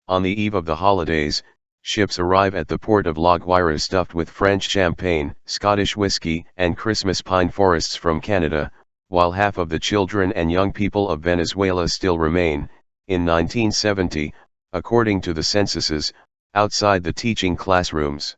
On the eve of the holidays, ships arrive at the port of La Guaira stuffed with French champagne, Scottish whiskey, and Christmas pine forests from Canada, while half of the children and young people of Venezuela still remain, in 1970, according to the censuses, outside the teaching classrooms.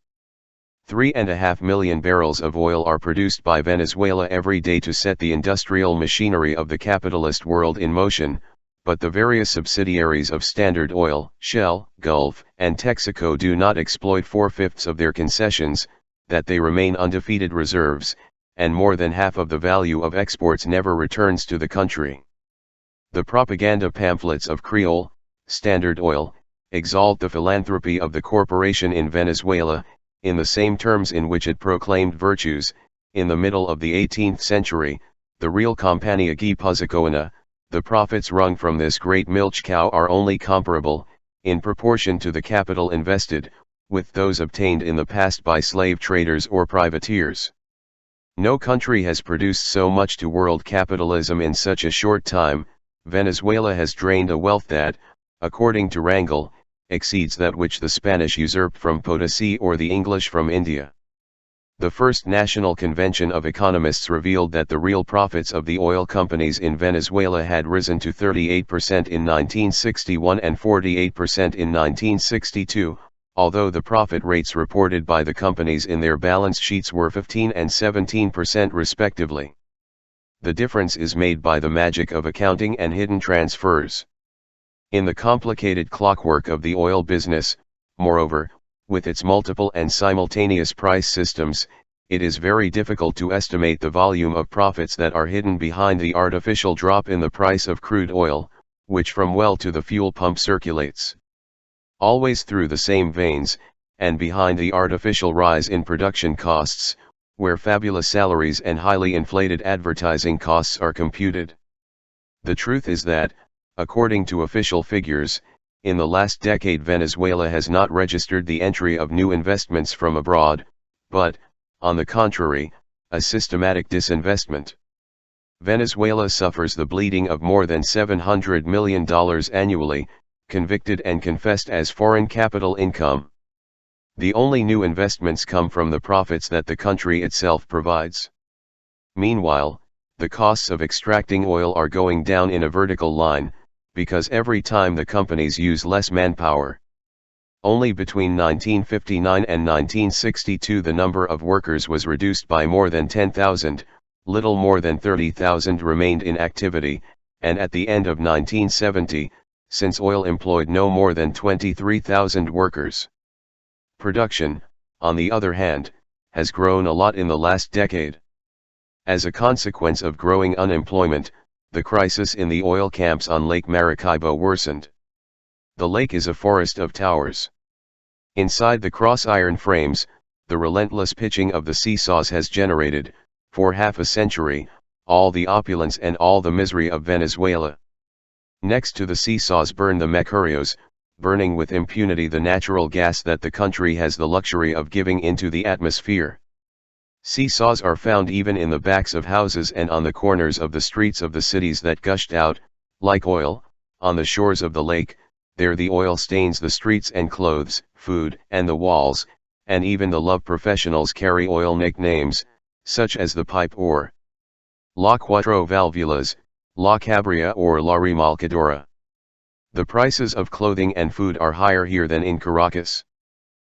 3.5 million barrels of oil are produced by Venezuela every day to set the industrial machinery of the capitalist world in motion, but the various subsidiaries of Standard Oil, Shell, Gulf, and Texaco do not exploit 4/5 of their concessions, that they remain undefeated reserves, and more than half of the value of exports never returns to the country. The propaganda pamphlets of Creole, Standard Oil, exalt the philanthropy of the corporation in Venezuela, in the same terms in which it proclaimed virtues, in the middle of the 18th century, the real Compañía Guipuzcoana. The profits wrung from this great milch cow are only comparable, in proportion to the capital invested, with those obtained in the past by slave traders or privateers. No country has produced so much to world capitalism in such a short time. Venezuela has drained a wealth that, according to Rangel, exceeds that which the Spanish usurped from Potosi or the English from India. The first National Convention of Economists revealed that the real profits of the oil companies in Venezuela had risen to 38% in 1961 and 48% in 1962, although the profit rates reported by the companies in their balance sheets were 15% and 17% respectively. The difference is made by the magic of accounting and hidden transfers. In the complicated clockwork of the oil business, moreover, with its multiple and simultaneous price systems, it is very difficult to estimate the volume of profits that are hidden behind the artificial drop in the price of crude oil, which from well to the fuel pump circulates. Always through the same veins, and behind the artificial rise in production costs, where fabulous salaries and highly inflated advertising costs are computed. The truth is that, according to official figures, in the last decade Venezuela has not registered the entry of new investments from abroad, but, on the contrary, a systematic disinvestment. Venezuela suffers the bleeding of more than $700 million annually, convicted and confessed as foreign capital income. The only new investments come from the profits that the country itself provides. Meanwhile, the costs of extracting oil are going down in a vertical line, because every time the companies use less manpower. Only between 1959 and 1962 the number of workers was reduced by more than 10,000, little more than 30,000 remained in activity, and at the end of 1970, since oil employed no more than 23,000 workers. Production, on the other hand, has grown a lot in the last decade. As a consequence of growing unemployment, the crisis in the oil camps on Lake Maracaibo worsened. The lake is a forest of towers. Inside the cross-iron frames, the relentless pitching of the seesaws has generated, for half a century, all the opulence and all the misery of Venezuela. Next to the seesaws burn the mercurios, burning with impunity the natural gas that the country has the luxury of giving into the atmosphere. Seesaws are found even in the backs of houses and on the corners of the streets of the cities that gushed out, like oil, on the shores of the lake. There the oil stains the streets and clothes, food, and the walls, and even the love professionals carry oil nicknames, such as the pipe or La Cuatro Valvulas, La Cabria or La Remolcadora. The prices of clothing and food are higher here than in Caracas.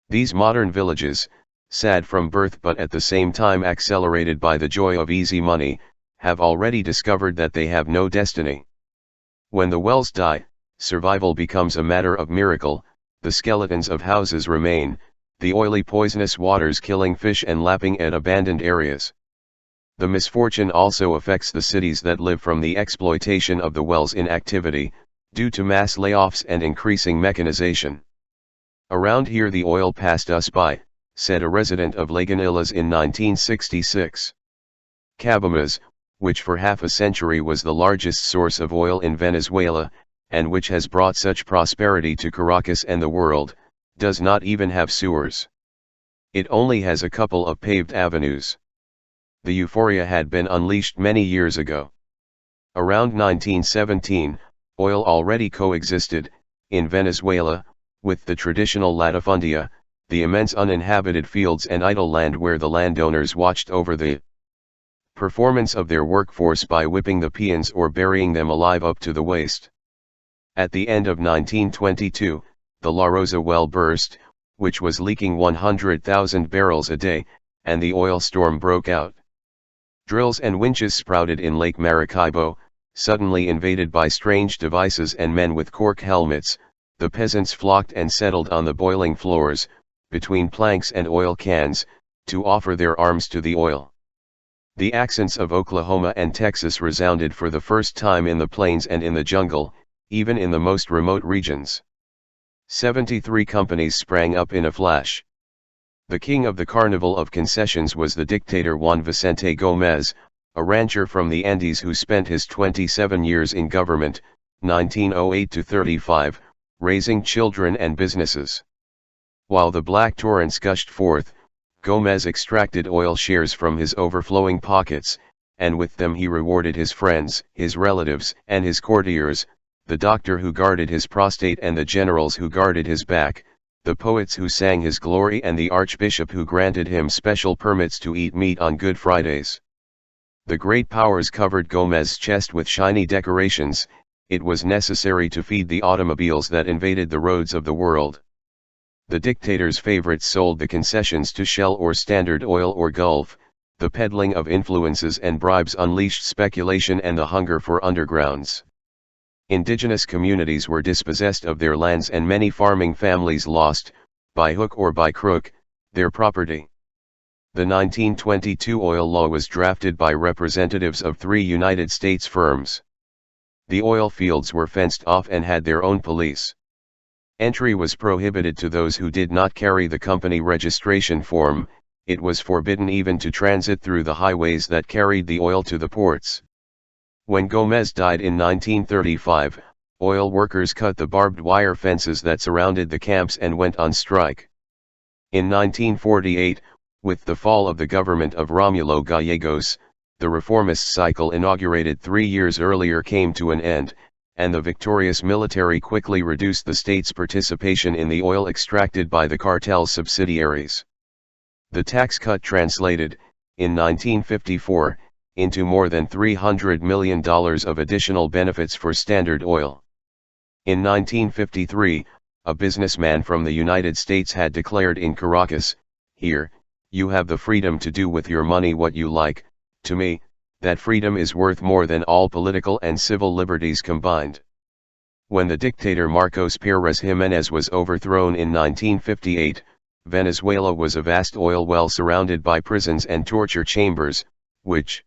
These modern villages, sad from birth but at the same time accelerated by the joy of easy money, have already discovered that they have no destiny. When the wells die, survival becomes a matter of miracle, the skeletons of houses remain, the oily poisonous waters killing fish and lapping at abandoned areas. The misfortune also affects the cities that live from the exploitation of the wells in activity, due to mass layoffs and increasing mechanization. Around here the oil passed us by, said a resident of Lagunillas in 1966. Cabamas, which for half a century was the largest source of oil in Venezuela, and which has brought such prosperity to Caracas and the world, does not even have sewers. It only has a couple of paved avenues. The euphoria had been unleashed many years ago. Around 1917, oil already coexisted, in Venezuela, with the traditional latifundia, the immense uninhabited fields and idle land where the landowners watched over the performance of their workforce by whipping the peons or burying them alive up to the waist. At the end of 1922, the La Rosa well burst, which was leaking 100,000 barrels a day, and the oil storm broke out. Drills and winches sprouted in Lake Maracaibo, suddenly invaded by strange devices and men with cork helmets. The peasants flocked and settled on the boiling floors, between planks and oil cans, to offer their arms to the oil. The accents of Oklahoma and Texas resounded for the first time in the plains and in the jungle, even in the most remote regions. 73 companies sprang up in a flash. The king of the carnival of concessions was the dictator Juan Vicente Gómez, a rancher from the Andes who spent his 27 years in government, 1908 to 35, raising children and businesses. While the black torrents gushed forth, Gómez extracted oil shares from his overflowing pockets, and with them he rewarded his friends, his relatives, and his courtiers, the doctor who guarded his prostate and the generals who guarded his back, the poets who sang his glory and the archbishop who granted him special permits to eat meat on Good Fridays. The great powers covered Gómez's chest with shiny decorations. It was necessary to feed the automobiles that invaded the roads of the world. The dictator's favorites sold the concessions to Shell or Standard Oil or Gulf. The peddling of influences and bribes unleashed speculation and the hunger for undergrounds. Indigenous communities were dispossessed of their lands and many farming families lost, by hook or by crook, their property. The 1922 oil law was drafted by representatives of 3 United States firms. The oil fields were fenced off and had their own police. Entry was prohibited to those who did not carry the company registration form. It was forbidden even to transit through the highways that carried the oil to the ports. When Gómez died in 1935, oil workers cut the barbed wire fences that surrounded the camps and went on strike. In 1948, with the fall of the government of Romulo Gallegos, the reformist cycle inaugurated 3 years earlier came to an end, and the victorious military quickly reduced the state's participation in the oil extracted by the cartel's subsidiaries. The tax cut translated, in 1954, into more than $300 million of additional benefits for Standard Oil. In 1953, a businessman from the United States had declared in Caracas, "Here, you have the freedom to do with your money what you like. To me, that freedom is worth more than all political and civil liberties combined." When the dictator Marcos Pérez Jiménez was overthrown in 1958, Venezuela was a vast oil well surrounded by prisons and torture chambers, which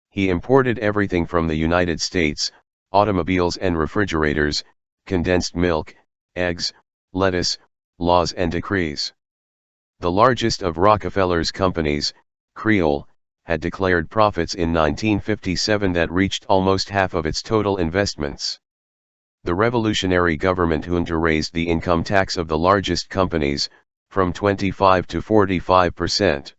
he imported everything from the United States: automobiles and refrigerators, condensed milk, eggs, lettuce, laws and decrees. The largest of Rockefeller's companies, Creole, had declared profits in 1957 that reached almost half of its total investments. The revolutionary government junta raised the income tax of the largest companies, from 25 to 45%.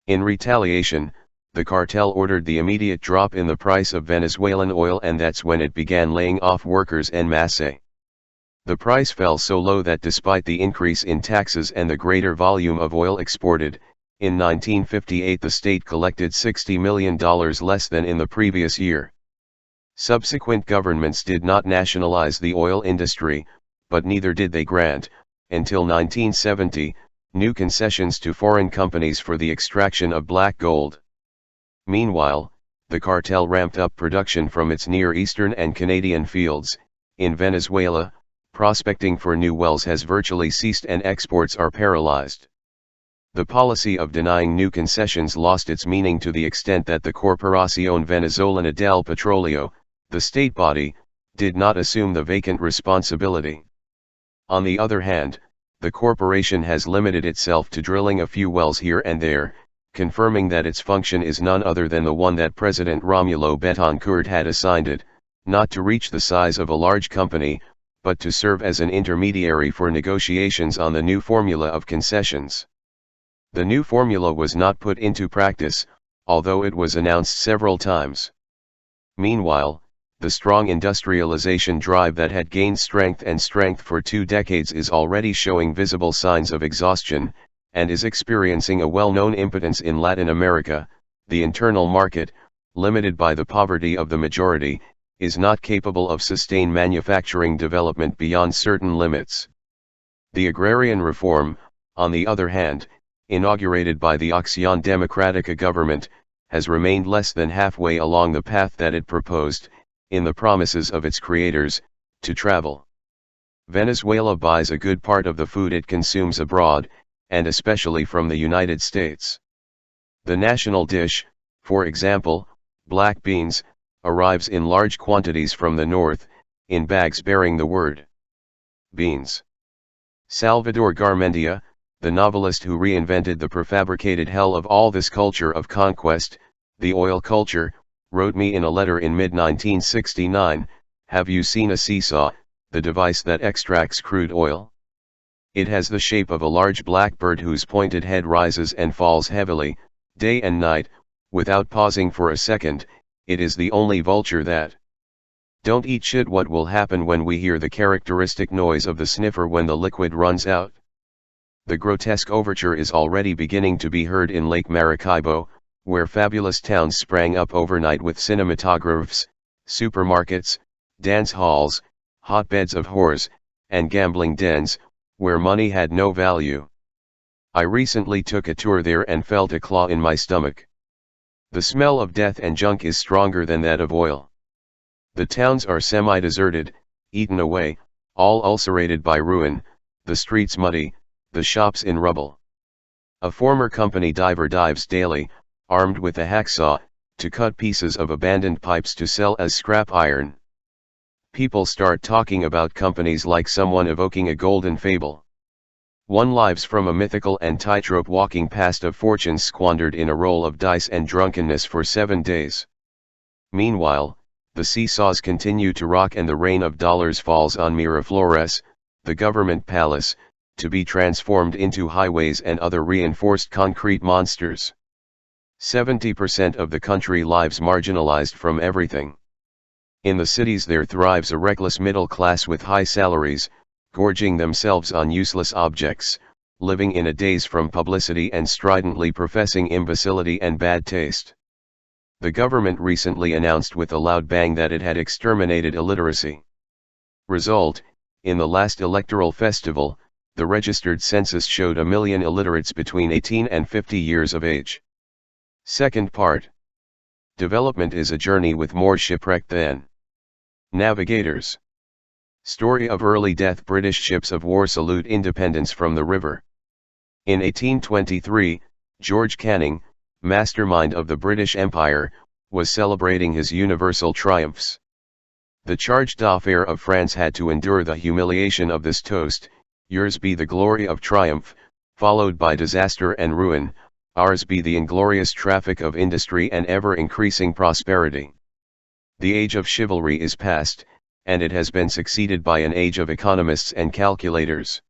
In retaliation, the cartel ordered the immediate drop in the price of Venezuelan oil, and that's when it began laying off workers en masse. The price fell so low that despite the increase in taxes and the greater volume of oil exported, in 1958 the state collected $60 million less than in the previous year. Subsequent governments did not nationalize the oil industry, but neither did they grant, until 1970, new concessions to foreign companies for the extraction of black gold. Meanwhile, the cartel ramped up production from its Near Eastern and Canadian fields. In Venezuela, prospecting for new wells has virtually ceased and exports are paralyzed. The policy of denying new concessions lost its meaning to the extent that the Corporación Venezolana del Petróleo, the state body, did not assume the vacant responsibility. On the other hand, the corporation has limited itself to drilling a few wells here and there, confirming that its function is none other than the one that President Romulo Betancourt had assigned it, not to reach the size of a large company, but to serve as an intermediary for negotiations on the new formula of concessions. The new formula was not put into practice, although it was announced several times. Meanwhile, the strong industrialization drive that had gained strength for 2 decades is already showing visible signs of exhaustion, and is experiencing a well-known impotence in Latin America. The internal market, limited by the poverty of the majority, is not capable of sustained manufacturing development beyond certain limits. The agrarian reform, on the other hand, inaugurated by the Acción Democrática government, has remained less than halfway along the path that it proposed, in the promises of its creators, to travel. Venezuela buys a good part of the food it consumes abroad, and especially from the United States. The national dish, for example, black beans, arrives in large quantities from the north, in bags bearing the word beans. Salvador Garmendia, the novelist who reinvented the prefabricated hell of all this culture of conquest, the oil culture, wrote me in a letter in mid-1969, "Have you seen a seesaw, the device that extracts crude oil? It has the shape of a large black bird whose pointed head rises and falls heavily, day and night, without pausing for a second. It is the only vulture that don't eat shit. What will happen when we hear the characteristic noise of the sniffer when the liquid runs out?" The grotesque overture is already beginning to be heard in Lake Maracaibo, where fabulous towns sprang up overnight with cinematographs, supermarkets, dance halls, hotbeds of whores, and gambling dens, where money had no value. I recently took a tour there and felt a claw in my stomach. The smell of death and junk is stronger than that of oil. The towns are semi-deserted, eaten away, all ulcerated by ruin, the streets muddy, the shops in rubble. A former company diver dives daily, armed with a hacksaw, to cut pieces of abandoned pipes to sell as scrap iron. People start talking about companies like someone evoking a golden fable. One lives from a mythical and tightrope walking past of fortunes squandered in a roll of dice and drunkenness for 7 days. Meanwhile, the seesaws continue to rock and the rain of dollars falls on Miraflores, the government palace, to be transformed into highways and other reinforced concrete monsters. 70% of the country lives marginalized from everything. In the cities there thrives a reckless middle class with high salaries, gorging themselves on useless objects, living in a daze from publicity and stridently professing imbecility and bad taste. The government recently announced with a loud bang that it had exterminated illiteracy. Result, in the last electoral festival, the registered census showed 1 million illiterates between 18 and 50 years of age. Second part. Development is a journey with more shipwreck than navigators. Story of early death. British ships of war salute independence from the river. In 1823, George Canning, mastermind of the British Empire, was celebrating his universal triumphs. The charge d'affaires of France had to endure the humiliation of this toast: "Yours be the glory of triumph," followed by disaster and ruin; "Ours be the inglorious traffic of industry and ever-increasing prosperity." The age of chivalry is past, and it has been succeeded by an age of economists and calculators.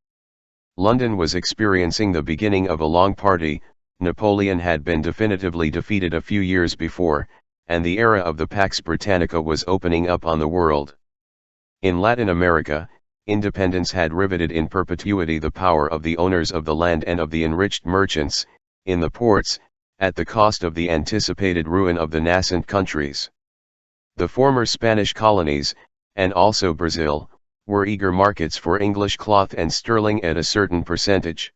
London was experiencing the beginning of a long party. Napoleon had been definitively defeated a few years before, and the era of the Pax Britannica was opening up on the world. In Latin America, independence had riveted in perpetuity the power of the owners of the land and of the enriched merchants, in the ports, at the cost of the anticipated ruin of the nascent countries. The former Spanish colonies, and also Brazil, were eager markets for English cloth and sterling at a certain percentage.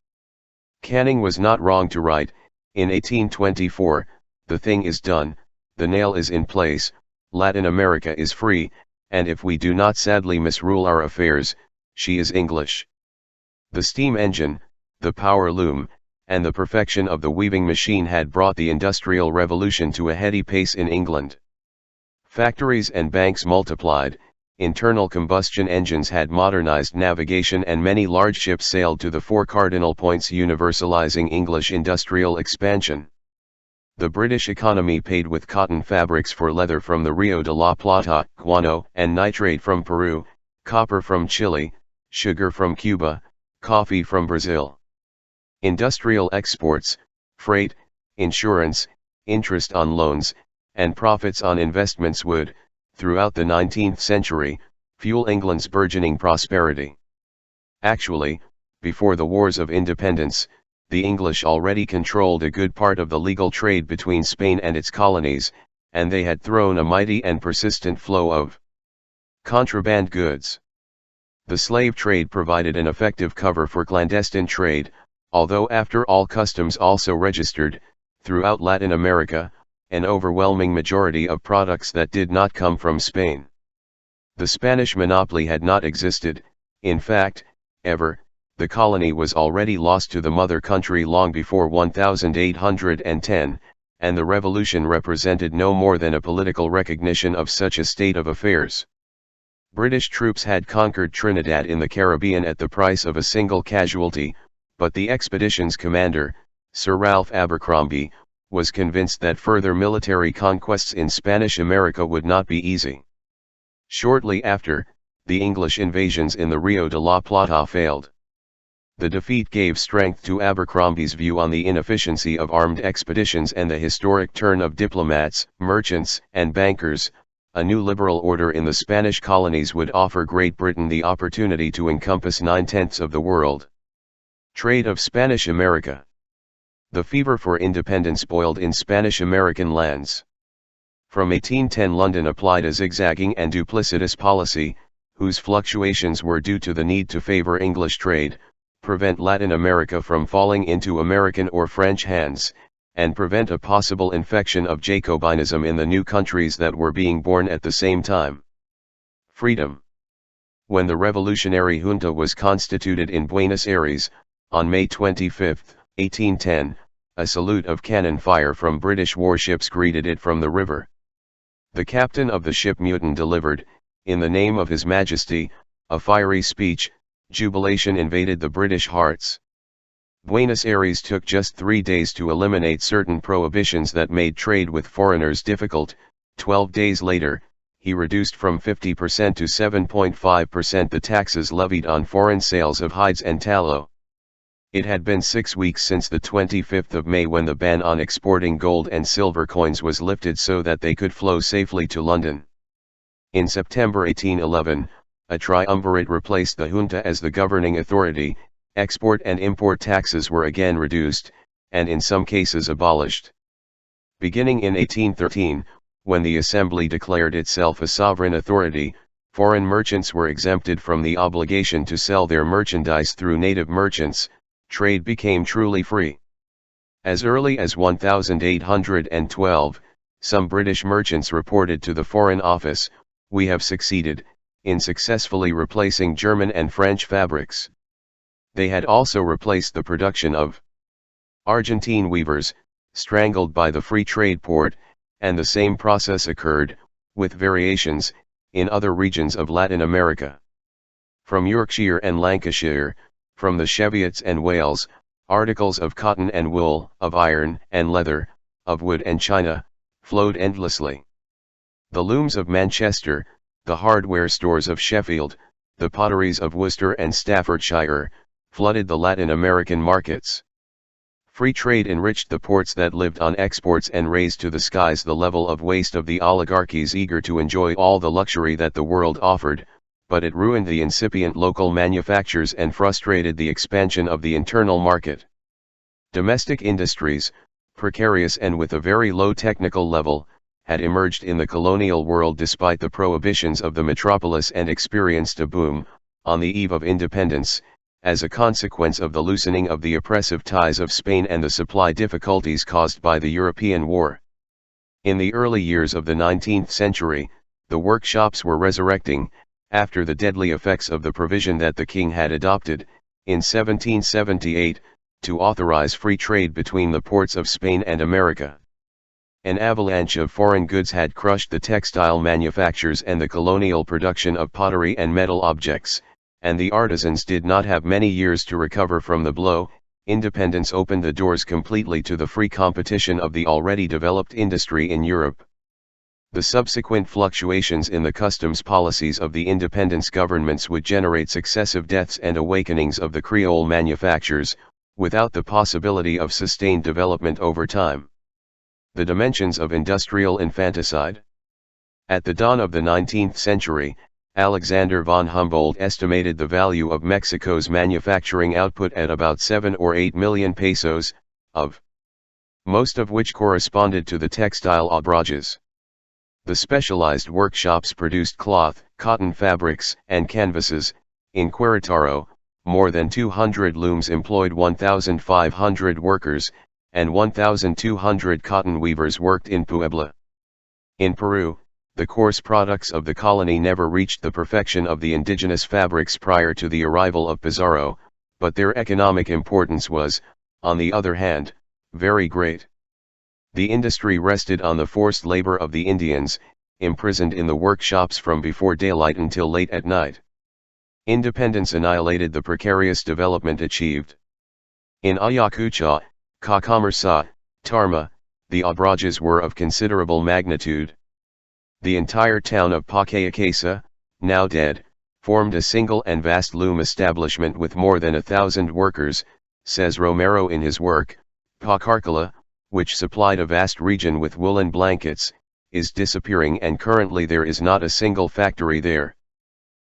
Canning was not wrong to write, in 1824, "The thing is done, the nail is in place, Latin America is free, and if we do not sadly misrule our affairs, she is English." The steam engine, the power loom, and the perfection of the weaving machine had brought the industrial revolution to a heady pace in England. Factories and banks multiplied, internal combustion engines had modernized navigation, and many large ships sailed to the 4 cardinal points, universalizing English industrial expansion. The British economy paid with cotton fabrics for leather from the Rio de la Plata, guano and nitrate from Peru, copper from Chile, sugar from Cuba, coffee from Brazil. Industrial exports, freight, insurance, interest on loans, and profits on investments would, throughout the 19th century, fuel England's burgeoning prosperity. Actually, before the Wars of Independence, the English already controlled a good part of the legal trade between Spain and its colonies, and they had thrown a mighty and persistent flow of contraband goods. The slave trade provided an effective cover for clandestine trade, although after all customs also registered, throughout Latin America, an overwhelming majority of products that did not come from Spain. The Spanish monopoly had not existed, in fact, ever. The colony was already lost to the mother country long before 1810, and the revolution represented no more than a political recognition of such a state of affairs. British troops had conquered Trinidad in the Caribbean at the price of a single casualty, but the expedition's commander, Sir Ralph Abercrombie, was convinced that further military conquests in Spanish America would not be easy. Shortly after, the English invasions in the Rio de la Plata failed. The defeat gave strength to Abercrombie's view on the inefficiency of armed expeditions and the historic turn of diplomats, merchants, and bankers. A new liberal order in the Spanish colonies would offer Great Britain the opportunity to encompass 9/10 of the world. Trade of Spanish America. The fever for independence boiled in Spanish American lands. From 1810 London applied a zigzagging and duplicitous policy, whose fluctuations were due to the need to favor English trade, prevent Latin America from falling into American or French hands, and prevent a possible infection of Jacobinism in the new countries that were being born at the same time. Freedom. When the revolutionary junta was constituted in Buenos Aires, on May 25, 1810, a salute of cannon fire from British warships greeted it from the river. The captain of the ship Mutton delivered, in the name of His Majesty, a fiery speech. Jubilation invaded the British hearts. Buenos Aires took just 3 days to eliminate certain prohibitions that made trade with foreigners difficult. 12 days later, he reduced from 50% to 7.5% the taxes levied on foreign sales of hides and tallow. It had been 6 weeks since the 25th of May when the ban on exporting gold and silver coins was lifted so that they could flow safely to London. In September 1811, a triumvirate replaced the junta as the governing authority. Export and import taxes were again reduced, and in some cases abolished. Beginning in 1813, when the Assembly declared itself a sovereign authority, foreign merchants were exempted from the obligation to sell their merchandise through native merchants. Trade became truly free. As early as 1812, some British merchants reported to the Foreign Office, "We have succeeded in successfully replacing German and French fabrics." They had also replaced the production of Argentine weavers, strangled by the free trade port, and the same process occurred, with variations, in other regions of Latin America. From Yorkshire and Lancashire, from the Cheviots and Wales, articles of cotton and wool, of iron and leather, of wood and china, flowed endlessly. The looms of Manchester, the hardware stores of Sheffield, the potteries of Worcester and Staffordshire, flooded the Latin American markets. Free trade enriched the ports that lived on exports and raised to the skies the level of waste of the oligarchies eager to enjoy all the luxury that the world offered, but it ruined the incipient local manufactures and frustrated the expansion of the internal market. Domestic industries, precarious and with a very low technical level, had emerged in the colonial world despite the prohibitions of the metropolis and experienced a boom, on the eve of independence, as a consequence of the loosening of the oppressive ties of Spain and the supply difficulties caused by the European War. In the early years of the 19th century, the workshops were resurrecting, after the deadly effects of the provision that the king had adopted, in 1778, to authorize free trade between the ports of Spain and America. An avalanche of foreign goods had crushed the textile manufactures and the colonial production of pottery and metal objects, and the artisans did not have many years to recover from the blow. Independence opened the doors completely to the free competition of the already developed industry in Europe. The subsequent fluctuations in the customs policies of the independence governments would generate successive deaths and awakenings of the Creole manufactures, without the possibility of sustained development over time. The dimensions of industrial infanticide. At the dawn of the 19th century, Alexander von Humboldt estimated the value of Mexico's manufacturing output at about 7 or 8 million pesos, most of which corresponded to the textile obrajes. The specialized workshops produced cloth, cotton fabrics, and canvases. In Querétaro, more than 200 looms employed 1,500 workers, and 1,200 cotton weavers worked in Puebla. In Peru, the coarse products of the colony never reached the perfection of the indigenous fabrics prior to the arrival of Pizarro, but their economic importance was, on the other hand, very great. The industry rested on the forced labor of the Indians, imprisoned in the workshops from before daylight until late at night. Independence annihilated the precarious development achieved. In Ayacucho, Cacamarsa, Tarma, the obrajes were of considerable magnitude. The entire town of Pacayaquesa, now dead, formed a single and vast loom establishment with more than 1,000 workers, says Romero in his work, Pacarcala, which supplied a vast region with woolen blankets, is disappearing and currently there is not a single factory there.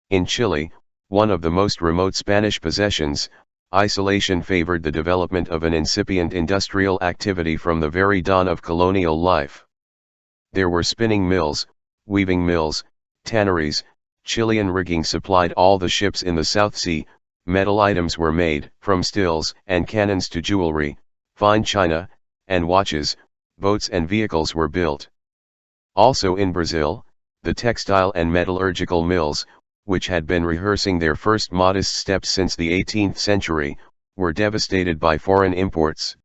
In Chile, one of the most remote Spanish possessions, isolation favored the development of an incipient industrial activity from the very dawn of colonial life. There were spinning mills, weaving mills, tanneries. Chilean rigging supplied all the ships in the South Sea. Metal items were made, from stills and cannons to jewelry, fine china, and watches. Boats and vehicles were built. Also in Brazil, the textile and metallurgical mills, which had been rehearsing their first modest steps since the 18th century, were devastated by foreign imports.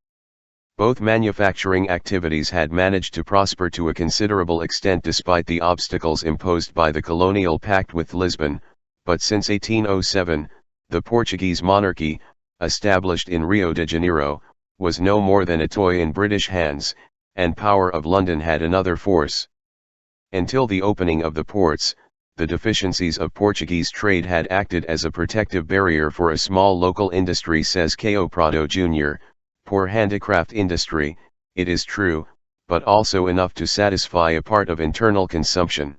Both manufacturing activities had managed to prosper to a considerable extent despite the obstacles imposed by the colonial pact with Lisbon, but since 1807, the Portuguese monarchy, established in Rio de Janeiro, was no more than a toy in British hands, and power of London had another force. Until the opening of the ports, the deficiencies of Portuguese trade had acted as a protective barrier for a small local industry, says Caio Prado Jr., poor handicraft industry, it is true, but also enough to satisfy a part of internal consumption.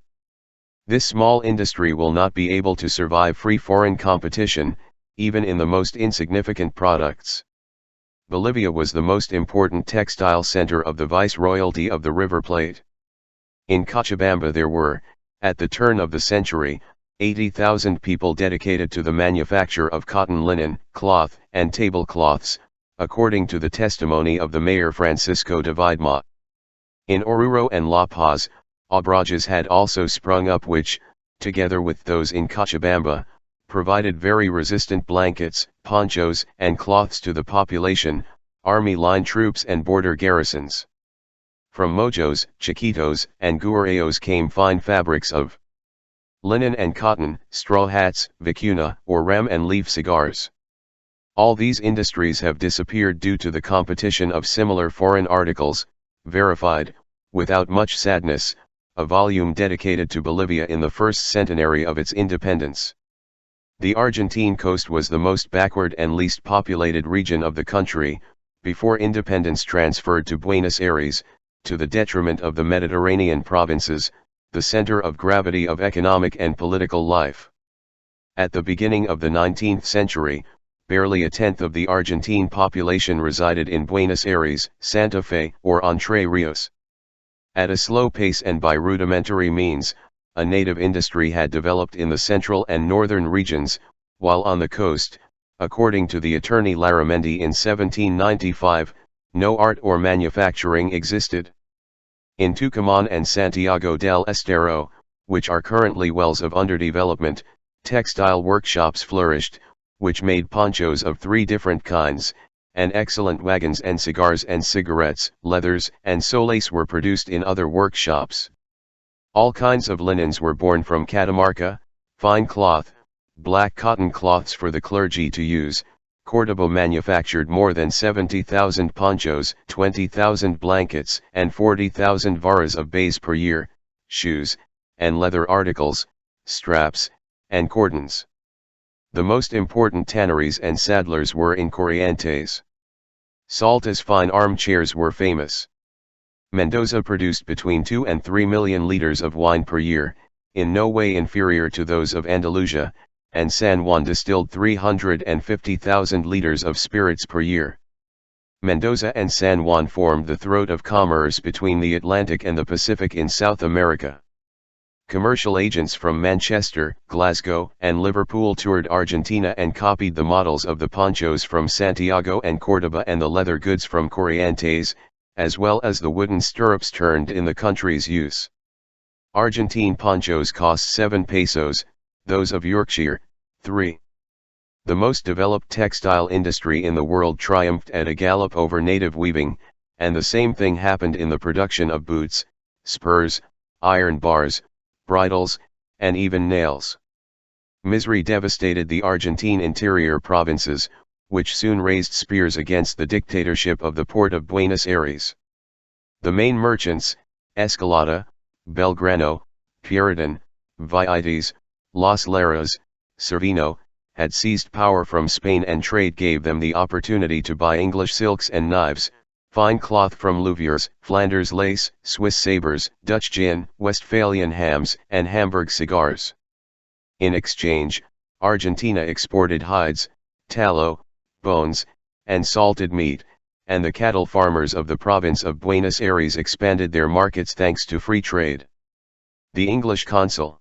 This small industry will not be able to survive free foreign competition, even in the most insignificant products. Bolivia was the most important textile center of the Viceroyalty of the River Plate. In Cochabamba there were, at the turn of the century, 80,000 people dedicated to the manufacture of cotton linen, cloth, and tablecloths, according to the testimony of the mayor Francisco de Viedma. In Oruro and La Paz, obrajes had also sprung up which, together with those in Cochabamba, provided very resistant blankets, ponchos, and cloths to the population, army line troops and border garrisons. From Mojos, Chiquitos, and Guarayos came fine fabrics of linen and cotton, straw hats, vicuna, or ram and leaf cigars. All these industries have disappeared due to the competition of similar foreign articles. Verified, without much sadness, a volume dedicated to Bolivia in the first centenary of its independence. The Argentine coast was the most backward and least populated region of the country, before independence transferred to Buenos Aires, to the detriment of the Mediterranean provinces, the center of gravity of economic and political life. At the beginning of the 19th century, barely a tenth of the Argentine population resided in Buenos Aires, Santa Fe, or Entre Rios. At a slow pace and by rudimentary means, a native industry had developed in the central and northern regions, while on the coast, according to the attorney Larramendi in 1795, no art or manufacturing existed. In Tucumán and Santiago del Estero, which are currently wells of underdevelopment, textile workshops flourished, which made ponchos of 3 different kinds, and excellent wagons and cigars and cigarettes, leathers and solace were produced in other workshops. All kinds of linens were born from Catamarca, fine cloth, black cotton cloths for the clergy to use. Córdoba manufactured more than 70,000 ponchos, 20,000 blankets, and 40,000 varas of baize per year, shoes, and leather articles, straps, and cordons. The most important tanneries and saddlers were in Corrientes. Salta's fine armchairs were famous. Mendoza produced between 2 and 3 million liters of wine per year, in no way inferior to those of Andalusia, and San Juan distilled 350,000 liters of spirits per year. Mendoza and San Juan formed the throat of commerce between the Atlantic and the Pacific in South America. Commercial agents from Manchester, Glasgow, and Liverpool toured Argentina and copied the models of the ponchos from Santiago and Córdoba and the leather goods from Corrientes, as well as the wooden stirrups turned in the country's use. Argentine ponchos cost 7 pesos, those of Yorkshire, 3. The most developed textile industry in the world triumphed at a gallop over native weaving, and the same thing happened in the production of boots, spurs, iron bars, bridles, and even nails. Misery devastated the Argentine interior provinces, which soon raised spears against the dictatorship of the port of Buenos Aires. The main merchants, Escalada, Belgrano, Puritan, Vieites, Las Leras, Cervino, had seized power from Spain, and trade gave them the opportunity to buy English silks and knives, fine cloth from Louviers, Flanders lace, Swiss sabres, Dutch gin, Westphalian hams, and Hamburg cigars. In exchange, Argentina exported hides, tallow, bones, and salted meat, and the cattle farmers of the province of Buenos Aires expanded their markets thanks to free trade. The English consul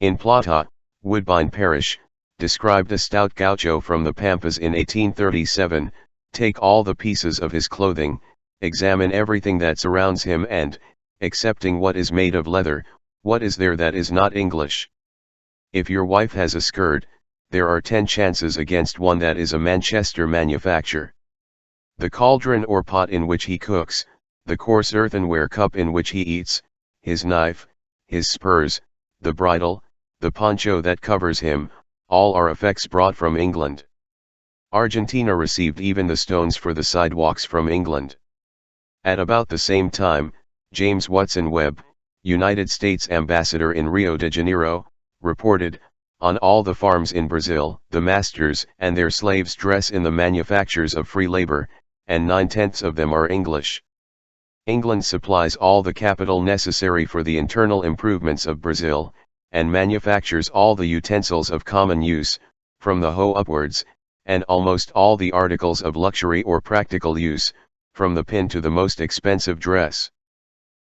in Plata, Woodbine Parish, described a stout gaucho from the Pampas in 1837, "Take all the pieces of his clothing, examine everything that surrounds him, and, excepting what is made of leather, what is there that is not English? If your wife has a skirt, there are 10 chances against 1 that is a Manchester manufacture. The cauldron or pot in which he cooks, the coarse earthenware cup in which he eats, his knife, his spurs, the bridle, the poncho that covers him, all are effects brought from England." Argentina received even the stones for the sidewalks from England. At about the same time, James Watson Webb, United States ambassador in Rio de Janeiro, reported, "On all the farms in Brazil, the masters and their slaves dress in the manufactures of free labor, and 9/10 of them are English. England supplies all the capital necessary for the internal improvements of Brazil, and manufactures all the utensils of common use, from the hoe upwards, and almost all the articles of luxury or practical use, from the pin to the most expensive dress.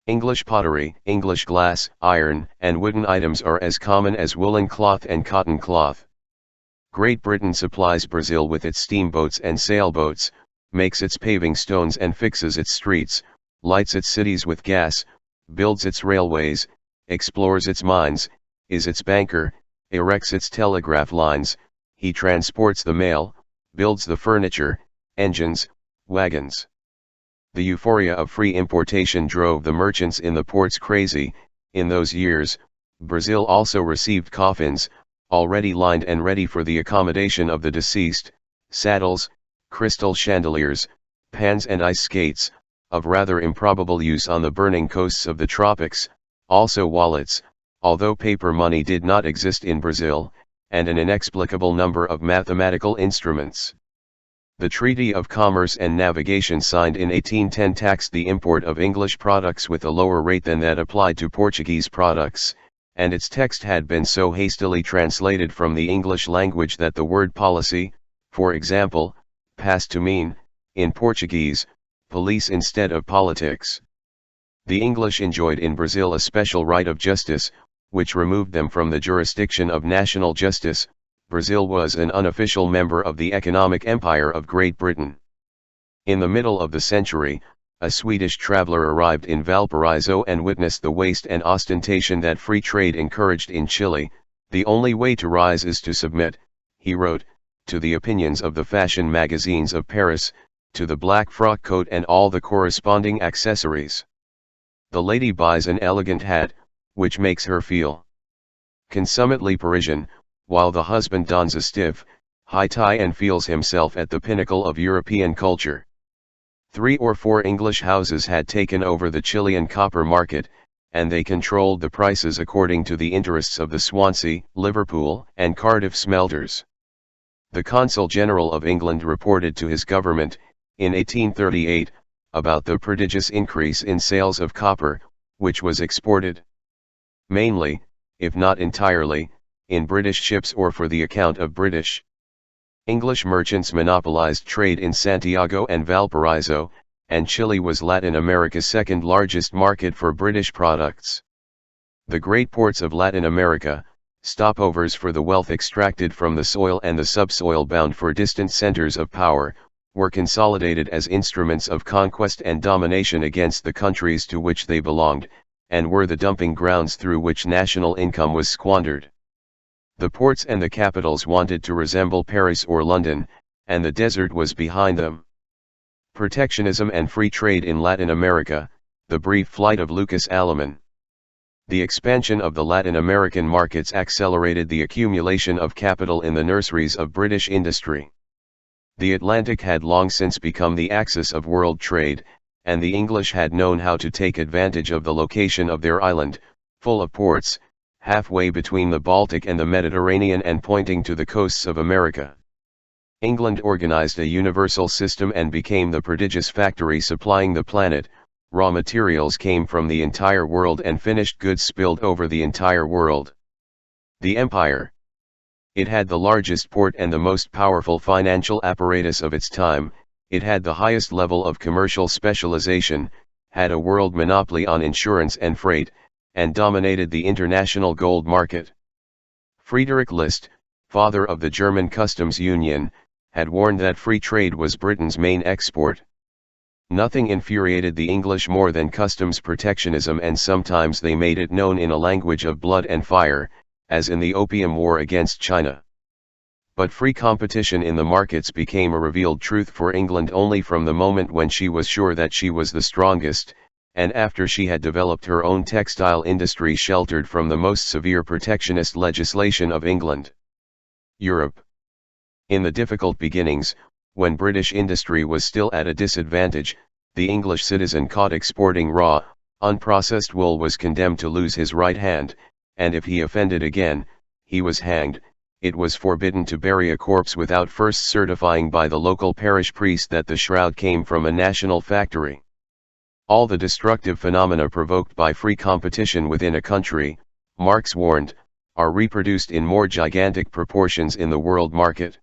English pottery, English glass, iron, and wooden items are as common as woolen cloth and cotton cloth. Great Britain supplies Brazil with its steamboats and sailboats, makes its paving stones and fixes its streets, lights its cities with gas, builds its railways, explores its mines, is its banker, erects its telegraph lines, he transports the mail, builds the furniture, engines, wagons." The euphoria of free importation drove the merchants in the ports crazy. In those years, Brazil also received coffins, already lined and ready for the accommodation of the deceased, saddles, crystal chandeliers, pans and ice skates, of rather improbable use on the burning coasts of the tropics, also wallets, although paper money did not exist in Brazil, and an inexplicable number of mathematical instruments. The Treaty of Commerce and Navigation signed in 1810 taxed the import of English products with a lower rate than that applied to Portuguese products, and its text had been so hastily translated from the English language that the word policy, for example, passed to mean, in Portuguese, police instead of politics. The English enjoyed in Brazil a special right of justice, which removed them from the jurisdiction of national justice. Brazil was an unofficial member of the economic empire of Great Britain. In the middle of the century, a Swedish traveler arrived in Valparaiso and witnessed the waste and ostentation that free trade encouraged in Chile. "The only way to rise is to submit," he wrote, "to the opinions of the fashion magazines of Paris, to the black frock coat and all the corresponding accessories. The lady buys an elegant hat, which makes her feel consummately Parisian, while the husband dons a stiff, high tie and feels himself at the pinnacle of European culture." 3 or 4 English houses had taken over the Chilean copper market, and they controlled the prices according to the interests of the Swansea, Liverpool, and Cardiff smelters. The Consul General of England reported to his government, in 1838, about the prodigious increase in sales of copper, which was exported mainly, if not entirely, in British ships or for the account of British. English merchants monopolized trade in Santiago and Valparaiso, and Chile was Latin America's second largest market for British products. The great ports of Latin America, stopovers for the wealth extracted from the soil and the subsoil bound for distant centers of power, were consolidated as instruments of conquest and domination against the countries to which they belonged, and were the dumping grounds through which national income was squandered. The ports and the capitals wanted to resemble Paris or London, and the desert was behind them. Protectionism and free trade in Latin America, the brief flight of Lucas Alaman. The expansion of the Latin American markets accelerated the accumulation of capital in the nurseries of British industry. The Atlantic had long since become the axis of world trade, and the English had known how to take advantage of the location of their island, full of ports, halfway between the Baltic and the Mediterranean and pointing to the coasts of America. England organized a universal system and became the prodigious factory supplying the planet. Raw materials came from the entire world and finished goods spilled over the entire world. The empire. It had the largest port and the most powerful financial apparatus of its time, it had the highest level of commercial specialization, had a world monopoly on insurance and freight, and dominated the international gold market. Friedrich List, father of the German customs union, had warned that free trade was Britain's main export. Nothing infuriated the English more than customs protectionism, and sometimes they made it known in a language of blood and fire, as in the Opium War against China. But free competition in the markets became a revealed truth for England only from the moment when she was sure that she was the strongest, and after she had developed her own textile industry sheltered from the most severe protectionist legislation of England. Europe. In the difficult beginnings, when British industry was still at a disadvantage, the English citizen caught exporting raw, unprocessed wool was condemned to lose his right hand, and if he offended again, he was hanged. It was forbidden to bury a corpse without first certifying by the local parish priest that the shroud came from a national factory. All the destructive phenomena provoked by free competition within a country, Marx warned, are reproduced in more gigantic proportions in the world market.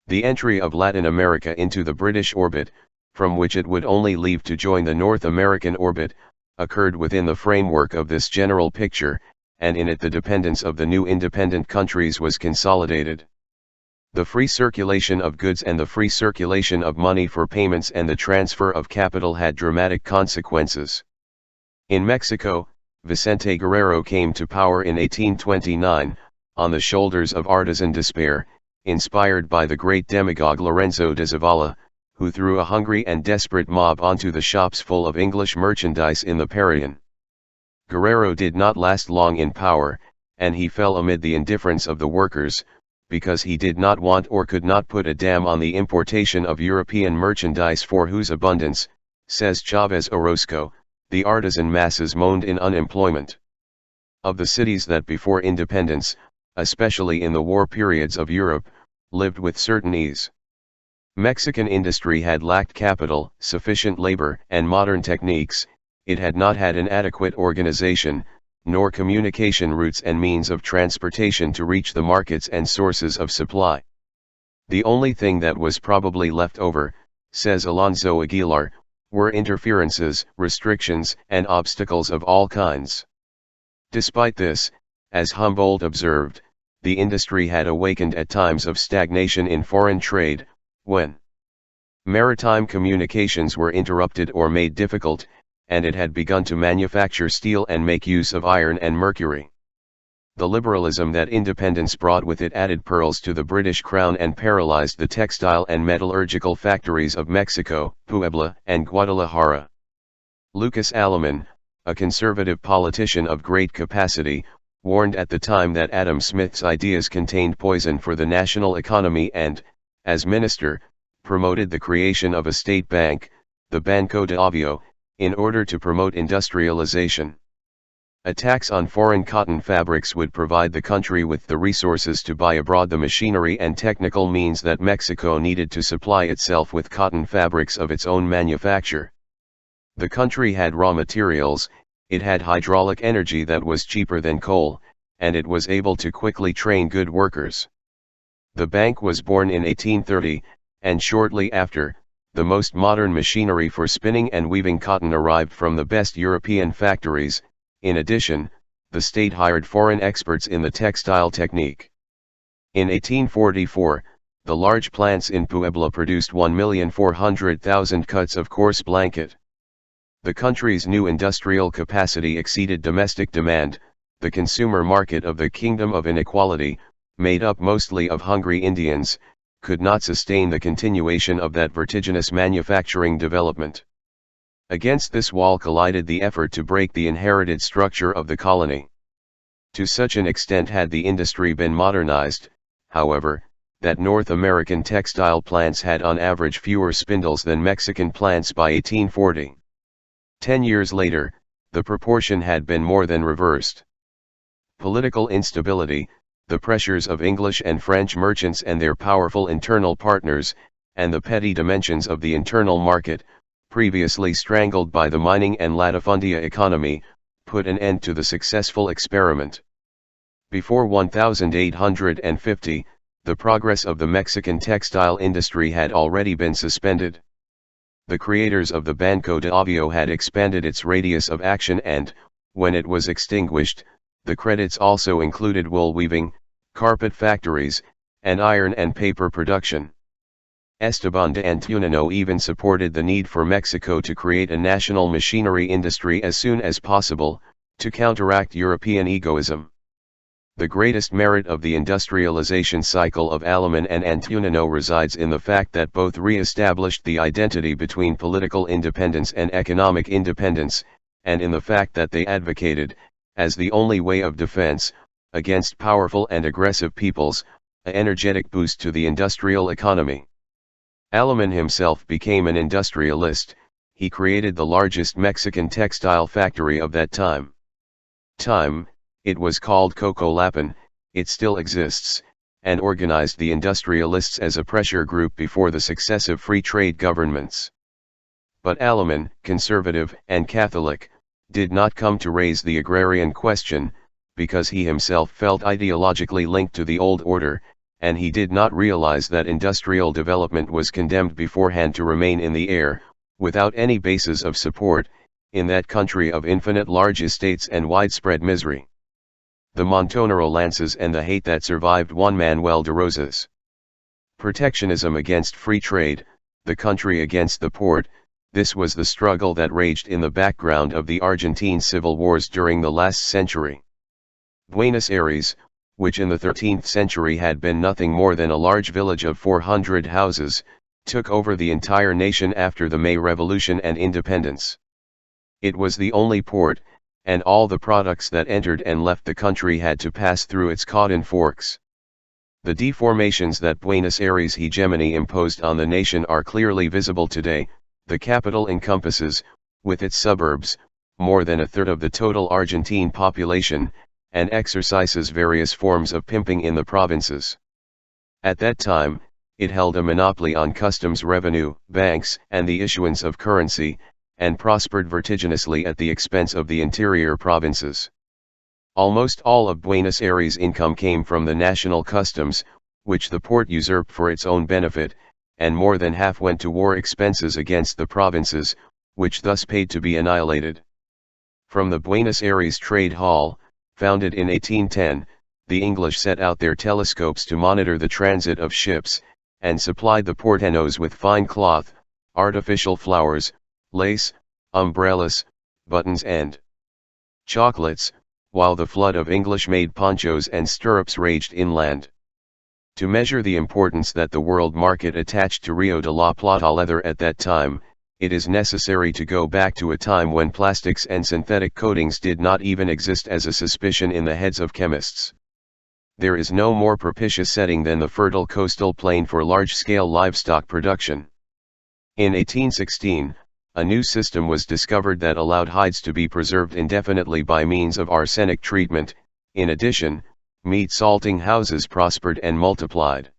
The entry of Latin America into the British orbit, from which it would only leave to join the North American orbit, occurred within the framework of this general picture, and in it the dependence of the new independent countries was consolidated. The free circulation of goods and the free circulation of money for payments and the transfer of capital had dramatic consequences. In Mexico, Vicente Guerrero came to power in 1829, on the shoulders of artisan despair, inspired by the great demagogue Lorenzo de Zavala, who threw a hungry and desperate mob onto the shops full of English merchandise in the Parian. Guerrero did not last long in power, and he fell amid the indifference of the workers, because he did not want or could not put a dam on the importation of European merchandise for whose abundance, says Chavez Orozco, the artisan masses moaned in unemployment. Of the cities that before independence, especially in the war periods of Europe, lived with certain ease. Mexican industry had lacked capital, sufficient labor, and modern techniques. It had not had an adequate organization, nor communication routes and means of transportation to reach the markets and sources of supply. The only thing that was probably left over, says Alonso Aguilar, were interferences, restrictions, and obstacles of all kinds. Despite this, as Humboldt observed, the industry had awakened at times of stagnation in foreign trade, when maritime communications were interrupted or made difficult, and it had begun to manufacture steel and make use of iron and mercury. The liberalism that independence brought with it added pearls to the British crown and paralyzed the textile and metallurgical factories of Mexico, Puebla, and Guadalajara. Lucas Alaman, a conservative politician of great capacity, warned at the time that Adam Smith's ideas contained poison for the national economy and, as minister, promoted the creation of a state bank, the Banco de Avio, in order to promote industrialization. A tax on foreign cotton fabrics would provide the country with the resources to buy abroad the machinery and technical means that Mexico needed to supply itself with cotton fabrics of its own manufacture. The country had raw materials, it had hydraulic energy that was cheaper than coal, and it was able to quickly train good workers. The bank was born in 1830, and shortly after, the most modern machinery for spinning and weaving cotton arrived from the best European factories. In addition, the state hired foreign experts in the textile technique. In 1844, the large plants in Puebla produced 1,400,000 cuts of coarse blanket. The country's new industrial capacity exceeded domestic demand. The consumer market of the Kingdom of Inequality, made up mostly of hungry Indians, could not sustain the continuation of that vertiginous manufacturing development. Against this wall collided the effort to break the inherited structure of the colony. To such an extent had the industry been modernized, however, that North American textile plants had on average fewer spindles than Mexican plants by 1840. 10 years later, the proportion had been more than reversed. Political instability, the pressures of English and French merchants and their powerful internal partners, and the petty dimensions of the internal market, previously strangled by the mining and latifundia economy, put an end to the successful experiment. Before 1850, the progress of the Mexican textile industry had already been suspended. The creators of the Banco de Avio had expanded its radius of action and, when it was extinguished, the credits also included wool weaving, carpet factories, and iron and paper production. Esteban de Antunino even supported the need for Mexico to create a national machinery industry as soon as possible, to counteract European egoism. The greatest merit of the industrialization cycle of Aleman and Antunino resides in the fact that both re-established the identity between political independence and economic independence, and in the fact that they advocated, as the only way of defense, against powerful and aggressive peoples, an energetic boost to the industrial economy. Aleman himself became an industrialist. He created the largest Mexican textile factory of that time. It was called Cocolapan, it still exists, and organized the industrialists as a pressure group before the successive free trade governments. But Aleman, conservative and Catholic, did not come to raise the agrarian question, because he himself felt ideologically linked to the old order, and he did not realize that industrial development was condemned beforehand to remain in the air, without any basis of support, in that country of infinite large estates and widespread misery. The Montonero lances and the hate that survived Juan Manuel de Rosas. Protectionism against free trade, the country against the port, this was the struggle that raged in the background of the Argentine civil wars during the last century. Buenos Aires, which in the 13th century had been nothing more than a large village of 400 houses, took over the entire nation after the May Revolution and independence. It was the only port, and all the products that entered and left the country had to pass through its cotton forks. The deformations that Buenos Aires' hegemony imposed on the nation are clearly visible today. The capital encompasses, with its suburbs, more than a third of the total Argentine population, and exercises various forms of pimping in the provinces. At that time, it held a monopoly on customs revenue, banks, and the issuance of currency, and prospered vertiginously at the expense of the interior provinces. Almost all of Buenos Aires' income came from the national customs, which the port usurped for its own benefit, and more than half went to war expenses against the provinces, which thus paid to be annihilated. From the Buenos Aires Trade Hall, founded in 1810, the English set out their telescopes to monitor the transit of ships, and supplied the porteños with fine cloth, artificial flowers, lace, umbrellas, buttons and chocolates, while the flood of English-made ponchos and stirrups raged inland. To measure the importance that the world market attached to Rio de la Plata leather at that time, it is necessary to go back to a time when plastics and synthetic coatings did not even exist as a suspicion in the heads of chemists. There is no more propitious setting than the fertile coastal plain for large-scale livestock production. In 1816, a new system was discovered that allowed hides to be preserved indefinitely by means of arsenic treatment. In addition, meat salting houses prospered and multiplied.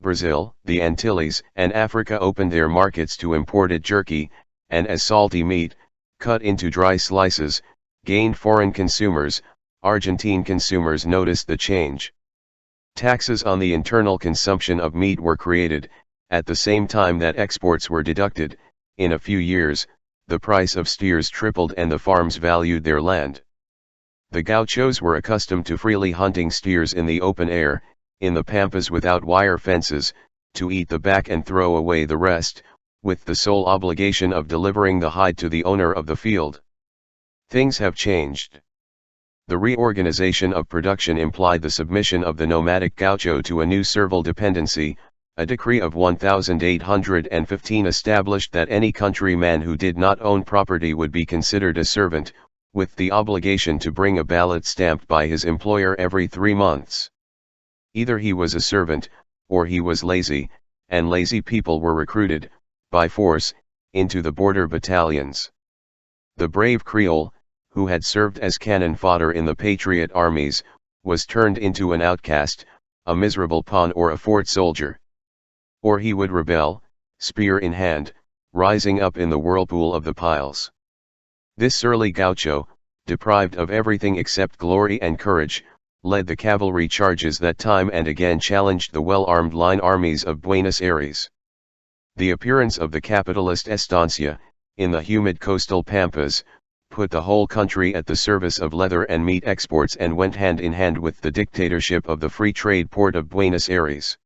Brazil, the Antilles, and Africa opened their markets to imported jerky, and as salty meat, cut into dry slices, gained foreign consumers, Argentine consumers noticed the change. Taxes on the internal consumption of meat were created, at the same time that exports were deducted. In a few years, the price of steers tripled and the farms valued their land. The gauchos were accustomed to freely hunting steers in the open air, in the pampas without wire fences, to eat the back and throw away the rest, with the sole obligation of delivering the hide to the owner of the field. Things have changed. The reorganization of production implied the submission of the nomadic gaucho to a new servile dependency. A decree of 1815 established that any countryman who did not own property would be considered a servant, with the obligation to bring a ballot stamped by his employer every 3 months. Either he was a servant, or he was lazy, and lazy people were recruited, by force, into the border battalions. The brave Creole, who had served as cannon fodder in the patriot armies, was turned into an outcast, a miserable pawn or a fort soldier. Or he would rebel, spear in hand, rising up in the whirlpool of the piles. This surly gaucho, deprived of everything except glory and courage, led the cavalry charges that time and again challenged the well-armed line armies of Buenos Aires. The appearance of the capitalist estancia, in the humid coastal pampas, put the whole country at the service of leather and meat exports and went hand in hand with the dictatorship of the free trade port of Buenos Aires.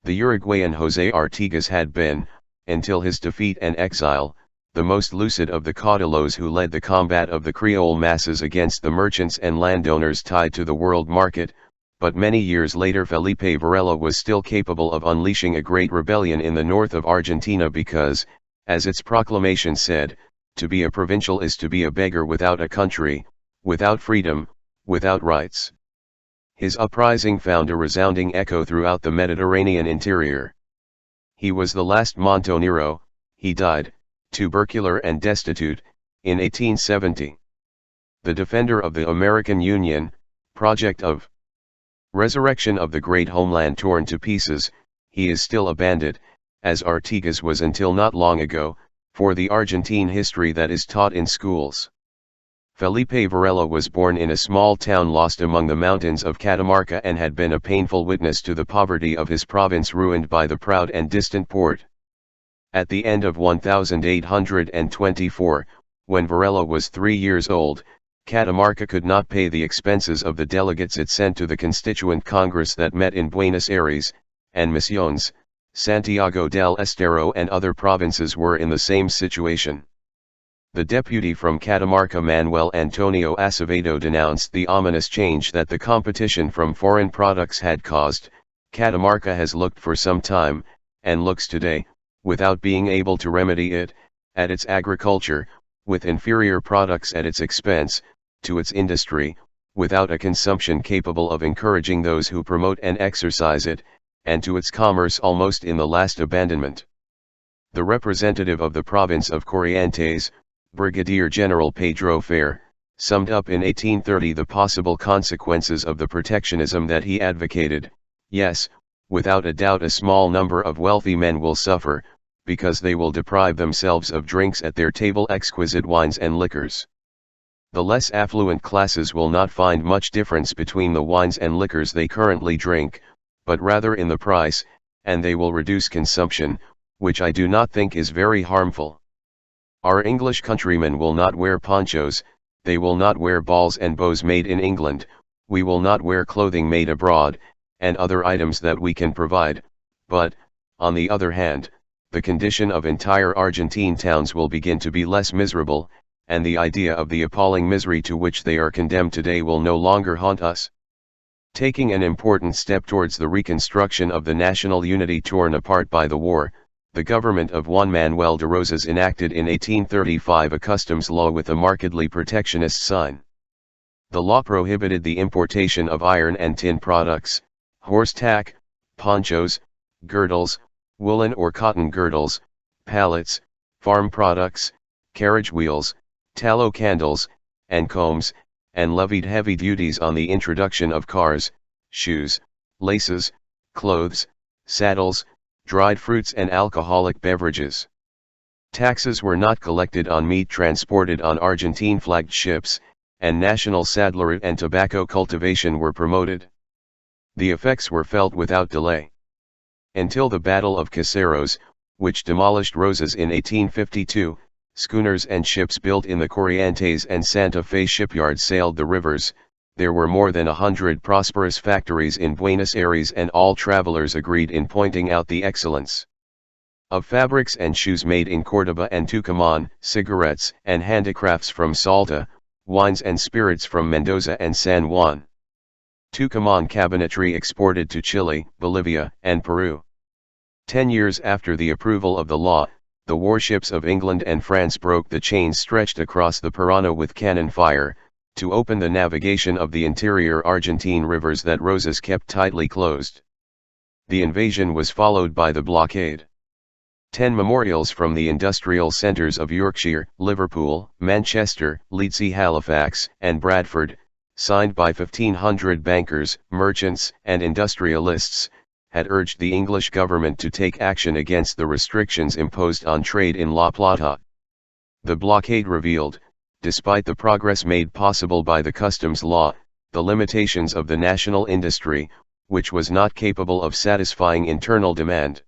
The Uruguayan José Artigas had been, until his defeat and exile, the most lucid of the caudillos who led the combat of the Creole masses against the merchants and landowners tied to the world market, but many years later Felipe Varela was still capable of unleashing a great rebellion in the north of Argentina because, as its proclamation said, to be a provincial is to be a beggar without a country, without freedom, without rights. His uprising found a resounding echo throughout the Mediterranean interior. He was the last Montonero. He died, tubercular and destitute, in 1870. The defender of the American Union, project of resurrection of the great homeland torn to pieces, he is still a bandit, as Artigas was until not long ago, for the Argentine history that is taught in schools. Felipe Varela was born in a small town lost among the mountains of Catamarca and had been a painful witness to the poverty of his province ruined by the proud and distant port. At the end of 1824, when Varela was 3 years old, Catamarca could not pay the expenses of the delegates it sent to the Constituent Congress that met in Buenos Aires, and Misiones, Santiago del Estero and other provinces were in the same situation. The deputy from Catamarca Manuel Antonio Acevedo denounced the ominous change that the competition from foreign products had caused. Catamarca has looked for some time, and looks today, without being able to remedy it, at its agriculture, with inferior products at its expense, to its industry, without a consumption capable of encouraging those who promote and exercise it, and to its commerce almost in the last abandonment. The representative of the province of Corrientes, Brigadier General Pedro Fer, summed up in 1830 the possible consequences of the protectionism that he advocated. Yes, without a doubt a small number of wealthy men will suffer, because they will deprive themselves of drinks at their table, exquisite wines and liquors. The less affluent classes will not find much difference between the wines and liquors they currently drink, but rather in the price, and they will reduce consumption, which I do not think is very harmful. Our English countrymen will not wear ponchos, they will not wear balls and bows made in England, we will not wear clothing made abroad, and other items that we can provide, but, on the other hand, the condition of entire Argentine towns will begin to be less miserable, and the idea of the appalling misery to which they are condemned today will no longer haunt us. Taking an important step towards the reconstruction of the national unity torn apart by the war, the government of Juan Manuel de Rosas enacted in 1835 a customs law with a markedly protectionist sign. The law prohibited the importation of iron and tin products, horse tack, ponchos, girdles, woolen or cotton girdles, pallets, farm products, carriage wheels, tallow candles, and combs, and levied heavy duties on the introduction of cars, shoes, laces, clothes, saddles, dried fruits and alcoholic beverages. Taxes were not collected on meat transported on Argentine-flagged ships, and national saddlery and tobacco cultivation were promoted. The effects were felt without delay. Until the Battle of Caseros, which demolished Rosas in 1852, schooners and ships built in the Corrientes and Santa Fe shipyards sailed the rivers. There were more than 100 prosperous factories in Buenos Aires, and all travelers agreed in pointing out the excellence of fabrics and shoes made in Córdoba and Tucumán, cigarettes and handicrafts from Salta, wines and spirits from Mendoza and San Juan. Tucumán cabinetry exported to Chile, Bolivia, and Peru. 10 years after the approval of the law, the warships of England and France broke the chains stretched across the Parana with cannon fire, to open the navigation of the interior Argentine rivers that Rosas kept tightly closed. The invasion was followed by the blockade. 10 memorials from the industrial centres of Yorkshire, Liverpool, Manchester, Leeds, Halifax, and Bradford, signed by 1,500 bankers, merchants, and industrialists, had urged the English government to take action against the restrictions imposed on trade in La Plata. The blockade revealed, despite the progress made possible by the customs law, the limitations of the national industry, which was not capable of satisfying internal demand.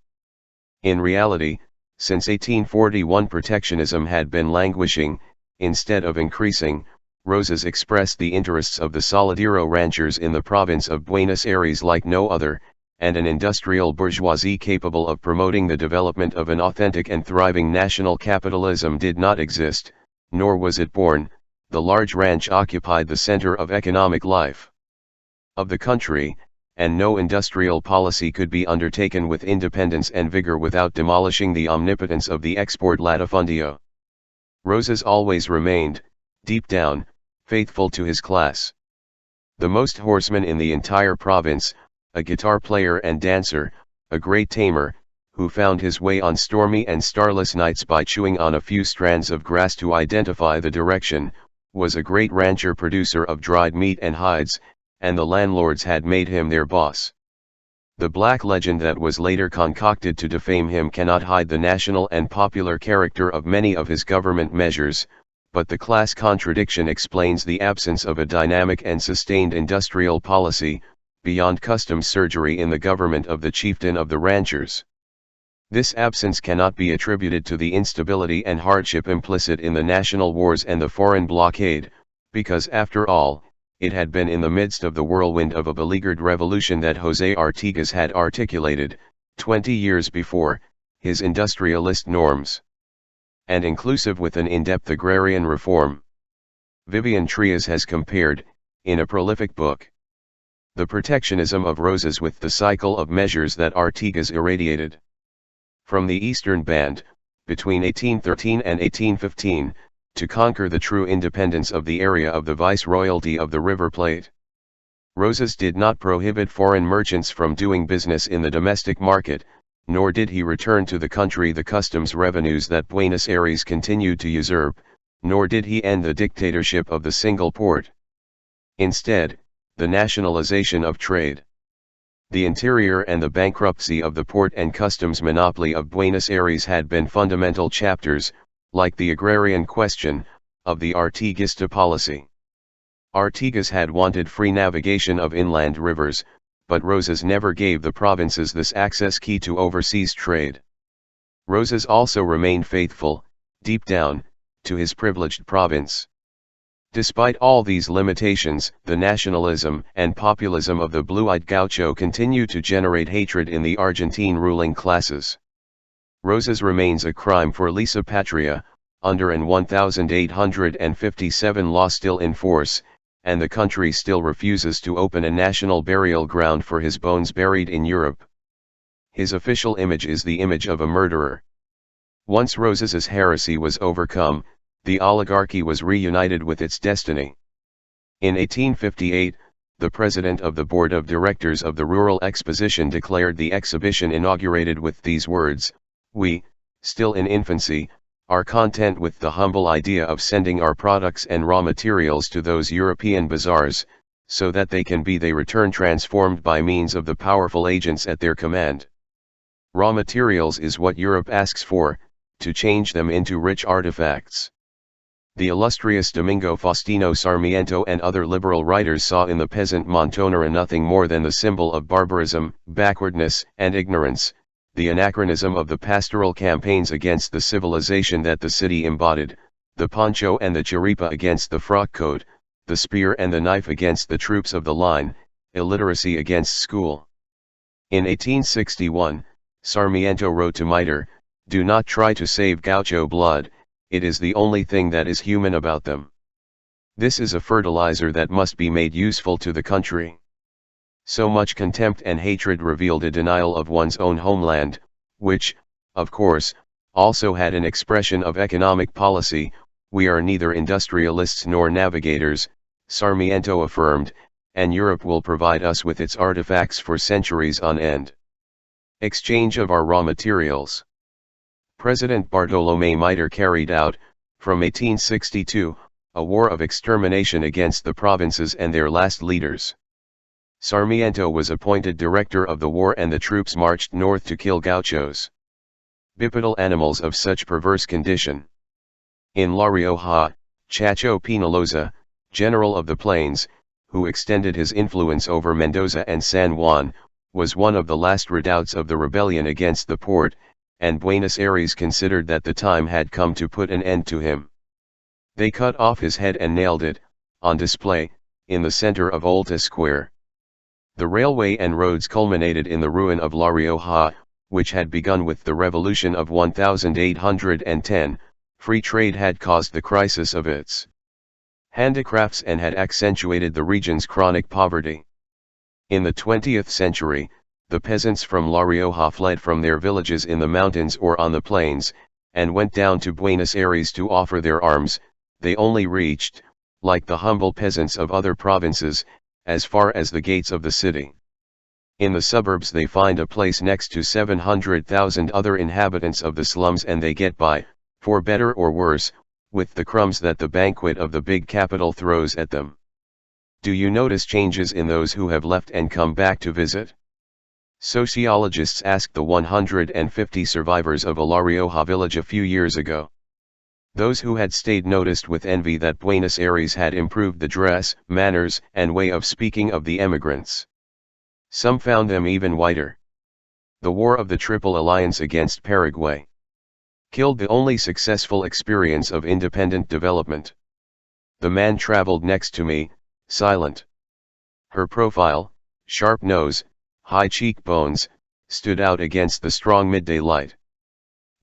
In reality, since 1841 protectionism had been languishing, instead of increasing. Rosas expressed the interests of the Solidero ranchers in the province of Buenos Aires like no other, and an industrial bourgeoisie capable of promoting the development of an authentic and thriving national capitalism did not exist, nor was it born. The large ranch occupied the center of economic life of the country, and no industrial policy could be undertaken with independence and vigor without demolishing the omnipotence of the export latifundio. Rosas always remained, deep down, faithful to his class. The most horseman in the entire province, a guitar player and dancer, a great tamer, who found his way on stormy and starless nights by chewing on a few strands of grass to identify the direction, was a great rancher, producer of dried meat and hides, and the landlords had made him their boss. The black legend that was later concocted to defame him cannot hide the national and popular character of many of his government measures, but the class contradiction explains the absence of a dynamic and sustained industrial policy, beyond customs surgery in the government of the chieftain of the ranchers. This absence cannot be attributed to the instability and hardship implicit in the national wars and the foreign blockade, because after all, it had been in the midst of the whirlwind of a beleaguered revolution that José Artigas had articulated, 20 years before, his industrialist norms, and inclusive with an in-depth agrarian reform. Vivian Trias has compared, in a prolific book, the protectionism of Rosas with the cycle of measures that Artigas irradiated. From the Eastern Band, between 1813 and 1815, to conquer the true independence of the area of the viceroyalty of the River Plate. Rosas did not prohibit foreign merchants from doing business in the domestic market, nor did he return to the country the customs revenues that Buenos Aires continued to usurp, nor did he end the dictatorship of the single port. Instead, the nationalization of trade, the interior and the bankruptcy of the port and customs monopoly of Buenos Aires had been fundamental chapters, like the agrarian question, of the Artiguista policy. Artigas had wanted free navigation of inland rivers, but Rosas never gave the provinces this access key to overseas trade. Rosas also remained faithful, deep down, to his privileged province. Despite all these limitations, the nationalism and populism of the blue-eyed gaucho continue to generate hatred in the Argentine ruling classes. Rosas remains a crime for lesa patria, under an 1857 law still in force, and the country still refuses to open a national burial ground for his bones buried in Europe. His official image is the image of a murderer. Once Rosas's heresy was overcome, the oligarchy was reunited with its destiny. In 1858, the president of the board of directors of the Rural Exposition declared the exhibition inaugurated with these words: "We, still in infancy, are content with the humble idea of sending our products and raw materials to those European bazaars, so that they can be return transformed by means of the powerful agents at their command. Raw materials is what Europe asks for, to change them into rich artifacts. The illustrious Domingo Faustino Sarmiento and other liberal writers saw in the peasant montonera nothing more than the symbol of barbarism, backwardness, and ignorance, the anachronism of the pastoral campaigns against the civilization that the city embodied, the poncho and the chiripa against the frock coat, the spear and the knife against the troops of the line, illiteracy against school. In 1861, Sarmiento wrote to Mitre, "Do not try to save gaucho blood, it is the only thing that is human about them. This is a fertilizer that must be made useful to the country." So much contempt and hatred revealed a denial of one's own homeland, which, of course, also had an expression of economic policy. "We are neither industrialists nor navigators," Sarmiento affirmed, "and Europe will provide us with its artifacts for centuries on end." Exchange of our raw materials. President Bartolomé Mitre carried out, from 1862, a war of extermination against the provinces and their last leaders. Sarmiento was appointed director of the war and the troops marched north to kill gauchos, bipedal animals of such perverse condition. In La Rioja, Chacho Peñalosa, general of the plains, who extended his influence over Mendoza and San Juan, was one of the last redoubts of the rebellion against the Porte, and Buenos Aires considered that the time had come to put an end to him. They cut off his head and nailed it, on display, in the center of Olta Square. The railway and roads culminated in the ruin of La Rioja, which had begun with the revolution of 1810. Free trade had caused the crisis of its handicrafts and had accentuated the region's chronic poverty. In the 20th century, the peasants from La Rioja fled from their villages in the mountains or on the plains, and went down to Buenos Aires to offer their arms. They only reached, like the humble peasants of other provinces, as far as the gates of the city. In the suburbs they find a place next to 700,000 other inhabitants of the slums and they get by, for better or worse, with the crumbs that the banquet of the big capital throws at them. Do you notice changes in those who have left and come back to visit? Sociologists asked the 150 survivors of a La Rioja village a few years ago. Those who had stayed noticed with envy that Buenos Aires had improved the dress, manners, and way of speaking of the emigrants. Some found them even whiter. The War of the Triple Alliance against Paraguay killed the only successful experience of independent development. The man traveled next to me, silent. Her profile, sharp nose, high cheekbones, stood out against the strong midday light.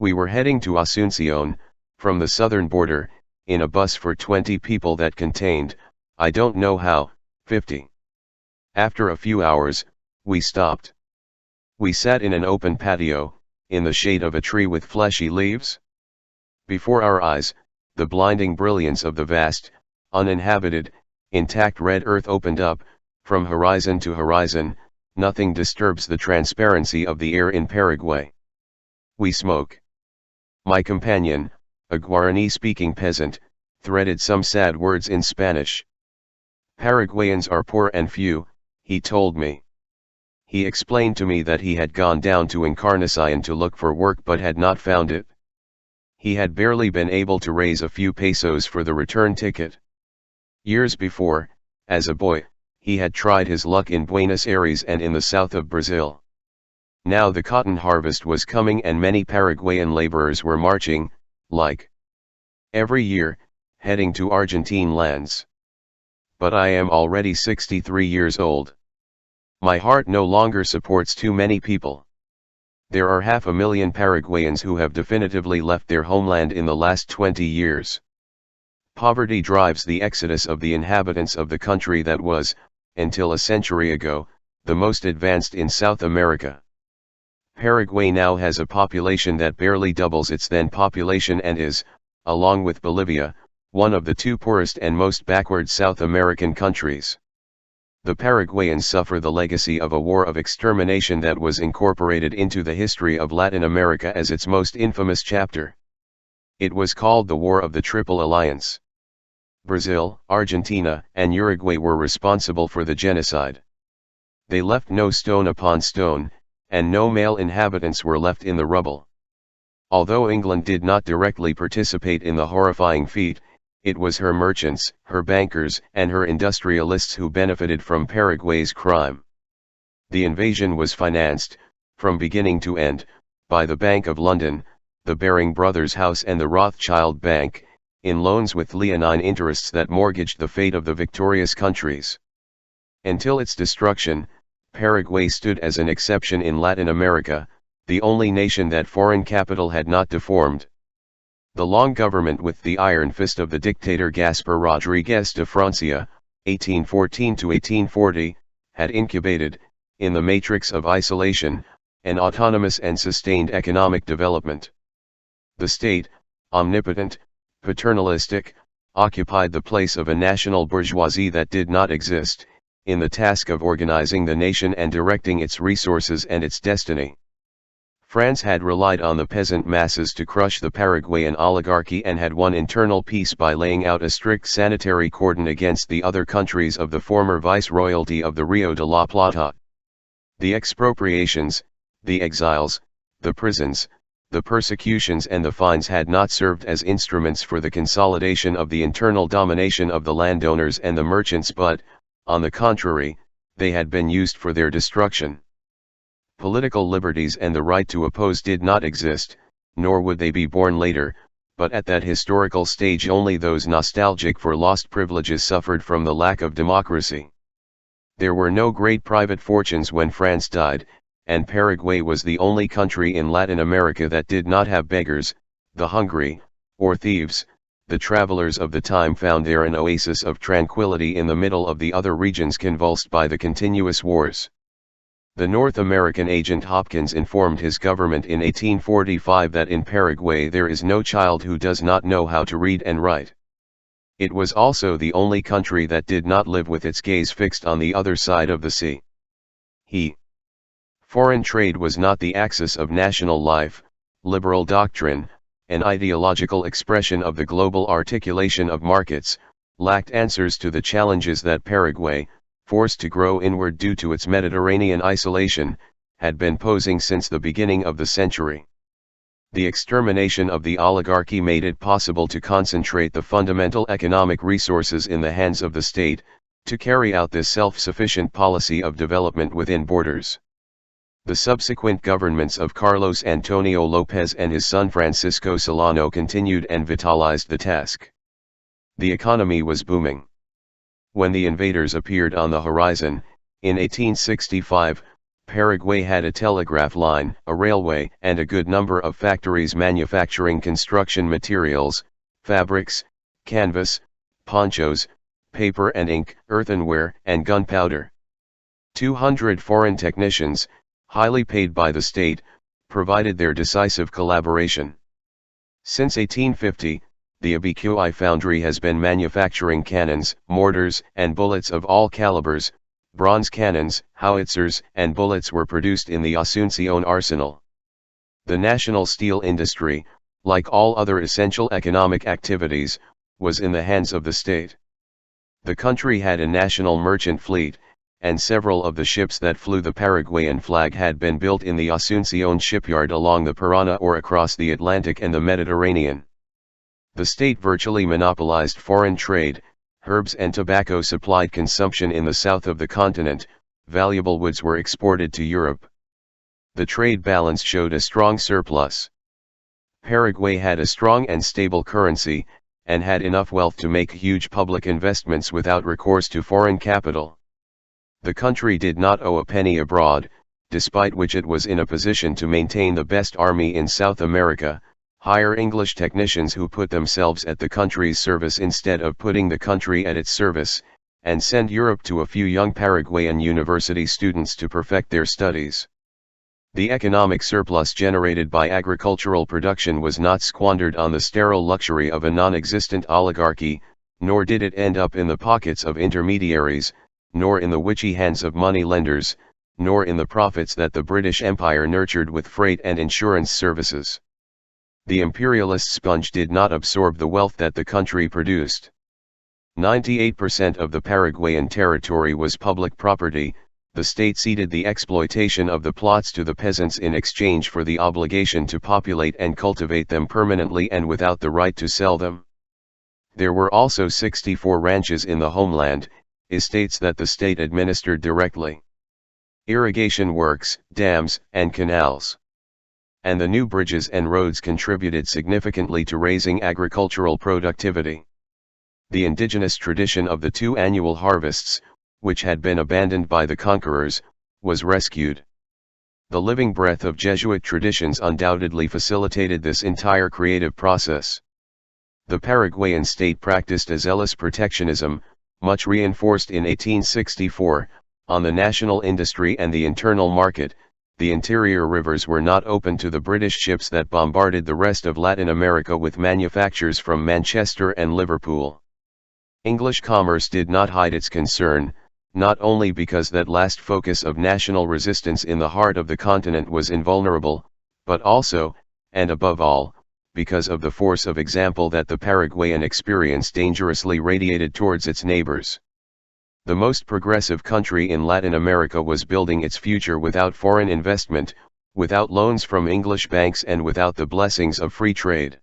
We were heading to Asunción, from the southern border, in a bus for 20 people that contained, I don't know how, 50. After a few hours, we stopped. We sat in an open patio, in the shade of a tree with fleshy leaves. Before our eyes, the blinding brilliance of the vast, uninhabited, intact red earth opened up. From horizon to horizon, nothing disturbs the transparency of the air in Paraguay. We smoke. My companion, a Guarani-speaking peasant, threaded some sad words in Spanish. Paraguayans are poor and few, he told me. He explained to me that he had gone down to Encarnacion to look for work but had not found it. He had barely been able to raise a few pesos for the return ticket. Years before, as a boy, he had tried his luck in Buenos Aires and in the south of Brazil. Now the cotton harvest was coming and many Paraguayan laborers were marching, like every year, heading to Argentine lands. But I am already 63 years old. My heart no longer supports too many people. There are 500,000 Paraguayans who have definitively left their homeland in the last 20 years. Poverty drives the exodus of the inhabitants of the country that was, until a century ago, the most advanced in South America. Paraguay now has a population that barely doubles its then population and is, along with Bolivia, one of the two poorest and most backward South American countries. The Paraguayans suffer the legacy of a war of extermination that was incorporated into the history of Latin America as its most infamous chapter. It was called the War of the Triple Alliance. Brazil, Argentina, and Uruguay were responsible for the genocide. They left no stone upon stone, and no male inhabitants were left in the rubble. Although England did not directly participate in the horrifying feat, it was her merchants, her bankers, and her industrialists who benefited from Paraguay's crime. The invasion was financed, from beginning to end, by the Bank of London, the Baring Brothers House and the Rothschild Bank, in loans with leonine interests that mortgaged the fate of the victorious countries. Until its destruction, Paraguay stood as an exception in Latin America, the only nation that foreign capital had not deformed. The long government with the iron fist of the dictator Gaspar Rodriguez de Francia, 1814–1840, had incubated, in the matrix of isolation, an autonomous and sustained economic development. The state, omnipotent, paternalistic, occupied the place of a national bourgeoisie that did not exist, in the task of organizing the nation and directing its resources and its destiny. France had relied on the peasant masses to crush the Paraguayan oligarchy and had won internal peace by laying out a strict sanitary cordon against the other countries of the former viceroyalty of the Rio de la Plata. The expropriations, the exiles, the prisons, the persecutions and the fines had not served as instruments for the consolidation of the internal domination of the landowners and the merchants but, on the contrary, they had been used for their destruction. Political liberties and the right to oppose did not exist, nor would they be born later, but at that historical stage only those nostalgic for lost privileges suffered from the lack of democracy. There were no great private fortunes when France died, and Paraguay was the only country in Latin America that did not have beggars, the hungry, or thieves. The travelers of the time found there an oasis of tranquility in the middle of the other regions convulsed by the continuous wars. The North American agent Hopkins informed his government in 1845 that in Paraguay there is no child who does not know how to read and write. It was also the only country that did not live with its gaze fixed on the other side of the sea. Foreign trade was not the axis of national life, liberal doctrine, an ideological expression of the global articulation of markets, lacked answers to the challenges that Paraguay, forced to grow inward due to its Mediterranean isolation, had been posing since the beginning of the century. The extermination of the oligarchy made it possible to concentrate the fundamental economic resources in the hands of the state, to carry out this self-sufficient policy of development within borders. The subsequent governments of Carlos Antonio López and his son Francisco Solano continued and vitalized the task. The economy was booming. When the invaders appeared on the horizon, in 1865, Paraguay had a telegraph line, a railway, and a good number of factories manufacturing construction materials, fabrics, canvas, ponchos, paper and ink, earthenware, and gunpowder. 200 foreign technicians, highly paid by the state, provided their decisive collaboration. Since 1850, the Abiquiu foundry has been manufacturing cannons, mortars, and bullets of all calibers. Bronze cannons, howitzers, and bullets were produced in the Asunción arsenal. The national steel industry, like all other essential economic activities, was in the hands of the state. The country had a national merchant fleet, and several of the ships that flew the Paraguayan flag had been built in the Asunción shipyard along the Parana or across the Atlantic and the Mediterranean. The state virtually monopolized foreign trade. Herbs and tobacco supplied consumption in the south of the continent, valuable woods were exported to Europe. The trade balance showed a strong surplus. Paraguay had a strong and stable currency, and had enough wealth to make huge public investments without recourse to foreign capital. The country did not owe a penny abroad, despite which it was in a position to maintain the best army in South America, hire English technicians who put themselves at the country's service instead of putting the country at its service, and send Europe to a few young Paraguayan university students to perfect their studies. The economic surplus generated by agricultural production was not squandered on the sterile luxury of a non-existent oligarchy, nor did it end up in the pockets of intermediaries, nor in the witchy hands of money lenders, nor in the profits that the British Empire nurtured with freight and insurance services. The imperialist sponge did not absorb the wealth that the country produced. 98% of the Paraguayan territory was public property, the state ceded the exploitation of the plots to the peasants in exchange for the obligation to populate and cultivate them permanently and without the right to sell them. There were also 64 ranches in the homeland, estates that the state administered directly. Irrigation works, dams, and canals. And the new bridges and roads contributed significantly to raising agricultural productivity. The indigenous tradition of the 2 annual harvests, which had been abandoned by the conquerors, was rescued. The living breath of Jesuit traditions undoubtedly facilitated this entire creative process. The Paraguayan state practiced a zealous protectionism, much reinforced in 1864, on the national industry and the internal market. The interior rivers were not open to the British ships that bombarded the rest of Latin America with manufactures from Manchester and Liverpool. English commerce did not hide its concern, not only because that last focus of national resistance in the heart of the continent was invulnerable, but also, and above all, because of the force of example that the Paraguayan experience dangerously radiated towards its neighbors. The most progressive country in Latin America was building its future without foreign investment, without loans from English banks and without the blessings of free trade.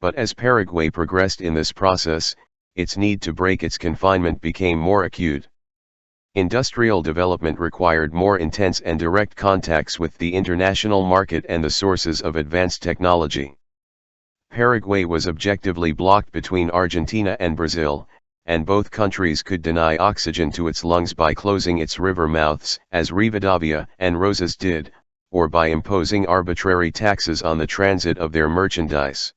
But as Paraguay progressed in this process, its need to break its confinement became more acute. Industrial development required more intense and direct contacts with the international market and the sources of advanced technology. Paraguay was objectively blocked between Argentina and Brazil, and both countries could deny oxygen to its lungs by closing its river mouths, as Rivadavia and Rosas did, or by imposing arbitrary taxes on the transit of their merchandise.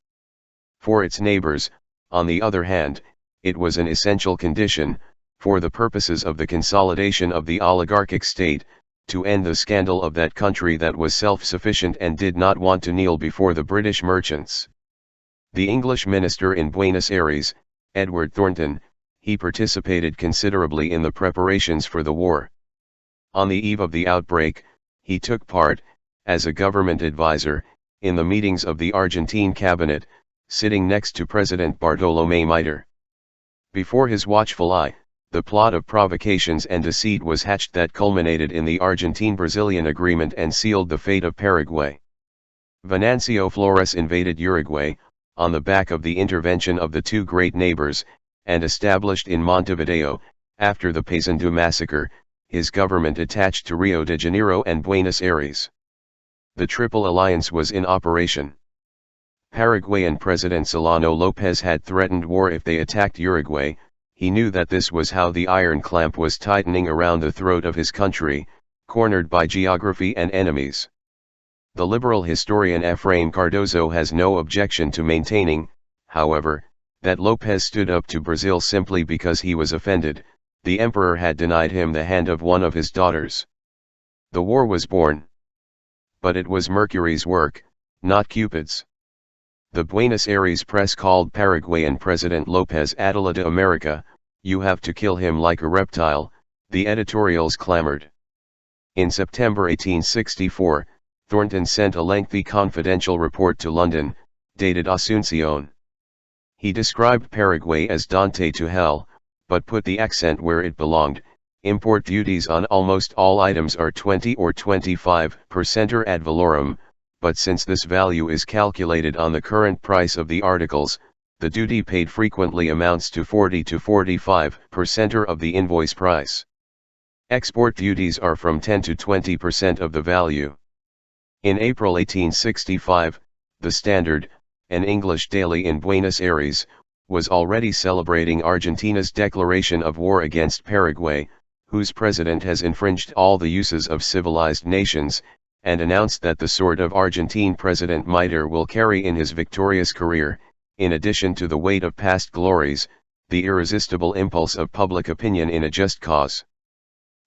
For its neighbors, on the other hand, it was an essential condition, for the purposes of the consolidation of the oligarchic state, to end the scandal of that country that was self-sufficient and did not want to kneel before the British merchants. The English minister in Buenos Aires, Edward Thornton, he participated considerably in the preparations for the war. On the eve of the outbreak, he took part, as a government advisor, in the meetings of the Argentine cabinet, sitting next to President Bartolomé Mitre. Before his watchful eye, the plot of provocations and deceit was hatched that culminated in the Argentine-Brazilian agreement and sealed the fate of Paraguay. Venancio Flores invaded Uruguay, on the back of the intervention of the 2 great neighbors, and established in Montevideo, after the Paysandú massacre, his government attached to Rio de Janeiro and Buenos Aires. The Triple Alliance was in operation. Paraguayan President Solano López had threatened war if they attacked Uruguay. He knew that this was how the iron clamp was tightening around the throat of his country, cornered by geography and enemies. The liberal historian Efraín Cardozo has no objection to maintaining, however, that López stood up to Brazil simply because he was offended. The emperor had denied him the hand of one of his daughters. The war was born. But it was Mercury's work, not Cupid's. The Buenos Aires press called Paraguayan President López Atala de America. "You have to kill him like a reptile," the editorials clamored. In September 1864, Thornton sent a lengthy confidential report to London, dated Asunción. He described Paraguay as Dante to hell, but put the accent where it belonged. Import duties on almost all items are 20 or 25% ad valorem, but since this value is calculated on the current price of the articles, the duty paid frequently amounts to 40 to 45% of the invoice price. Export duties are from 10 to 20% of the value. In April 1865, The Standard, an English daily in Buenos Aires, was already celebrating Argentina's declaration of war against Paraguay, whose president has infringed all the uses of civilized nations, and announced that the sword of Argentine President Mitre will carry in his victorious career, in addition to the weight of past glories, the irresistible impulse of public opinion in a just cause.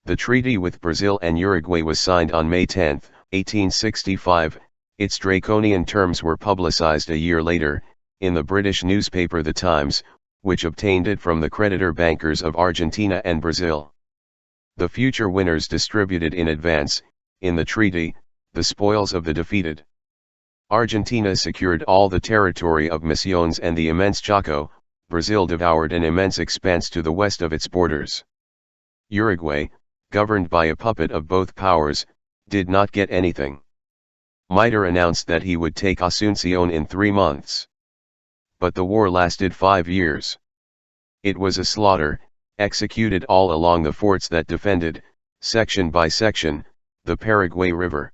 The treaty with Brazil and Uruguay was signed on May 10, 1865, its draconian terms were publicized a year later, in the British newspaper The Times, which obtained it from the creditor bankers of Argentina and Brazil. The future winners distributed in advance, in the treaty, the spoils of the defeated. Argentina secured all the territory of Misiones and the immense Chaco. Brazil devoured an immense expanse to the west of its borders. Uruguay, governed by a puppet of both powers, did not get anything. Mitre announced that he would take Asuncion in 3 months. But the war lasted 5 years. It was a slaughter, executed all along the forts that defended, section by section, the Paraguay River.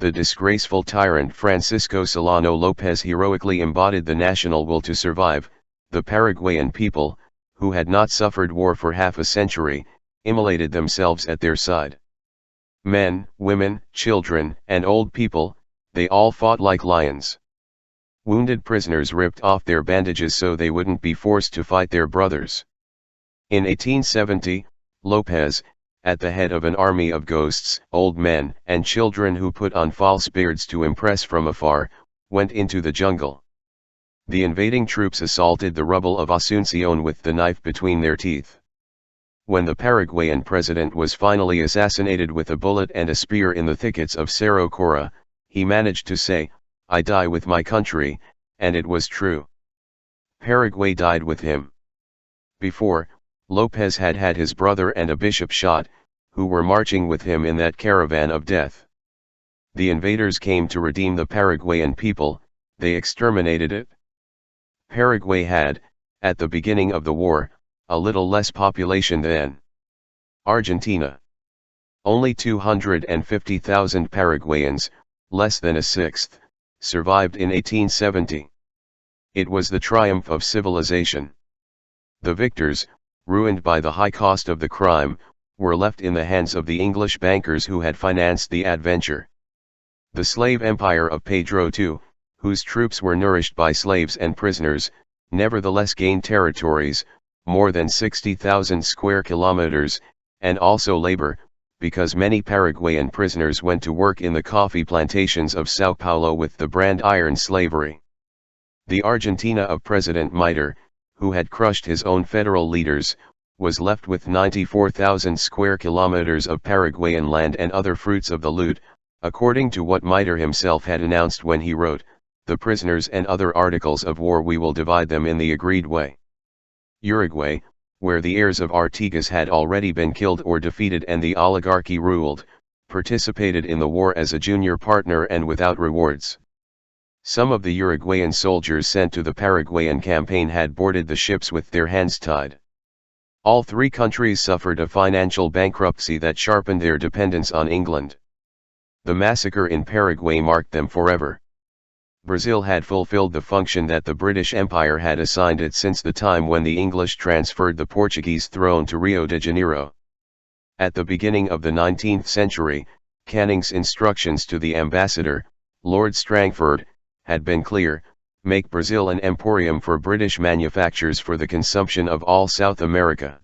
The disgraceful tyrant Francisco Solano Lopez heroically embodied the national will to survive. The Paraguayan people, who had not suffered war for half a century, immolated themselves at their side. Men, women, children, and old people, they all fought like lions. Wounded prisoners ripped off their bandages so they wouldn't be forced to fight their brothers. In 1870, Lopez, at the head of an army of ghosts, old men and children who put on false beards to impress from afar, went into the jungle. The invading troops assaulted the rubble of Asuncion with the knife between their teeth. When the Paraguayan president was finally assassinated with a bullet and a spear in the thickets of Cerro Cora, he managed to say, "I die with my country," and it was true. Paraguay died with him. Before, Lopez had had his brother and a bishop shot, who were marching with him in that caravan of death. The invaders came to redeem the Paraguayan people, they exterminated it. Paraguay had, at the beginning of the war, a little less population than Argentina. Only 250,000 Paraguayans, less than a sixth, survived in 1870. It was the triumph of civilization. The victors, ruined by the high cost of the crime, were left in the hands of the English bankers who had financed the adventure. The slave empire of Pedro II, whose troops were nourished by slaves and prisoners, nevertheless gained territories, more than 60,000 square kilometers, and also labor, because many Paraguayan prisoners went to work in the coffee plantations of Sao Paulo with the brand iron slavery. The Argentina of President Mitre, who had crushed his own federal leaders, was left with 94,000 square kilometers of Paraguayan land and other fruits of the loot, according to what Mitre himself had announced when he wrote, "The prisoners and other articles of war we will divide them in the agreed way." Uruguay, where the heirs of Artigas had already been killed or defeated and the oligarchy ruled, participated in the war as a junior partner and without rewards. Some of the Uruguayan soldiers sent to the Paraguayan campaign had boarded the ships with their hands tied. All 3 countries suffered a financial bankruptcy that sharpened their dependence on England. The massacre in Paraguay marked them forever. Brazil had fulfilled the function that the British Empire had assigned it since the time when the English transferred the Portuguese throne to Rio de Janeiro. At the beginning of the 19th century, Canning's instructions to the ambassador, Lord Strangford, had been clear: make Brazil an emporium for British manufactures for the consumption of all South America.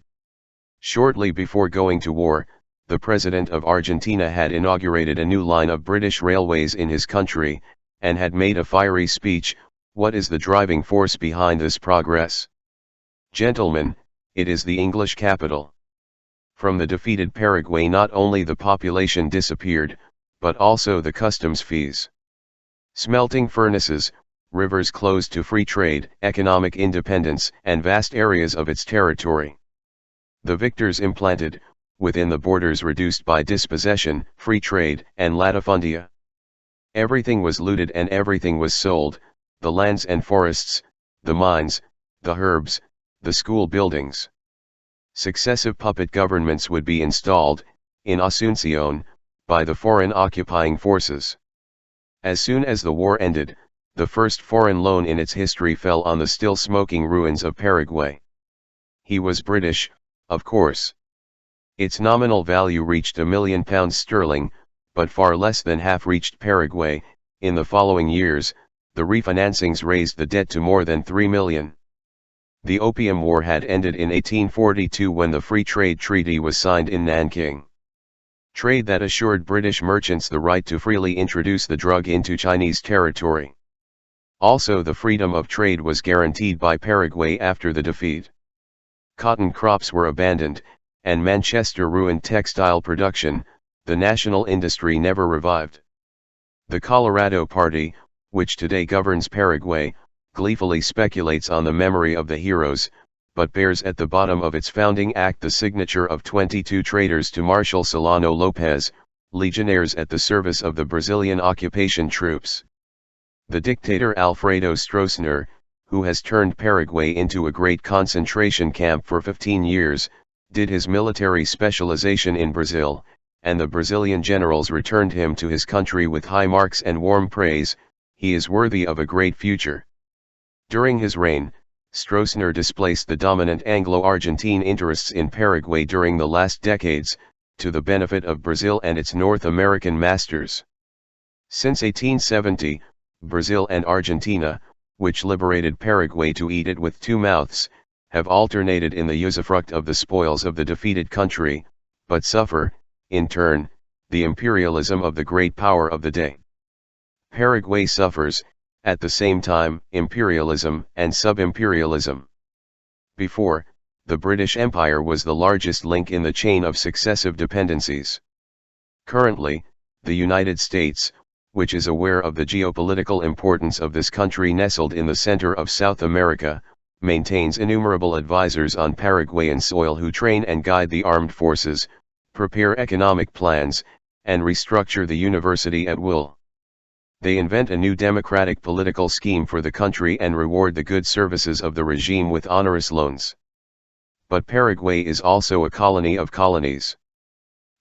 Shortly before going to war, the President of Argentina had inaugurated a new line of British railways in his country, and had made a fiery speech. What is the driving force behind this progress? Gentlemen, it is the English capital. From the defeated Paraguay not only the population disappeared, but also the customs fees. Smelting furnaces, rivers closed to free trade, economic independence, and vast areas of its territory. The victors implanted, within the borders reduced by dispossession, free trade, and latifundia. Everything was looted and everything was sold, the lands and forests, the mines, the herbs, the school buildings. Successive puppet governments would be installed, in Asuncion, by the foreign occupying forces. As soon as the war ended, the first foreign loan in its history fell on the still smoking ruins of Paraguay. He was British, of course. Its nominal value reached £1,000,000, but far less than half reached Paraguay. In the following years, the refinancings raised the debt to more than 3 million. The Opium War had ended in 1842 when the Free Trade Treaty was signed in Nanking. Trade that assured British merchants the right to freely introduce the drug into Chinese territory. Also, the freedom of trade was guaranteed by Paraguay after the defeat. Cotton crops were abandoned, and Manchester ruined textile production. The national industry never revived. The Colorado Party, which today governs Paraguay, gleefully speculates on the memory of the heroes, but bears at the bottom of its founding act the signature of 22 traitors to Marshal Solano Lopez, legionnaires at the service of the Brazilian occupation troops. The dictator Alfredo Stroessner, who has turned Paraguay into a great concentration camp for 15 years, did his military specialization in Brazil, and the Brazilian generals returned him to his country with high marks and warm praise. He is worthy of a great future. During his reign, Stroessner displaced the dominant Anglo-Argentine interests in Paraguay during the last decades, to the benefit of Brazil and its North American masters. Since 1870, Brazil and Argentina, which liberated Paraguay to eat it with two mouths, have alternated in the usufruct of the spoils of the defeated country, but suffer, in turn, the imperialism of the great power of the day. Paraguay suffers, at the same time, imperialism and sub-imperialism. Before, the British Empire was the largest link in the chain of successive dependencies. Currently, the United States, which is aware of the geopolitical importance of this country nestled in the center of South America, maintains innumerable advisors on Paraguayan soil who train and guide the armed forces, prepare economic plans, and restructure the university at will. They invent a new democratic political scheme for the country and reward the good services of the regime with onerous loans. But Paraguay is also a colony of colonies.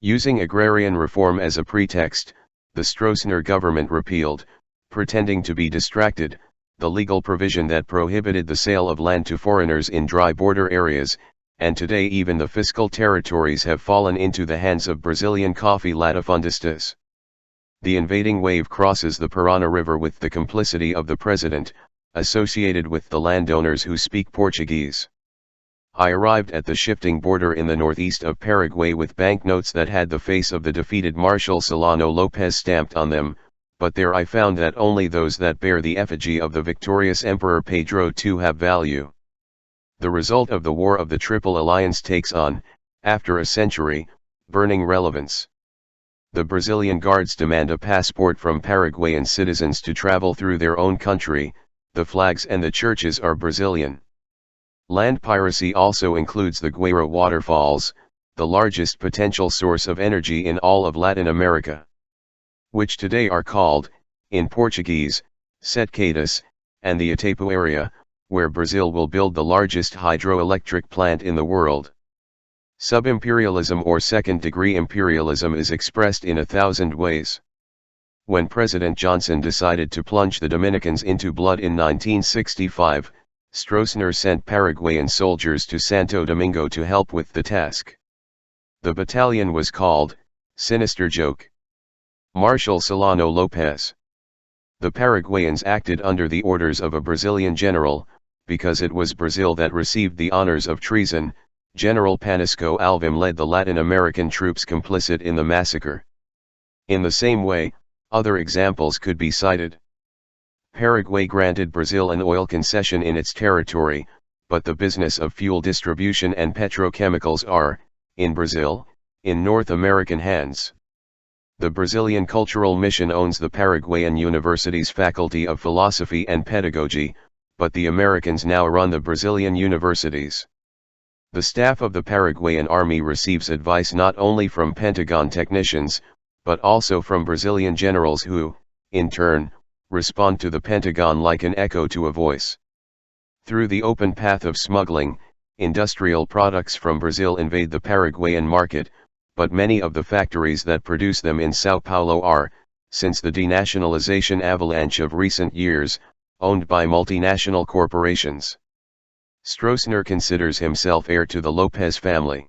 Using agrarian reform as a pretext, the Stroessner government repealed, pretending to be distracted, the legal provision that prohibited the sale of land to foreigners in dry border areas, and today even the fiscal territories have fallen into the hands of Brazilian coffee latifundistas. The invading wave crosses the Parana River with the complicity of the president, associated with the landowners who speak Portuguese. I arrived at the shifting border in the northeast of Paraguay with banknotes that had the face of the defeated Marshal Solano Lopez stamped on them, but there I found that only those that bear the effigy of the victorious Emperor Pedro II have value. The result of the War of the Triple Alliance takes on, after a century, burning relevance. The Brazilian guards demand a passport from Paraguayan citizens to travel through their own country. The flags and the churches are Brazilian. Land piracy also includes the Guaira waterfalls, the largest potential source of energy in all of Latin America, which today are called, in Portuguese, Setcadas, and the Itaipu area, where Brazil will build the largest hydroelectric plant in the world. Sub-imperialism or second-degree imperialism is expressed in 1,000 ways. When President Johnson decided to plunge the Dominicans into blood in 1965, Stroessner sent Paraguayan soldiers to Santo Domingo to help with the task. The battalion was called, Sinister Joke, Marshal Solano Lopez. The Paraguayans acted under the orders of a Brazilian general, because it was Brazil that received the honors of treason. General Panisco Alvim led the Latin American troops complicit in the massacre. In the same way, other examples could be cited. Paraguay granted Brazil an oil concession in its territory, but the business of fuel distribution and petrochemicals are, in Brazil, in North American hands. The Brazilian Cultural Mission owns the Paraguayan University's Faculty of Philosophy and Pedagogy, but the Americans now run the Brazilian universities. The staff of the Paraguayan Army receives advice not only from Pentagon technicians, but also from Brazilian generals who, in turn, respond to the Pentagon like an echo to a voice. Through the open path of smuggling, industrial products from Brazil invade the Paraguayan market, but many of the factories that produce them in Sao Paulo are, since the denationalization avalanche of recent years, owned by multinational corporations. Stroessner considers himself heir to the Lopez family.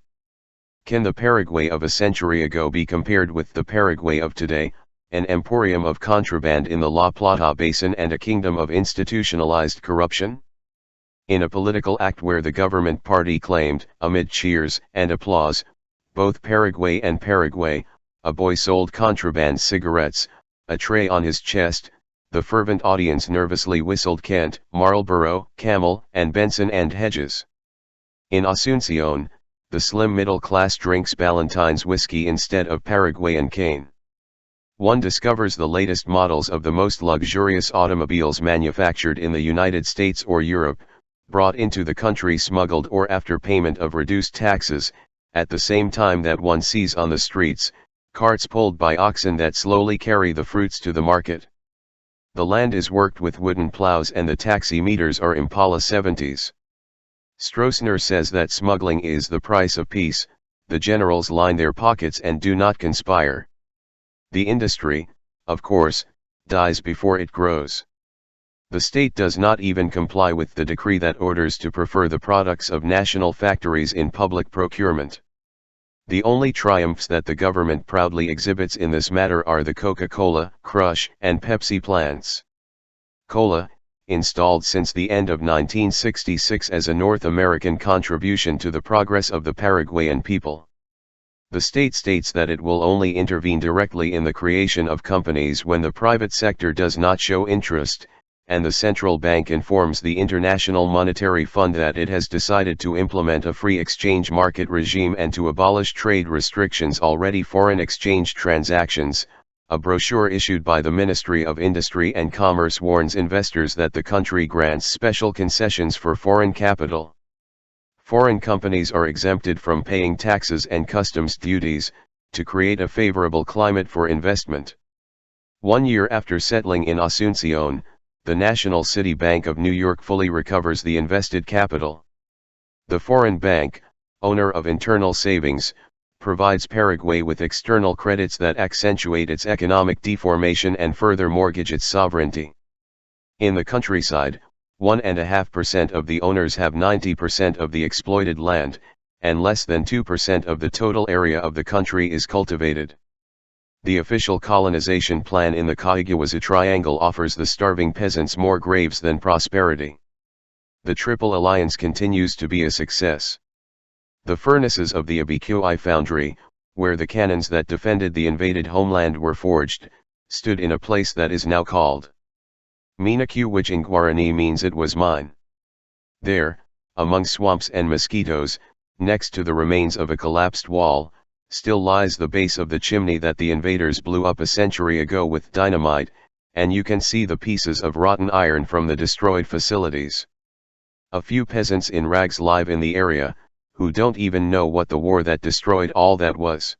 Can the Paraguay of a century ago be compared with the Paraguay of today, an emporium of contraband in the La Plata Basin and a kingdom of institutionalized corruption? In a political act where the government party claimed, amid cheers and applause, both Paraguay and Paraguay, a boy sold contraband cigarettes, a tray on his chest. The fervent audience nervously whistled Kent, Marlboro, Camel, and Benson and Hedges. In Asunción, the slim middle class drinks Ballantine's whiskey instead of Paraguayan cane. One discovers the latest models of the most luxurious automobiles manufactured in the United States or Europe, brought into the country smuggled or after payment of reduced taxes, at the same time that one sees on the streets, carts pulled by oxen that slowly carry the fruits to the market. The land is worked with wooden plows and the taxi meters are Impala 70s. Stroessner says that smuggling is the price of peace, the generals line their pockets and do not conspire. The industry, of course, dies before it grows. The state does not even comply with the decree that orders to prefer the products of national factories in public procurement. The only triumphs that the government proudly exhibits in this matter are the Coca-Cola, Crush, and Pepsi plants. Cola, installed since the end of 1966 as a North American contribution to the progress of the Paraguayan people. The state states that it will only intervene directly in the creation of companies when the private sector does not show interest, and the central bank informs the International Monetary Fund that it has decided to implement a free exchange market regime and to abolish trade restrictions already foreign exchange transactions. A brochure issued by the Ministry of Industry and Commerce warns investors that the country grants special concessions for foreign capital. Foreign companies are exempted from paying taxes and customs duties, to create a favorable climate for investment. 1 year after settling in Asunción, the National City Bank of New York fully recovers the invested capital. The foreign bank, owner of internal savings, provides Paraguay with external credits that accentuate its economic deformation and further mortgage its sovereignty. In the countryside, 1.5% of the owners have 90% of the exploited land, and less than 2% of the total area of the country is cultivated. The official colonization plan in the Caaguazú Triangle offers the starving peasants more graves than prosperity. The Triple Alliance continues to be a success. The furnaces of the Abiquiu foundry, where the cannons that defended the invaded homeland were forged, stood in a place that is now called Minacu, which in Guarani means it was mine. There, among swamps and mosquitoes, next to the remains of a collapsed wall, still lies the base of the chimney that the invaders blew up a century ago with dynamite, and you can see the pieces of rotten iron from the destroyed facilities. A few peasants in rags live in the area, who don't even know what the war that destroyed all that was.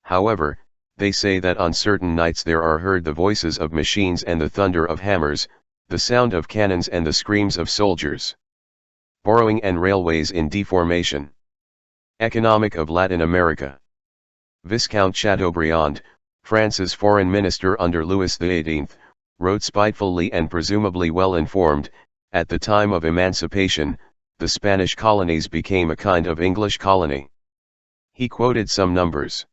However, they say that on certain nights there are heard the voices of machines and the thunder of hammers, the sound of cannons and the screams of soldiers. Borrowing and railways in deformation. Economic of Latin America. Viscount Chateaubriand, France's foreign minister under Louis XVIII, wrote spitefully and presumably well informed, at the time of emancipation, the Spanish colonies became a kind of English colony. He quoted some numbers.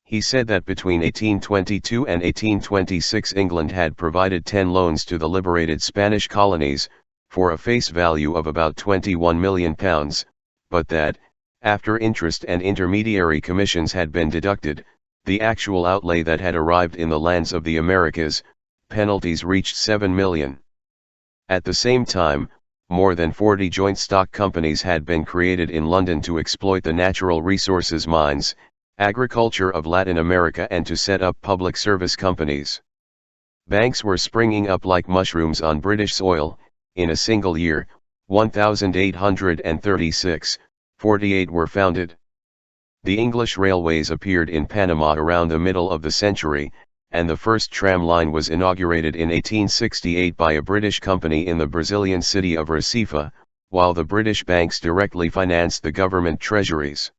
He said that between 1822 and 1826 England had provided 10 loans to the liberated Spanish colonies, for a face value of about £21 million, but that, after interest and intermediary commissions had been deducted, the actual outlay that had arrived in the lands of the Americas, penalties reached 7 million. At the same time, more than 40 joint stock companies had been created in London to exploit the natural resources, mines, agriculture of Latin America and to set up public service companies. Banks were springing up like mushrooms on British soil. In a single year, 1836, 48 were founded. The English railways appeared in Panama around the middle of the century, and the first tram line was inaugurated in 1868 by a British company in the Brazilian city of Recife, while the British banks directly financed the government treasuries.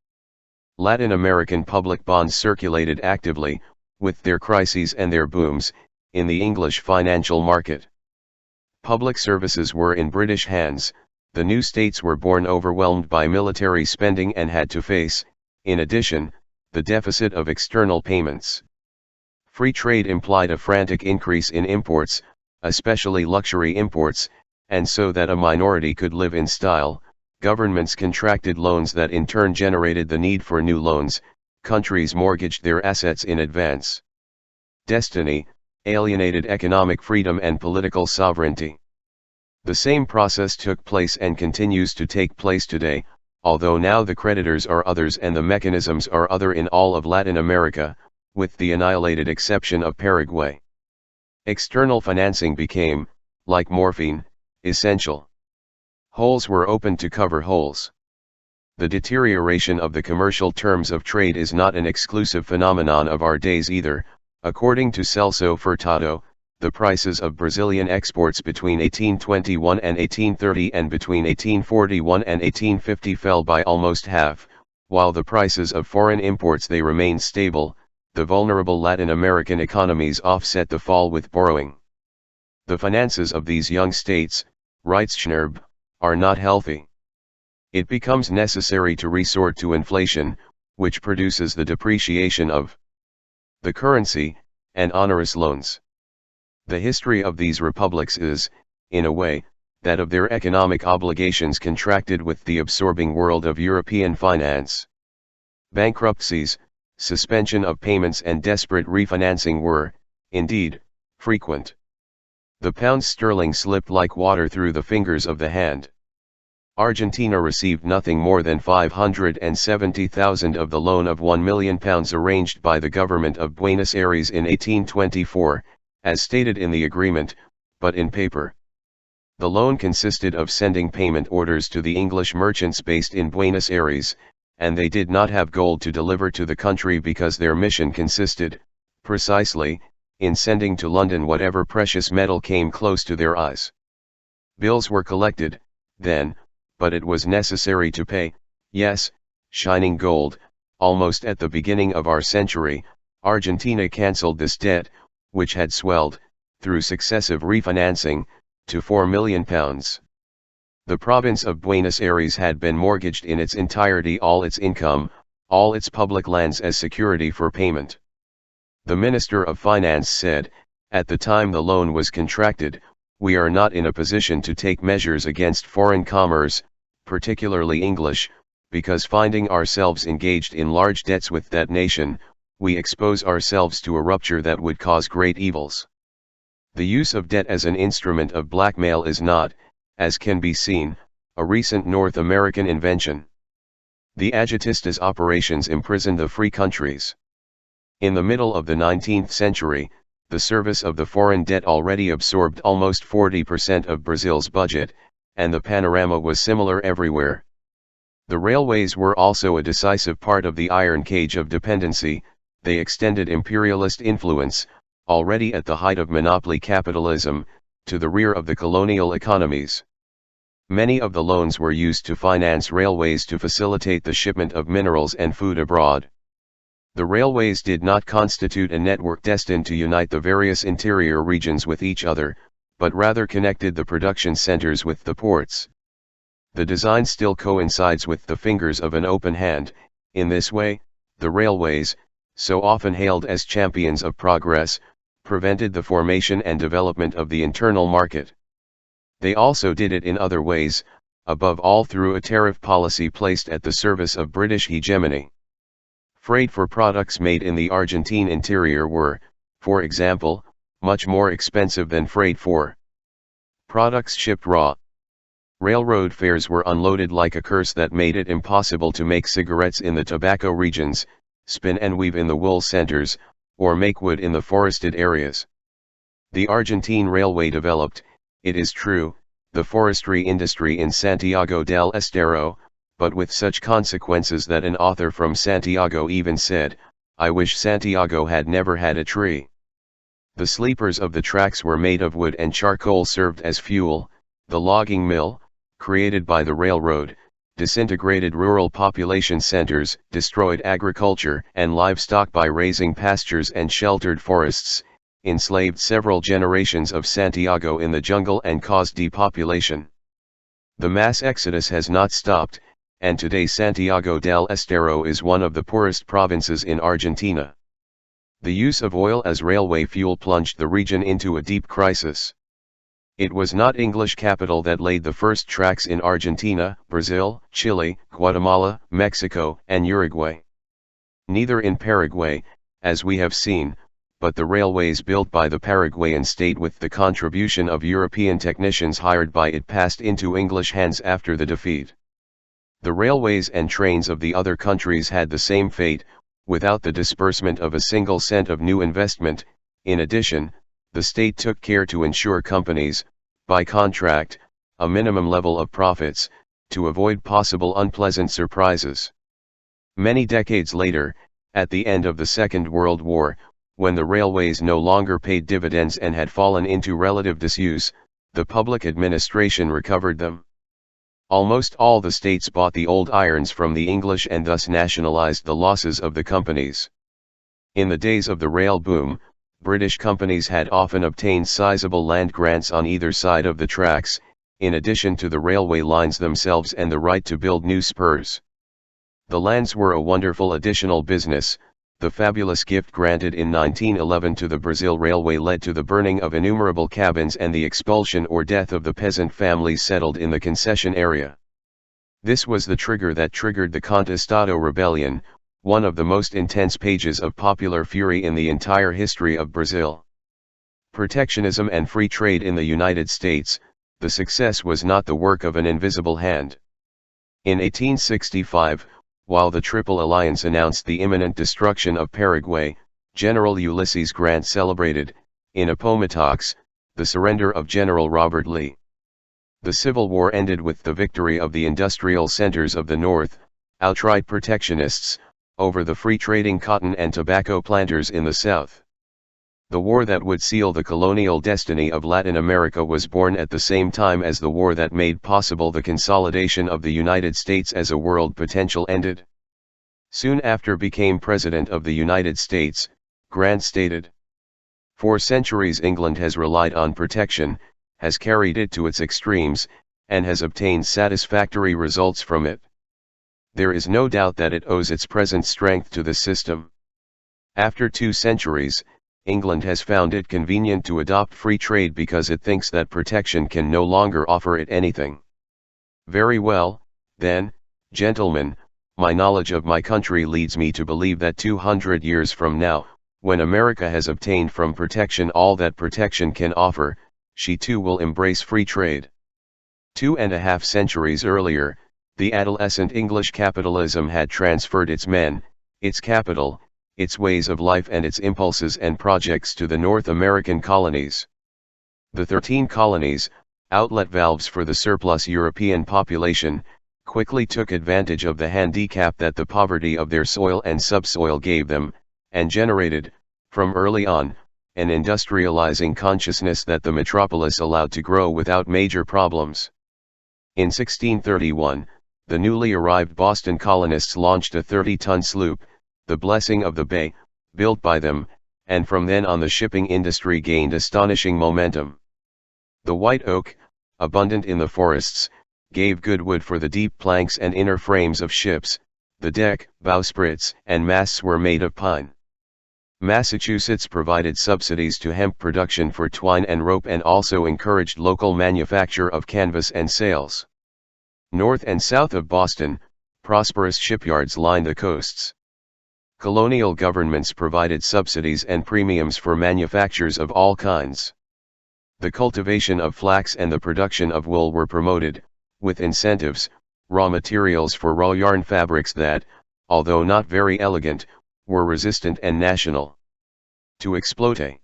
Latin American public bonds circulated actively, with their crises and their booms, in the English financial market. Public services were in British hands. The new states were born overwhelmed by military spending and had to face, in addition, the deficit of external payments. Free trade implied a frantic increase in imports, especially luxury imports, and so that a minority could live in style, governments contracted loans that in turn generated the need for new loans, countries mortgaged their assets in advance. Destiny, alienated economic freedom and political sovereignty. The same process took place and continues to take place today, although now the creditors are others and the mechanisms are other in all of Latin America, with the annihilated exception of Paraguay. External financing became, like morphine, essential. Holes were opened to cover holes. The deterioration of the commercial terms of trade is not an exclusive phenomenon of our days either. According to Celso Furtado, the prices of Brazilian exports between 1821 and 1830 and between 1841 and 1850 fell by almost half, while the prices of foreign imports they remained stable. The vulnerable Latin American economies offset the fall with borrowing. The finances of these young states, writes Schnerb, are not healthy. It becomes necessary to resort to inflation, which produces the depreciation of the currency, and onerous loans. The history of these republics is, in a way, that of their economic obligations contracted with the absorbing world of European finance. Bankruptcies, suspension of payments and desperate refinancing were, indeed, frequent. The pound sterling slipped like water through the fingers of the hand. Argentina received nothing more than 570,000 of the loan of £1 million arranged by the government of Buenos Aires in 1824, as stated in the agreement, but in paper. The loan consisted of sending payment orders to the English merchants based in Buenos Aires, and they did not have gold to deliver to the country because their mission consisted, precisely, in sending to London whatever precious metal came close to their eyes. Bills were collected, then, but it was necessary to pay, yes, shining gold. Almost at the beginning of our century, Argentina cancelled this debt, which had swelled, through successive refinancing, to £4 million. The province of Buenos Aires had been mortgaged in its entirety, all its income, all its public lands as security for payment. The Minister of Finance said, at the time the loan was contracted, "We are not in a position to take measures against foreign commerce, particularly English, because finding ourselves engaged in large debts with that nation, we expose ourselves to a rupture that would cause great evils." The use of debt as an instrument of blackmail is not, as can be seen, a recent North American invention. The Agitistas' operations imprisoned the free countries. In the middle of the 19th century, the service of the foreign debt already absorbed almost 40% of Brazil's budget, and the panorama was similar everywhere. The railways were also a decisive part of the iron cage of dependency. They extended imperialist influence, already at the height of monopoly capitalism, to the rear of the colonial economies. Many of the loans were used to finance railways to facilitate the shipment of minerals and food abroad. The railways did not constitute a network destined to unite the various interior regions with each other, but rather connected the production centers with the ports. The design still coincides with the fingers of an open hand. In this way, the railways, so often hailed as champions of progress, prevented the formation and development of the internal market. They also did it in other ways, above all through a tariff policy placed at the service of British hegemony. Freight for products made in the Argentine interior were, for example, much more expensive than freight for products shipped raw. Railroad fares were unloaded like a curse that made it impossible to make cigarettes in the tobacco regions, spin and weave in the wool centers, or make wood in the forested areas. The Argentine railway developed, it is true, the forestry industry in Santiago del Estero, but with such consequences that an author from Santiago even said, "I wish Santiago had never had a tree." The sleepers of the tracks were made of wood and charcoal served as fuel. The logging mill, created by the railroad, disintegrated rural population centers, destroyed agriculture and livestock by razing pastures and sheltered forests, enslaved several generations of Santiago in the jungle and caused depopulation. The mass exodus has not stopped, and today Santiago del Estero is one of the poorest provinces in Argentina. The use of oil as railway fuel plunged the region into a deep crisis. It was not English capital that laid the first tracks in Argentina, Brazil, Chile, Guatemala, Mexico, and Uruguay. Neither in Paraguay, as we have seen, but the railways built by the Paraguayan state with the contribution of European technicians hired by it passed into English hands after the defeat. The railways and trains of the other countries had the same fate, without the disbursement of a single cent of new investment. In addition, the state took care to ensure companies, by contract, a minimum level of profits, to avoid possible unpleasant surprises. Many decades later, at the end of the Second World War, when the railways no longer paid dividends and had fallen into relative disuse, the public administration recovered them. Almost all the states bought the old irons from the English and thus nationalized the losses of the companies. In the days of the rail boom, British companies had often obtained sizable land grants on either side of the tracks, in addition to the railway lines themselves and the right to build new spurs. The lands were a wonderful additional business. The fabulous gift granted in 1911 to the Brazil Railway led to the burning of innumerable cabins and the expulsion or death of the peasant families settled in the concession area. This was the trigger that triggered the Contestado Rebellion, one of the most intense pages of popular fury in the entire history of Brazil. Protectionism and free trade in the United States, the success was not the work of an invisible hand. In 1865, while the Triple Alliance announced the imminent destruction of Paraguay, General Ulysses Grant celebrated, in Appomattox, the surrender of General Robert Lee. The Civil War ended with the victory of the industrial centers of the North, outright protectionists, over the free-trading cotton and tobacco planters in the South. The war that would seal the colonial destiny of Latin America was born at the same time as the war that made possible the consolidation of the United States as a world potential ended. Soon after became President of the United States, Grant stated, "For centuries England has relied on protection, has carried it to its extremes, and has obtained satisfactory results from it. There is no doubt that it owes its present strength to this system. After 2 centuries, England has found it convenient to adopt free trade because it thinks that protection can no longer offer it anything. Very well, then, gentlemen, my knowledge of my country leads me to believe that 200 years from now, when America has obtained from protection all that protection can offer, she too will embrace free trade." 2.5 centuries earlier, the adolescent English capitalism had transferred its men, its capital, its ways of life and its impulses and projects to the North American colonies. The 13 colonies, outlet valves for the surplus European population, quickly took advantage of the handicap that the poverty of their soil and subsoil gave them, and generated, from early on, an industrializing consciousness that the metropolis allowed to grow without major problems. In 1631, the newly arrived Boston colonists launched a 30-ton sloop, the Blessing of the Bay, built by them, and from then on the shipping industry gained astonishing momentum. The white oak, abundant in the forests, gave good wood for the deep planks and inner frames of ships. The deck, bowsprits, and masts were made of pine. Massachusetts provided subsidies to hemp production for twine and rope and also encouraged local manufacture of canvas and sails. North and south of Boston, prosperous shipyards lined the coasts. Colonial governments provided subsidies and premiums for manufactures of all kinds. The cultivation of flax and the production of wool were promoted, with incentives, raw materials for raw yarn fabrics that, although not very elegant, were resistant and national. To exploit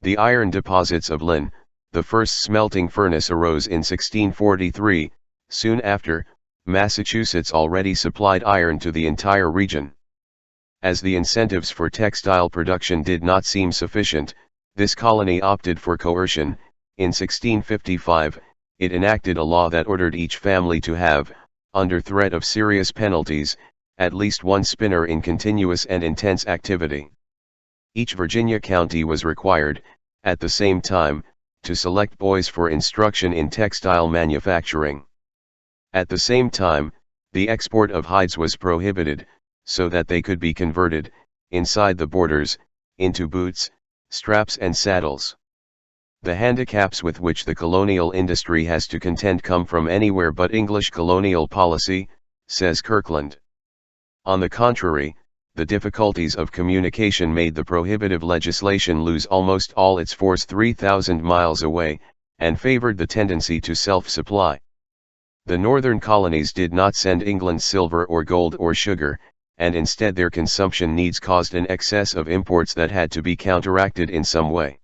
the iron deposits of Lynn, the first smelting furnace arose in 1643, soon after, Massachusetts already supplied iron to the entire region. As the incentives for textile production did not seem sufficient, this colony opted for coercion. In 1655, it enacted a law that ordered each family to have, under threat of serious penalties, at least one spinner in continuous and intense activity. Each Virginia county was required, at the same time, to select boys for instruction in textile manufacturing. At the same time, the export of hides was prohibited, so that they could be converted, inside the borders, into boots, straps and saddles. The handicaps with which the colonial industry has to contend come from anywhere but English colonial policy, says Kirkland. On the contrary, the difficulties of communication made the prohibitive legislation lose almost all its force 3,000 miles away, and favored the tendency to self-supply. The northern colonies did not send England silver or gold or sugar, and instead their consumption needs caused an excess of imports that had to be counteracted in some way.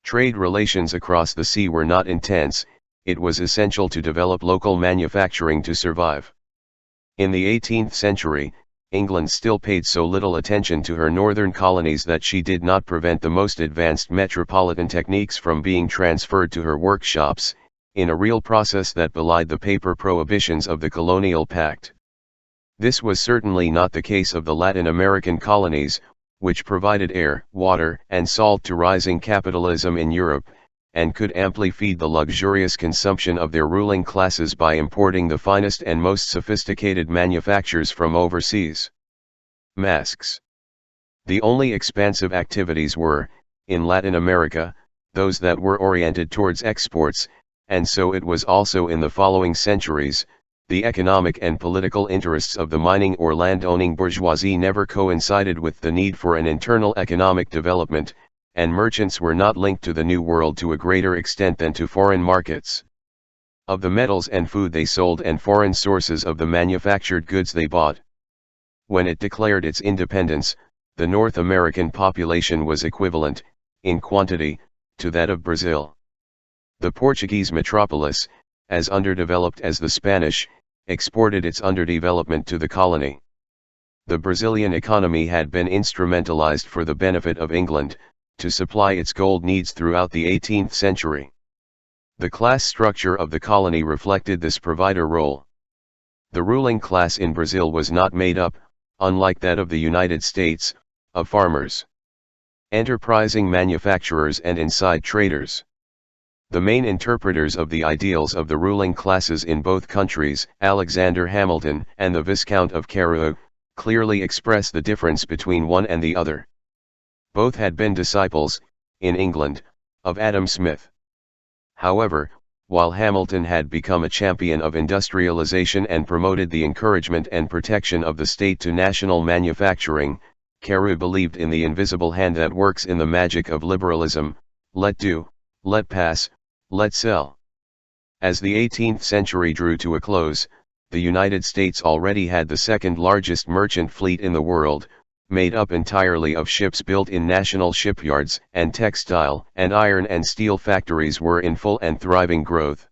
Trade relations across the sea were not intense, it was essential to develop local manufacturing to survive. In the 18th century, England still paid so little attention to her northern colonies that she did not prevent the most advanced metropolitan techniques from being transferred to her workshops, in a real process that belied the paper prohibitions of the colonial pact. This was certainly not the case of the Latin American colonies, which provided air, water, and salt to rising capitalism in Europe, and could amply feed the luxurious consumption of their ruling classes by importing the finest and most sophisticated manufactures from overseas. Masks. The only expansive activities were, in Latin America, those that were oriented towards exports, and so it was also in the following centuries. The economic and political interests of the mining or land-owning bourgeoisie never coincided with the need for an internal economic development, and merchants were not linked to the New World to a greater extent than to foreign markets. Of the metals and food they sold and foreign sources of the manufactured goods they bought. When it declared its independence, the North American population was equivalent, in quantity, to that of Brazil. The Portuguese metropolis, as underdeveloped as the Spanish, exported its underdevelopment to the colony. The Brazilian economy had been instrumentalized for the benefit of England, to supply its gold needs throughout the 18th century. The class structure of the colony reflected this provider role. The ruling class in Brazil was not made up, unlike that of the United States, of farmers, enterprising manufacturers and inside traders. The main interpreters of the ideals of the ruling classes in both countries, Alexander Hamilton and the Viscount of Caruague, clearly express the difference between one and the other. Both had been disciples, in England, of Adam Smith. However, while Hamilton had become a champion of industrialization and promoted the encouragement and protection of the state to national manufacturing, Carew believed in the invisible hand that works in the magic of liberalism: let do, let pass, let sell. As the 18th century drew to a close, the United States already had the second largest merchant fleet in the world, made up entirely of ships built in national shipyards, and textile and iron and steel factories were in full and thriving growth.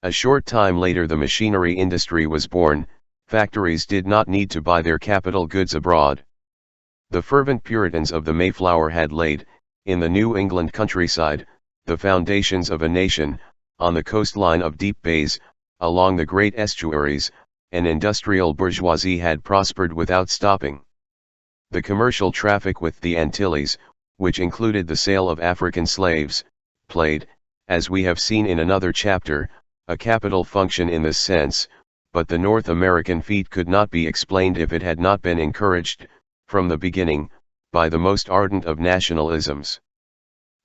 A short time later the machinery industry was born. Factories did not need to buy their capital goods abroad. The fervent Puritans of the Mayflower had laid, in the New England countryside, the foundations of a nation. On the coastline of deep bays, along the great estuaries, an industrial bourgeoisie had prospered without stopping. The commercial traffic with the Antilles, which included the sale of African slaves, played, as we have seen in another chapter, a capital function in this sense, but the North American feat could not be explained if it had not been encouraged, from the beginning, by the most ardent of nationalisms.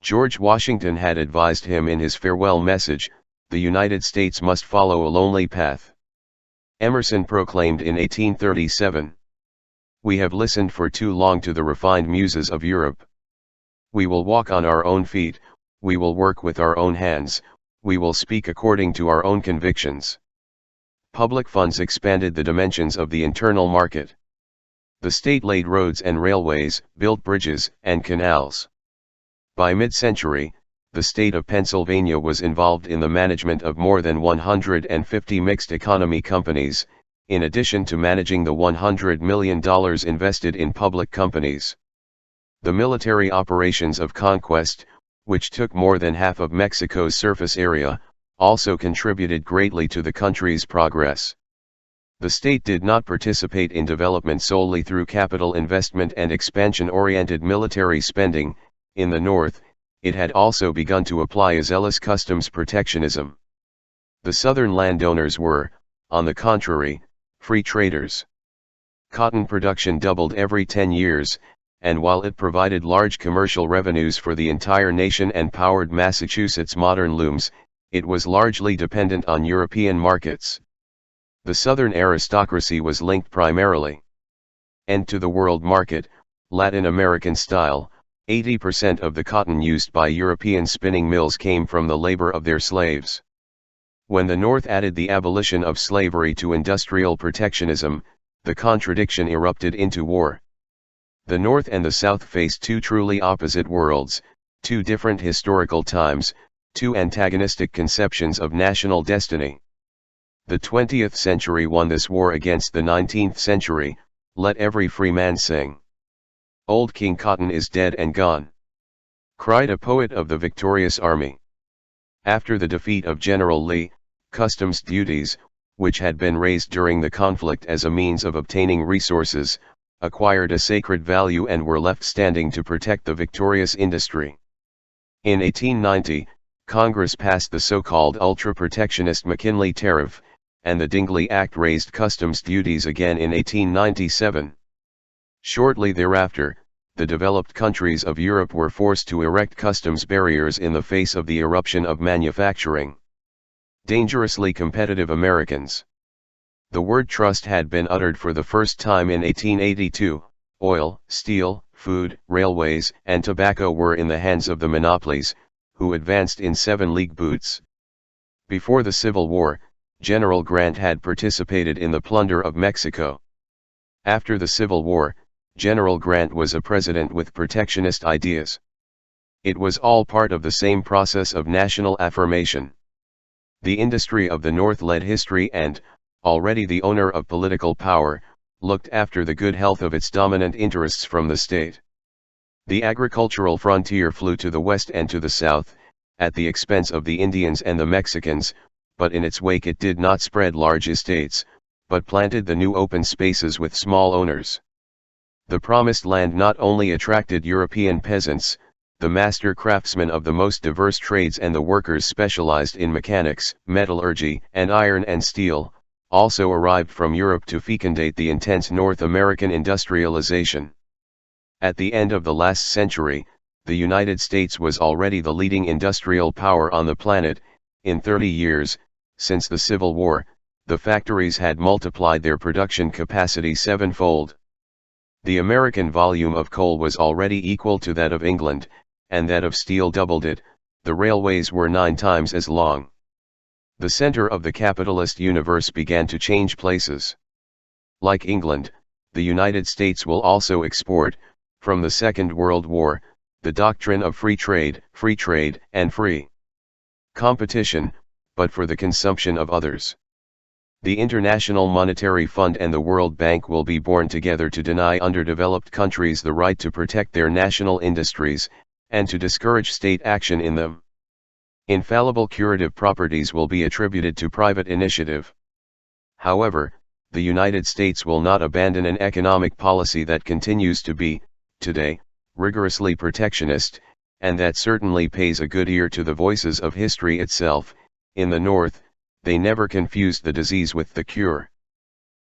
George Washington had advised him in his farewell message, the United States must follow a lonely path. Emerson proclaimed in 1837. We have listened for too long to the refined muses of Europe. We will walk on our own feet, we will work with our own hands, we will speak according to our own convictions. Public funds expanded the dimensions of the internal market. The state laid roads and railways, built bridges and canals. By mid-century, the state of Pennsylvania was involved in the management of more than 150 mixed economy companies, in addition to managing the $100 million invested in public companies. The military operations of conquest, which took more than half of Mexico's surface area, also contributed greatly to the country's progress. The state did not participate in development solely through capital investment and expansion-oriented military spending. In the North, it had also begun to apply a zealous customs protectionism. The Southern landowners were, on the contrary, free traders. Cotton production doubled every 10 years, and while it provided large commercial revenues for the entire nation and powered Massachusetts' modern looms, it was largely dependent on European markets. The Southern aristocracy was linked primarily and to the world market, Latin American style. 80% of the cotton used by European spinning mills came from the labor of their slaves. When the North added the abolition of slavery to industrial protectionism, the contradiction erupted into war. The North and the South faced two truly opposite worlds, two different historical times, two antagonistic conceptions of national destiny. The 20th century won this war against the 19th century, let every free man sing. Old King Cotton is dead and gone, cried a poet of the victorious army. After the defeat of General Lee, customs duties, which had been raised during the conflict as a means of obtaining resources, acquired a sacred value and were left standing to protect the victorious industry. In 1890, Congress passed the so-called ultra-protectionist McKinley Tariff, and the Dingley Act raised customs duties again in 1897. Shortly thereafter, the developed countries of Europe were forced to erect customs barriers in the face of the eruption of manufacturing. Dangerously competitive Americans. The word trust had been uttered for the first time in 1882. Oil, steel, food, railways, and tobacco were in the hands of the monopolies, who advanced in 7-league boots. Before the Civil War, General Grant had participated in the plunder of Mexico. After the Civil War, General Grant was a president with protectionist ideas. It was all part of the same process of national affirmation. The industry of the North led history and, already the owner of political power, looked after the good health of its dominant interests from the state. The agricultural frontier flew to the west and to the south, at the expense of the Indians and the Mexicans, but in its wake it did not spread large estates, but planted the new open spaces with small owners. The promised land not only attracted European peasants, the master craftsmen of the most diverse trades and the workers specialized in mechanics, metallurgy, and iron and steel, also arrived from Europe to fecundate the intense North American industrialization. At the end of the last century, the United States was already the leading industrial power on the planet. In 30 years, since the Civil War, the factories had multiplied their production capacity 7-fold. The American volume of coal was already equal to that of England, and that of steel doubled it. The railways were 9 times as long. The center of the capitalist universe began to change places. Like England, the United States will also export, from the Second World War, the doctrine of free trade, and free competition, but for the consumption of others. The International Monetary Fund and the World Bank will be born together to deny underdeveloped countries the right to protect their national industries, and to discourage state action in them. Infallible curative properties will be attributed to private initiative. However, the United States will not abandon an economic policy that continues to be, today, rigorously protectionist, and that certainly pays a good ear to the voices of history itself. In the North, they never confused the disease with the cure.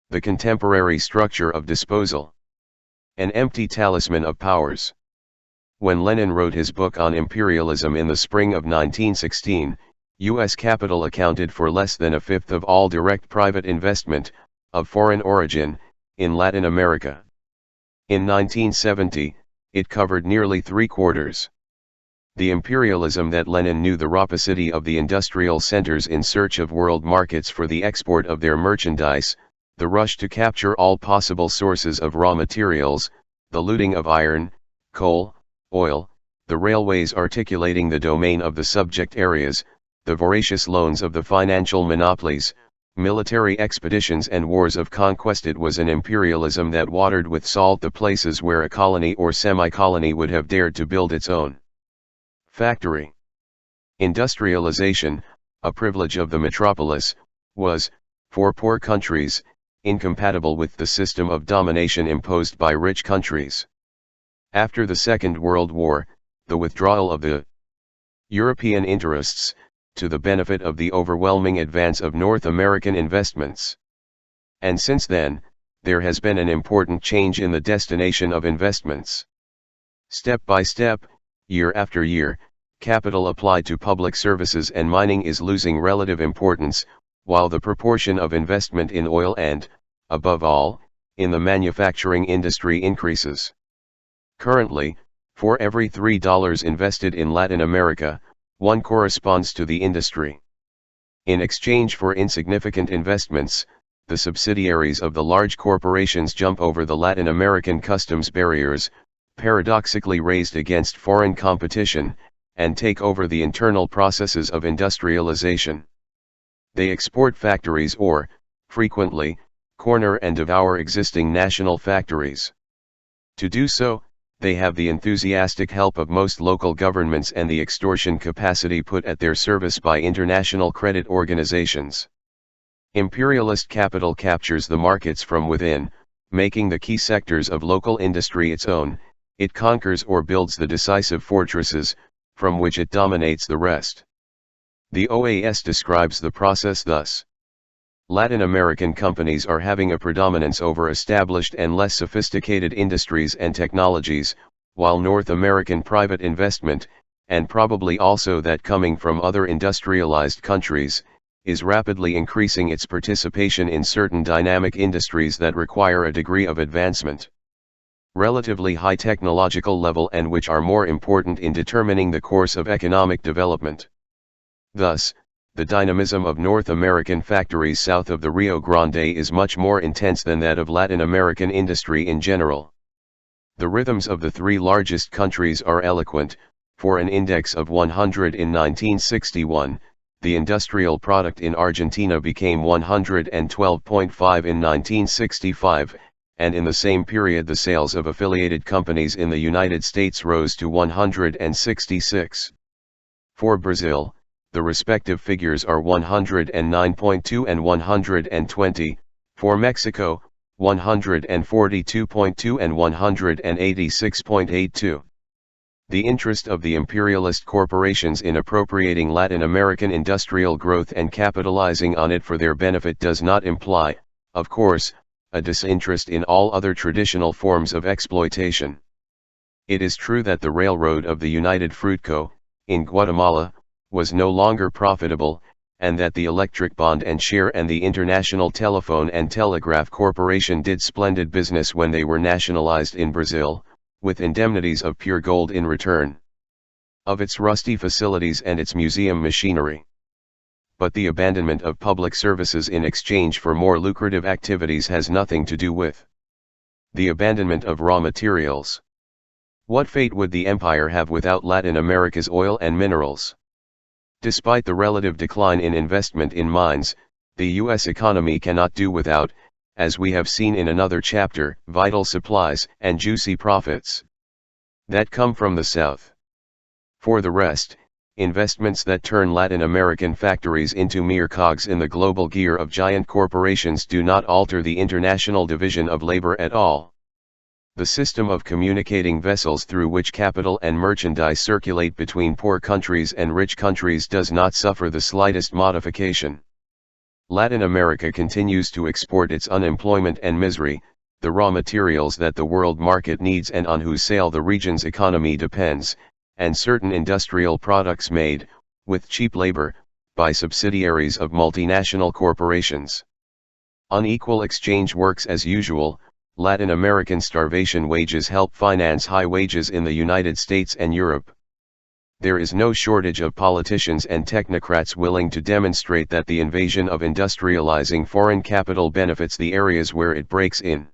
The contemporary structure of disposal. An empty talisman of powers. When Lenin wrote his book on imperialism in the spring of 1916, U.S. capital accounted for less than 1/5 of all direct private investment, of foreign origin, in Latin America. In 1970, it covered nearly 3/4. The imperialism that Lenin knew, the rapacity of the industrial centers in search of world markets for the export of their merchandise, the rush to capture all possible sources of raw materials, the looting of iron, coal, oil, the railways articulating the domain of the subject areas, the voracious loans of the financial monopolies, military expeditions and wars of conquest. It was an imperialism that watered with salt the places where a colony or semi-colony would have dared to build its own factory. Industrialization, a privilege of the metropolis, was, for poor countries, incompatible with the system of domination imposed by rich countries. After the Second World War, the withdrawal of the European interests, to the benefit of the overwhelming advance of North American investments. And since then, there has been an important change in the destination of investments. Step by step, year after year, capital applied to public services and mining is losing relative importance, while the proportion of investment in oil and, above all, in the manufacturing industry increases. Currently, for every $3 invested in Latin America, 1 corresponds to the industry. In exchange for insignificant investments, the subsidiaries of the large corporations jump over the Latin American customs barriers, paradoxically raised against foreign competition, and take over the internal processes of industrialization. They export factories or, frequently, corner and devour existing national factories. To do so, they have the enthusiastic help of most local governments and the extortion capacity put at their service by international credit organizations. Imperialist capital captures the markets from within, making the key sectors of local industry its own. It conquers or builds the decisive fortresses, from which it dominates the rest. The OAS describes the process thus. Latin American companies are having a predominance over established and less sophisticated industries and technologies, while North American private investment, and probably also that coming from other industrialized countries, is rapidly increasing its participation in certain dynamic industries that require a degree of advancement. Relatively high technological level and which are more important in determining the course of economic development. Thus, the dynamism of North American factories south of the Rio Grande is much more intense than that of Latin American industry in general. The rhythms of the three largest countries are eloquent. For an index of 100 in 1961, the industrial product in Argentina became 112.5 in 1965, and in the same period the sales of affiliated companies in the United States rose to 166. For Brazil, the respective figures are 109.2 and 120, for Mexico, 142.2 and 186.82. The interest of the imperialist corporations in appropriating Latin American industrial growth and capitalizing on it for their benefit does not imply, of course, a disinterest in all other traditional forms of exploitation. It is true that the railroad of the United Fruit Co., in Guatemala, was no longer profitable, and that the Electric Bond and Share and the International Telephone and Telegraph Corporation did splendid business when they were nationalized in Brazil, with indemnities of pure gold in return of its rusty facilities and its museum machinery. But the abandonment of public services in exchange for more lucrative activities has nothing to do with the abandonment of raw materials. What fate would the empire have without Latin America's oil and minerals? Despite the relative decline in investment in mines, the U.S. economy cannot do without, as we have seen in another chapter, vital supplies and juicy profits that come from the South. For the rest, investments that turn Latin American factories into mere cogs in the global gear of giant corporations do not alter the international division of labor at all. The system of communicating vessels through which capital and merchandise circulate between poor countries and rich countries does not suffer the slightest modification. Latin America continues to export its unemployment and misery, the raw materials that the world market needs and on whose sale the region's economy depends, and certain industrial products made, with cheap labor, by subsidiaries of multinational corporations. Unequal exchange works as usual. Latin American starvation wages help finance high wages in the United States and Europe. There is no shortage of politicians and technocrats willing to demonstrate that the invasion of industrializing foreign capital benefits the areas where it breaks in.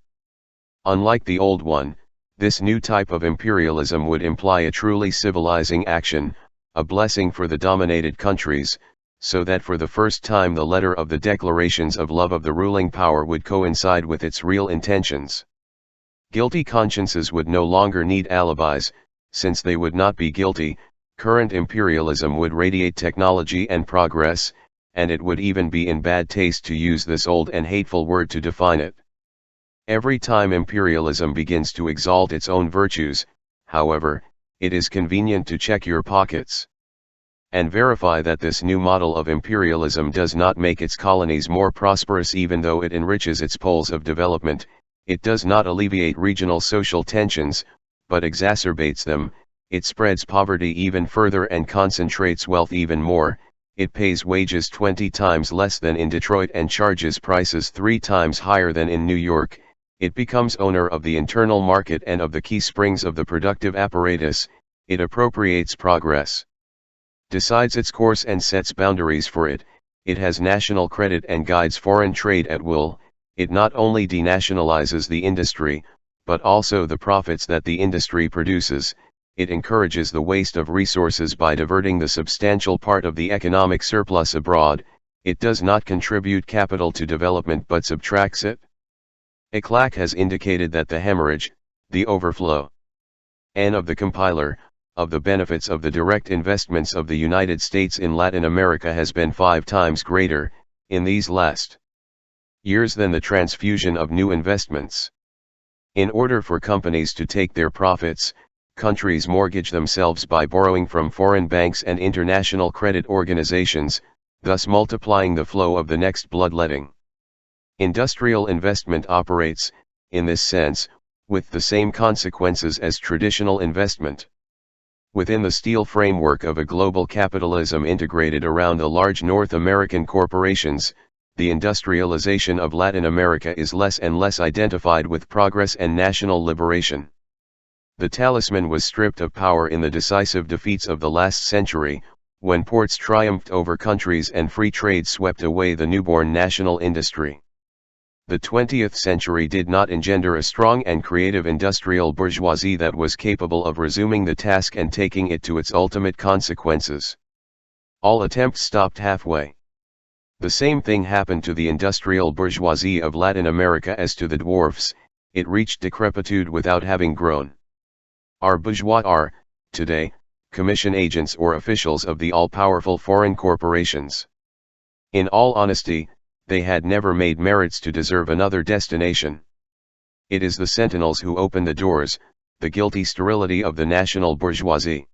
Unlike the old one, this new type of imperialism would imply a truly civilizing action, a blessing for the dominated countries, so that for the first time the letter of the declarations of love of the ruling power would coincide with its real intentions. Guilty consciences would no longer need alibis, since they would not be guilty. Current imperialism would radiate technology and progress, and it would even be in bad taste to use this old and hateful word to define it. Every time imperialism begins to exalt its own virtues, however, it is convenient to check your pockets and verify that this new model of imperialism does not make its colonies more prosperous. Even though it enriches its poles of development, it does not alleviate regional social tensions, but exacerbates them. It spreads poverty even further and concentrates wealth even more. It pays wages 20 times less than in Detroit and charges prices 3 times higher than in New York. It becomes owner of the internal market and of the key springs of the productive apparatus. It appropriates progress, decides its course and sets boundaries for it. It has national credit and guides foreign trade at will. It not only denationalizes the industry, but also the profits that the industry produces. it encourages the waste of resources by diverting the substantial part of the economic surplus abroad. It does not contribute capital to development but subtracts it. Eclac has indicated that the hemorrhage, the overflow, N of the compiler, of the benefits of the direct investments of the United States in Latin America has been 5 times greater, in these last years than the transfusion of new investments. In order for companies to take their profits, countries mortgage themselves by borrowing from foreign banks and international credit organizations, thus multiplying the flow of the next bloodletting. Industrial investment operates, in this sense, with the same consequences as traditional investment. Within the steel framework of a global capitalism integrated around the large North American corporations, the industrialization of Latin America is less and less identified with progress and national liberation. The talisman was stripped of power in the decisive defeats of the last century, when ports triumphed over countries and free trade swept away the newborn national industry. The 20th century did not engender a strong and creative industrial bourgeoisie that was capable of resuming the task and taking it to its ultimate consequences. All attempts stopped halfway. The same thing happened to the industrial bourgeoisie of Latin America as to the dwarfs, it reached decrepitude without having grown. Our bourgeois are, today, commission agents or officials of the all-powerful foreign corporations. In all honesty, they had never made merits to deserve another destination. It is the sentinels who open the doors, the guilty sterility of the national bourgeoisie.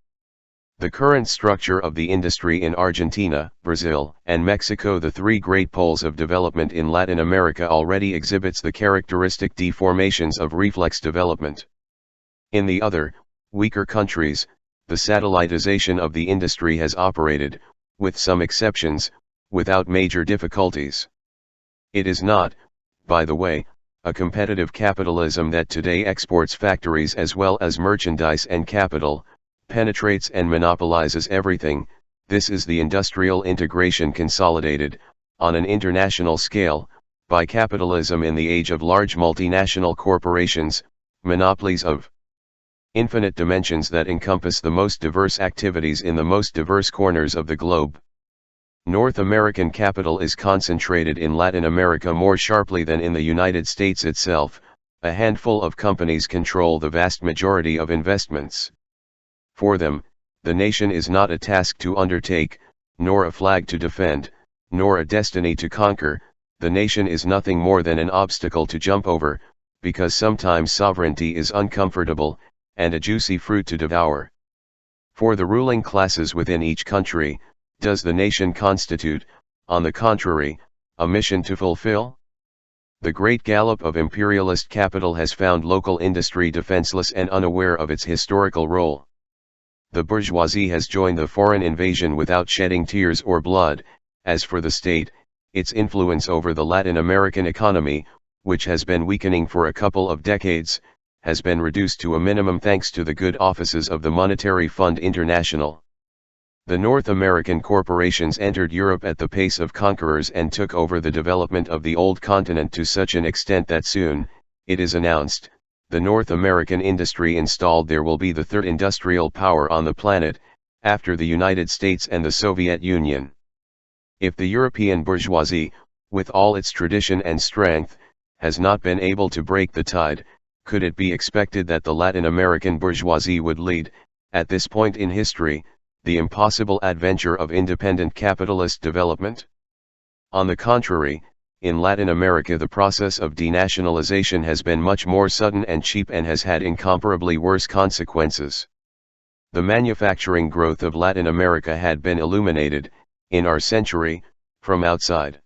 The current structure of the industry in Argentina, Brazil, and Mexico, the 3 great poles of development in Latin America, already exhibits the characteristic deformations of reflex development. In the other, weaker countries, the satellitization of the industry has operated, with some exceptions, without major difficulties. It is not, by the way, a competitive capitalism that today exports factories as well as merchandise and capital, penetrates and monopolizes everything. This is the industrial integration consolidated, on an international scale, by capitalism in the age of large multinational corporations, monopolies of infinite dimensions that encompass the most diverse activities in the most diverse corners of the globe. North American capital is concentrated in Latin America more sharply than in the United States itself. A handful of companies control the vast majority of investments. For them, the nation is not a task to undertake, nor a flag to defend, nor a destiny to conquer. The nation is nothing more than an obstacle to jump over, because sometimes sovereignty is uncomfortable, and a juicy fruit to devour. For the ruling classes within each country, does the nation constitute, on the contrary, a mission to fulfill? The great gallop of imperialist capital has found local industry defenseless and unaware of its historical role. The bourgeoisie has joined the foreign invasion without shedding tears or blood. As for the state, its influence over the Latin American economy, which has been weakening for a couple of decades, has been reduced to a minimum thanks to the good offices of the Monetary Fund International. The North American corporations entered Europe at the pace of conquerors and took over the development of the old continent to such an extent that soon, it is announced, the North American industry installed there will be the 3rd industrial power on the planet, after the United States and the Soviet Union. If the European bourgeoisie, with all its tradition and strength, has not been able to break the tide, could it be expected that the Latin American bourgeoisie would lead, at this point in history, the impossible adventure of independent capitalist development? On the contrary, in Latin America the process of denationalization has been much more sudden and cheap and has had incomparably worse consequences. The manufacturing growth of Latin America had been illuminated, in our century, from outside.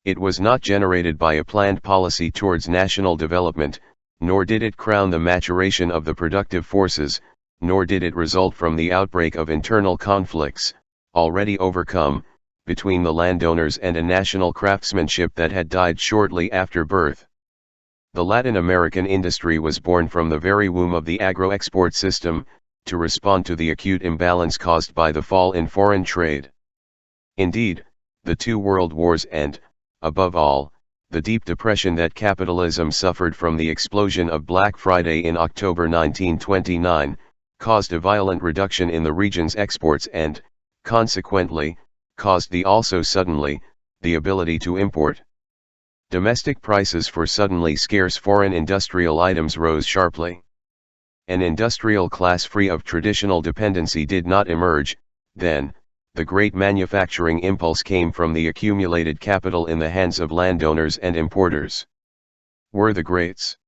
It was not generated by a planned policy towards national development, nor did it crown the maturation of the productive forces, nor did it result from the outbreak of internal conflicts, already overcome, between the landowners and a national craftsmanship that had died shortly after birth. The Latin American industry was born from the very womb of the agro-export system, to respond to the acute imbalance caused by the fall in foreign trade. Indeed, the 2 world wars and, above all, the deep depression that capitalism suffered from the explosion of Black Friday in October 1929, caused a violent reduction in the region's exports and, consequently, caused the also suddenly, the ability to import. Domestic prices for suddenly scarce foreign industrial items rose sharply. An industrial class free of traditional dependency did not emerge, then. The great manufacturing impulse came from the accumulated capital in the hands of landowners and importers. Were the greats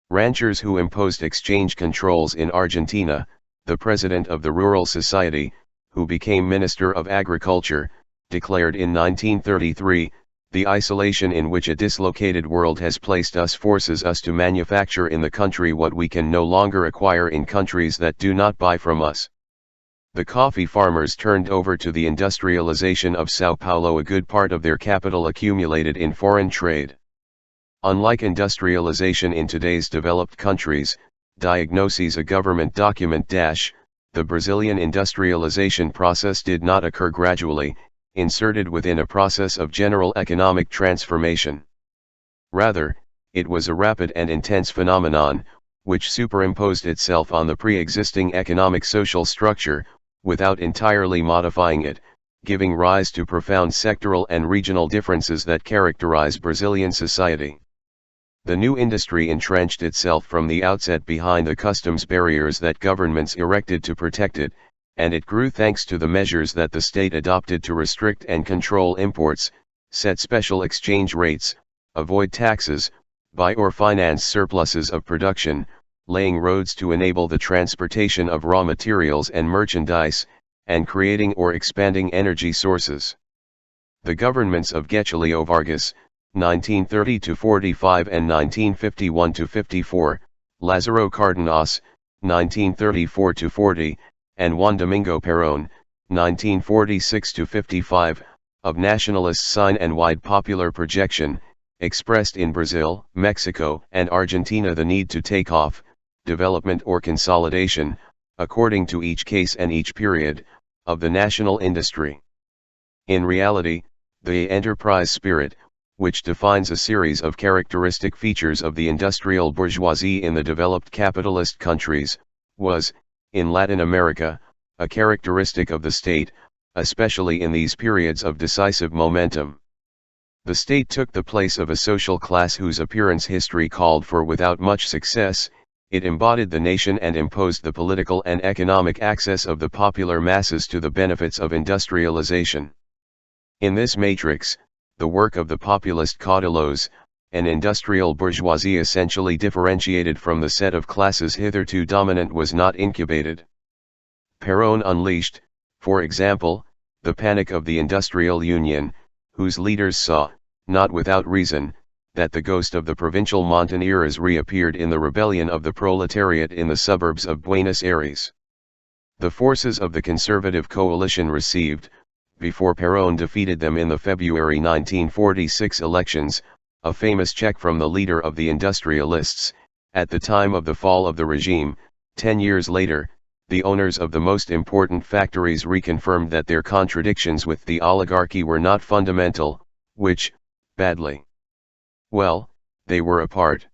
ranchers who imposed exchange controls in Argentina, the president of the Rural Society, who became Minister of Agriculture, declared in 1933, "The isolation in which a dislocated world has placed us forces us to manufacture in the country what we can no longer acquire in countries that do not buy from us." The coffee farmers turned over to the industrialization of São Paulo a good part of their capital accumulated in foreign trade. Unlike industrialization in today's developed countries, diagnoses a government document the Brazilian industrialization process did not occur gradually, inserted within a process of general economic transformation. Rather, it was a rapid and intense phenomenon, which superimposed itself on the pre-existing economic social structure, without entirely modifying it, giving rise to profound sectoral and regional differences that characterize Brazilian society. The new industry entrenched itself from the outset behind the customs barriers that governments erected to protect it, and it grew thanks to the measures that the state adopted to restrict and control imports, set special exchange rates, avoid taxes, buy or finance surpluses of production, laying roads to enable the transportation of raw materials and merchandise, and creating or expanding energy sources. The governments of Getulio Vargas, 1930–45 and 1951–54, Lázaro Cárdenas, 1934–40, and Juan Domingo Perón, 1946–55, of nationalist sign and wide popular projection, expressed in Brazil, Mexico, and Argentina the need to take off, development or consolidation, according to each case and each period, of the national industry. In reality, the enterprise spirit, which defines a series of characteristic features of the industrial bourgeoisie in the developed capitalist countries, was, in Latin America, a characteristic of the state, especially in these periods of decisive momentum. The state took the place of a social class whose appearance history called for without much success. It embodied the nation and imposed the political and economic access of the popular masses to the benefits of industrialization. In this matrix, the work of the populist caudillos, an industrial bourgeoisie essentially differentiated from the set of classes hitherto dominant, was not incubated. Perón unleashed, for example, the panic of the Industrial Union, whose leaders saw, not without reason, that the ghost of the provincial montañeras reappeared in the rebellion of the proletariat in the suburbs of Buenos Aires. The forces of the conservative coalition received, before Perón defeated them in the February 1946 elections, a famous check from the leader of the industrialists. At the time of the fall of the regime, 10 years later, the owners of the most important factories reconfirmed that their contradictions with the oligarchy were not fundamental, which, badly well, they were apart.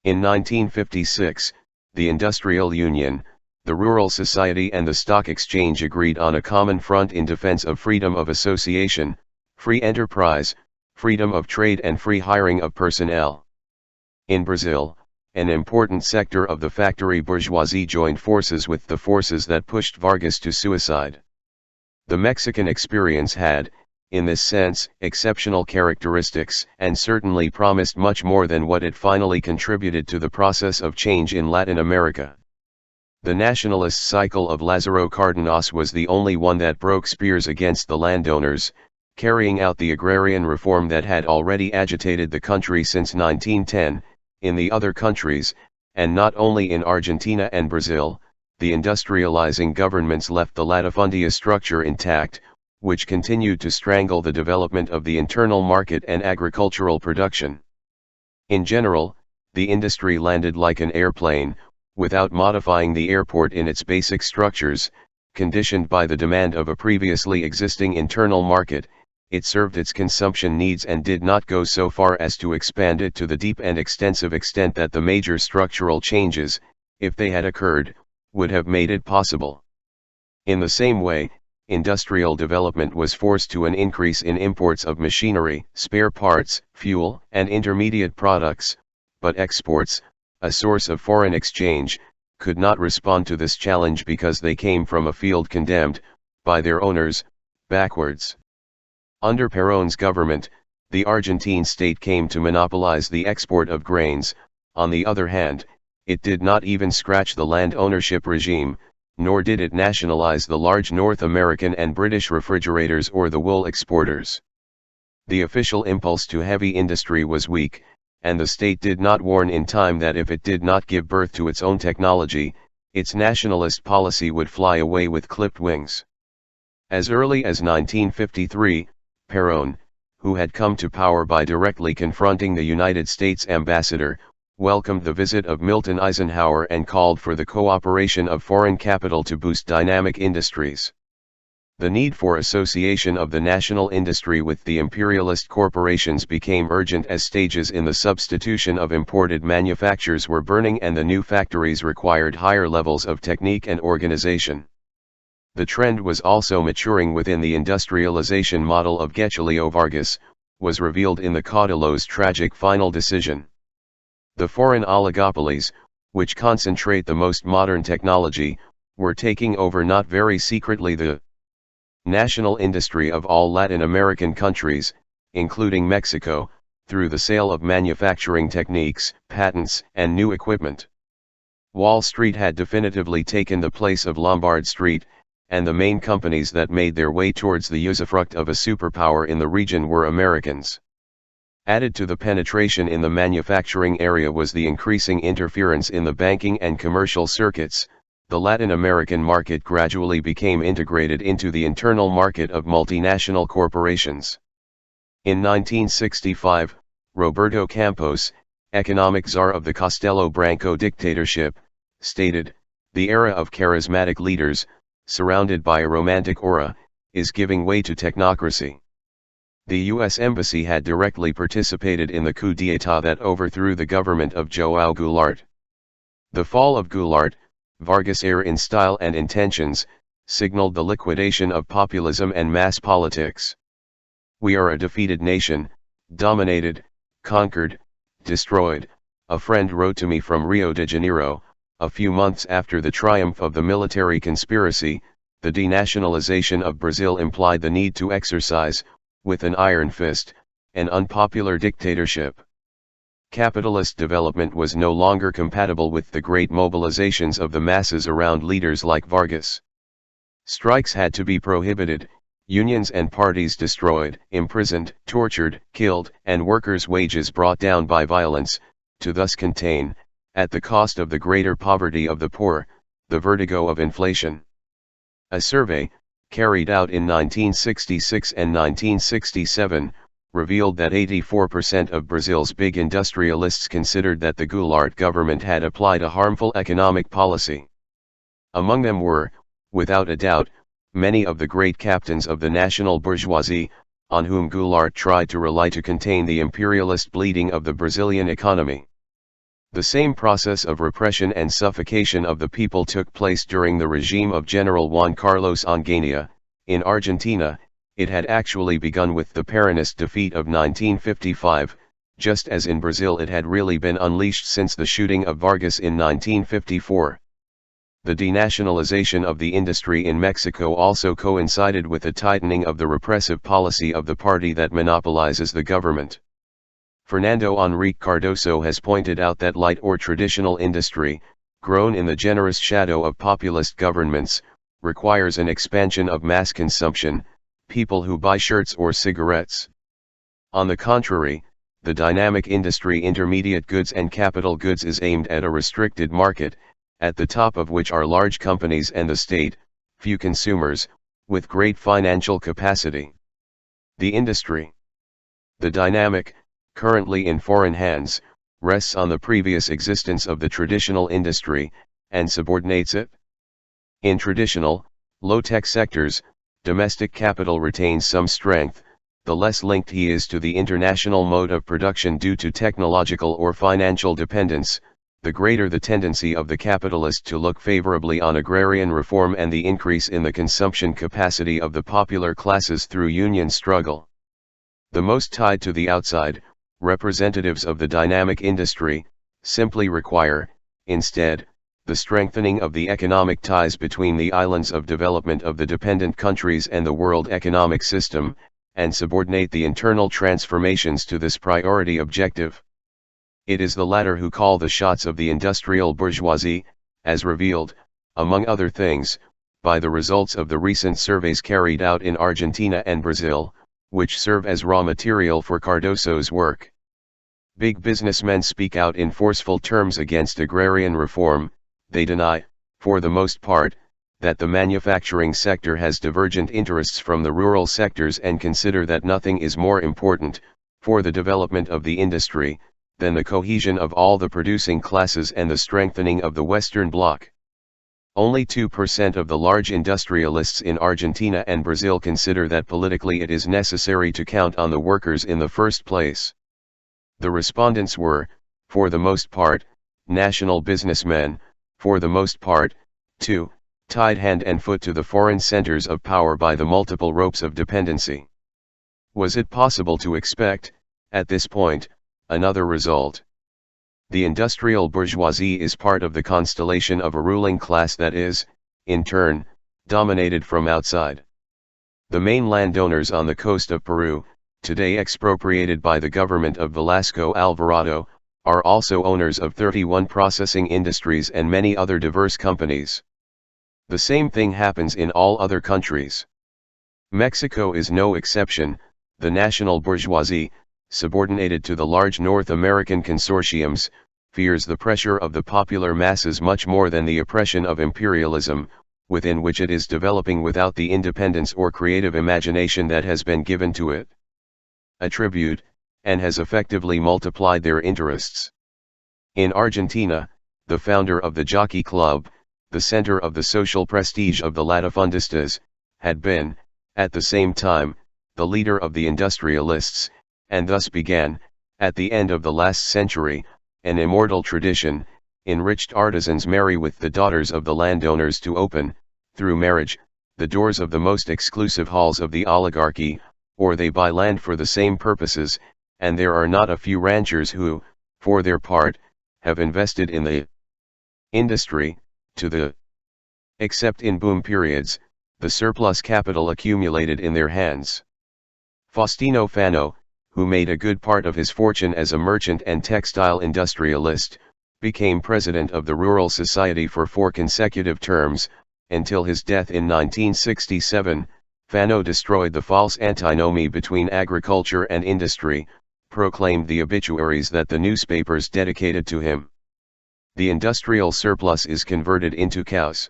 In 1956, the Industrial Union, the Rural Society and the Stock Exchange agreed on a common front in defense of freedom of association, free enterprise, freedom of trade and free hiring of personnel. In Brazil, an important sector of the factory bourgeoisie joined forces with the forces that pushed Vargas to suicide. The Mexican experience had, in this sense, exceptional characteristics, and certainly promised much more than what it finally contributed to the process of change in Latin America. The nationalist cycle of Lázaro Cárdenas was the only one that broke spears against the landowners, carrying out the agrarian reform that had already agitated the country since 1910. In the other countries, and not only in Argentina and Brazil, the industrializing governments left the latifundia structure intact, which continued to strangle the development of the internal market and agricultural production. In general, the industry landed like an airplane, without modifying the airport in its basic structures, conditioned by the demand of a previously existing internal market. It served its consumption needs and did not go so far as to expand it to the deep and extensive extent that the major structural changes, if they had occurred, would have made it possible. In the same way, industrial development was forced to an increase in imports of machinery, spare parts, fuel, and intermediate products, but exports, a source of foreign exchange, could not respond to this challenge because they came from a field condemned, by their owners, backwards. Under Perón's government, the Argentine state came to monopolize the export of grains. On the other hand, it did not even scratch the land ownership regime, nor did it nationalize the large North American and British refrigerators or the wool exporters. The official impulse to heavy industry was weak, and the state did not warn in time that if it did not give birth to its own technology, its nationalist policy would fly away with clipped wings. As early as 1953, Perón, who had come to power by directly confronting the United States ambassador, welcomed the visit of Milton Eisenhower and called for the cooperation of foreign capital to boost dynamic industries. The need for association of the national industry with the imperialist corporations became urgent as stages in the substitution of imported manufactures were burning and the new factories required higher levels of technique and organization. The trend was also maturing within the industrialization model of Getulio Vargas, was revealed in the Caudillo's tragic final decision. The foreign oligopolies, which concentrate the most modern technology, were taking over not very secretly the national industry of all Latin American countries, including Mexico, through the sale of manufacturing techniques, patents, and new equipment. Wall Street had definitively taken the place of Lombard Street, and the main companies that made their way towards the usufruct of a superpower in the region were Americans. Added to the penetration in the manufacturing area was the increasing interference in the banking and commercial circuits. The Latin American market gradually became integrated into the internal market of multinational corporations. In 1965, Roberto Campos, economic czar of the Castelo Branco dictatorship, stated, "The era of charismatic leaders, surrounded by a romantic aura, is giving way to technocracy." The U.S. Embassy had directly participated in the coup d'état that overthrew the government of João Goulart. The fall of Goulart, Vargas' heir in style and intentions, signaled the liquidation of populism and mass politics. "We are a defeated nation, dominated, conquered, destroyed," a friend wrote to me from Rio de Janeiro, a few months after the triumph of the military conspiracy. The denationalization of Brazil implied the need to exercise, with an iron fist, an unpopular dictatorship. Capitalist development was no longer compatible with the great mobilizations of the masses around leaders like Vargas. Strikes had to be prohibited, unions and parties destroyed, imprisoned, tortured, killed, and workers' wages brought down by violence, to thus contain, at the cost of the greater poverty of the poor, the vertigo of inflation. A survey, carried out in 1966 and 1967, revealed that 84% of Brazil's big industrialists considered that the Goulart government had applied a harmful economic policy. Among them were, without a doubt, many of the great captains of the national bourgeoisie, on whom Goulart tried to rely to contain the imperialist bleeding of the Brazilian economy. The same process of repression and suffocation of the people took place during the regime of General Juan Carlos Onganía. In Argentina, it had actually begun with the Peronist defeat of 1955, just as in Brazil it had really been unleashed since the shooting of Vargas in 1954. The denationalization of the industry in Mexico also coincided with the tightening of the repressive policy of the party that monopolizes the government. Fernando Henrique Cardoso has pointed out that light or traditional industry, grown in the generous shadow of populist governments, requires an expansion of mass consumption, people who buy shirts or cigarettes. On the contrary, the dynamic industry intermediate goods and capital goods is aimed at a restricted market, at the top of which are large companies and the state, few consumers, with great financial capacity. The industry. The dynamic, currently in foreign hands, rests on the previous existence of the traditional industry, and subordinates it. In traditional, low-tech sectors, domestic capital retains some strength, the less linked he is to the international mode of production due to technological or financial dependence, the greater the tendency of the capitalist to look favorably on agrarian reform and the increase in the consumption capacity of the popular classes through union struggle. The most tied to the outside, representatives of the dynamic industry, simply require, instead, the strengthening of the economic ties between the islands of development of the dependent countries and the world economic system, and subordinate the internal transformations to this priority objective. It is the latter who call the shots of the industrial bourgeoisie, as revealed, among other things, by the results of the recent surveys carried out in Argentina and Brazil, which serve as raw material for Cardoso's work. Big businessmen speak out in forceful terms against agrarian reform. They deny, for the most part, that the manufacturing sector has divergent interests from the rural sectors and consider that nothing is more important, for the development of the industry, than the cohesion of all the producing classes and the strengthening of the Western Bloc. Only 2% of the large industrialists in Argentina and Brazil consider that politically it is necessary to count on the workers in the first place. The respondents were, for the most part, national businessmen, for the most part, too, tied hand and foot to the foreign centers of power by the multiple ropes of dependency. Was it possible to expect, at this point, another result? The industrial bourgeoisie is part of the constellation of a ruling class that is, in turn, dominated from outside. The main landowners on the coast of Peru, today expropriated by the government of Velasco Alvarado, are also owners of 31 processing industries and many other diverse companies. The same thing happens in all other countries. Mexico is no exception. The national bourgeoisie, subordinated to the large North American consortiums, fears the pressure of the popular masses much more than the oppression of imperialism, within which it is developing without the independence or creative imagination that has been given to it. Attribute, and has effectively multiplied their interests. In Argentina, the founder of the Jockey Club, the center of the social prestige of the latifundistas, had been, at the same time, the leader of the industrialists, and thus began, at the end of the last century, an immortal tradition. Enriched artisans marry with the daughters of the landowners to open, through marriage, the doors of the most exclusive halls of the oligarchy, or they buy land for the same purposes, and there are not a few ranchers who, for their part, have invested in the industry, except in boom periods, the surplus capital accumulated in their hands. Faustino Fano, who made a good part of his fortune as a merchant and textile industrialist, became president of the Rural Society for 4 consecutive terms. Until his death in 1967, Fano destroyed the false antinomy between agriculture and industry, proclaimed the obituaries that the newspapers dedicated to him. The industrial surplus is converted into cows.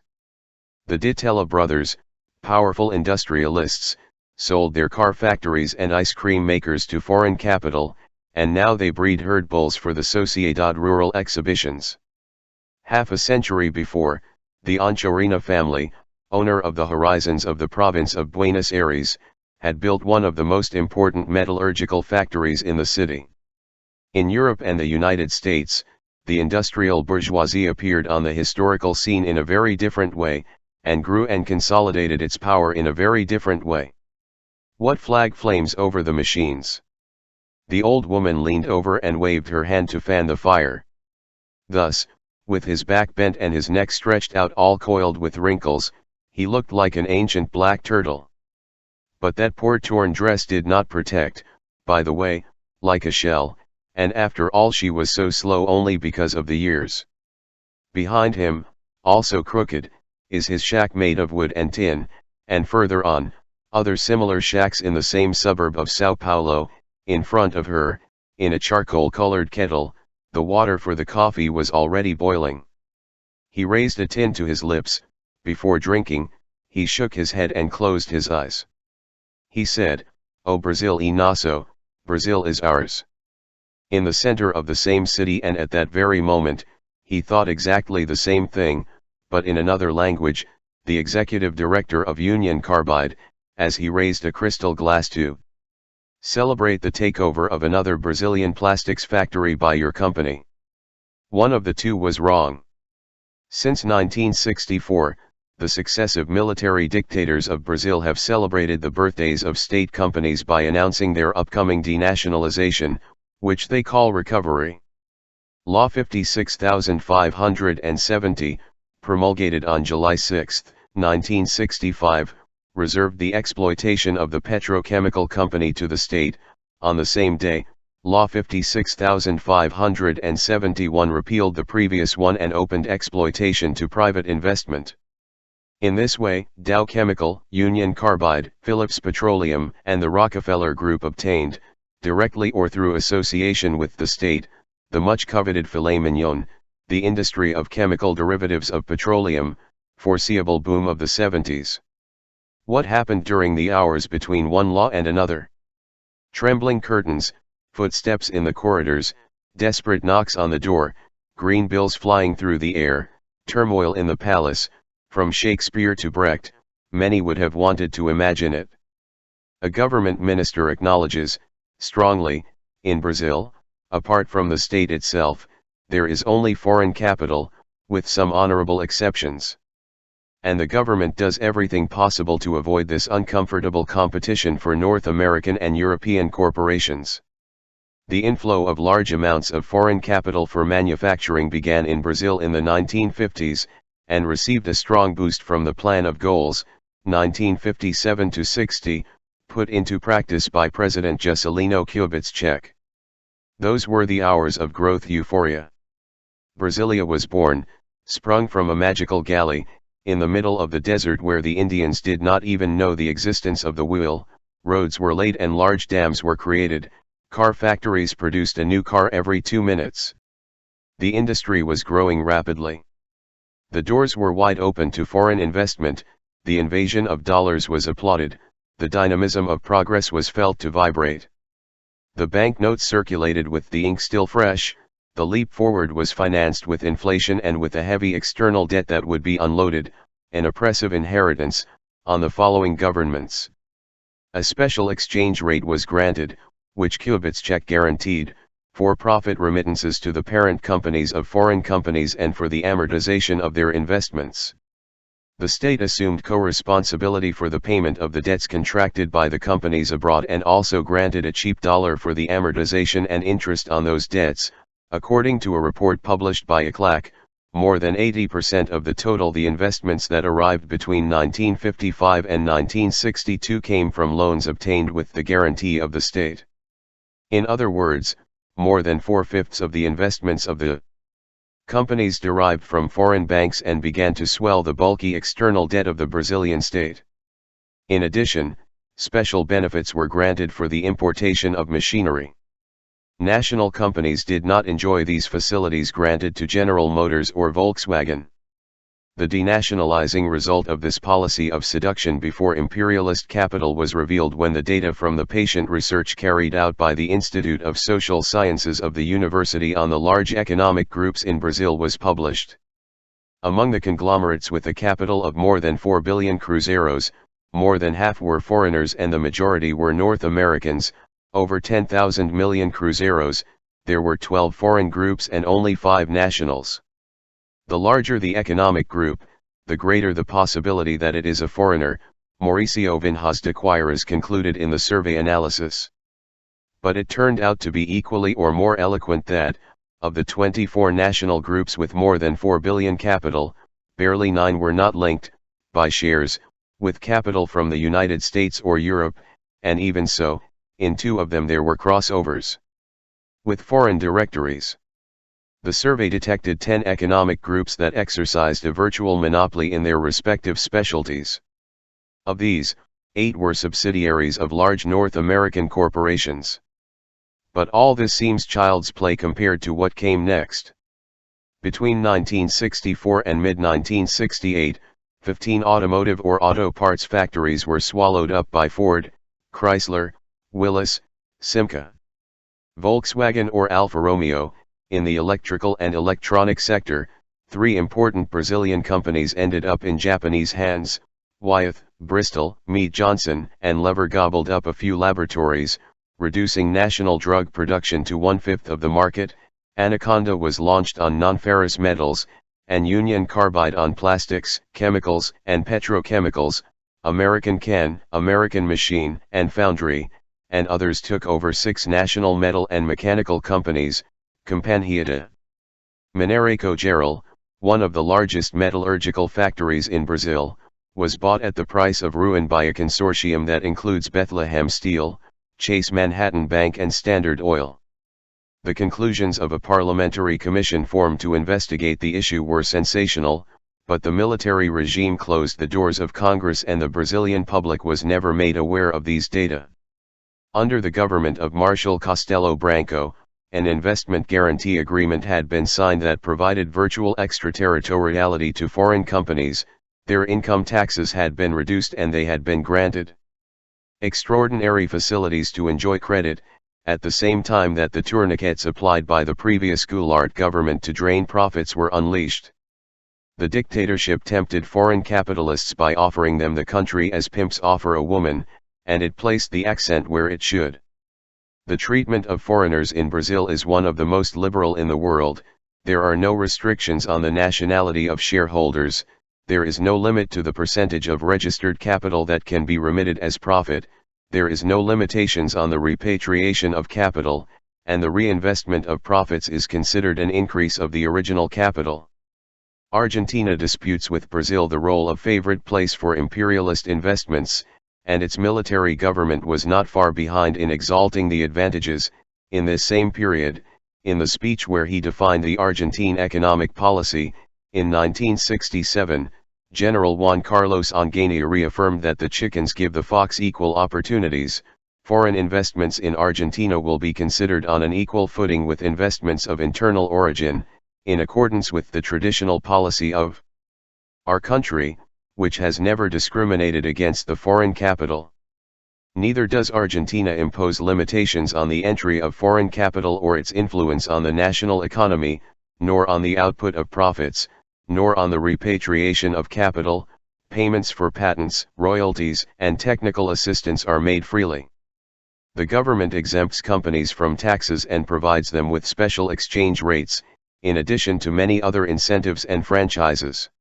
The Di Tella brothers, powerful industrialists, sold their car factories and ice cream makers to foreign capital, and now they breed herd bulls for the Sociedad Rural exhibitions. Half a century before, the Anchorena family, owner of the horizons of the province of Buenos Aires, had built one of the most important metallurgical factories in the city. In Europe and the United States, the industrial bourgeoisie appeared on the historical scene in a very different way, and grew and consolidated its power in a very different way. What flag flames over the machines? The old woman leaned over and waved her hand to fan the fire. Thus, with his back bent and his neck stretched out all coiled with wrinkles, he looked like an ancient black turtle. But that poor torn dress did not protect, by the way, like a shell, and after all she was so slow only because of the years. Behind him, also crooked, is his shack made of wood and tin, and further on, other similar shacks in the same suburb of Sao Paulo. In front of her, in a charcoal-colored kettle, the water for the coffee was already boiling. He raised a tin to his lips. Before drinking, he shook his head and closed his eyes. He said, "O Brazil e nosso, Brazil is ours." In the center of the same city and at that very moment, he thought exactly the same thing, but in another language, the executive director of Union Carbide, as he raised a crystal glass to celebrate the takeover of another Brazilian plastics factory by your company. One of the two was wrong. Since 1964, the successive military dictators of Brazil have celebrated the birthdays of state companies by announcing their upcoming denationalization, which they call recovery. Law 56570, promulgated on July 6, 1965, reserved the exploitation of the petrochemical company to the state. On the same day, Law 56571 repealed the previous one and opened exploitation to private investment. In this way, Dow Chemical, Union Carbide, Phillips Petroleum, and the Rockefeller Group obtained, directly or through association with the state, the much coveted filet mignon, the industry of chemical derivatives of petroleum, foreseeable boom of the 70s. What happened during the hours between one law and another? Trembling curtains, footsteps in the corridors, desperate knocks on the door, green bills flying through the air, turmoil in the palace. From Shakespeare to Brecht, many would have wanted to imagine it. A government minister acknowledges, strongly, in Brazil, apart from the state itself, there is only foreign capital, with some honorable exceptions. And the government does everything possible to avoid this uncomfortable competition for North American and European corporations. The inflow of large amounts of foreign capital for manufacturing began in Brazil in the 1950s, and received a strong boost from the Plan of Goals, 1957-60, put into practice by President Juscelino Kubitschek. Those were the hours of growth euphoria. Brasilia was born, sprung from a magical galley, in the middle of the desert where the Indians did not even know the existence of the wheel. Roads were laid and large dams were created, car factories produced a new car every 2 minutes. The industry was growing rapidly. The doors were wide open to foreign investment, the invasion of dollars was applauded, the dynamism of progress was felt to vibrate. The banknotes circulated with the ink still fresh, the leap forward was financed with inflation and with a heavy external debt that would be unloaded, an oppressive inheritance, on the following governments. A special exchange rate was granted, which Kubitschek guaranteed, for profit remittances to the parent companies of foreign companies and for the amortization of their investments. The state assumed co-responsibility for the payment of the debts contracted by the companies abroad and also granted a cheap dollar for the amortization and interest on those debts. According to a report published by ICLAC, more than 80% of the total the investments that arrived between 1955 and 1962 came from loans obtained with the guarantee of the state. In other words, more than 4/5 of the investments of the companies derived from foreign banks and began to swell the bulky external debt of the Brazilian state. In addition, special benefits were granted for the importation of machinery. National companies did not enjoy these facilities granted to General Motors or Volkswagen. The denationalizing result of this policy of seduction before imperialist capital was revealed when the data from the patient research carried out by the Institute of Social Sciences of the University on the large economic groups in Brazil was published. Among the conglomerates with a capital of more than 4 billion cruzeiros, more than half were foreigners and the majority were North Americans, over 10,000 million cruzeiros, there were 12 foreign groups and only 5 nationals. The larger the economic group, the greater the possibility that it is a foreigner, Mauricio Vinhas de Quiras concluded in the survey analysis. But it turned out to be equally or more eloquent that, of the 24 national groups with more than 4 billion capital, barely 9 were not linked, by shares, with capital from the United States or Europe, and even so, in 2 of them there were crossovers with foreign directories. The survey detected 10 economic groups that exercised a virtual monopoly in their respective specialties. Of these, 8 were subsidiaries of large North American corporations. But all this seems child's play compared to what came next. Between 1964 and mid-1968, 15 automotive or auto parts factories were swallowed up by Ford, Chrysler, Willis, Simca, Volkswagen or Alfa Romeo. In the electrical and electronic sector, 3 important Brazilian companies ended up in Japanese hands. Wyeth, Bristol, Mead Johnson, and Lever gobbled up a few laboratories, reducing national drug production to 1/5 of the market, Anaconda was launched on non-ferrous metals, and Union Carbide on plastics, chemicals, and petrochemicals. American Can, American Machine and Foundry, and others took over 6 national metal and mechanical companies. Companhia Mineração Geral, one of the largest metallurgical factories in Brazil, was bought at the price of ruin by a consortium that includes Bethlehem Steel, Chase Manhattan Bank and Standard Oil. The conclusions of a parliamentary commission formed to investigate the issue were sensational, but the military regime closed the doors of Congress and the Brazilian public was never made aware of these data. Under the government of Marshal Castelo Branco, an investment guarantee agreement had been signed that provided virtual extraterritoriality to foreign companies. Their income taxes had been reduced and they had been granted extraordinary facilities to enjoy credit, at the same time that the tourniquets applied by the previous Goulart government to drain profits were unleashed. The dictatorship tempted foreign capitalists by offering them the country as pimps offer a woman, and it placed the accent where it should. The treatment of foreigners in Brazil is one of the most liberal in the world. There are no restrictions on the nationality of shareholders, there is no limit to the percentage of registered capital that can be remitted as profit, there is no limitations on the repatriation of capital, and the reinvestment of profits is considered an increase of the original capital. Argentina disputes with Brazil the role of favorite place for imperialist investments, and its military government was not far behind in exalting the advantages. In this same period, in the speech where he defined the Argentine economic policy, in 1967, General Juan Carlos Onganía reaffirmed that the chickens give the fox equal opportunities. Foreign investments in Argentina will be considered on an equal footing with investments of internal origin, in accordance with the traditional policy of our country, which has never discriminated against the foreign capital. Neither does Argentina impose limitations on the entry of foreign capital or its influence on the national economy, nor on the output of profits, nor on the repatriation of capital. Payments for patents, royalties, and technical assistance are made freely. The government exempts companies from taxes and provides them with special exchange rates, in addition to many other incentives and franchises.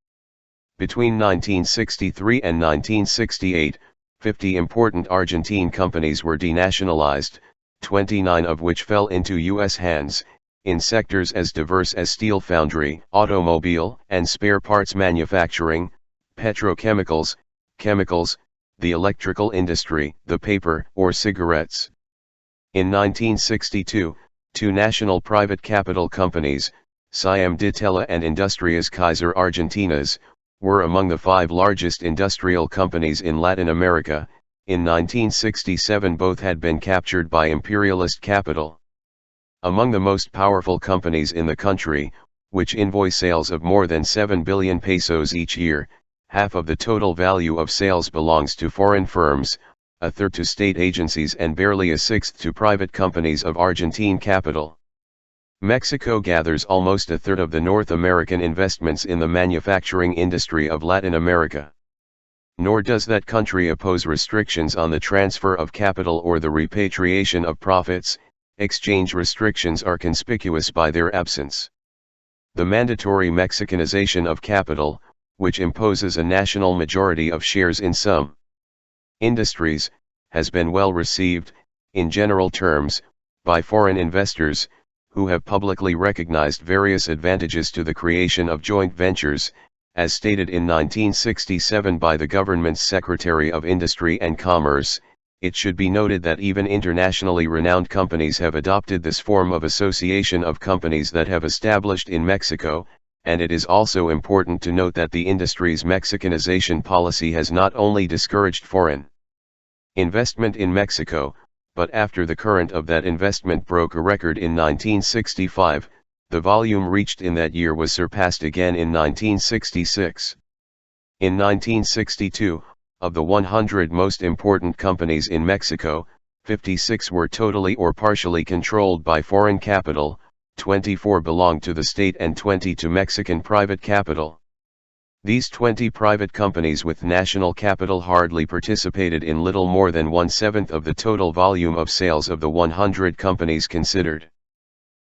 Between 1963 and 1968, 50 important Argentine companies were denationalized, 29 of which fell into U.S. hands, in sectors as diverse as steel foundry, automobile and spare parts manufacturing, petrochemicals, chemicals, the electrical industry, the paper or cigarettes. In 1962, 2 national private capital companies, Siam Ditella and Industrias Kaiser Argentinas, were among the 5 largest industrial companies in Latin America. In 1967 both had been captured by imperialist capital. Among the most powerful companies in the country, which invoice sales of more than 7 billion pesos each year, half of the total value of sales belongs to foreign firms, a third to state agencies and barely a sixth to private companies of Argentine capital. Mexico gathers almost a third of the North American investments in the manufacturing industry of Latin America. Nor does that country oppose restrictions on the transfer of capital or the repatriation of profits. Exchange restrictions are conspicuous by their absence. The mandatory Mexicanization of capital, which imposes a national majority of shares in some industries, has been well received, in general terms, by foreign investors, who have publicly recognized various advantages to the creation of joint ventures, as stated in 1967 by the government's Secretary of Industry and Commerce. It should be noted that even internationally renowned companies have adopted this form of association of companies that have established in Mexico, and it is also important to note that the industry's Mexicanization policy has not only discouraged foreign investment in Mexico, but after the current of that investment broke a record in 1965, the volume reached in that year was surpassed again in 1966. In 1962, of the 100 most important companies in Mexico, 56 were totally or partially controlled by foreign capital, 24 belonged to the state and 20 to Mexican private capital. These 20 private companies with national capital hardly participated in little more than 1/7 of the total volume of sales of the 100 companies considered.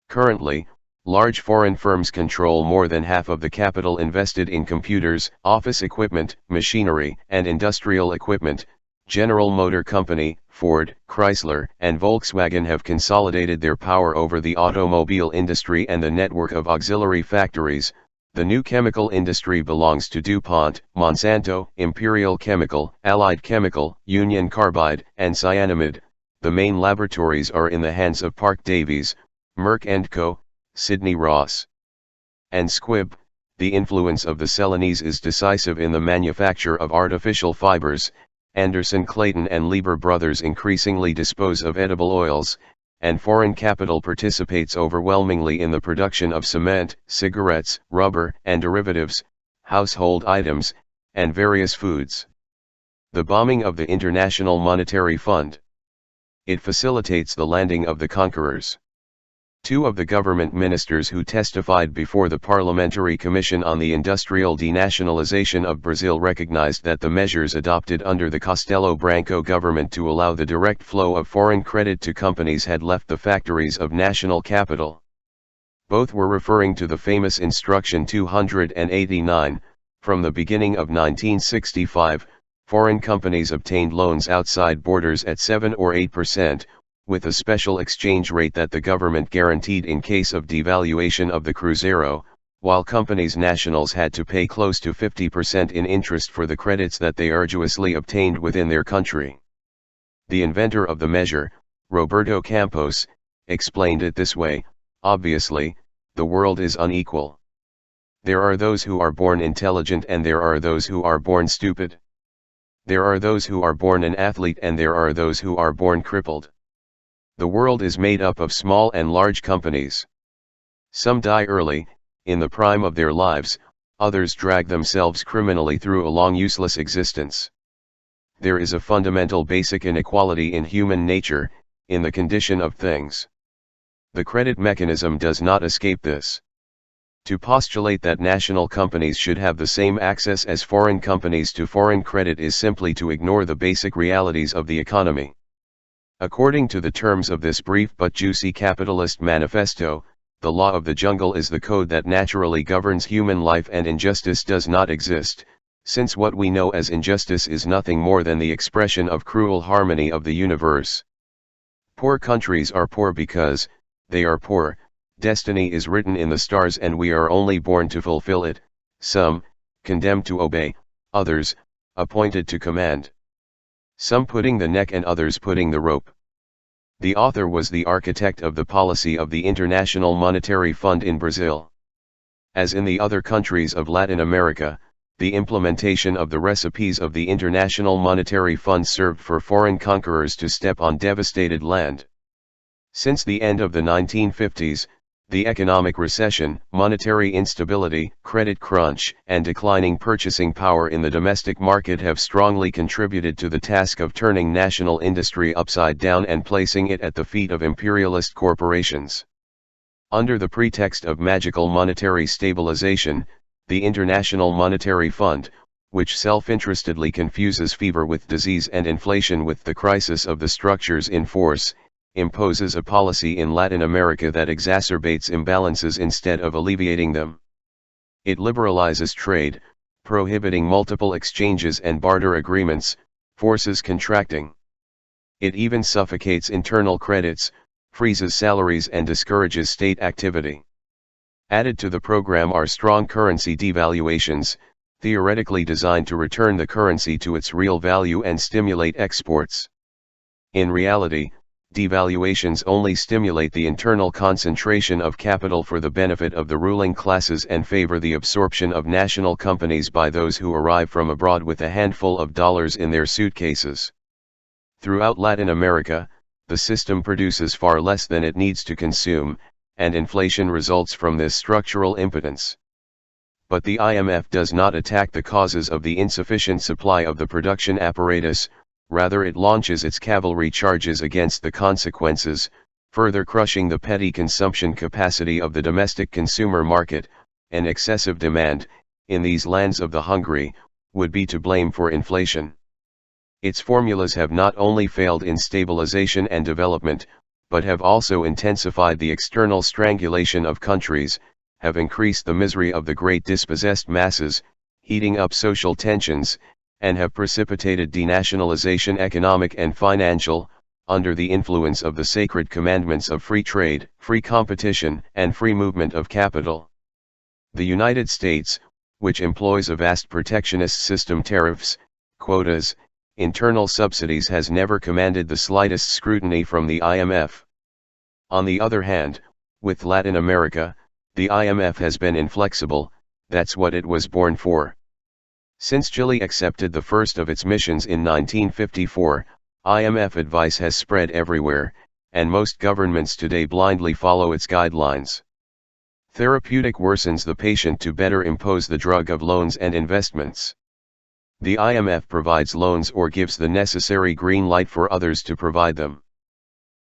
Currently, Large foreign firms control more than half of the capital invested in computers, office equipment, machinery, and industrial equipment. General Motor Company, Ford, Chrysler, and Volkswagen have consolidated their power over the automobile industry and the network of auxiliary factories. The new chemical industry belongs to DuPont, Monsanto, Imperial Chemical, Allied Chemical, Union Carbide, and Cyanamid. The main laboratories are in the hands of Parke-Davies, Merck & Co., Sidney Ross, and Squibb. The influence of the Celanese is decisive in the manufacture of artificial fibers. Anderson Clayton and Lieber brothers increasingly dispose of edible oils, and foreign capital participates overwhelmingly in the production of cement, cigarettes, rubber, and derivatives, household items, and various foods. The bombing of the International Monetary Fund. It facilitates the landing of the conquerors. Two of the government ministers who testified before the Parliamentary Commission on the Industrial Denationalization of Brazil recognized that the measures adopted under the Castelo Branco government to allow the direct flow of foreign credit to companies had left the factories of national capital. Both were referring to the famous Instruction 289. From the beginning of 1965, foreign companies obtained loans outside borders at 7 or 8%, with a special exchange rate that the government guaranteed in case of devaluation of the Cruzeiro, while companies' nationals had to pay close to 50% in interest for the credits that they arduously obtained within their country. The inventor of the measure, Roberto Campos, explained it this way: obviously, the world is unequal. There are those who are born intelligent and there are those who are born stupid. There are those who are born an athlete and there are those who are born crippled. The world is made up of small and large companies. Some die early, in the prime of their lives, others drag themselves criminally through a long useless existence. There is a fundamental basic inequality in human nature, in the condition of things. The credit mechanism does not escape this. To postulate that national companies should have the same access as foreign companies to foreign credit is simply to ignore the basic realities of the economy. According to the terms of this brief but juicy capitalist manifesto, the law of the jungle is the code that naturally governs human life, and injustice does not exist, since what we know as injustice is nothing more than the expression of cruel harmony of the universe. Poor countries are poor because they are poor. Destiny is written in the stars and we are only born to fulfill it, some, condemned to obey, others, appointed to command. Some putting the neck and others putting the rope. The author was the architect of the policy of the International Monetary Fund in Brazil. As in the other countries of Latin America, the implementation of the recipes of the International Monetary Fund served for foreign conquerors to step on devastated land. Since the end of the 1950s, the economic recession, monetary instability, credit crunch, and declining purchasing power in the domestic market have strongly contributed to the task of turning national industry upside down and placing it at the feet of imperialist corporations. Under the pretext of magical monetary stabilization, the International Monetary Fund, which self-interestedly confuses fever with disease and inflation with the crisis of the structures in force, imposes a policy in Latin America that exacerbates imbalances instead of alleviating them. It liberalizes trade, prohibiting multiple exchanges and barter agreements, forces contracting. It even suffocates internal credits, freezes salaries and discourages state activity. Added to the program are strong currency devaluations, theoretically designed to return the currency to its real value and stimulate exports. In reality, devaluations only stimulate the internal concentration of capital for the benefit of the ruling classes and favor the absorption of national companies by those who arrive from abroad with a handful of dollars in their suitcases. Throughout Latin America, the system produces far less than it needs to consume, and inflation results from this structural impotence. But the IMF does not attack the causes of the insufficient supply of the production apparatus. Rather, it launches its cavalry charges against the consequences, further crushing the petty consumption capacity of the domestic consumer market. An excessive demand, in these lands of the hungry, would be to blame for inflation. Its formulas have not only failed in stabilization and development, but have also intensified the external strangulation of countries, have increased the misery of the great dispossessed masses, heating up social tensions, and have precipitated denationalization economic and financial, under the influence of the sacred commandments of free trade, free competition, and free movement of capital. The United States, which employs a vast protectionist system, tariffs, quotas, internal subsidies, has never commanded the slightest scrutiny from the IMF. On the other hand, with Latin America, the IMF has been inflexible. That's what it was born for. Since Chile accepted the first of its missions in 1954, IMF advice has spread everywhere, and most governments today blindly follow its guidelines. Therapeutic worsens the patient to better impose the drug of loans and investments. The IMF provides loans or gives the necessary green light for others to provide them.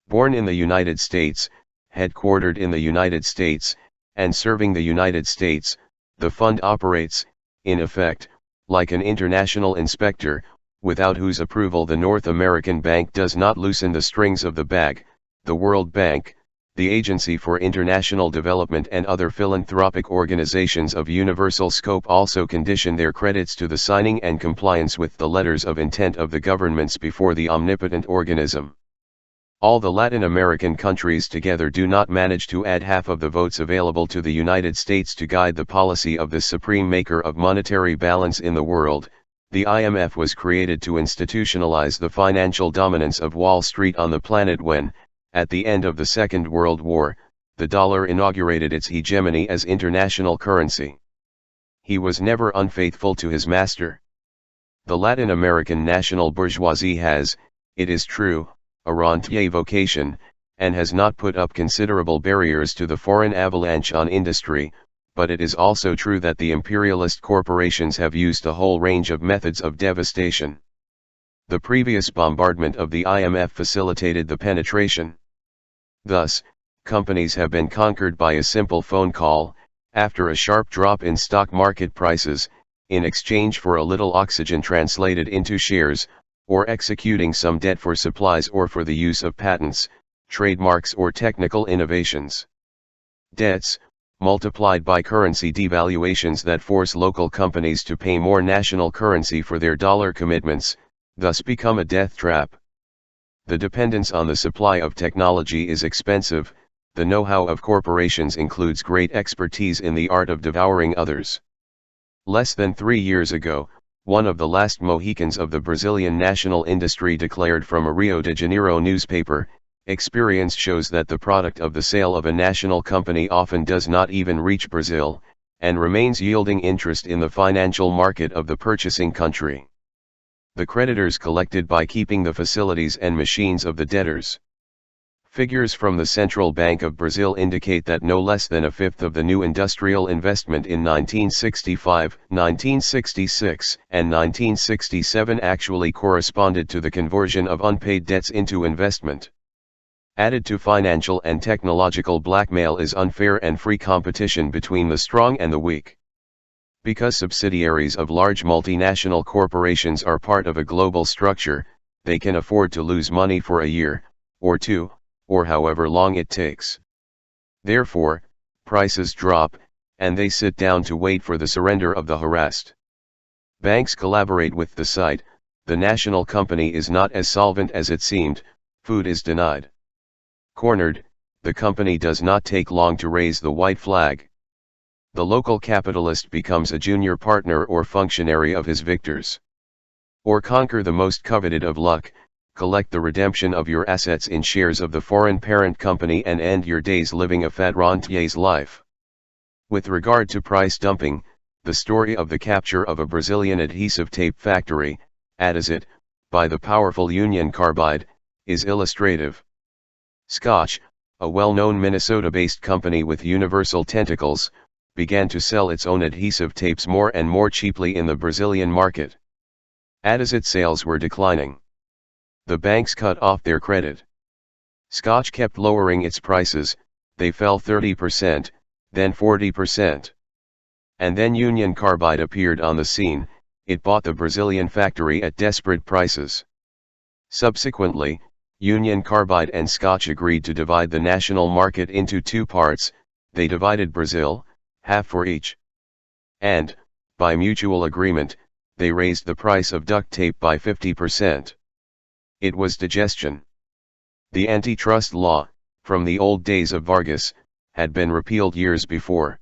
Born in the United States, headquartered in the United States, and serving the United States, the fund operates, in effect, like an international inspector, without whose approval the North American Bank does not loosen the strings of the bag. The World Bank, the Agency for International Development, and other philanthropic organizations of universal scope also condition their credits to the signing and compliance with the letters of intent of the governments before the omnipotent organism. All the Latin American countries together do not manage to add half of the votes available to the United States to guide the policy of the supreme maker of monetary balance in the world. The IMF was created to institutionalize the financial dominance of Wall Street on the planet when, at the end of the Second World War, the dollar inaugurated its hegemony as international currency. He was never unfaithful to his master. The Latin American national bourgeoisie has, it is true, a rentier vocation, and has not put up considerable barriers to the foreign avalanche on industry, but it is also true that the imperialist corporations have used a whole range of methods of devastation. The previous bombardment of the IMF facilitated the penetration. Thus, companies have been conquered by a simple phone call, after a sharp drop in stock market prices, in exchange for a little oxygen translated into shares, or executing some debt for supplies or for the use of patents, trademarks, or technical innovations. Debts, multiplied by currency devaluations that force local companies to pay more national currency for their dollar commitments, thus become a death trap. The dependence on the supply of technology is expensive. The know-how of corporations includes great expertise in the art of devouring others. Less than 3 years ago, one of the last Mohicans of the Brazilian national industry declared from a Rio de Janeiro newspaper, "Experience shows that the product of the sale of a national company often does not even reach Brazil, and remains yielding interest in the financial market of the purchasing country. The creditors collected by keeping the facilities and machines of the debtors." Figures from the Central Bank of Brazil indicate that no less than a fifth of the new industrial investment in 1965, 1966, and 1967 actually corresponded to the conversion of unpaid debts into investment. Added to financial and technological blackmail is unfair and free competition between the strong and the weak. Because subsidiaries of large multinational corporations are part of a global structure, they can afford to lose money for a year, or two, or however long it takes. Therefore, prices drop, and they sit down to wait for the surrender of the harassed. Banks collaborate with the site. The national company is not as solvent as it seemed, food is denied. Cornered, the company does not take long to raise the white flag. The local capitalist becomes a junior partner or functionary of his victors. Or conquer the most coveted of luck, collect the redemption of your assets in shares of the foreign parent company, and end your days living a fat rentier's life. With regard to price dumping, the story of the capture of a Brazilian adhesive tape factory, Adazit, by the powerful Union Carbide, is illustrative. Scotch, a well-known Minnesota-based company with universal tentacles, began to sell its own adhesive tapes more and more cheaply in the Brazilian market. Adazit sales were declining. The banks cut off their credit. Scotch kept lowering its prices. They fell 30%, then 40%. And then Union Carbide appeared on the scene. It bought the Brazilian factory at desperate prices. Subsequently, Union Carbide and Scotch agreed to divide the national market into two parts. They divided Brazil, half for each. And, by mutual agreement, they raised the price of duct tape by 50%. It was digestion. The antitrust law, from the old days of Vargas, had been repealed years before.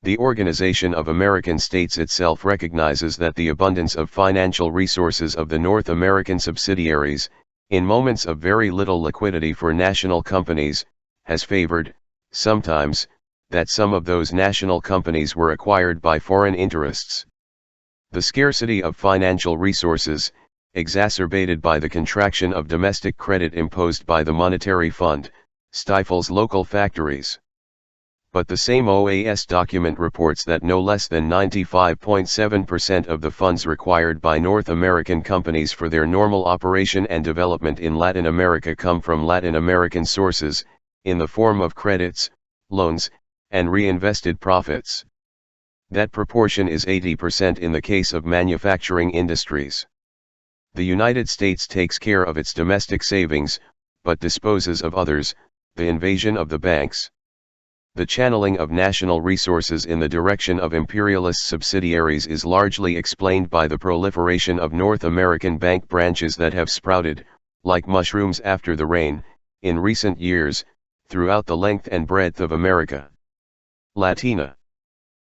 The Organization of American States itself recognizes that the abundance of financial resources of the North American subsidiaries, in moments of very little liquidity for national companies, has favored, sometimes, that some of those national companies were acquired by foreign interests. The scarcity of financial resources, exacerbated by the contraction of domestic credit imposed by the Monetary Fund, stifles local factories. But the same OAS document reports that no less than 95.7% of the funds required by North American companies for their normal operation and development in Latin America come from Latin American sources, in the form of credits, loans, and reinvested profits. That proportion is 80% in the case of manufacturing industries. The United States takes care of its domestic savings, but disposes of others, the invasion of the banks. The channeling of national resources in the direction of imperialist subsidiaries is largely explained by the proliferation of North American bank branches that have sprouted, like mushrooms after the rain, in recent years, throughout the length and breadth of America Latina.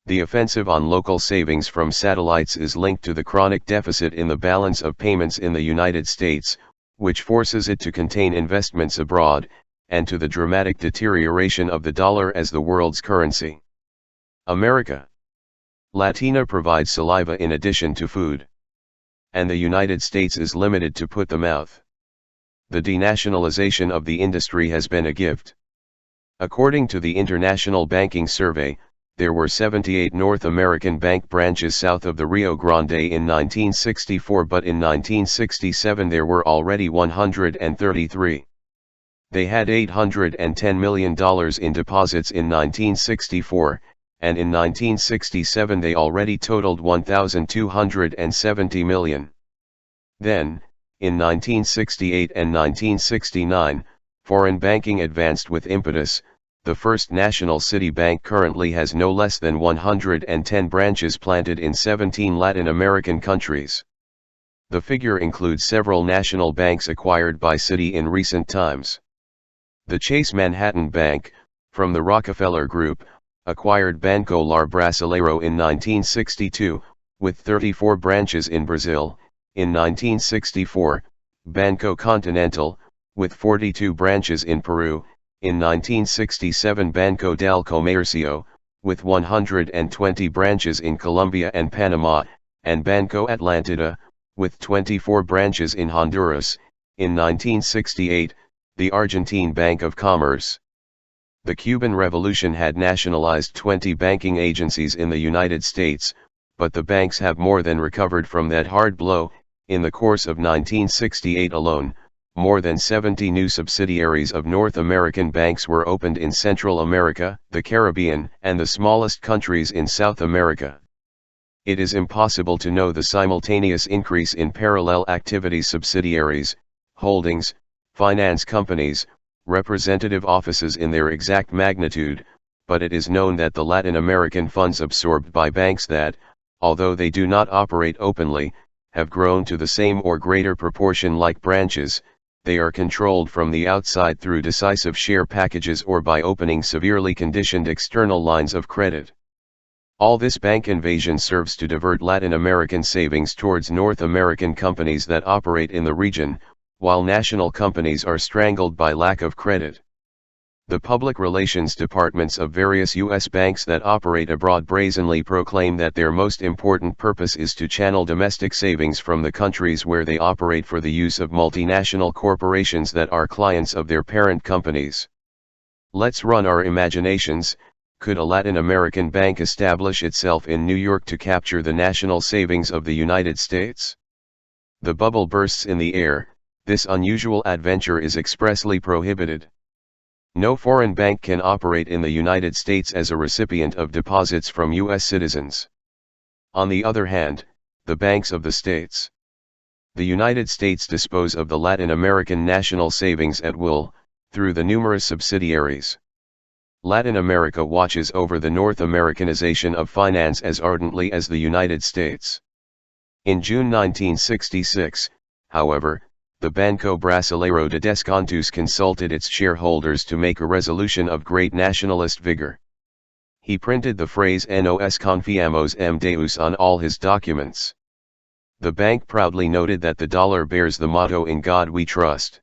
The offensive on local savings from satellites is linked to the chronic deficit in the balance of payments in the United States, which forces it to contain investments abroad, and to the dramatic deterioration of the dollar as the world's currency. America Latina provides saliva in addition to food. And the United States is limited to put the mouth. The denationalization of the industry has been a gift. According to the International Banking Survey, there were 78 North American bank branches south of the Rio Grande in 1964, but in 1967 there were already 133. They had $810 million in deposits in 1964, and in 1967 they already totaled $1,270 million. Then, in 1968 and 1969, foreign banking advanced with impetus. The First National City Bank currently has no less than 110 branches planted in 17 Latin American countries. The figure includes several national banks acquired by Citi in recent times. The Chase Manhattan Bank, from the Rockefeller Group, acquired Banco Lar Brasileiro in 1962, with 34 branches in Brazil. In 1964, Banco Continental, with 42 branches in Peru. In 1967 Banco del Comercio, with 120 branches in Colombia and Panama, and Banco Atlantida, with 24 branches in Honduras. In 1968, the Argentine Bank of Commerce. The Cuban Revolution had nationalized 20 banking agencies in the United States, but the banks have more than recovered from that hard blow. In the course of 1968 alone, more than 70 new subsidiaries of North American banks were opened in Central America, the Caribbean, and the smallest countries in South America. It is impossible to know the simultaneous increase in parallel activities, subsidiaries, holdings, finance companies, representative offices in their exact magnitude, but it is known that the Latin American funds absorbed by banks that, although they do not operate openly, have grown to the same or greater proportion like branches. They are controlled from the outside through decisive share packages or by opening severely conditioned external lines of credit. All this bank invasion serves to divert Latin American savings towards North American companies that operate in the region, while national companies are strangled by lack of credit. The public relations departments of various U.S. banks that operate abroad brazenly proclaim that their most important purpose is to channel domestic savings from the countries where they operate for the use of multinational corporations that are clients of their parent companies. Let's run our imaginations. Could a Latin American bank establish itself in New York to capture the national savings of the United States? The bubble bursts in the air. This unusual adventure is expressly prohibited. No foreign bank can operate in the United States as a recipient of deposits from U.S. citizens. On the other hand, the banks of the states, The United States dispose of the Latin American national savings at will, through the numerous subsidiaries. Latin America watches over the North Americanization of finance as ardently as the United States. In June 1966, however, the Banco Brasileiro de Descontos consulted its shareholders to make a resolution of great nationalist vigor. He printed the phrase "Nos confiamos em Deus" on all his documents. The bank proudly noted that the dollar bears the motto "In God we trust."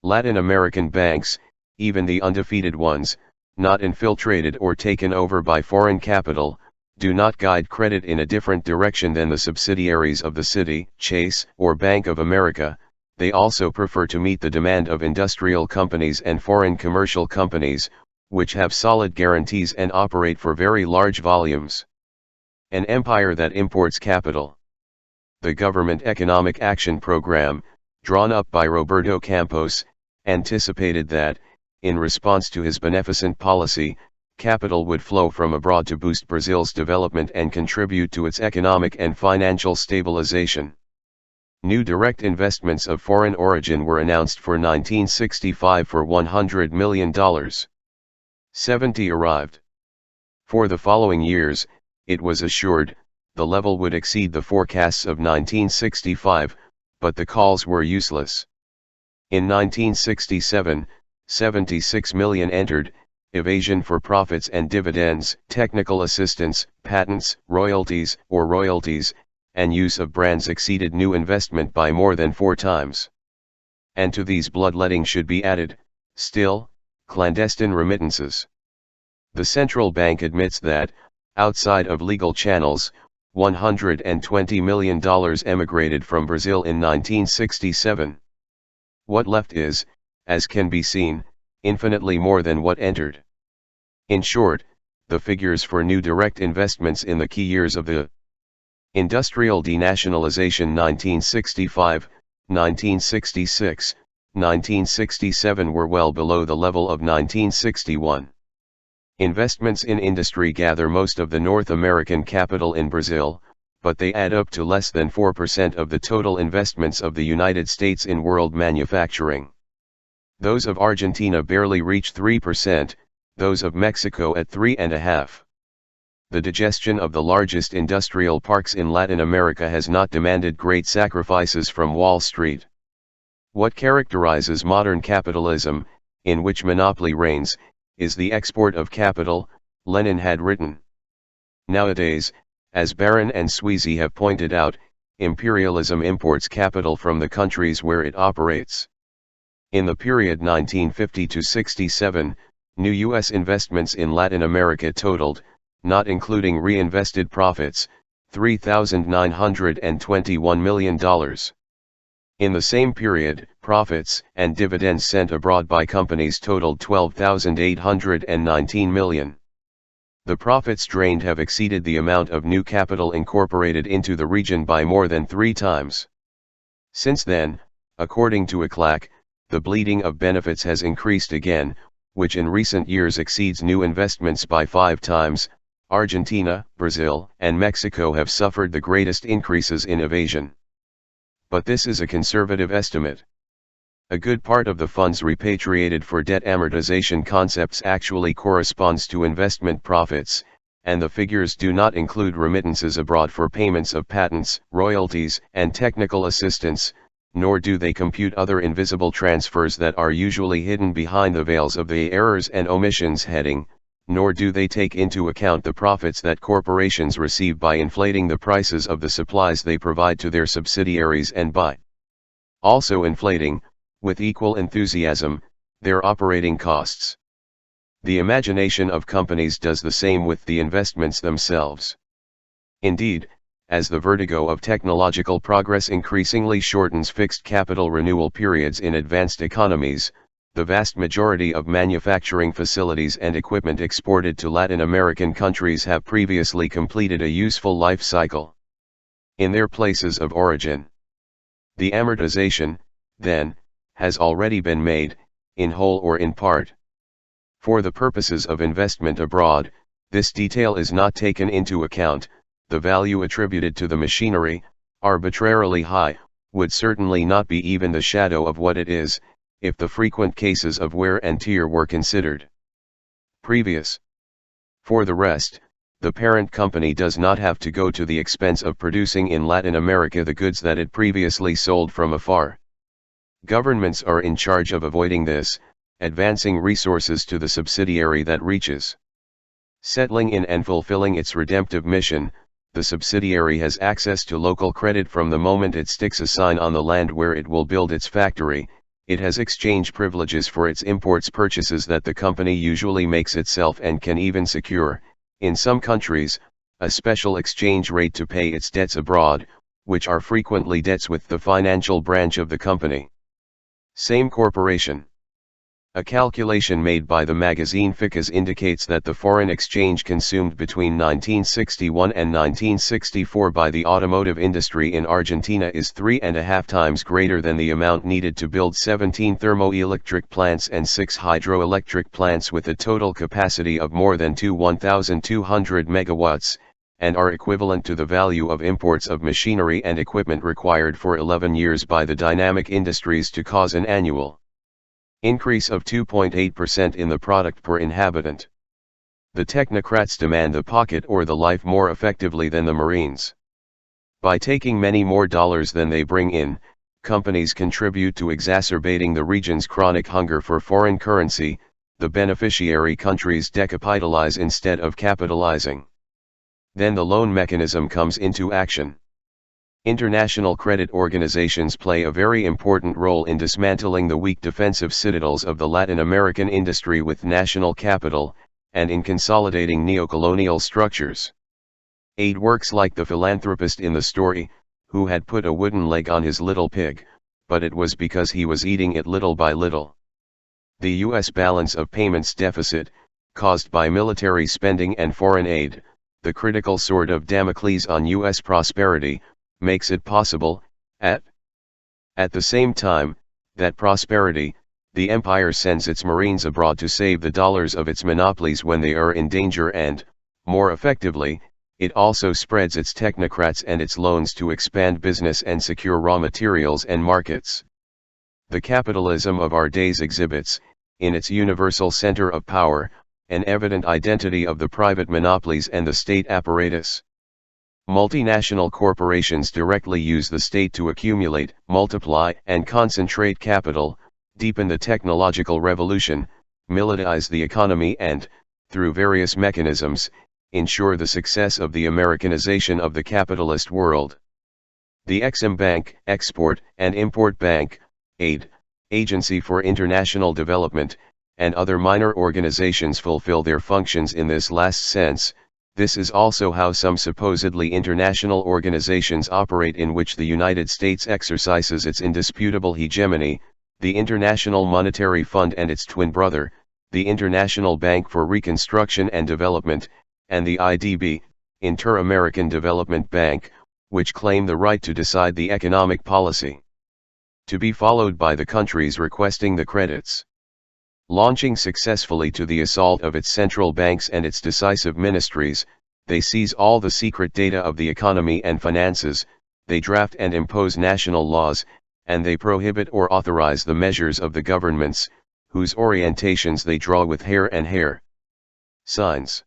Latin American banks, even the undefeated ones, not infiltrated or taken over by foreign capital, do not guide credit in a different direction than the subsidiaries of the Citi, Chase, or Bank of America. They also prefer to meet the demand of industrial companies and foreign commercial companies, which have solid guarantees and operate for very large volumes. An empire that imports capital. The Government Economic Action Program, drawn up by Roberto Campos, anticipated that, in response to his beneficent policy, capital would flow from abroad to boost Brazil's development and contribute to its economic and financial stabilization. New direct investments of foreign origin were announced for 1965 for $100 million. 70 arrived. For the following years, it was assured, the level would exceed the forecasts of 1965, but the calls were useless. In 1967, 76 million entered. Evasion for profits and dividends, technical assistance, patents, royalties, and use of brands exceeded new investment by more than 4 times. And to these bloodletting should be added, still, clandestine remittances. The central bank admits that, outside of legal channels, $120 million emigrated from Brazil in 1967. What left is, as can be seen, infinitely more than what entered. In short, the figures for new direct investments in the key years of the industrial denationalization 1965, 1966, 1967 were well below the level of 1961. Investments in industry gather most of the North American capital in Brazil, but they add up to less than 4% of the total investments of the United States in world manufacturing. Those of Argentina barely reach 3%, those of Mexico at 3.5%. The digestion of the largest industrial parks in Latin America has not demanded great sacrifices from Wall Street. What characterizes modern capitalism, in which monopoly reigns, is the export of capital, Lenin had written. Nowadays, as Barron and Sweezy have pointed out, imperialism imports capital from the countries where it operates. In the period 1950 to 67, new U.S. investments in Latin America totaled, not including reinvested profits, $3,921 million. In the same period, profits and dividends sent abroad by companies totaled $12,819 million. The profits drained have exceeded the amount of new capital incorporated into the region by more than 3 times. Since then, according to ECLAC, the bleeding of benefits has increased again, which in recent years exceeds new investments by 5 times. Argentina, Brazil, and Mexico have suffered the greatest increases in evasion. But this is a conservative estimate. A good part of the funds repatriated for debt amortization concepts actually corresponds to investment profits, and the figures do not include remittances abroad for payments of patents, royalties, and technical assistance, nor do they compute other invisible transfers that are usually hidden behind the veils of the errors and omissions heading, nor do they take into account the profits that corporations receive by inflating the prices of the supplies they provide to their subsidiaries and by also inflating, with equal enthusiasm, their operating costs. The imagination of companies does the same with the investments themselves. Indeed, as the vertigo of technological progress increasingly shortens fixed capital renewal periods in advanced economies, the vast majority of manufacturing facilities and equipment exported to Latin American countries have previously completed a useful life cycle in their places of origin. The amortization, then, has already been made, in whole or in part. For the purposes of investment abroad, this detail is not taken into account. The value attributed to the machinery, arbitrarily high, would certainly not be even the shadow of what it is, if the frequent cases of wear and tear were considered. Previous. For the rest, the parent company does not have to go to the expense of producing in Latin America the goods that it previously sold from afar. Governments are in charge of avoiding this, advancing resources to the subsidiary that reaches. Settling in and fulfilling its redemptive mission, the subsidiary has access to local credit from the moment it sticks a sign on the land where it will build its factory. It has exchange privileges for its imports purchases that the company usually makes itself and can even secure, in some countries, a special exchange rate to pay its debts abroad, which are frequently debts with the financial branch of the company. Same corporation. A calculation made by the magazine Ficas indicates that the foreign exchange consumed between 1961 and 1964 by the automotive industry in Argentina is 3.5 times greater than the amount needed to build 17 thermoelectric plants and 6 hydroelectric plants with a total capacity of more than 1,200 megawatts, and are equivalent to the value of imports of machinery and equipment required for 11 years by the dynamic industries to cause an annual increase of 2.8% in the product per inhabitant. The technocrats demand the pocket or the life more effectively than the Marines. By taking many more dollars than they bring in, companies contribute to exacerbating the region's chronic hunger for foreign currency. The beneficiary countries decapitalize instead of capitalizing. Then the loan mechanism comes into action. International credit organizations play a very important role in dismantling the weak defensive citadels of the Latin American industry with national capital, and in consolidating neocolonial structures. Aid works like the philanthropist in the story, who had put a wooden leg on his little pig, but it was because he was eating it little by little. The U.S. balance of payments deficit, caused by military spending and foreign aid, the critical sword of Damocles on U.S. prosperity, makes it possible, at the same time, that prosperity, the empire sends its marines abroad to save the dollars of its monopolies when they are in danger and, more effectively, it also spreads its technocrats and its loans to expand business and secure raw materials and markets. The capitalism of our days exhibits, in its universal center of power, an evident identity of the private monopolies and the state apparatus. Multinational corporations directly use the state to accumulate, multiply, and concentrate capital, deepen the technological revolution, militarize the economy and, through various mechanisms, ensure the success of the Americanization of the capitalist world. The Exim Bank, Export and Import Bank, AID, Agency for International Development, and other minor organizations fulfill their functions in this last sense. This is also how some supposedly international organizations operate in which the United States exercises its indisputable hegemony, the International Monetary Fund and its twin brother, the International Bank for Reconstruction and Development, and the IDB, Inter-American Development Bank, which claim the right to decide the economic policy, to be followed by the countries requesting the credits. Launching successfully to the assault of its central banks and its decisive ministries, they seize all the secret data of the economy and finances, they draft and impose national laws, and they prohibit or authorize the measures of the governments, whose orientations they draw with hair and hair signs.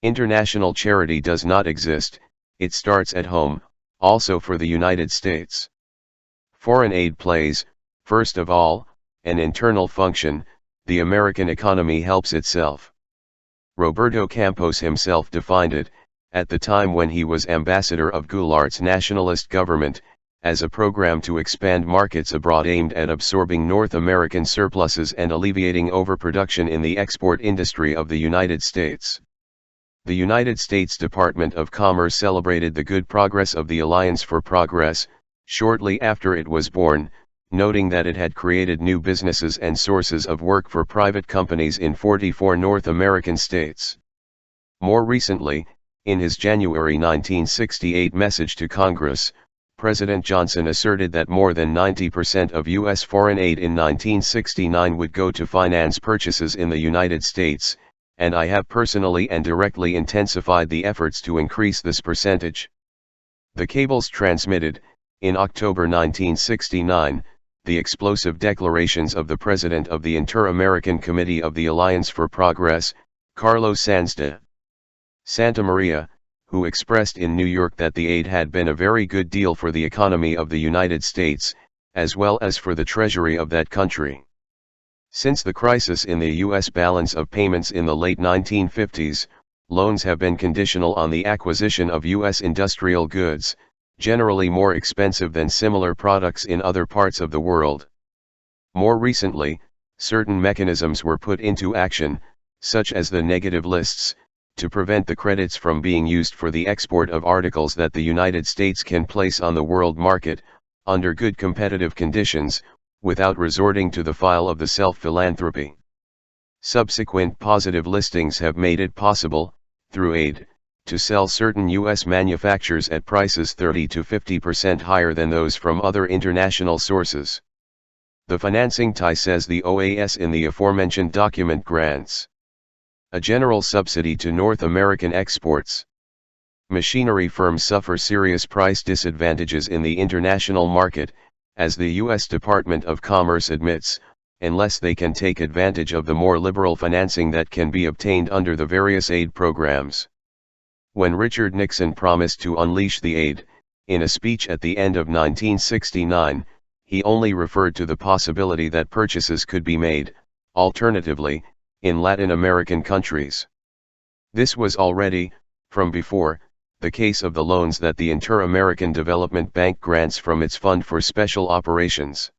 International charity does not exist, it starts at home, also for the United States. Foreign aid plays, first of all, an internal function. The American economy helps itself. Roberto Campos himself defined it, at the time when he was ambassador of Goulart's nationalist government, as a program to expand markets abroad aimed at absorbing North American surpluses and alleviating overproduction in the export industry of the United States. The United States Department of Commerce celebrated the good progress of the Alliance for Progress, shortly after it was born, noting that it had created new businesses and sources of work for private companies in 44 North American states. More recently, in his January 1968 message to Congress, President Johnson asserted that more than 90% of U.S. foreign aid in 1969 would go to finance purchases in the United States, and I have personally and directly intensified the efforts to increase this percentage. The cables transmitted, In October 1969, the explosive declarations of the president of the Inter-American Committee of the Alliance for Progress, Carlos Sanz de Santa Maria, who expressed in New York that the aid had been a very good deal for the economy of the United States, as well as for the treasury of that country. Since the crisis in the U.S. balance of payments in the late 1950s, loans have been conditional on the acquisition of U.S. industrial goods, generally more expensive than similar products in other parts of the world. More recently, certain mechanisms were put into action, such as the negative lists, to prevent the credits from being used for the export of articles that the United States can place on the world market, under good competitive conditions, without resorting to the file of the self-philanthropy. Subsequent positive listings have made it possible, through aid, to sell certain U.S. manufactures at prices 30 to 50% higher than those from other international sources. The financing tie, says the OAS in the aforementioned document, grants a general subsidy to North American exports. Machinery firms suffer serious price disadvantages in the international market, as the U.S. Department of Commerce admits, unless they can take advantage of the more liberal financing that can be obtained under the various aid programs. When Richard Nixon promised to unleash the aid, in a speech at the end of 1969, he only referred to the possibility that purchases could be made, alternatively, in Latin American countries. This was already, from before, the case of the loans that the Inter-American Development Bank grants from its Fund for Special Operations.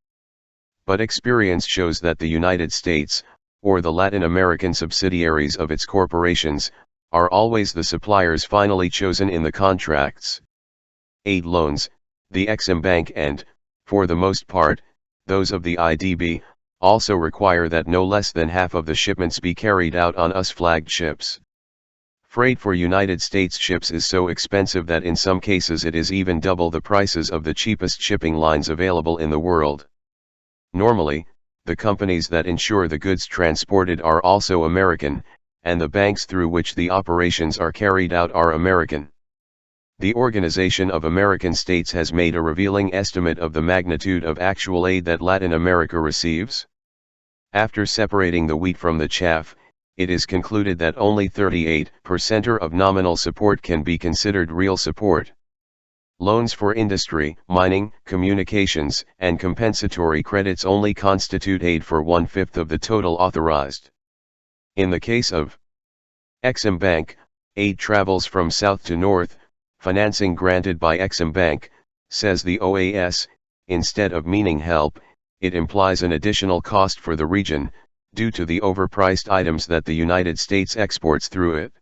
But experience shows that the United States, or the Latin American subsidiaries of its corporations, are always the suppliers finally chosen in the contracts. Aid loans, the Exim Bank and, for the most part, those of the IDB, also require that no less than half of the shipments be carried out on US-flagged ships. Freight for United States ships is so expensive that in some cases it is even double the prices of the cheapest shipping lines available in the world. Normally, the companies that insure the goods transported are also American, and the banks through which the operations are carried out are American. The Organization of American States has made a revealing estimate of the magnitude of actual aid that Latin America receives. After separating the wheat from the chaff, it is concluded that only 38% of nominal support can be considered real support. Loans for industry, mining, communications, and compensatory credits only constitute aid for 1/5 of the total authorized. In the case of Exim Bank, aid travels from south to north. Financing granted by Exim Bank, says the OAS, instead of meaning help, it implies an additional cost for the region, due to the overpriced items that the United States exports through it.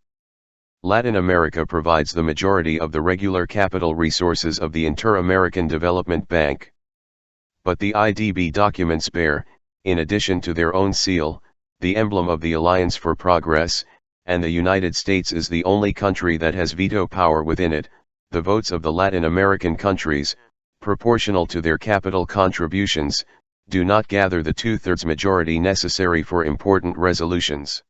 Latin America provides the majority of the regular capital resources of the Inter-American Development Bank. But the IDB documents bear, in addition to their own seal, the emblem of the Alliance for Progress, and the United States is the only country that has veto power within it. The votes of the Latin American countries, proportional to their capital contributions, do not gather the 2/3 majority necessary for important resolutions.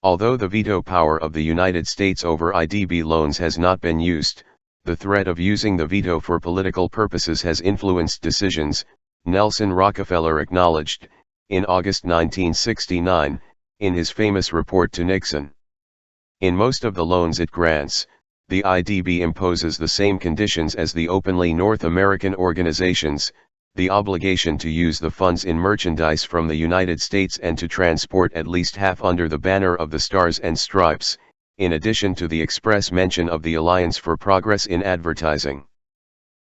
Although the veto power of the United States over IDB loans has not been used, the threat of using the veto for political purposes has influenced decisions, Nelson Rockefeller acknowledged, in August 1969, in his famous report to Nixon. In most of the loans it grants, the IDB imposes the same conditions as the openly North American organizations, the obligation to use the funds in merchandise from the United States and to transport at least half under the banner of the Stars and Stripes, in addition to the express mention of the Alliance for Progress in advertising.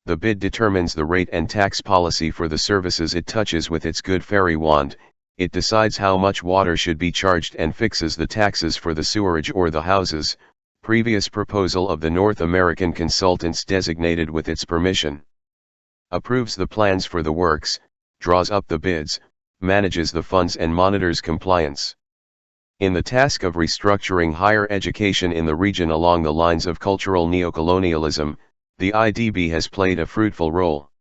The bid determines the rate and tax policy for the services it touches with its good fairy wand. It decides how much water should be charged and fixes the taxes for the sewerage or the houses, previous proposal of the North American consultants designated with its permission. Approves the plans for the works, draws up the bids, manages the funds and monitors compliance. In the task of restructuring higher education in the region along the lines of cultural neocolonialism, the IDB has played a fruitful role.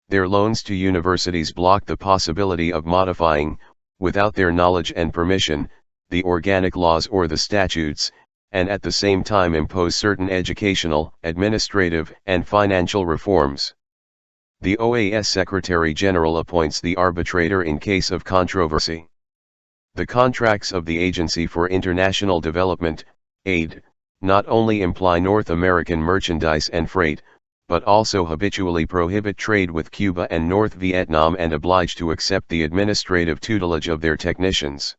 Their loans to universities block the possibility of modifying, without their knowledge and permission, the organic laws or the statutes, and at the same time impose certain educational, administrative, and financial reforms. The OAS Secretary-General appoints the arbitrator in case of controversy. The contracts of the Agency for International Development, AID, not only imply North American merchandise and freight, but also habitually prohibit trade with Cuba and North Vietnam and oblige to accept the administrative tutelage of their technicians.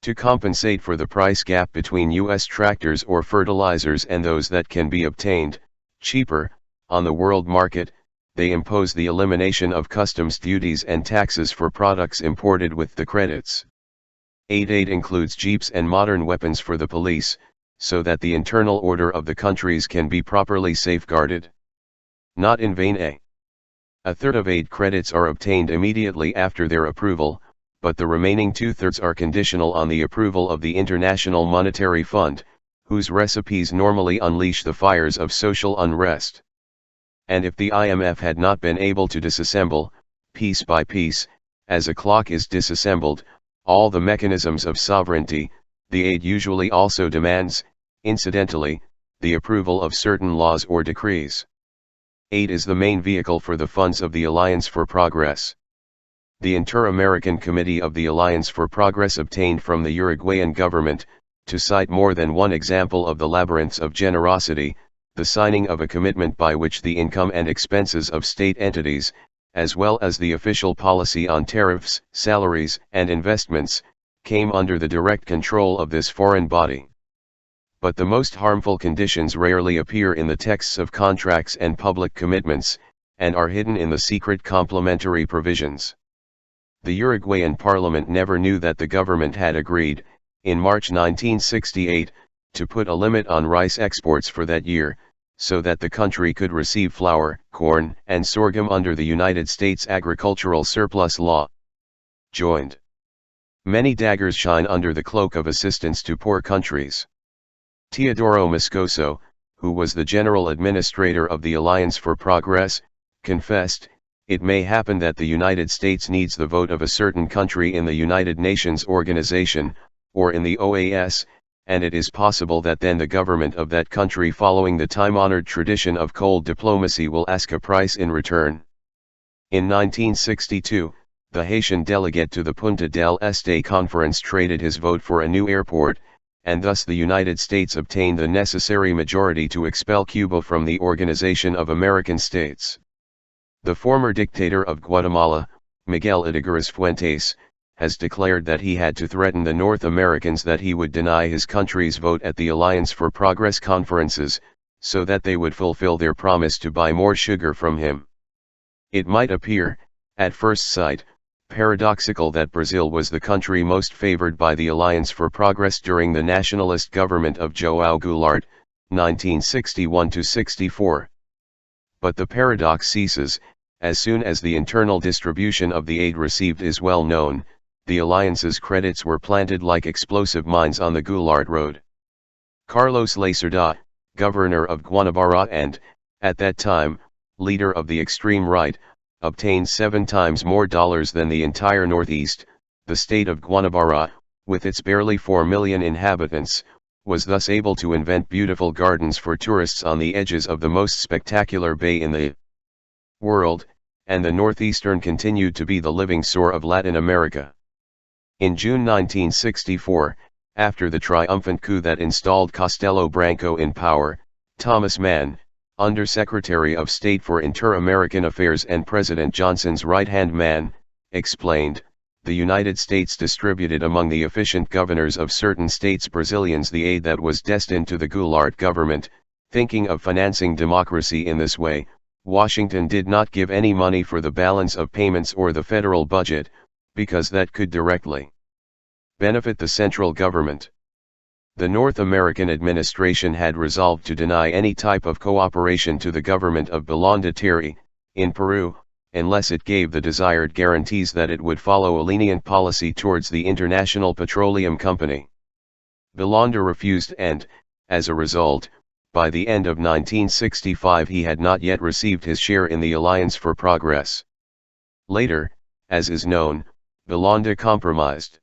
To compensate for the price gap between U.S. tractors or fertilizers and those that can be obtained, cheaper, on the world market, they impose the elimination of customs duties and taxes for products imported with the credits. Aid includes jeeps and modern weapons for the police, so that the internal order of the countries can be properly safeguarded. Not in vain a third of aid credits are obtained immediately after their approval, but the remaining two-thirds are conditional on the approval of the International Monetary Fund, whose recipes normally unleash the fires of social unrest. And if the IMF had not been able to disassemble, piece by piece, as a clock is disassembled, all the mechanisms of sovereignty, the aid usually also demands, incidentally, the approval of certain laws or decrees. Aid is the main vehicle for the funds of the Alliance for Progress. The Inter-American Committee of the Alliance for Progress obtained from the Uruguayan government, to cite more than one example of the labyrinths of generosity, the signing of a commitment by which the income and expenses of state entities, as well as the official policy on tariffs, salaries, and investments, came under the direct control of this foreign body. But the most harmful conditions rarely appear in the texts of contracts and public commitments, and are hidden in the secret complementary provisions. The Uruguayan parliament never knew that the government had agreed, in March 1968, to put a limit on rice exports for that year, so that the country could receive flour, corn, and sorghum under the United States Agricultural Surplus Law. Joined. Many daggers shine under the cloak of assistance to poor countries. Teodoro Moscoso, who was the general administrator of the Alliance for Progress, confessed, "It may happen that the United States needs the vote of a certain country in the United Nations organization, or in the OAS, and it is possible that then the government of that country, following the time-honored tradition of cold diplomacy, will ask a price in return." In 1962, the Haitian delegate to the Punta del Este conference traded his vote for a new airport, and thus the United States obtained the necessary majority to expel Cuba from the Organization of American States. The former dictator of Guatemala, Miguel Ydigoras Fuentes, has declared that he had to threaten the North Americans that he would deny his country's vote at the Alliance for Progress conferences, so that they would fulfill their promise to buy more sugar from him. It might appear, at first sight, paradoxical that Brazil was the country most favored by the Alliance for Progress during the nationalist government of João Goulart, 1961–64. But the paradox ceases, as soon as the internal distribution of the aid received is well known. The alliance's credits were planted like explosive mines on the Goulart Road. Carlos Lacerda, governor of Guanabara and, at that time, leader of the extreme right, obtained 7 times more dollars than the entire Northeast. The state of Guanabara, with its barely 4 million inhabitants, was thus able to invent beautiful gardens for tourists on the edges of the most spectacular bay in the world, and the Northeastern continued to be the living sore of Latin America. In June 1964, after the triumphant coup that installed Castelo Branco in power, Thomas Mann, Under-Secretary of State for Inter-American Affairs and President Johnson's right-hand man, explained, "The United States distributed among the efficient governors of certain states Brazilians the aid that was destined to the Goulart government. Thinking of financing democracy in this way, Washington did not give any money for the balance of payments or the federal budget, because that could directly benefit the central government." The North American administration had resolved to deny any type of cooperation to the government of Belonda in Peru, unless it gave the desired guarantees that it would follow a lenient policy towards the International Petroleum Company. Belonda refused and, as a result, by the end of 1965 he had not yet received his share in the Alliance for Progress. Later, as is known, Belonda compromised.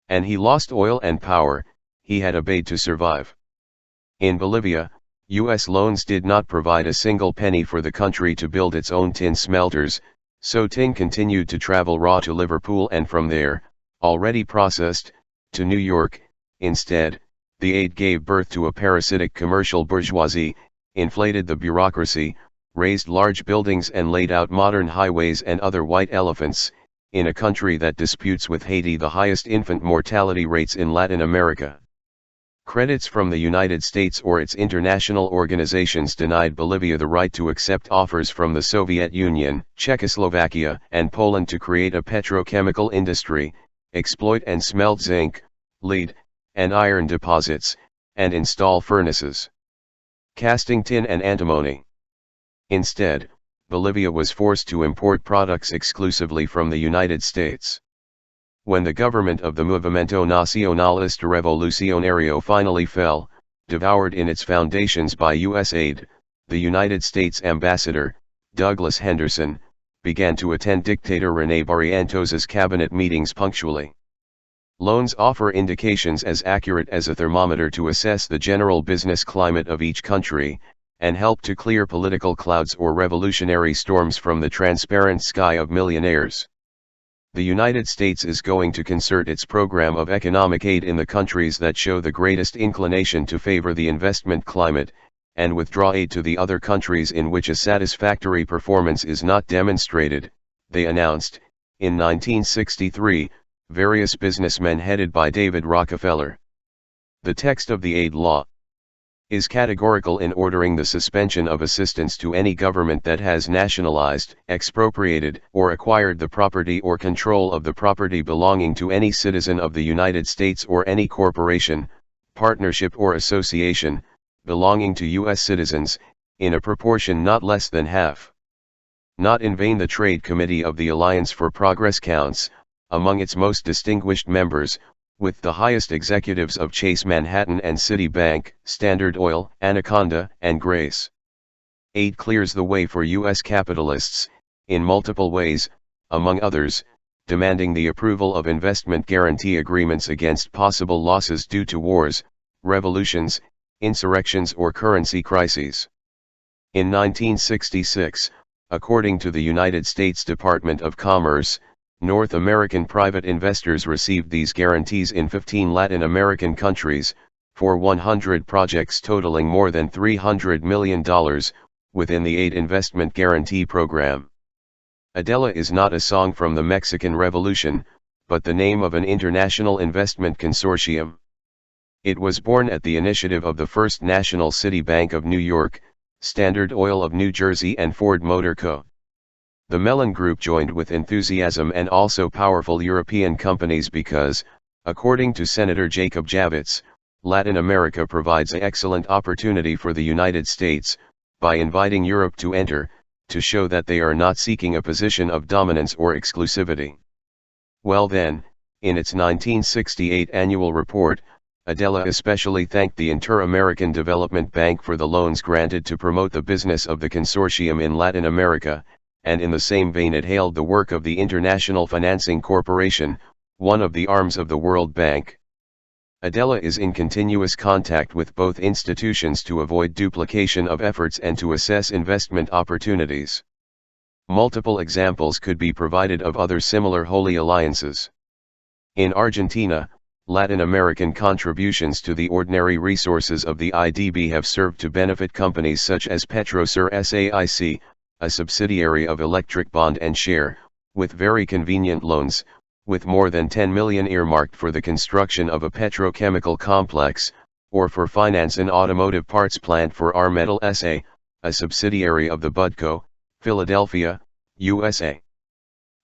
And he lost oil and power he had obeyed to survive. In Bolivia, U.S. loans did not provide a single penny for the country to build its own tin smelters, so tin continued to travel raw to Liverpool and from there, already processed, to New York. Instead, the aid gave birth to a parasitic commercial bourgeoisie, inflated the bureaucracy, raised large buildings and laid out modern highways and other white elephants, in a country that disputes with Haiti the highest infant mortality rates in Latin America. Credits from the United States or its international organizations denied Bolivia the right to accept offers from the Soviet Union, Czechoslovakia, and Poland to create a petrochemical industry, exploit and smelt zinc, lead, and iron deposits, and install furnaces, casting tin and antimony. Instead, Bolivia was forced to import products exclusively from the United States. When the government of the Movimiento Nacionalista Revolucionario finally fell, devoured in its foundations by U.S. aid, the United States ambassador, Douglas Henderson, began to attend dictator René Barrientos's cabinet meetings punctually. Loans offer indications as accurate as a thermometer to assess the general business climate of each country, and help to clear political clouds or revolutionary storms from the transparent sky of millionaires. The United States is going to concert its program of economic aid in the countries that show the greatest inclination to favor the investment climate, and withdraw aid to the other countries in which a satisfactory performance is not demonstrated, they announced. In 1963, various businessmen headed by David Rockefeller. The text of the aid law is categorical in ordering the suspension of assistance to any government that has nationalized, expropriated, or acquired the property or control of the property belonging to any citizen of the United States or any corporation, partnership or association, belonging to U.S. citizens, in a proportion not less than half. Not in vain the Trade Committee of the Alliance for Progress counts, among its most distinguished members, with the highest executives of Chase Manhattan and Citibank, Standard Oil, Anaconda, and Grace. Aid clears the way for U.S. capitalists, in multiple ways, among others, demanding the approval of investment guarantee agreements against possible losses due to wars, revolutions, insurrections or currency crises. In 1966, according to the United States Department of Commerce, North American private investors received these guarantees in 15 Latin American countries, for 100 projects totaling more than $300 million, within the Aid Investment Guarantee Program. Adela is not a song from the Mexican Revolution, but the name of an international investment consortium. It was born at the initiative of the First National City Bank of New York, Standard Oil of New Jersey and Ford Motor Co. The Mellon Group joined with enthusiasm and also powerful European companies because, according to Senator Jacob Javits, Latin America provides an excellent opportunity for the United States, by inviting Europe to enter, to show that they are not seeking a position of dominance or exclusivity. Well then, in its 1968 annual report, Adela especially thanked the Inter-American Development Bank for the loans granted to promote the business of the consortium in Latin America, and in the same vein it hailed the work of the International Financing Corporation, one of the arms of the World Bank. Adela is in continuous contact with both institutions to avoid duplication of efforts and to assess investment opportunities. Multiple examples could be provided of other similar holy alliances. In Argentina, Latin American contributions to the ordinary resources of the IDB have served to benefit companies such as Petrosur SAIC, a subsidiary of Electric Bond and Share, with very convenient loans, with more than 10 million earmarked for the construction of a petrochemical complex, or for finance an automotive parts plant for R Metal SA, a subsidiary of the Budco, Philadelphia, USA.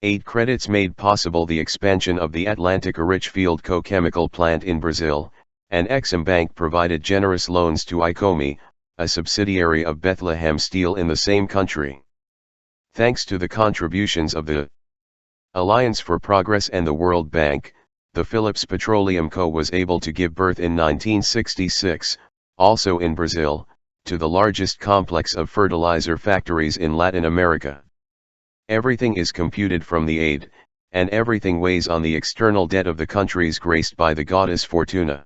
Aid credits made possible the expansion of the Atlantica Richfield chemical plant in Brazil, and Exim Bank provided generous loans to Icomi, a subsidiary of Bethlehem Steel in the same country. Thanks to the contributions of the Alliance for Progress and the World Bank, the Phillips Petroleum Co. was able to give birth in 1966, also in Brazil, to the largest complex of fertilizer factories in Latin America. Everything is computed from the aid, and everything weighs on the external debt of the countries graced by the goddess Fortuna.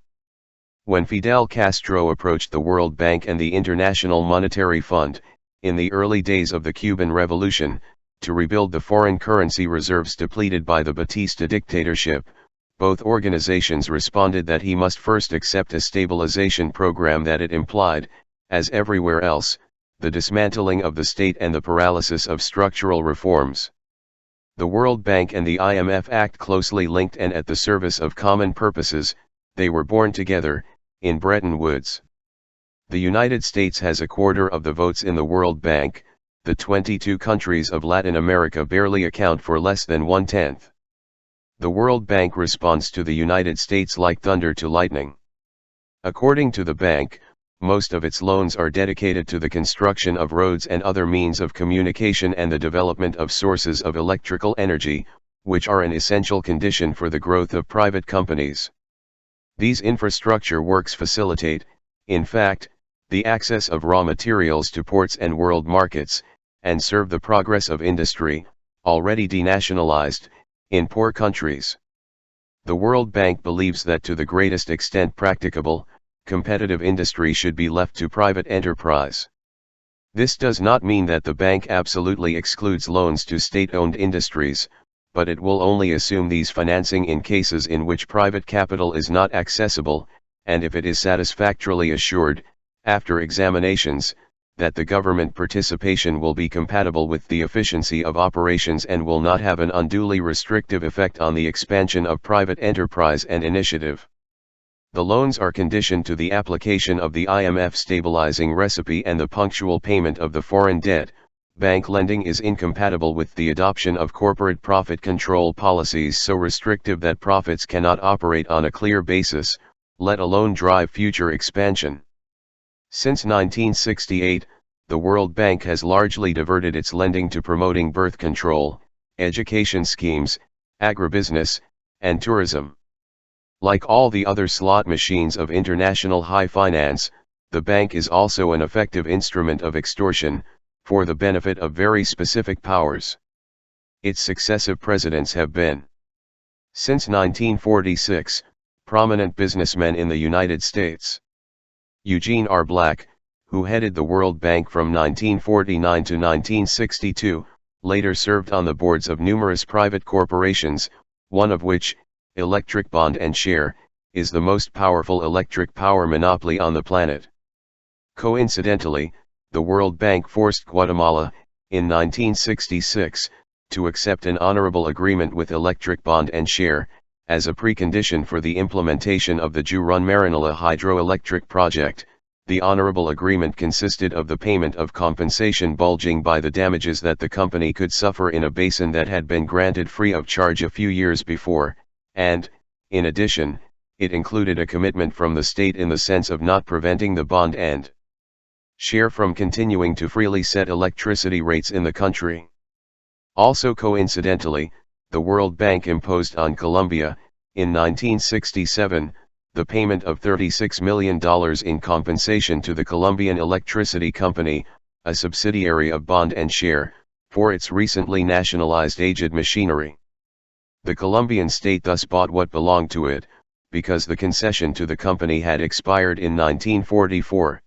When Fidel Castro approached the World Bank and the International Monetary Fund, in the early days of the Cuban Revolution, to rebuild the foreign currency reserves depleted by the Batista dictatorship, both organizations responded that he must first accept a stabilization program that it implied, as everywhere else, the dismantling of the state and the paralysis of structural reforms. The World Bank and the IMF act closely linked and at the service of common purposes. They were born together, in Bretton Woods. The United States has a quarter of the votes in the World Bank. The 22 countries of Latin America barely account for less than 1/10. The World Bank responds to the United States like thunder to lightning. According to the bank, most of its loans are dedicated to the construction of roads and other means of communication and the development of sources of electrical energy, which are an essential condition for the growth of private companies. These infrastructure works facilitate, in fact, the access of raw materials to ports and world markets, and serve the progress of industry, already denationalized, in poor countries. The World Bank believes that to the greatest extent practicable, competitive industry should be left to private enterprise. This does not mean that the bank absolutely excludes loans to state-owned industries, but it will only assume these financing in cases in which private capital is not accessible, and if it is satisfactorily assured, after examinations, that the government participation will be compatible with the efficiency of operations and will not have an unduly restrictive effect on the expansion of private enterprise and initiative. The loans are conditioned to the application of the IMF stabilizing recipe and the punctual payment of the foreign debt. Bank lending is incompatible with the adoption of corporate profit control policies so restrictive that profits cannot operate on a clear basis, let alone drive future expansion. Since 1968, the World Bank has largely diverted its lending to promoting birth control, education schemes, agribusiness, and tourism. Like all the other slot machines of international high finance, the bank is also an effective instrument of extortion, for the benefit of very specific powers. Its successive presidents have been, since 1946, prominent businessmen in the United States. Eugene R. Black, who headed the World Bank from 1949 to 1962, later served on the boards of numerous private corporations, one of which, Electric Bond and Share, is the most powerful electric power monopoly on the planet. Coincidentally, the World Bank forced Guatemala, in 1966, to accept an honorable agreement with Electric Bond and Share, as a precondition for the implementation of the Jurón-Marinilla hydroelectric project. The honorable agreement consisted of the payment of compensation bulging by the damages that the company could suffer in a basin that had been granted free of charge a few years before, and, in addition, it included a commitment from the state in the sense of not preventing the bond and Share from continuing to freely set electricity rates in the country. Also coincidentally, the World Bank imposed on Colombia, in 1967, the payment of $36 million in compensation to the Colombian Electricity Company, a subsidiary of Bond and Share, for its recently nationalized aged machinery. The Colombian state thus bought what belonged to it, because the concession to the company had expired in 1944.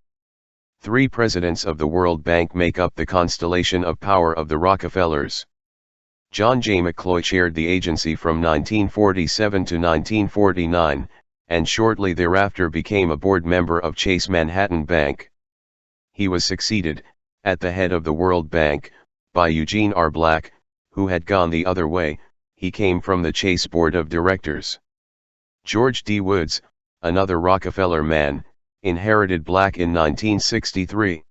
3 presidents of the World Bank make up the constellation of power of the Rockefellers. John J. McCloy chaired the agency from 1947 to 1949, and shortly thereafter became a board member of Chase Manhattan Bank. He was succeeded, at the head of the World Bank, by Eugene R. Black, who had gone the other way. He came from the Chase Board of Directors. George D. Woods, another Rockefeller man, inherited Black in 1963.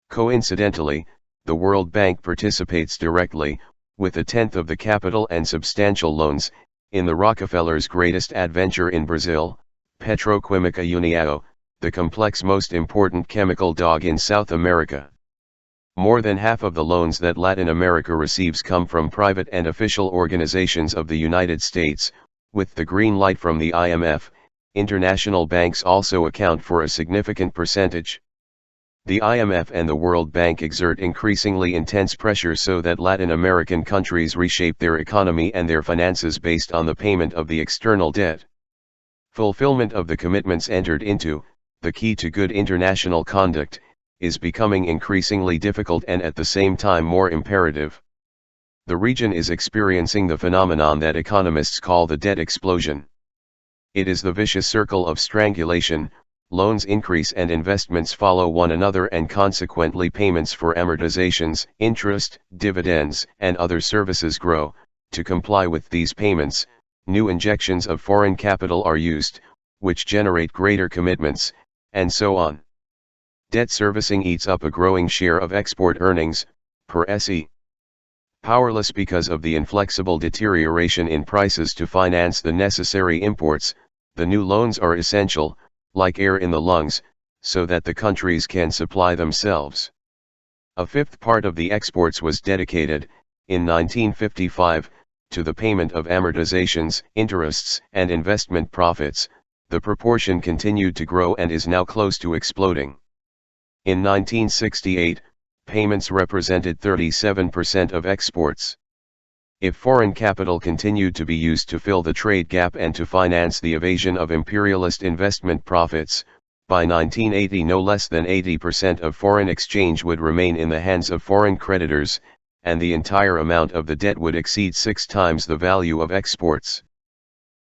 Coincidentally, the World Bank participates directly, with 1/10 of the capital and substantial loans, in the Rockefellers' greatest adventure in Brazil, Petroquímica União, the complex most important chemical dog in South America. More than half of the loans that Latin America receives come from private and official organizations of the United States. With the green light from the IMF, international banks also account for a significant percentage. The IMF and the World Bank exert increasingly intense pressure so that Latin American countries reshape their economy and their finances based on the payment of the external debt. Fulfillment of the commitments entered into, the key to good international conduct, is becoming increasingly difficult and at the same time more imperative. The region is experiencing the phenomenon that economists call the debt explosion. It is the vicious circle of strangulation: loans increase and investments follow one another, and consequently payments for amortizations, interest, dividends, and other services grow. To comply with these payments, new injections of foreign capital are used, which generate greater commitments, and so on. Debt servicing eats up a growing share of export earnings, per se. Powerless because of the inflexible deterioration in prices to finance the necessary imports, the new loans are essential, like air in the lungs, so that the countries can supply themselves. A fifth part of the exports was dedicated, in 1955, to the payment of amortizations, interests, and investment profits. The proportion continued to grow and is now close to exploding. In 1968, payments represented 37% of exports. If foreign capital continued to be used to fill the trade gap and to finance the evasion of imperialist investment profits, by 1980 no less than 80% of foreign exchange would remain in the hands of foreign creditors, and the entire amount of the debt would exceed 6 times the value of exports.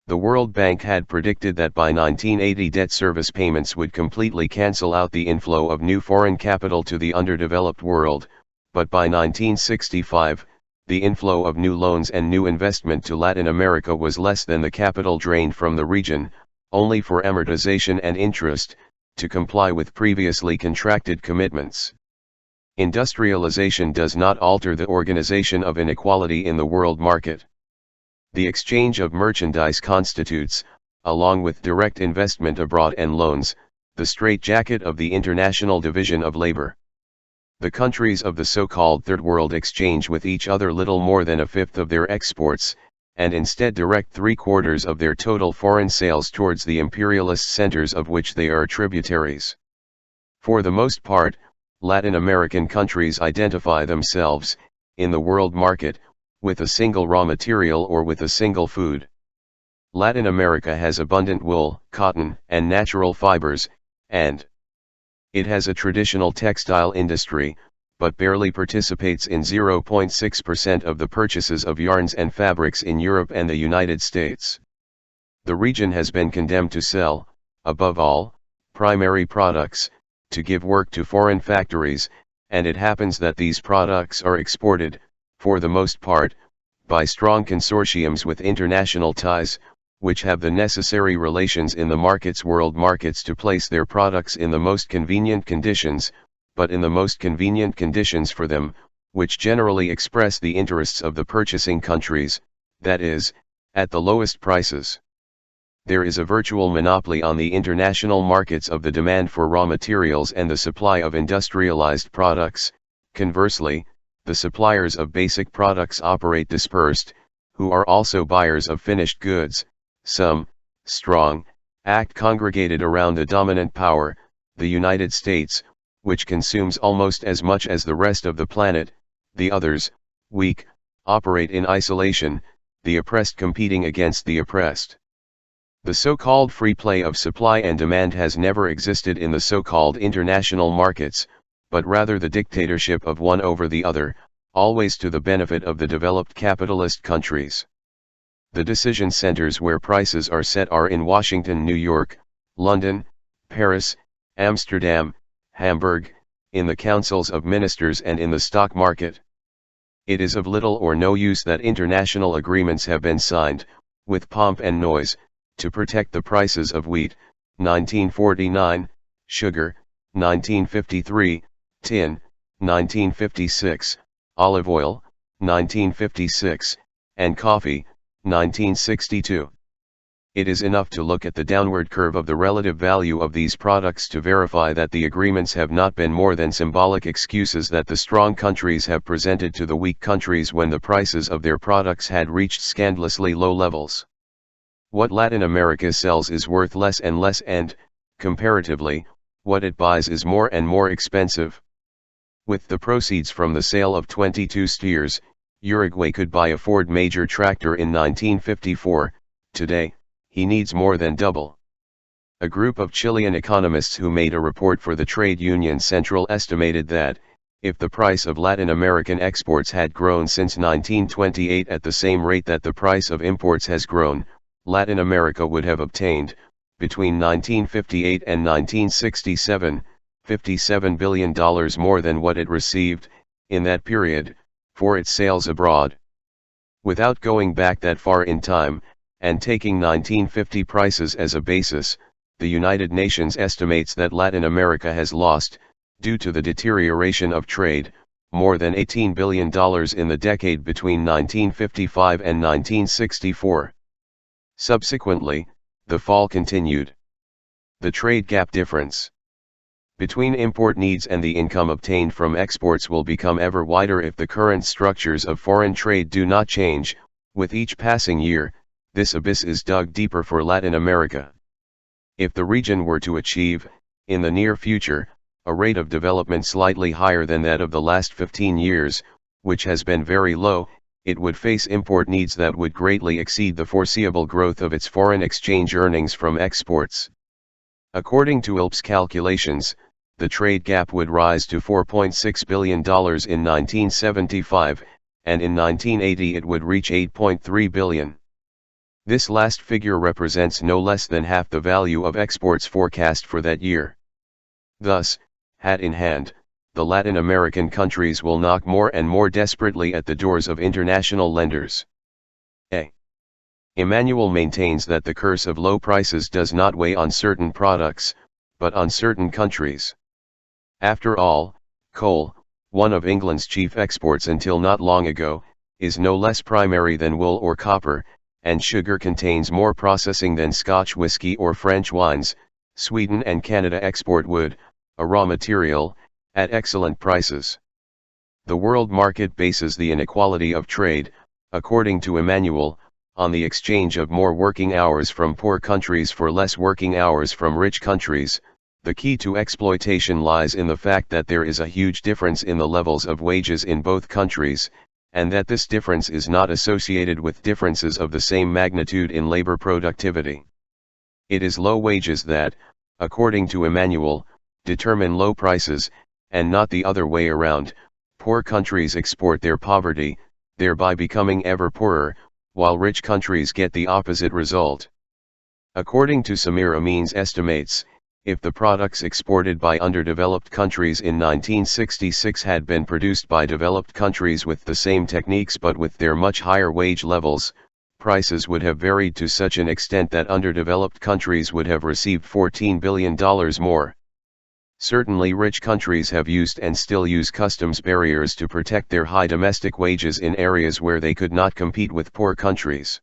The World Bank had predicted that by 1980 debt service payments would completely cancel out the inflow of new foreign capital to the underdeveloped world, but by 1965, the inflow of new loans and new investment to Latin America was less than the capital drained from the region, only for amortization and interest, to comply with previously contracted commitments. Industrialization does not alter the organization of inequality in the world market. The exchange of merchandise constitutes, along with direct investment abroad and loans, the straitjacket of the international division of labor. The countries of the so-called Third World exchange with each other little more than a fifth of their exports, and instead direct 3/4 of their total foreign sales towards the imperialist centers of which they are tributaries. For the most part, Latin American countries identify themselves, in the world market, with a single raw material or with a single food. Latin America has abundant wool, cotton, and natural fibers, and it has a traditional textile industry, but barely participates in 0.6% of the purchases of yarns and fabrics in Europe and the United States. The region has been condemned to sell, above all, primary products, to give work to foreign factories, and it happens that these products are exported, for the most part, by strong consortiums with international ties, which have the necessary relations in the world markets to place their products in the most convenient conditions, but in the most convenient conditions for them, which generally express the interests of the purchasing countries, that is, at the lowest prices. There is a virtual monopoly on the international markets of the demand for raw materials and the supply of industrialized products. Conversely, the suppliers of basic products operate dispersed, who are also buyers of finished goods. Some, strong, act congregated around the dominant power, the United States, which consumes almost as much as the rest of the planet. The others, weak, operate in isolation, the oppressed competing against the oppressed. The so-called free play of supply and demand has never existed in the so-called international markets, but rather the dictatorship of one over the other, always to the benefit of the developed capitalist countries. The decision centers where prices are set are in Washington, New York, London, Paris, Amsterdam, Hamburg, in the councils of ministers and in the stock market. It is of little or no use that international agreements have been signed, with pomp and noise, to protect the prices of wheat, 1949, sugar, 1953, tin, 1956, olive oil, 1956, and coffee, 1962. It is enough to look at the downward curve of the relative value of these products to verify that the agreements have not been more than symbolic excuses that the strong countries have presented to the weak countries when the prices of their products had reached scandalously low levels. What Latin America sells is worth less and less, and, comparatively, what it buys is more and more expensive. With the proceeds from the sale of 22 steers, Uruguay could buy a Ford Major tractor in 1954. Today, he needs more than double. A group of Chilean economists who made a report for the Trade Union Central estimated that, if the price of Latin American exports had grown since 1928 at the same rate that the price of imports has grown, Latin America would have obtained, between 1958 and 1967, $57 billion more than what it received, in that period, for its sales abroad. Without going back that far in time, and taking 1950 prices as a basis, the United Nations estimates that Latin America has lost, due to the deterioration of trade, more than $18 billion in the decade between 1955 and 1964. Subsequently, the fall continued. The trade gap difference between import needs and the income obtained from exports will become ever wider if the current structures of foreign trade do not change. With each passing year, this abyss is dug deeper for Latin America. If the region were to achieve, in the near future, a rate of development slightly higher than that of the last 15 years, which has been very low, it would face import needs that would greatly exceed the foreseeable growth of its foreign exchange earnings from exports. According to ILP's calculations, the trade gap would rise to $4.6 billion in 1975, and in 1980 it would reach $8.3 billion. This last figure represents no less than half the value of exports forecast for that year. Thus, hat in hand, the Latin American countries will knock more and more desperately at the doors of international lenders. A. Emmanuel maintains that the curse of low prices does not weigh on certain products, but on certain countries. After all, coal, one of England's chief exports until not long ago, is no less primary than wool or copper, and sugar contains more processing than Scotch whisky or French wines. Sweden and Canada export wood, a raw material, at excellent prices. The world market bases the inequality of trade, according to Emmanuel, on the exchange of more working hours from poor countries for less working hours from rich countries. The key to exploitation lies in the fact that there is a huge difference in the levels of wages in both countries, and that this difference is not associated with differences of the same magnitude in labor productivity. It is low wages that, according to Emmanuel, determine low prices, and not the other way around. Poor countries export their poverty, thereby becoming ever poorer, while rich countries get the opposite result. According to Samir Amin's estimates, if the products exported by underdeveloped countries in 1966 had been produced by developed countries with the same techniques but with their much higher wage levels, prices would have varied to such an extent that underdeveloped countries would have received $14 billion more. Certainly rich countries have used and still use customs barriers to protect their high domestic wages in areas where they could not compete with poor countries.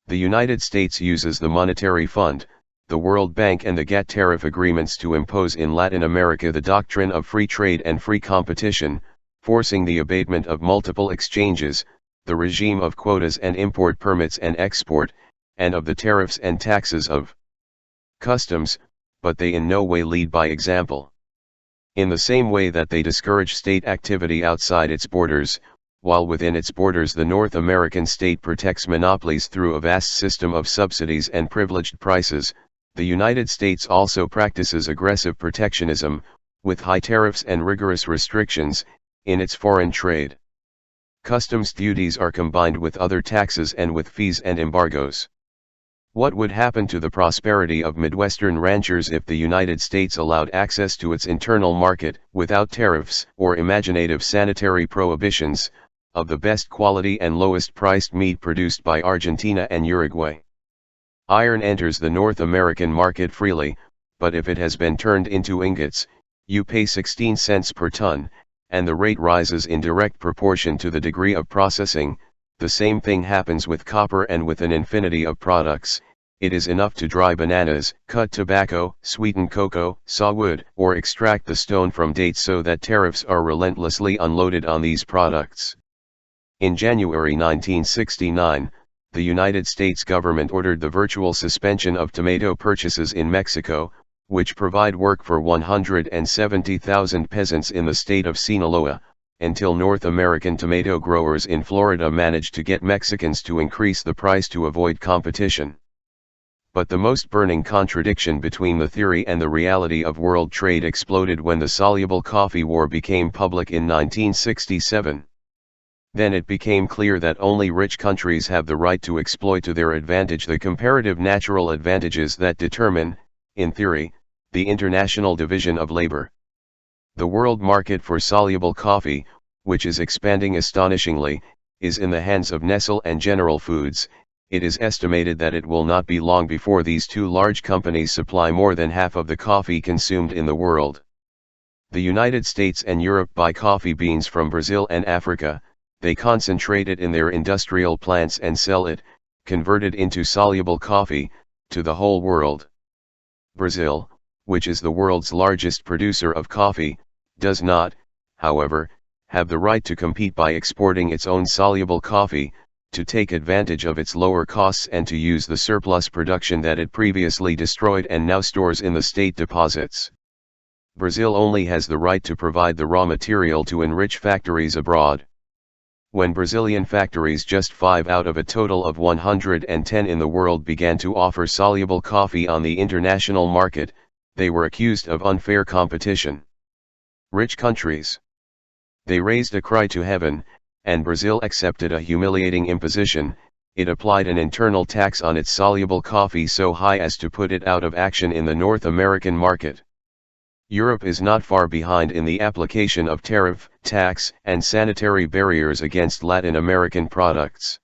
The United States uses the Monetary Fund, the World Bank and the GATT tariff agreements to impose in Latin America the doctrine of free trade and free competition, forcing the abatement of multiple exchanges, the regime of quotas and import permits and export, and of the tariffs and taxes of customs, but they in no way lead by example. In the same way that they discourage state activity outside its borders, while within its borders the North American state protects monopolies through a vast system of subsidies and privileged prices, the United States also practices aggressive protectionism, with high tariffs and rigorous restrictions, in its foreign trade. Customs duties are combined with other taxes and with fees and embargoes. What would happen to the prosperity of Midwestern ranchers if the United States allowed access to its internal market, without tariffs or imaginative sanitary prohibitions, of the best quality and lowest priced meat produced by Argentina and Uruguay? Iron enters the North American market freely, but if it has been turned into ingots, you pay 16 cents per ton, and the rate rises in direct proportion to the degree of processing. The same thing happens with copper and with an infinity of products. It is enough to dry bananas, cut tobacco, sweeten cocoa, saw wood, or extract the stone from dates so that tariffs are relentlessly unloaded on these products. In January 1969, the United States government ordered the virtual suspension of tomato purchases in Mexico, which provide work for 170,000 peasants in the state of Sinaloa, until North American tomato growers in Florida managed to get Mexicans to increase the price to avoid competition. But the most burning contradiction between the theory and the reality of world trade exploded when the soluble coffee war became public in 1967. Then it became clear that only rich countries have the right to exploit to their advantage the comparative natural advantages that determine, in theory, the international division of labor. The world market for soluble coffee, which is expanding astonishingly, is in the hands of Nestle and General Foods. It is estimated that it will not be long before these two large companies supply more than half of the coffee consumed in the world. The United States and Europe buy coffee beans from Brazil and Africa. They concentrate it in their industrial plants and sell it, converted into soluble coffee, to the whole world. Brazil, which is the world's largest producer of coffee, does not, however, have the right to compete by exporting its own soluble coffee, to take advantage of its lower costs and to use the surplus production that it previously destroyed and now stores in the state deposits. Brazil only has the right to provide the raw material to enrich factories abroad. When Brazilian factories, just 5 out of a total of 110 in the world, began to offer soluble coffee on the international market, they were accused of unfair competition. Rich countries. They raised a cry to heaven, and Brazil accepted a humiliating imposition. It applied an internal tax on its soluble coffee so high as to put it out of action in the North American market. Europe is not far behind in the application of tariff, tax, and sanitary barriers against Latin American products.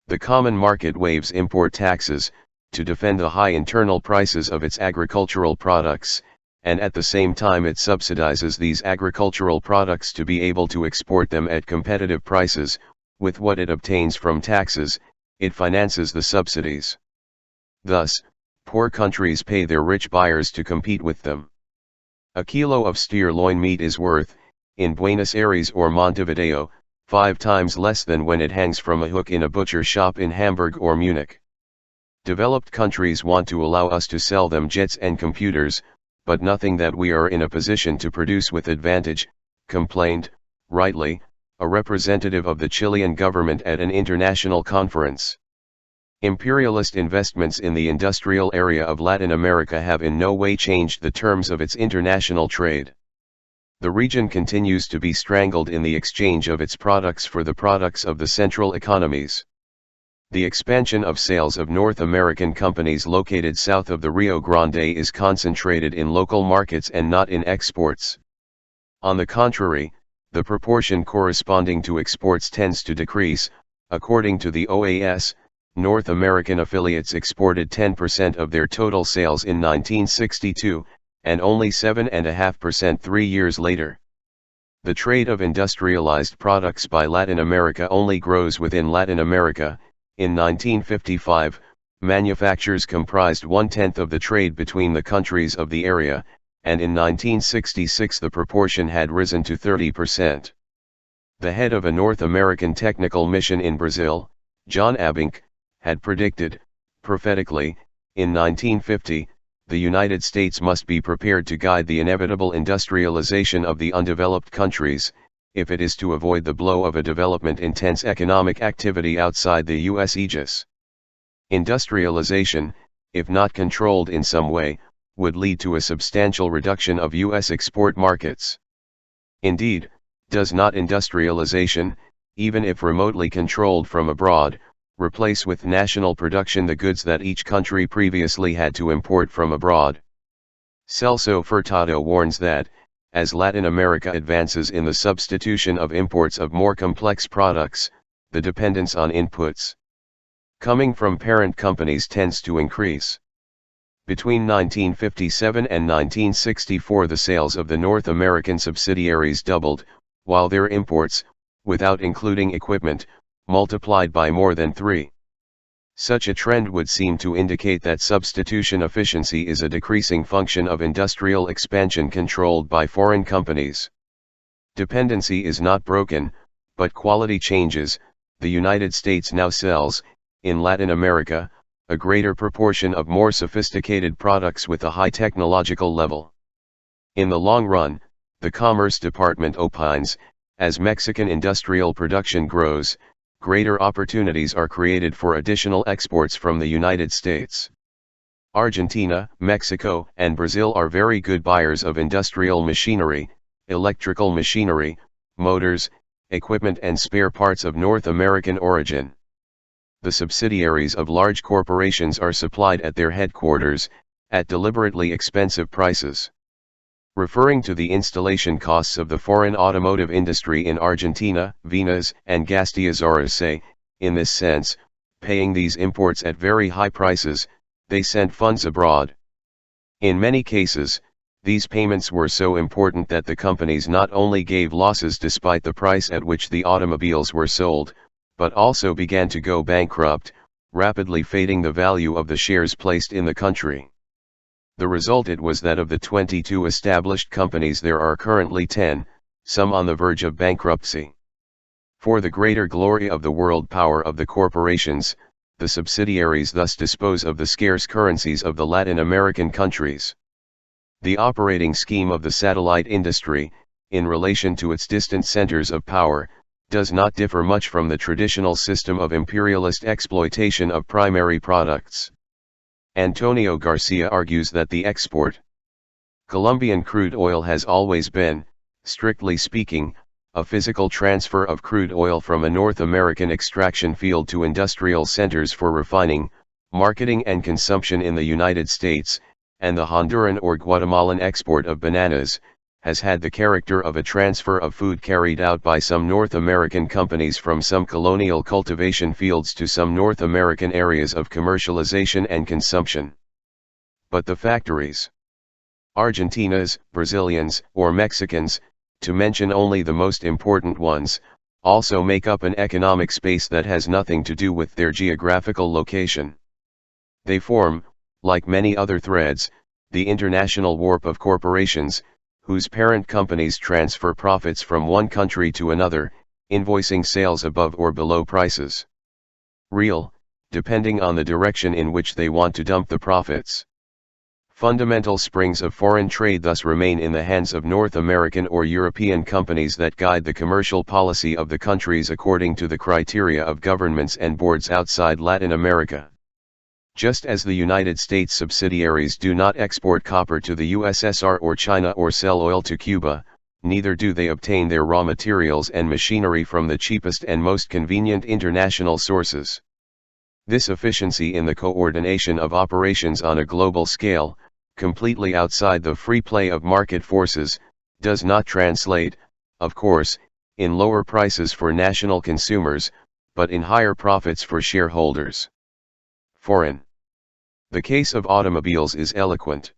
The common market waives import taxes, to defend the high internal prices of its agricultural products, and at the same time it subsidizes these agricultural products to be able to export them at competitive prices. With what it obtains from taxes, it finances the subsidies. Thus, poor countries pay their rich buyers to compete with them. A kilo of steer loin meat is worth, in Buenos Aires or Montevideo, 5 times less than when it hangs from a hook in a butcher shop in Hamburg or Munich. Developed countries want to allow us to sell them jets and computers, but nothing that we are in a position to produce with advantage, complained, rightly, a representative of the Chilean government at an international conference. Imperialist investments in the industrial area of Latin America have in no way changed the terms of its international trade. The region continues to be strangled in the exchange of its products for the products of the central economies. The expansion of sales of North American companies located south of the Rio Grande is concentrated in local markets and not in exports. On the contrary, the proportion corresponding to exports tends to decrease. According to the OAS, North American affiliates exported 10% of their total sales in 1962, and only 7.5% 3 years later. The trade of industrialized products by Latin America only grows within Latin America. In 1955, manufactures comprised 1/10 of the trade between the countries of the area, and in 1966 the proportion had risen to 30%. The head of a North American technical mission in Brazil, John Abink, had predicted, prophetically, in 1950, the United States must be prepared to guide the inevitable industrialization of the undeveloped countries, if it is to avoid the blow of a development-intense economic activity outside the U.S. aegis. Industrialization, if not controlled in some way, would lead to a substantial reduction of U.S. export markets. Indeed, does not industrialization, even if remotely controlled from abroad, replace with national production the goods that each country previously had to import from abroad? Celso Furtado warns that, as Latin America advances in the substitution of imports of more complex products, the dependence on inputs coming from parent companies tends to increase. Between 1957 and 1964 the sales of the North American subsidiaries doubled, while their imports, without including equipment, multiplied by more than 3. Such a trend would seem to indicate that substitution efficiency is a decreasing function of industrial expansion controlled by foreign companies. Dependency is not broken, but quality changes. The United States now sells, in Latin America, a greater proportion of more sophisticated products with a high technological level. In the long run, the Commerce Department opines, as Mexican industrial production grows, greater opportunities are created for additional exports from the United States. Argentina, Mexico, and Brazil are very good buyers of industrial machinery, electrical machinery, motors, equipment and spare parts of North American origin. The subsidiaries of large corporations are supplied at their headquarters, at deliberately expensive prices. Referring to the installation costs of the foreign automotive industry in Argentina, Venus and Gasteizores say, in this sense, paying these imports at very high prices, they sent funds abroad. In many cases, these payments were so important that the companies not only gave losses despite the price at which the automobiles were sold, but also began to go bankrupt, rapidly fading the value of the shares placed in the country. The result was that of the 22 established companies there are currently 10, some on the verge of bankruptcy. For the greater glory of the world power of the corporations, the subsidiaries thus dispose of the scarce currencies of the Latin American countries. The operating scheme of the satellite industry, in relation to its distant centers of power, does not differ much from the traditional system of imperialist exploitation of primary products. Antonio Garcia argues that the export Colombian crude oil has always been, strictly speaking, a physical transfer of crude oil from a North American extraction field to industrial centers for refining, marketing and consumption in the United States, and the Honduran or Guatemalan export of bananas, has had the character of a transfer of food carried out by some North American companies from some colonial cultivation fields to some North American areas of commercialization and consumption. But the factories, Argentina's, Brazilians, or Mexicans, to mention only the most important ones, also make up an economic space that has nothing to do with their geographical location. They form, like many other threads, the international warp of corporations, whose parent companies transfer profits from one country to another, invoicing sales above or below prices. Real, depending on the direction in which they want to dump the profits. Fundamental springs of foreign trade thus remain in the hands of North American or European companies that guide the commercial policy of the countries according to the criteria of governments and boards outside Latin America. Just as the United States subsidiaries do not export copper to the USSR or China or sell oil to Cuba, neither do they obtain their raw materials and machinery from the cheapest and most convenient international sources. This efficiency in the coordination of operations on a global scale, completely outside the free play of market forces, does not translate, of course, in lower prices for national consumers, but in higher profits for shareholders. Foreign. The case of automobiles is eloquent.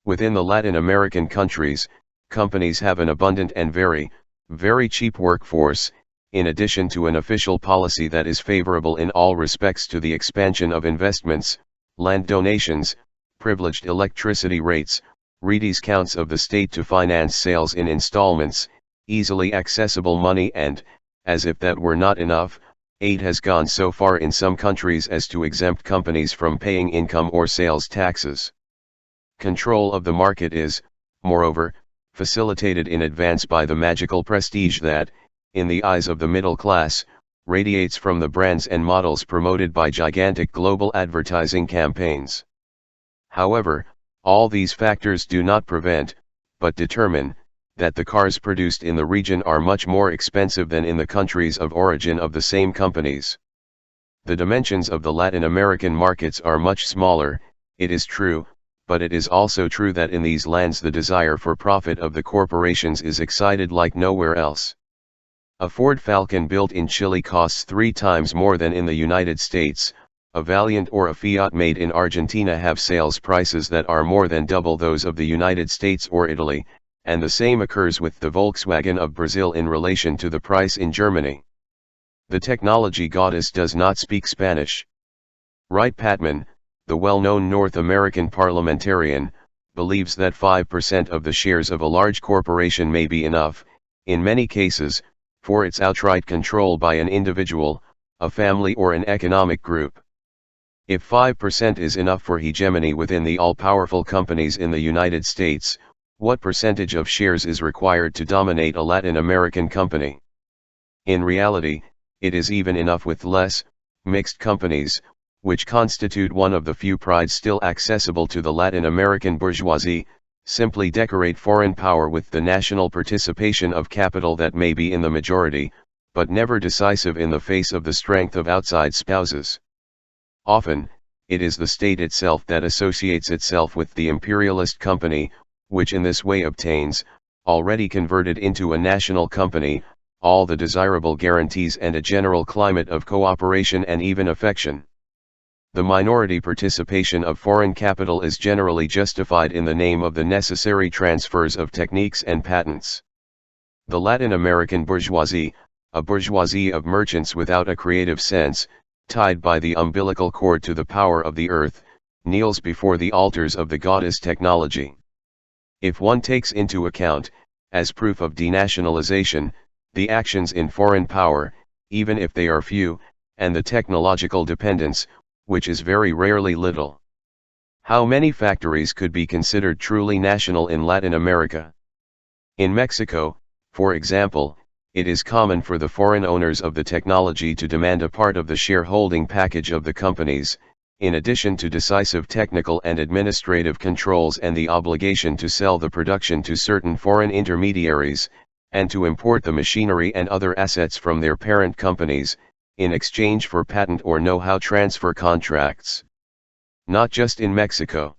Within the Latin American countries, companies have an abundant and very, very cheap workforce, in addition to an official policy that is favorable in all respects to the expansion of investments, land donations, privileged electricity rates, rediscounts of the state to finance sales in installments, easily accessible money and, as if that were not enough, aid has gone so far in some countries as to exempt companies from paying income or sales taxes. Control of the market is, moreover, facilitated in advance by the magical prestige that, in the eyes of the middle class, radiates from the brands and models promoted by gigantic global advertising campaigns. However, all these factors do not prevent, but determine, that the cars produced in the region are much more expensive than in the countries of origin of the same companies. The dimensions of the Latin American markets are much smaller, it is true, but it is also true that in these lands the desire for profit of the corporations is excited like nowhere else. A Ford Falcon built in Chile costs 3 times more than in the United States. A Valiant or a Fiat made in Argentina have sales prices that are more than double those of the United States or Italy, and the same occurs with the Volkswagen of Brazil in relation to the price in Germany. The technology goddess does not speak Spanish. Wright Patman, the well-known North American parliamentarian, believes that 5% of the shares of a large corporation may be enough, in many cases, for its outright control by an individual, a family or an economic group. If 5% is enough for hegemony within the all-powerful companies in the United States, what percentage of shares is required to dominate a Latin American company? In reality, it is even enough with less, mixed companies, which constitute one of the few prides still accessible to the Latin American bourgeoisie, simply decorate foreign power with the national participation of capital that may be in the majority, but never decisive in the face of the strength of outside spouses. Often, it is the state itself that associates itself with the imperialist company, which in this way obtains, already converted into a national company, all the desirable guarantees and a general climate of cooperation and even affection. The minority participation of foreign capital is generally justified in the name of the necessary transfers of techniques and patents. The Latin American bourgeoisie, a bourgeoisie of merchants without a creative sense, tied by the umbilical cord to the power of the earth, kneels before the altars of the goddess technology. If one takes into account, as proof of denationalization, the actions in foreign power, even if they are few, and the technological dependence, which is very rarely little. How many factories could be considered truly national in Latin America? In Mexico, for example, it is common for the foreign owners of the technology to demand a part of the shareholding package of the companies, in addition to decisive technical and administrative controls and the obligation to sell the production to certain foreign intermediaries, and to import the machinery and other assets from their parent companies, in exchange for patent or know-how transfer contracts. Not just in Mexico.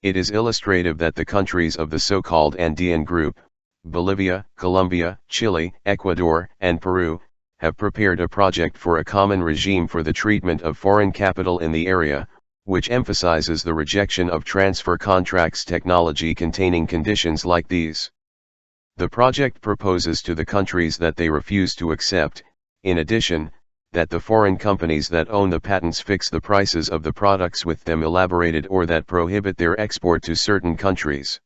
It is illustrative that the countries of the so-called Andean group, Bolivia, Colombia, Chile, Ecuador, and Peru, have prepared a project for a common regime for the treatment of foreign capital in the area, which emphasizes the rejection of transfer contracts technology containing conditions like these. The project proposes to the countries that they refuse to accept, in addition, that the foreign companies that own the patents fix the prices of the products with them elaborated or that prohibit their export to certain countries.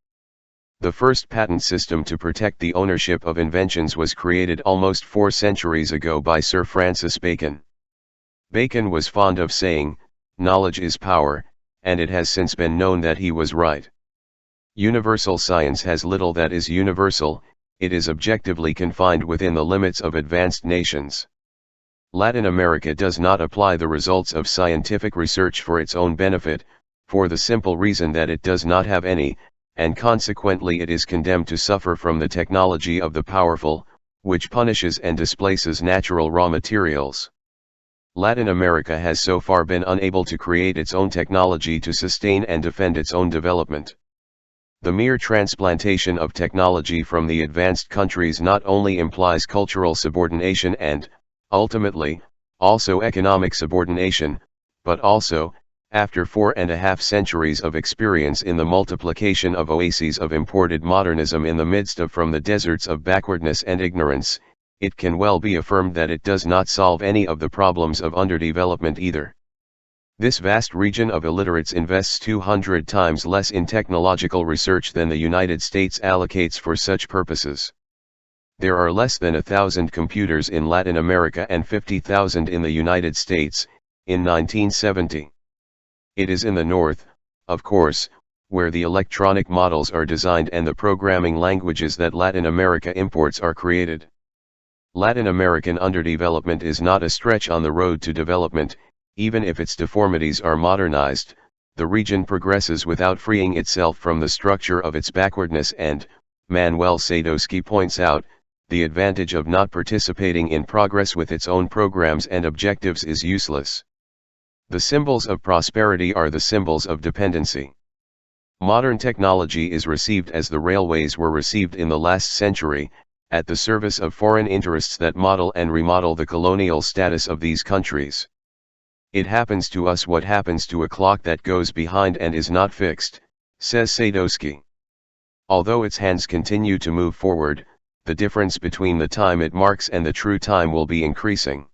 The first patent system to protect the ownership of inventions was created almost 4 centuries ago by Sir Francis Bacon. Bacon was fond of saying, "Knowledge is power," and it has since been known that he was right. Universal science has little that is universal, it is objectively confined within the limits of advanced nations. Latin America does not apply the results of scientific research for its own benefit, for the simple reason that it does not have any, and consequently it is condemned to suffer from the technology of the powerful, which punishes and displaces natural raw materials. Latin America has so far been unable to create its own technology to sustain and defend its own development. The mere transplantation of technology from the advanced countries not only implies cultural subordination and, ultimately, also economic subordination, but also, after 4.5 centuries of experience in the multiplication of oases of imported modernism in the midst of from the deserts of backwardness and ignorance, it can well be affirmed that it does not solve any of the problems of underdevelopment either. This vast region of illiterates invests 200 times less in technological research than the United States allocates for such purposes. There are less than 1,000 computers in Latin America and 50,000 in the United States, in 1970. It is in the North, of course, where the electronic models are designed and the programming languages that Latin America imports are created. Latin American underdevelopment is not a stretch on the road to development, even if its deformities are modernized, the region progresses without freeing itself from the structure of its backwardness and, Manuel Sadowski points out, the advantage of not participating in progress with its own programs and objectives is useless. The symbols of prosperity are the symbols of dependency. Modern technology is received as the railways were received in the last century, at the service of foreign interests that model and remodel the colonial status of these countries. It happens to us what happens to a clock that goes behind and is not fixed, says Sadowski. Although its hands continue to move forward, the difference between the time it marks and the true time will be increasing.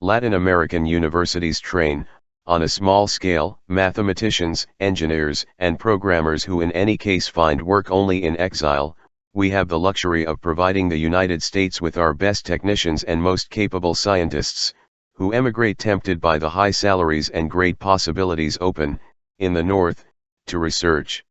Latin American universities train, on a small scale, mathematicians, engineers, and programmers who in any case find work only in exile. We have the luxury of providing the United States with our best technicians and most capable scientists, who emigrate tempted by the high salaries and great possibilities open, in the North, to research.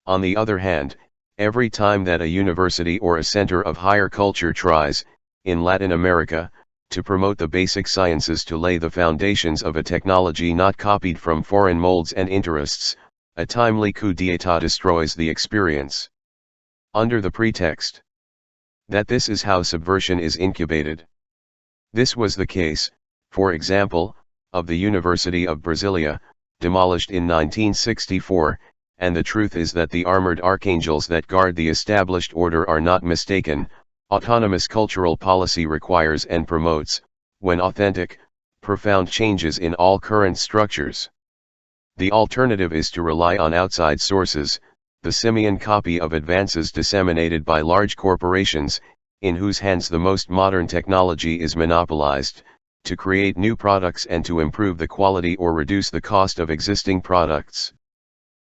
On the other hand, every time that a university or a center of higher culture tries, in Latin America, to promote the basic sciences, to lay the foundations of a technology not copied from foreign molds and interests. A timely coup d'état destroys the experience. Under the pretext that this is how subversion is incubated. This was the case, for example, of the University of Brasilia, demolished in 1964, and the truth is that the armored archangels that guard the established order are not mistaken. Autonomous cultural policy requires and promotes, when authentic, profound changes in all current structures. The alternative is to rely on outside sources, the simian copy of advances disseminated by large corporations, in whose hands the most modern technology is monopolized, to create new products and to improve the quality or reduce the cost of existing products.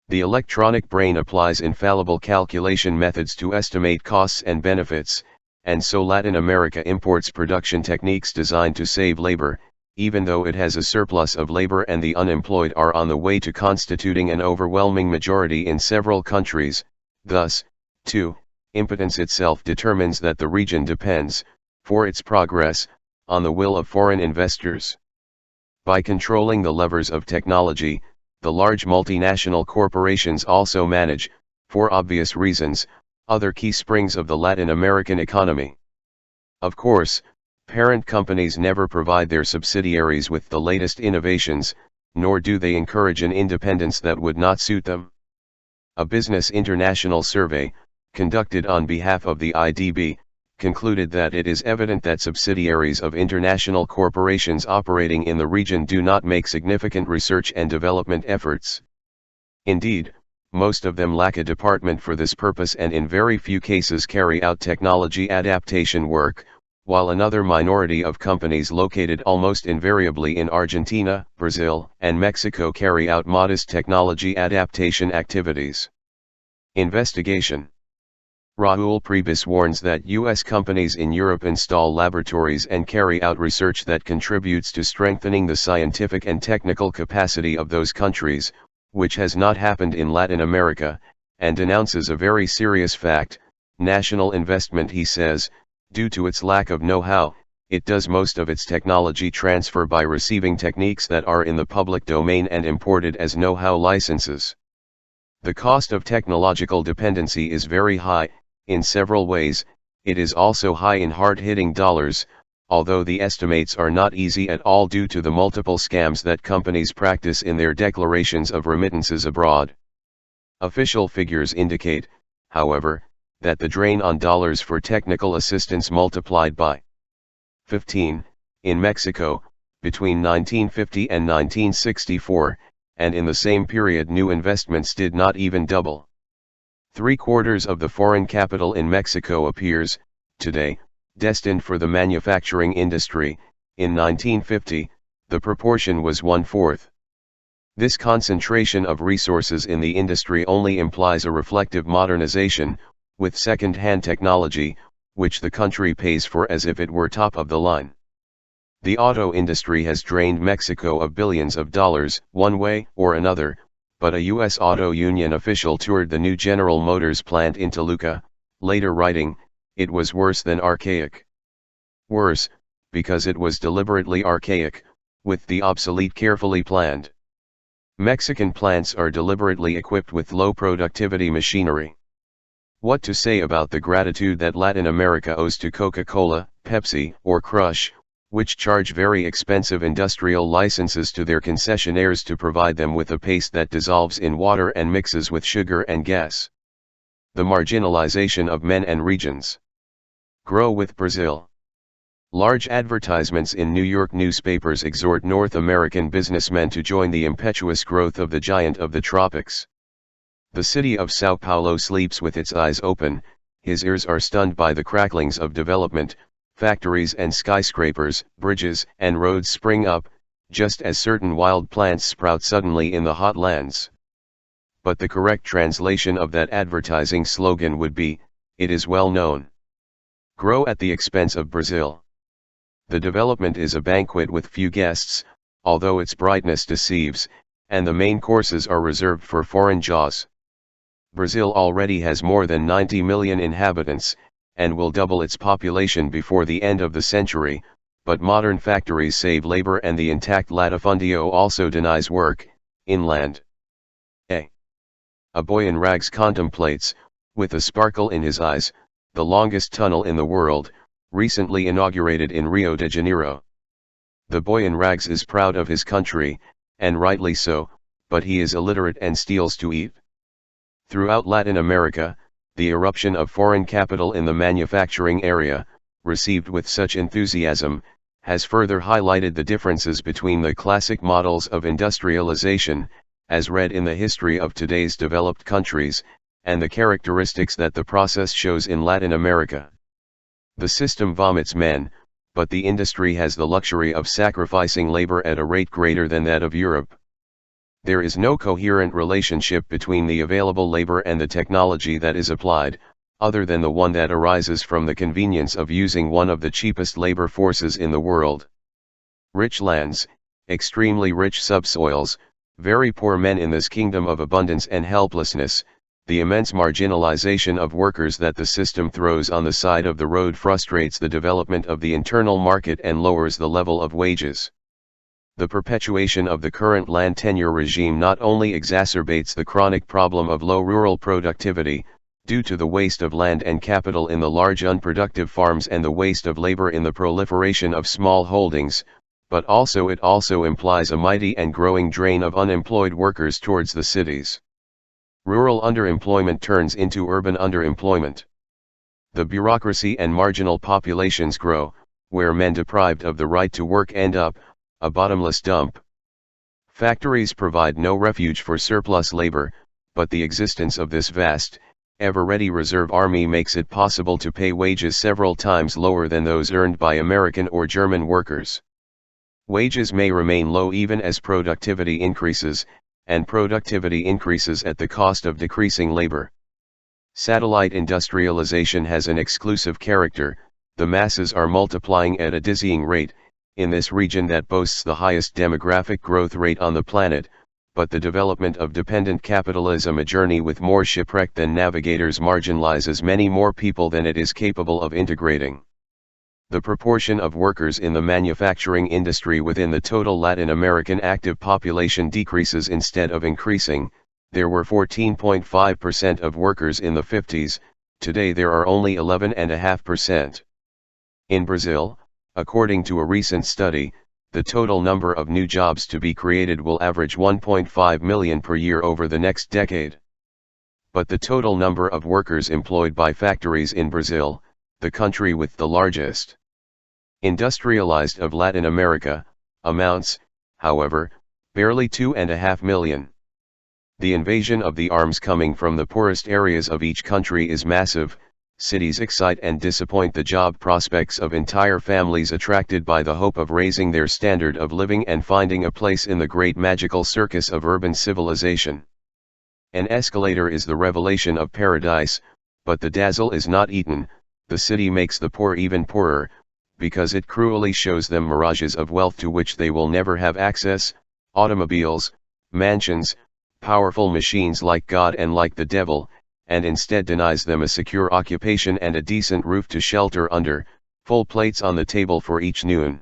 The electronic brain applies infallible calculation methods to estimate costs and benefits, and so Latin America imports production techniques designed to save labor, even though it has a surplus of labor and the unemployed are on the way to constituting an overwhelming majority in several countries. Thus, too, impotence itself determines that the region depends, for its progress, on the will of foreign investors. By controlling the levers of technology, the large multinational corporations also manage, for obvious reasons, other key springs of the Latin American economy. Of course, parent companies never provide their subsidiaries with the latest innovations, nor do they encourage an independence that would not suit them. A Business International survey, conducted on behalf of the IDB, concluded that it is evident that subsidiaries of international corporations operating in the region do not make significant research and development efforts. Indeed, most of them lack a department for this purpose and in very few cases carry out technology adaptation work, while another minority of companies located almost invariably in Argentina, Brazil, and Mexico carry out modest technology adaptation activities. Investigation. Raúl Prebis warns that U.S. companies in Europe install laboratories and carry out research that contributes to strengthening the scientific and technical capacity of those countries, which has not happened in Latin America, and denounces a very serious fact: national investment, he says, due to its lack of know-how, it does most of its technology transfer by receiving techniques that are in the public domain and imported as know-how licenses. The cost of technological dependency is very high. In several ways, it is also high in hard-hitting dollars, although the estimates are not easy at all due to the multiple scams that companies practice in their declarations of remittances abroad. Official figures indicate, however, that the drain on dollars for technical assistance multiplied by 15, in Mexico, between 1950 and 1964, and in the same period new investments did not even double. 3/4 of the foreign capital in Mexico appears, today, destined for the manufacturing industry. In 1950, the proportion was 1/4. This concentration of resources in the industry only implies a reflective modernization, with second-hand technology, which the country pays for as if it were top of the line. The auto industry has drained Mexico of billions of dollars, one way or another, but a U.S. auto union official toured the new General Motors plant in Toluca, later writing, "It was worse than archaic." Worse, because it was deliberately archaic, with the obsolete carefully planned. Mexican plants are deliberately equipped with low-productivity machinery. What to say about the gratitude that Latin America owes to Coca-Cola, Pepsi, or Crush, which charge very expensive industrial licenses to their concessionaires to provide them with a paste that dissolves in water and mixes with sugar and gas? The marginalization of men and regions. Grow with Brazil. Large advertisements in New York newspapers exhort North American businessmen to join the impetuous growth of the giant of the tropics. The city of São Paulo sleeps with its eyes open, his ears are stunned by the cracklings of development. Factories and skyscrapers, bridges and roads spring up, just as certain wild plants sprout suddenly in the hot lands. But the correct translation of that advertising slogan would be, it is well known. Grow at the expense of Brazil. The development is a banquet with few guests, although its brightness deceives, and the main courses are reserved for foreign jaws. Brazil already has more than 90 million inhabitants, and will double its population before the end of the century, but modern factories save labor and the intact latifundio also denies work, inland. A boy in rags contemplates, with a sparkle in his eyes, the longest tunnel in the world, recently inaugurated in Rio de Janeiro. The boy in rags is proud of his country, and rightly so, but he is illiterate and steals to eat. Throughout Latin America, the eruption of foreign capital in the manufacturing area, received with such enthusiasm, has further highlighted the differences between the classic models of industrialization, as read in the history of today's developed countries, and the characteristics that the process shows in Latin America. The system vomits men, but the industry has the luxury of sacrificing labor at a rate greater than that of Europe. There is no coherent relationship between the available labor and the technology that is applied, other than the one that arises from the convenience of using one of the cheapest labor forces in the world. Rich lands, extremely rich subsoils, very poor men in this kingdom of abundance and helplessness, the immense marginalization of workers that the system throws on the side of the road frustrates the development of the internal market and lowers the level of wages. The perpetuation of the current land tenure regime not only exacerbates the chronic problem of low rural productivity, due to the waste of land and capital in the large unproductive farms and the waste of labor in the proliferation of small holdings, but it also implies a mighty and growing drain of unemployed workers towards the cities. Rural underemployment turns into urban underemployment. The bureaucracy and marginal populations grow, where men deprived of the right to work end up, a bottomless dump. Factories provide no refuge for surplus labor, but the existence of this vast, ever-ready reserve army makes it possible to pay wages several times lower than those earned by American or German workers. Wages may remain low even as productivity increases, and productivity increases at the cost of decreasing labor. Satellite industrialization has an exclusive character, the masses are multiplying at a dizzying rate, in this region that boasts the highest demographic growth rate on the planet, but the development of dependent capitalism, a journey with more shipwreck than navigators, marginalizes many more people than it is capable of integrating. The proportion of workers in the manufacturing industry within the total Latin American active population decreases instead of increasing. There were 14.5% of workers in the 50s, today there are only 11.5%. In Brazil, according to a recent study, the total number of new jobs to be created will average 1.5 million per year over the next decade. But the total number of workers employed by factories in Brazil, the country with the largest industrialized of Latin America, amounts, however, barely 2.5 million. The invasion of the arms coming from the poorest areas of each country is massive. Cities excite and disappoint the job prospects of entire families attracted by the hope of raising their standard of living and finding a place in the great magical circus of urban civilization. An escalator is the revelation of paradise, but the dazzle is not eaten. The city makes the poor even poorer, because it cruelly shows them mirages of wealth to which they will never have access, automobiles, mansions, powerful machines like God and like the devil, and instead denies them a secure occupation and a decent roof to shelter under, full plates on the table for each noon.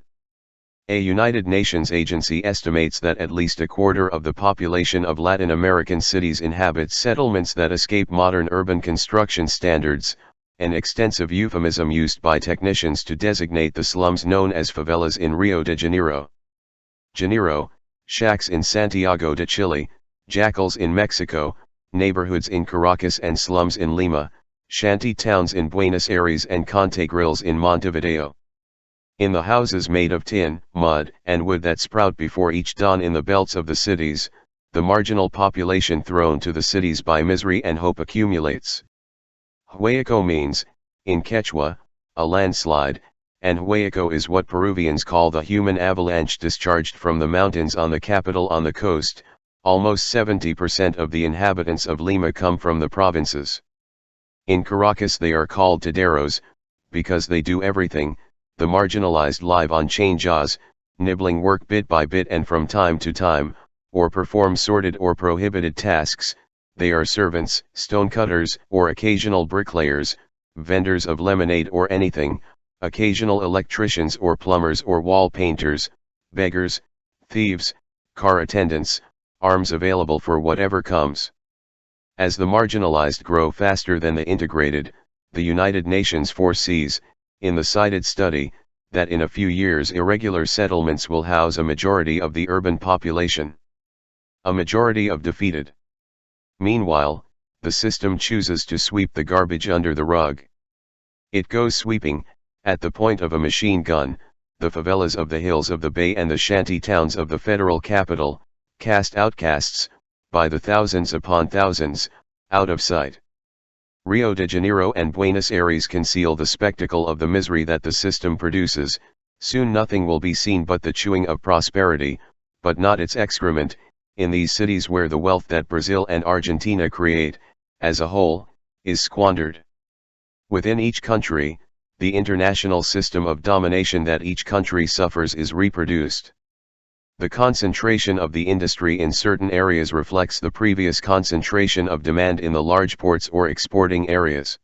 A United Nations agency estimates that at least a quarter of the population of Latin American cities inhabits settlements that escape modern urban construction standards, an extensive euphemism used by technicians to designate the slums known as favelas in Rio de Janeiro. Janeiro, shacks in Santiago de Chile, jackals in Mexico, neighborhoods in Caracas and slums in Lima, shanty towns in Buenos Aires and Conte grills in Montevideo. In the houses made of tin, mud, and wood that sprout before each dawn in the belts of the cities, the marginal population thrown to the cities by misery and hope accumulates. Hueco means, in Quechua, a landslide, and Hueco is what Peruvians call the human avalanche discharged from the mountains on the capital on the coast. Almost 70% of the inhabitants of Lima come from the provinces. In Caracas they are called taderos, because they do everything. The marginalized live on chain jaws, nibbling work bit by bit and from time to time, or perform sordid or prohibited tasks. They are servants, stonecutters, or occasional bricklayers, vendors of lemonade or anything, occasional electricians or plumbers or wall painters, beggars, thieves, car attendants, arms available for whatever comes. As the marginalized grow faster than the integrated, the United Nations foresees, in the cited study, that in a few years irregular settlements will house a majority of the urban population. A majority of defeated. Meanwhile, the system chooses to sweep the garbage under the rug. It goes sweeping, at the point of a machine gun, the favelas of the hills of the Bay and the shanty towns of the federal capital, cast outcasts, by the thousands upon thousands, out of sight. Rio de Janeiro and Buenos Aires conceal the spectacle of the misery that the system produces. Soon nothing will be seen but the chewing of prosperity, but not its excrement, in these cities where the wealth that Brazil and Argentina create, as a whole, is squandered. Within each country, the international system of domination that each country suffers is reproduced. The concentration of the industry in certain areas reflects the previous concentration of demand in the large ports or exporting areas.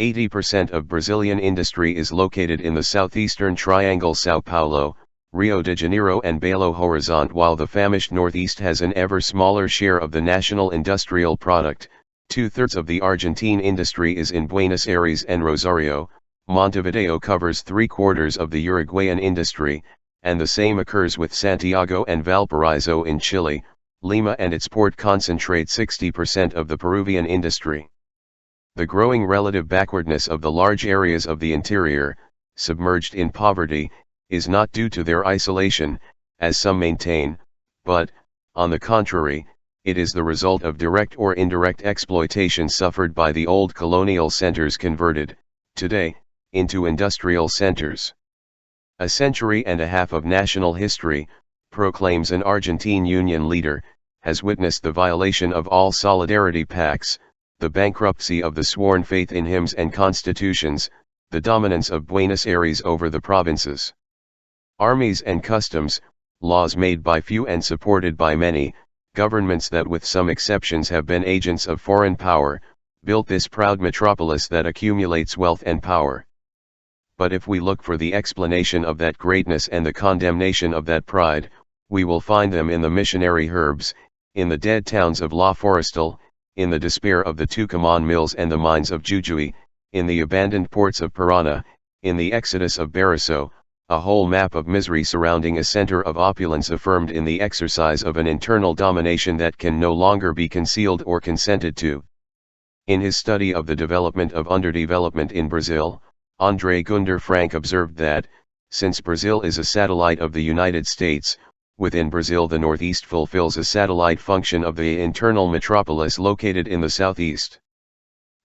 80% of Brazilian industry is located in the southeastern triangle São Paulo, Rio de Janeiro and Belo Horizonte, while the famished northeast has an ever smaller share of the national industrial product. Two-thirds of the Argentine industry is in Buenos Aires and Rosario. Montevideo covers three-quarters of the Uruguayan industry, and the same occurs with Santiago and Valparaiso in Chile. Lima and its port concentrate 60% of the Peruvian industry. The growing relative backwardness of the large areas of the interior, submerged in poverty, is not due to their isolation, as some maintain, but, on the contrary, it is the result of direct or indirect exploitation suffered by the old colonial centers converted, today, into industrial centers. A century and a half of national history, proclaims an Argentine union leader, has witnessed the violation of all solidarity pacts, the bankruptcy of the sworn faith in hymns and constitutions, the dominance of Buenos Aires over the provinces. Armies and customs, laws made by few and supported by many, governments that with some exceptions have been agents of foreign power, built this proud metropolis that accumulates wealth and power. But if we look for the explanation of that greatness and the condemnation of that pride, we will find them in the missionary herbs, in the dead towns of La Forestal, in the despair of the Tucumán mills and the mines of Jujuy, in the abandoned ports of Parana, in the exodus of Bariso, a whole map of misery surrounding a center of opulence affirmed in the exercise of an internal domination that can no longer be concealed or consented to. In his study of the development of underdevelopment in Brazil, André Gunder Frank observed that, since Brazil is a satellite of the United States, within Brazil the Northeast fulfills a satellite function of the internal metropolis located in the Southeast.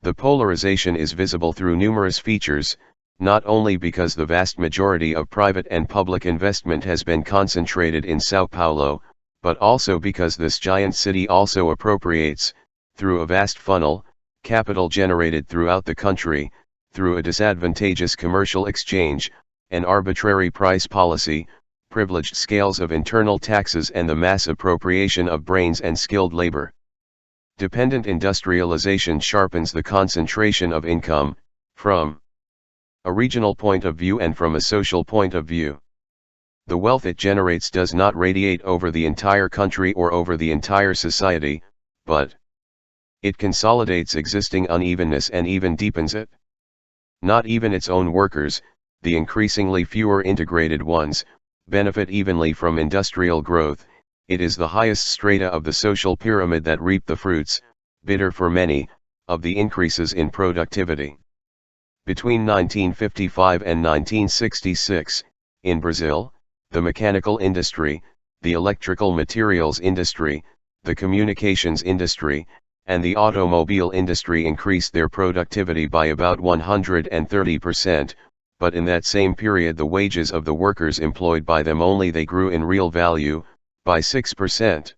The polarization is visible through numerous features, not only because the vast majority of private and public investment has been concentrated in São Paulo, but also because this giant city also appropriates, through a vast funnel, capital generated throughout the country, through a disadvantageous commercial exchange, an arbitrary price policy, privileged scales of internal taxes and the mass appropriation of brains and skilled labor. Dependent industrialization sharpens the concentration of income, from a regional point of view and from a social point of view. The wealth it generates does not radiate over the entire country or over the entire society, but it consolidates existing unevenness and even deepens it. Not even its own workers, the increasingly fewer integrated ones, benefit evenly from industrial growth. It is the highest strata of the social pyramid that reap the fruits, bitter for many, of the increases in productivity. Between 1955 and 1966, in Brazil, the mechanical industry, the electrical materials industry, the communications industry, and the automobile industry increased their productivity by about 130%, but in that same period the wages of the workers employed by them only they grew in real value, by 6%.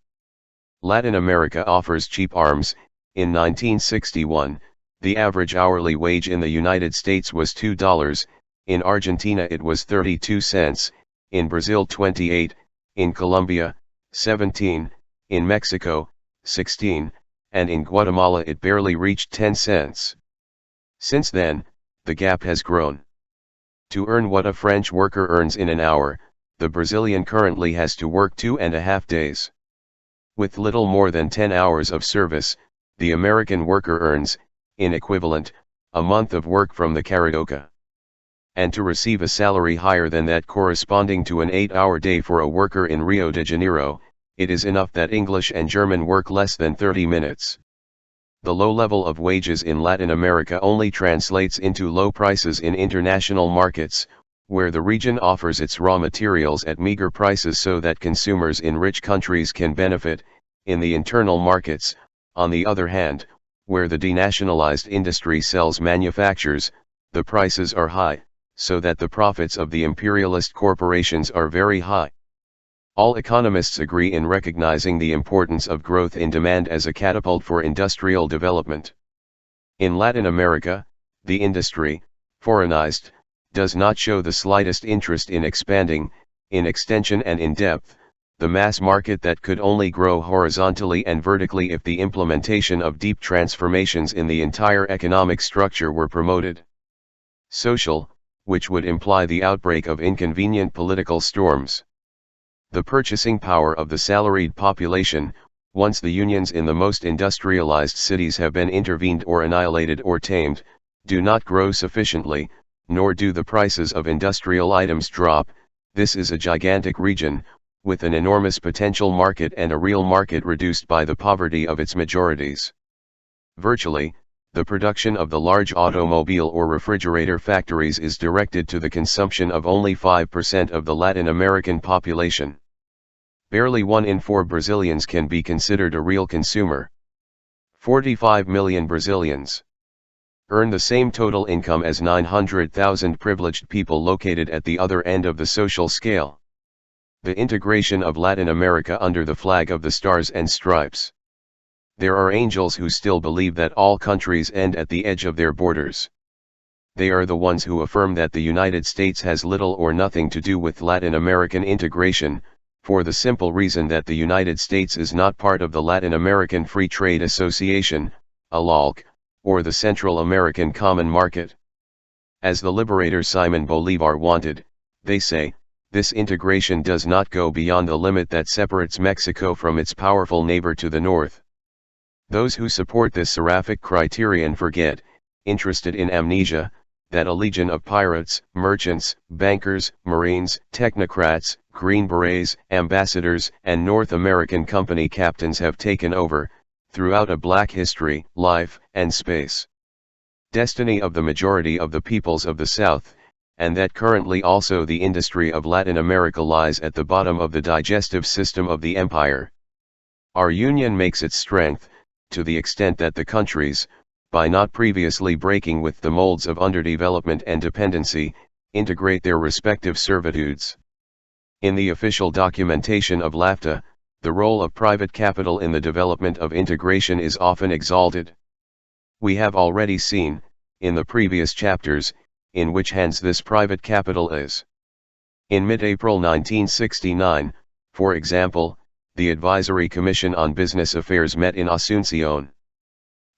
Latin America offers cheap arms. In 1961, the average hourly wage in the United States was $2, in Argentina it was 32 cents, in Brazil 28, in Colombia, 17, in Mexico, 16, and in Guatemala it barely reached 10 cents. Since then, the gap has grown. To earn what a French worker earns in an hour, the Brazilian currently has to work 2.5 days. With little more than 10 hours of service, the American worker earns, in equivalent, a month of work from the Carioca. And to receive a salary higher than that corresponding to an 8-hour day for a worker in Rio de Janeiro, it is enough that English and German work less than 30 minutes. The low level of wages in Latin America only translates into low prices in international markets, where the region offers its raw materials at meager prices so that consumers in rich countries can benefit. In the internal markets, on the other hand, where the denationalized industry sells manufactures, the prices are high, so that the profits of the imperialist corporations are very high. All economists agree in recognizing the importance of growth in demand as a catapult for industrial development. In Latin America, the industry, foreignized, does not show the slightest interest in expanding, in extension and in depth, the mass market that could only grow horizontally and vertically if the implementation of deep transformations in the entire economic structure were promoted. Social, which would imply the outbreak of inconvenient political storms. The purchasing power of the salaried population, once the unions in the most industrialized cities have been intervened or annihilated or tamed, do not grow sufficiently, nor do the prices of industrial items drop. This is a gigantic region, with an enormous potential market and a real market reduced by the poverty of its majorities. Virtually, the production of the large automobile or refrigerator factories is directed to the consumption of only 5% of the Latin American population. Barely 1 in 4 Brazilians can be considered a real consumer. 45 million Brazilians earn the same total income as 900,000 privileged people located at the other end of the social scale. The integration of Latin America under the flag of the Stars and Stripes. There are angels who still believe that all countries end at the edge of their borders. They are the ones who affirm that the United States has little or nothing to do with Latin American integration, for the simple reason that the United States is not part of the Latin American Free Trade Association, ALALC, or the Central American Common Market. As the liberator Simon Bolivar wanted, they say, this integration does not go beyond the limit that separates Mexico from its powerful neighbor to the north. Those who support this seraphic criterion forget, interested in amnesia, that a legion of pirates, merchants, bankers, marines, technocrats, Green Berets, ambassadors, and North American company captains have taken over, throughout a black history, life, and space. Destiny of the majority of the peoples of the South, and that currently also the industry of Latin America lies at the bottom of the digestive system of the empire. Our union makes its strength, to the extent that the countries, by not previously breaking with the molds of underdevelopment and dependency, integrate their respective servitudes. In the official documentation of LAFTA, the role of private capital in the development of integration is often exalted. We have already seen, in the previous chapters, in which hands this private capital is. In mid-April 1969, for example, the Advisory Commission on Business Affairs met in Asunción.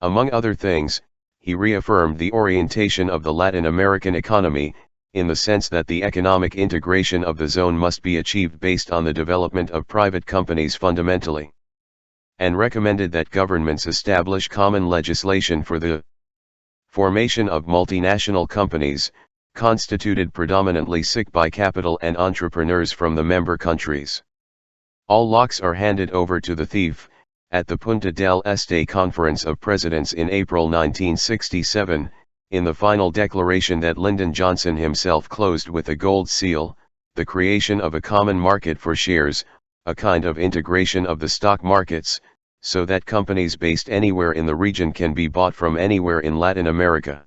Among other things, he reaffirmed the orientation of the Latin American economy, in the sense that the economic integration of the zone must be achieved based on the development of private companies fundamentally. And recommended that governments establish common legislation for the formation of multinational companies, constituted predominantly by capital and entrepreneurs from the member countries. All locks are handed over to the thief. At the Punta del Este Conference of Presidents in April 1967, in the final declaration that Lyndon Johnson himself closed with a gold seal, the creation of a common market for shares, a kind of integration of the stock markets, so that companies based anywhere in the region can be bought from anywhere in Latin America.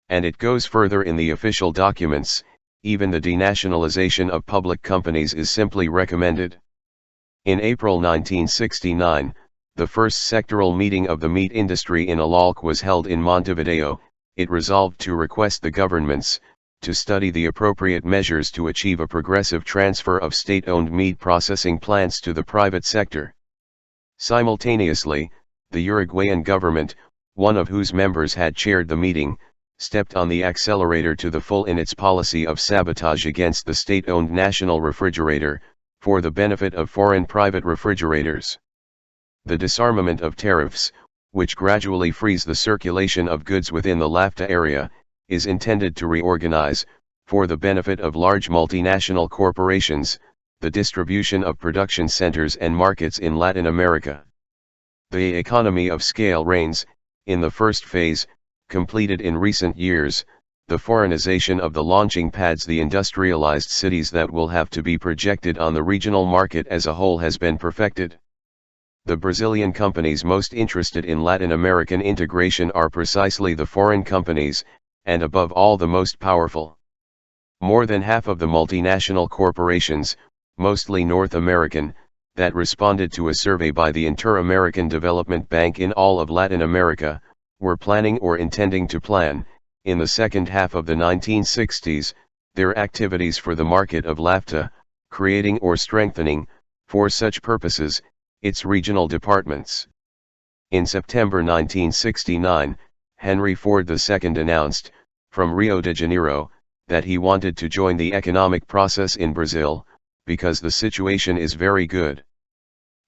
And it goes further in the official documents, even the denationalization of public companies is simply recommended. In April 1969, the first sectoral meeting of the meat industry in ALALC was held in Montevideo. It resolved to request the governments, to study the appropriate measures to achieve a progressive transfer of state-owned meat processing plants to the private sector. Simultaneously, the Uruguayan government, one of whose members had chaired the meeting, stepped on the accelerator to the full in its policy of sabotage against the state-owned national refrigerator, for the benefit of foreign private refrigerators. The disarmament of tariffs, which gradually frees the circulation of goods within the LAFTA area, is intended to reorganize, for the benefit of large multinational corporations, the distribution of production centers and markets in Latin America. The economy of scale reigns, in the first phase, completed in recent years, the foreignization of the launching pads. The industrialized cities that will have to be projected on the regional market as a whole has been perfected. The Brazilian companies most interested in Latin American integration are precisely the foreign companies, and above all the most powerful. More than half of the multinational corporations, mostly North American, that responded to a survey by the Inter-American Development Bank in all of Latin America, were planning or intending to plan, in the second half of the 1960s, their activities for the market of LAFTA, creating or strengthening, for such purposes, its regional departments. In September 1969, Henry Ford II announced, from Rio de Janeiro, that he wanted to join the economic process in Brazil, because the situation is very good.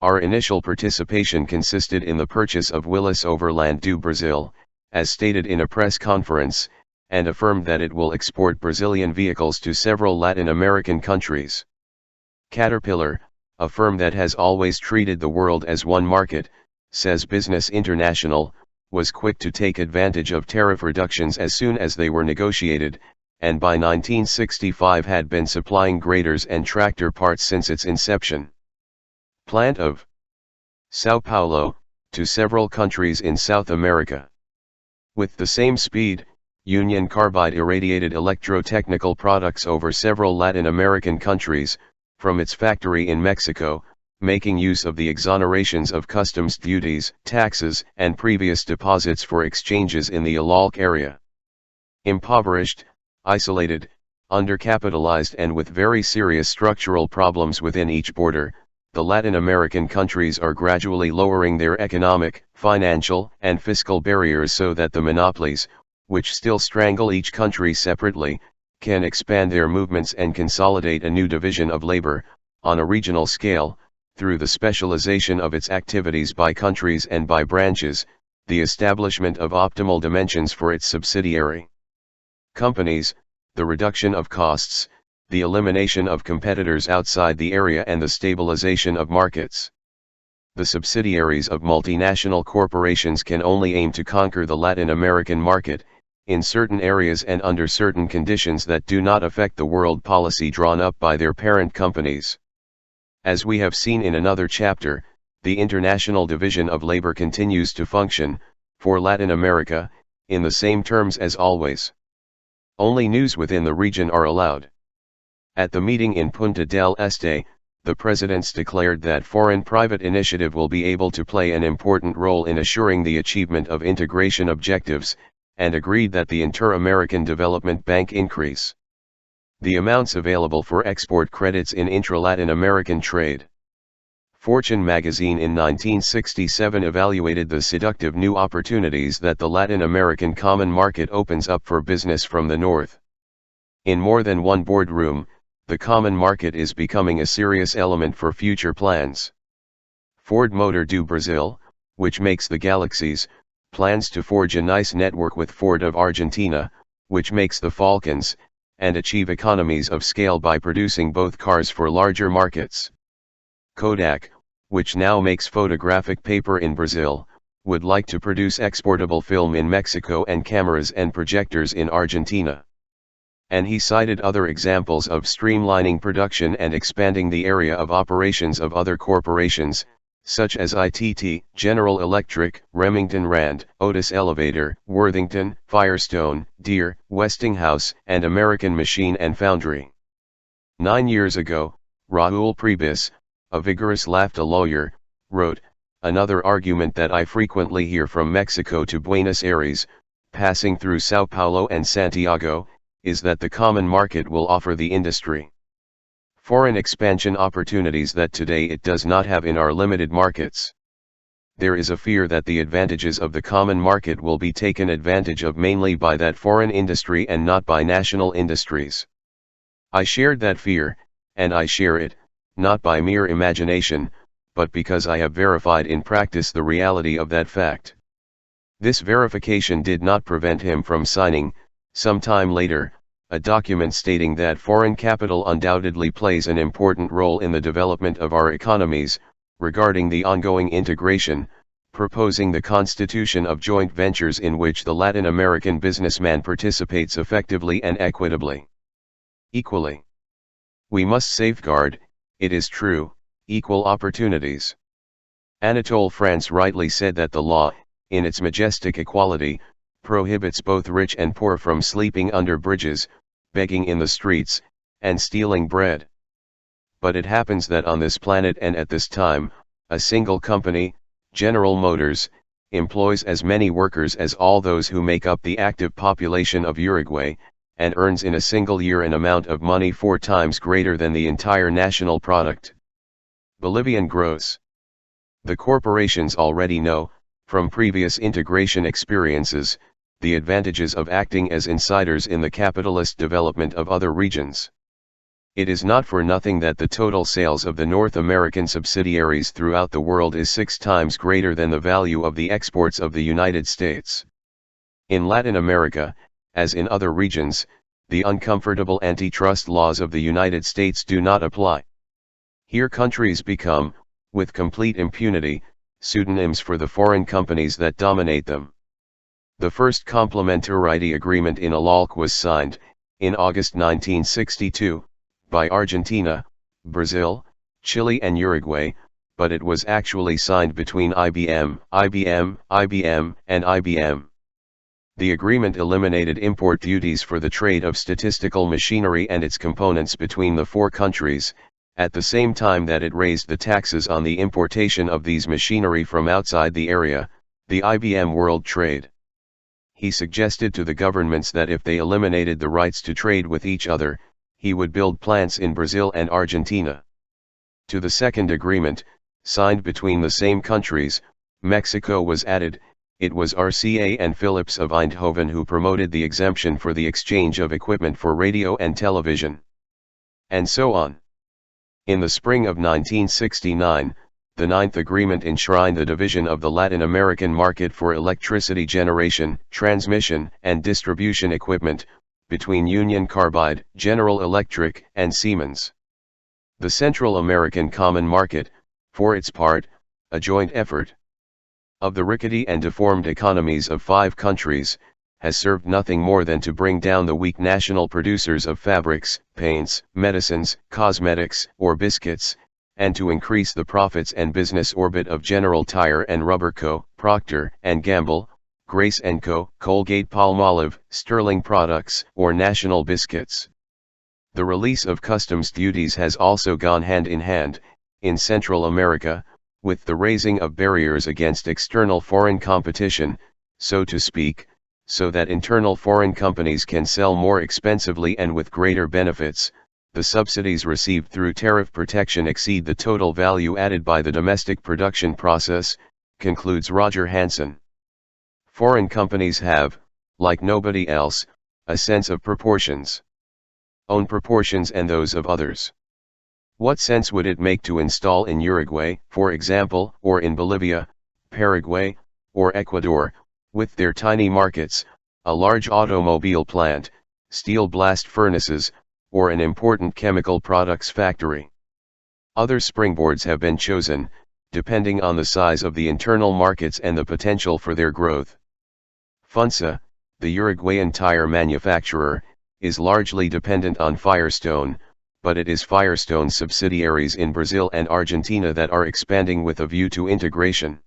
Our initial participation consisted in the purchase of Willis Overland do Brazil, as stated in a press conference, and affirmed that it will export Brazilian vehicles to several Latin American countries. Caterpillar, a firm that has always treated the world as one market, says Business International, was quick to take advantage of tariff reductions as soon as they were negotiated, and by 1965 had been supplying graders and tractor parts since its inception. Plant of São Paulo, to several countries in South America. With the same speed, Union Carbide irradiated electrotechnical products over several Latin American countries, from its factory in Mexico, making use of the exonerations of customs duties, taxes, and previous deposits for exchanges in the ILALC area. Impoverished, isolated, undercapitalized and with very serious structural problems within each border, the Latin American countries are gradually lowering their economic, financial, and fiscal barriers so that the monopolies, which still strangle each country separately, can expand their movements and consolidate a new division of labor, on a regional scale, through the specialization of its activities by countries and by branches, the establishment of optimal dimensions for its subsidiary companies, the reduction of costs, the elimination of competitors outside the area and the stabilization of markets. The subsidiaries of multinational corporations can only aim to conquer the Latin American market, in certain areas and under certain conditions that do not affect the world policy drawn up by their parent companies. As we have seen in another chapter, the international division of labor continues to function, for Latin America, in the same terms as always. Only news within the region are allowed. At the meeting in Punta del Este, the presidents declared that foreign private initiative will be able to play an important role in assuring the achievement of integration objectives, and agreed that the Inter-American Development Bank increase the amounts available for export credits in intra-Latin American trade. Fortune magazine in 1967 evaluated the seductive new opportunities that the Latin American common market opens up for business from the north. In more than one boardroom, the common market is becoming a serious element for future plans. Ford Motor do Brazil, which makes the Galaxies, plans to forge a nice network with Ford of Argentina, which makes the Falcons, and achieve economies of scale by producing both cars for larger markets. Kodak, which now makes photographic paper in Brazil, would like to produce exportable film in Mexico and cameras and projectors in Argentina. And he cited other examples of streamlining production and expanding the area of operations of other corporations, such as ITT, General Electric, Remington Rand, Otis Elevator, Worthington, Firestone, Deere, Westinghouse, and American Machine and Foundry. 9 years ago, Raul Prebis, a vigorous LAFTA lawyer, wrote, "Another argument that I frequently hear from Mexico to Buenos Aires, passing through Sao Paulo and Santiago, is that the common market will offer the industry foreign expansion opportunities that today it does not have in our limited markets. there is a fear that the advantages of the common market will be taken advantage of mainly by that foreign industry and not by national industries. I shared that fear, and I share it, not by mere imagination, but because I have verified in practice the reality of that fact. This verification did not prevent him from signing, some time later, a document stating that foreign capital undoubtedly plays an important role in the development of our economies, regarding the ongoing integration, proposing the constitution of joint ventures in which the Latin American businessman participates effectively and equitably. Equally. We must safeguard, it is true, equal opportunities. Anatole France rightly said that the law, in its majestic equality, prohibits both rich and poor from sleeping under bridges, begging in the streets, and stealing bread. But it happens that on this planet and at this time, a single company, General Motors, employs as many workers as all those who make up the active population of Uruguay, and earns in a single year an amount of money 4 times greater than the entire national product. Bolivian gross. The corporations already know, from previous integration experiences, the advantages of acting as insiders in the capitalist development of other regions. It is not for nothing that the total sales of the North American subsidiaries throughout the world is 6 times greater than the value of the exports of the United States. In Latin America, as in other regions, the uncomfortable antitrust laws of the United States do not apply. Here countries become, with complete impunity, pseudonyms for the foreign companies that dominate them. The first complementarity agreement in ALALC was signed, in August 1962, by Argentina, Brazil, Chile and Uruguay, but it was actually signed between IBM, and IBM. The agreement eliminated import duties for the trade of statistical machinery and its components between the 4 countries, at the same time that it raised the taxes on the importation of these machinery from outside the area, the IBM World Trade. He suggested to the governments that if they eliminated the rights to trade with each other, he would build plants in Brazil and Argentina. To the second agreement, signed between the same countries, Mexico was added. It was RCA and Philips of Eindhoven who promoted the exemption for the exchange of equipment for radio and television. And so on. In the spring of 1969, the Ninth Agreement enshrined the division of the Latin American market for electricity generation, transmission, and distribution equipment, between Union Carbide, General Electric, and Siemens. The Central American Common Market, for its part, a joint effort of the rickety and deformed economies of 5 countries, has served nothing more than to bring down the weak national producers of fabrics, paints, medicines, cosmetics, or biscuits, and to increase the profits and business orbit of General Tire and Rubber Co., Procter & Gamble, Grace & Co., Colgate-Palmolive, Sterling Products, or National Biscuits. The release of customs duties has also gone hand in hand, in Central America, with the raising of barriers against external foreign competition, so to speak, so that internal foreign companies can sell more expensively and with greater benefits. The subsidies received through tariff protection exceed the total value added by the domestic production process, concludes Roger Hansen. Foreign companies have, like nobody else, a sense of proportions. Own proportions and those of others. What sense would it make to install in Uruguay, for example, or in Bolivia, Paraguay, or Ecuador, with their tiny markets, a large automobile plant, steel blast furnaces, or an important chemical products factory? Other springboards have been chosen, depending on the size of the internal markets and the potential for their growth. Funsa, the Uruguayan tire manufacturer, is largely dependent on Firestone, but it is Firestone's subsidiaries in Brazil and Argentina that are expanding with a view to integration.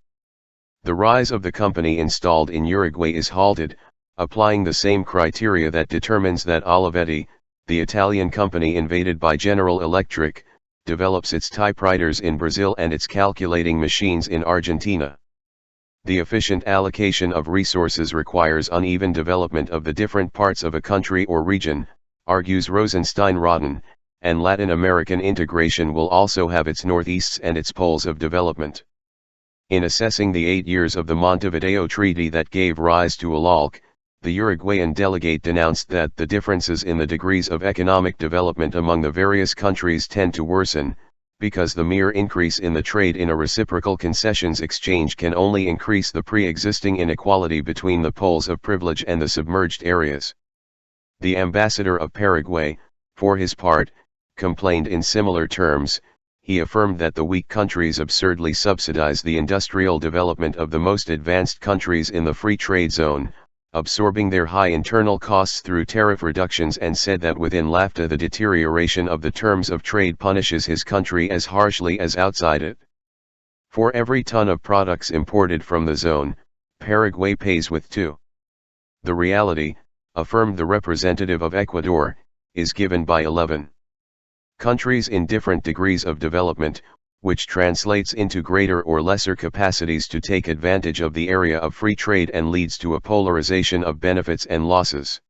The rise of the company installed in Uruguay is halted, applying the same criteria that determines that Olivetti, the Italian company invaded by General Electric, develops its typewriters in Brazil and its calculating machines in Argentina. The efficient allocation of resources requires uneven development of the different parts of a country or region, argues Rosenstein-Rotten, and Latin American integration will also have its northeasts and its poles of development. In assessing the 8 years of the Montevideo Treaty that gave rise to ALALC, the Uruguayan delegate denounced that the differences in the degrees of economic development among the various countries tend to worsen, because the mere increase in the trade in a reciprocal concessions exchange can only increase the pre-existing inequality between the poles of privilege and the submerged areas. The ambassador of Paraguay, for his part, complained in similar terms. He affirmed that the weak countries absurdly subsidize the industrial development of the most advanced countries in the free trade zone, absorbing their high internal costs through tariff reductions, and said that within LAFTA the deterioration of the terms of trade punishes his country as harshly as outside it. For every ton of products imported from the zone, Paraguay pays with 2. The reality, affirmed the representative of Ecuador, is given by 11 countries in different degrees of development, which translates into greater or lesser capacities to take advantage of the area of free trade and leads to a polarization of benefits and losses.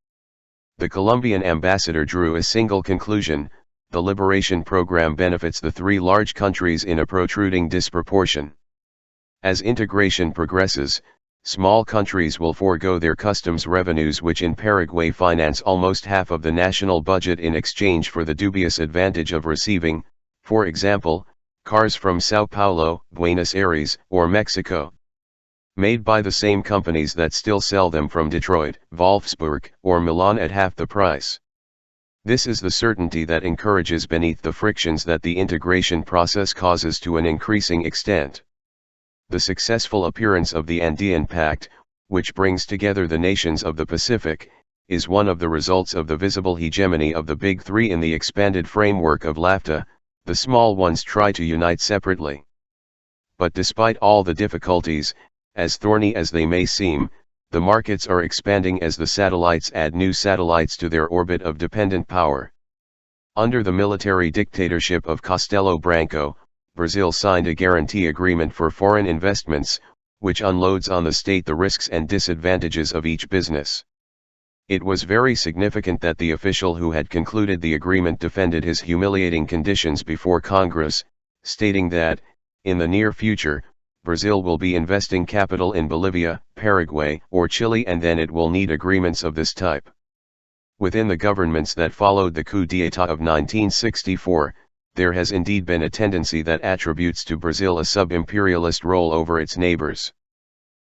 The Colombian ambassador drew a single conclusion: the liberation program benefits the 3 large countries in a protruding disproportion. As integration progresses, small countries will forego their customs revenues, which in Paraguay finance almost half of the national budget, in exchange for the dubious advantage of receiving, for example, cars from Sao Paulo, Buenos Aires, or Mexico, made by the same companies that still sell them from Detroit, Wolfsburg, or Milan at half the price. This is the certainty that encourages beneath the frictions that the integration process causes to an increasing extent. The successful appearance of the Andean Pact, which brings together the nations of the Pacific, is one of the results of the visible hegemony of the Big Three in the expanded framework of LAFTA. The small ones try to unite separately. But despite all the difficulties, as thorny as they may seem, the markets are expanding as the satellites add new satellites to their orbit of dependent power. Under the military dictatorship of Castelo Branco, Brazil signed a guarantee agreement for foreign investments, which unloads on the state the risks and disadvantages of each business. It was very significant that the official who had concluded the agreement defended his humiliating conditions before Congress, stating that, in the near future, Brazil will be investing capital in Bolivia, Paraguay, or Chile, and then it will need agreements of this type. Within the governments that followed the coup d'état of 1964, there has indeed been a tendency that attributes to Brazil a sub-imperialist role over its neighbors.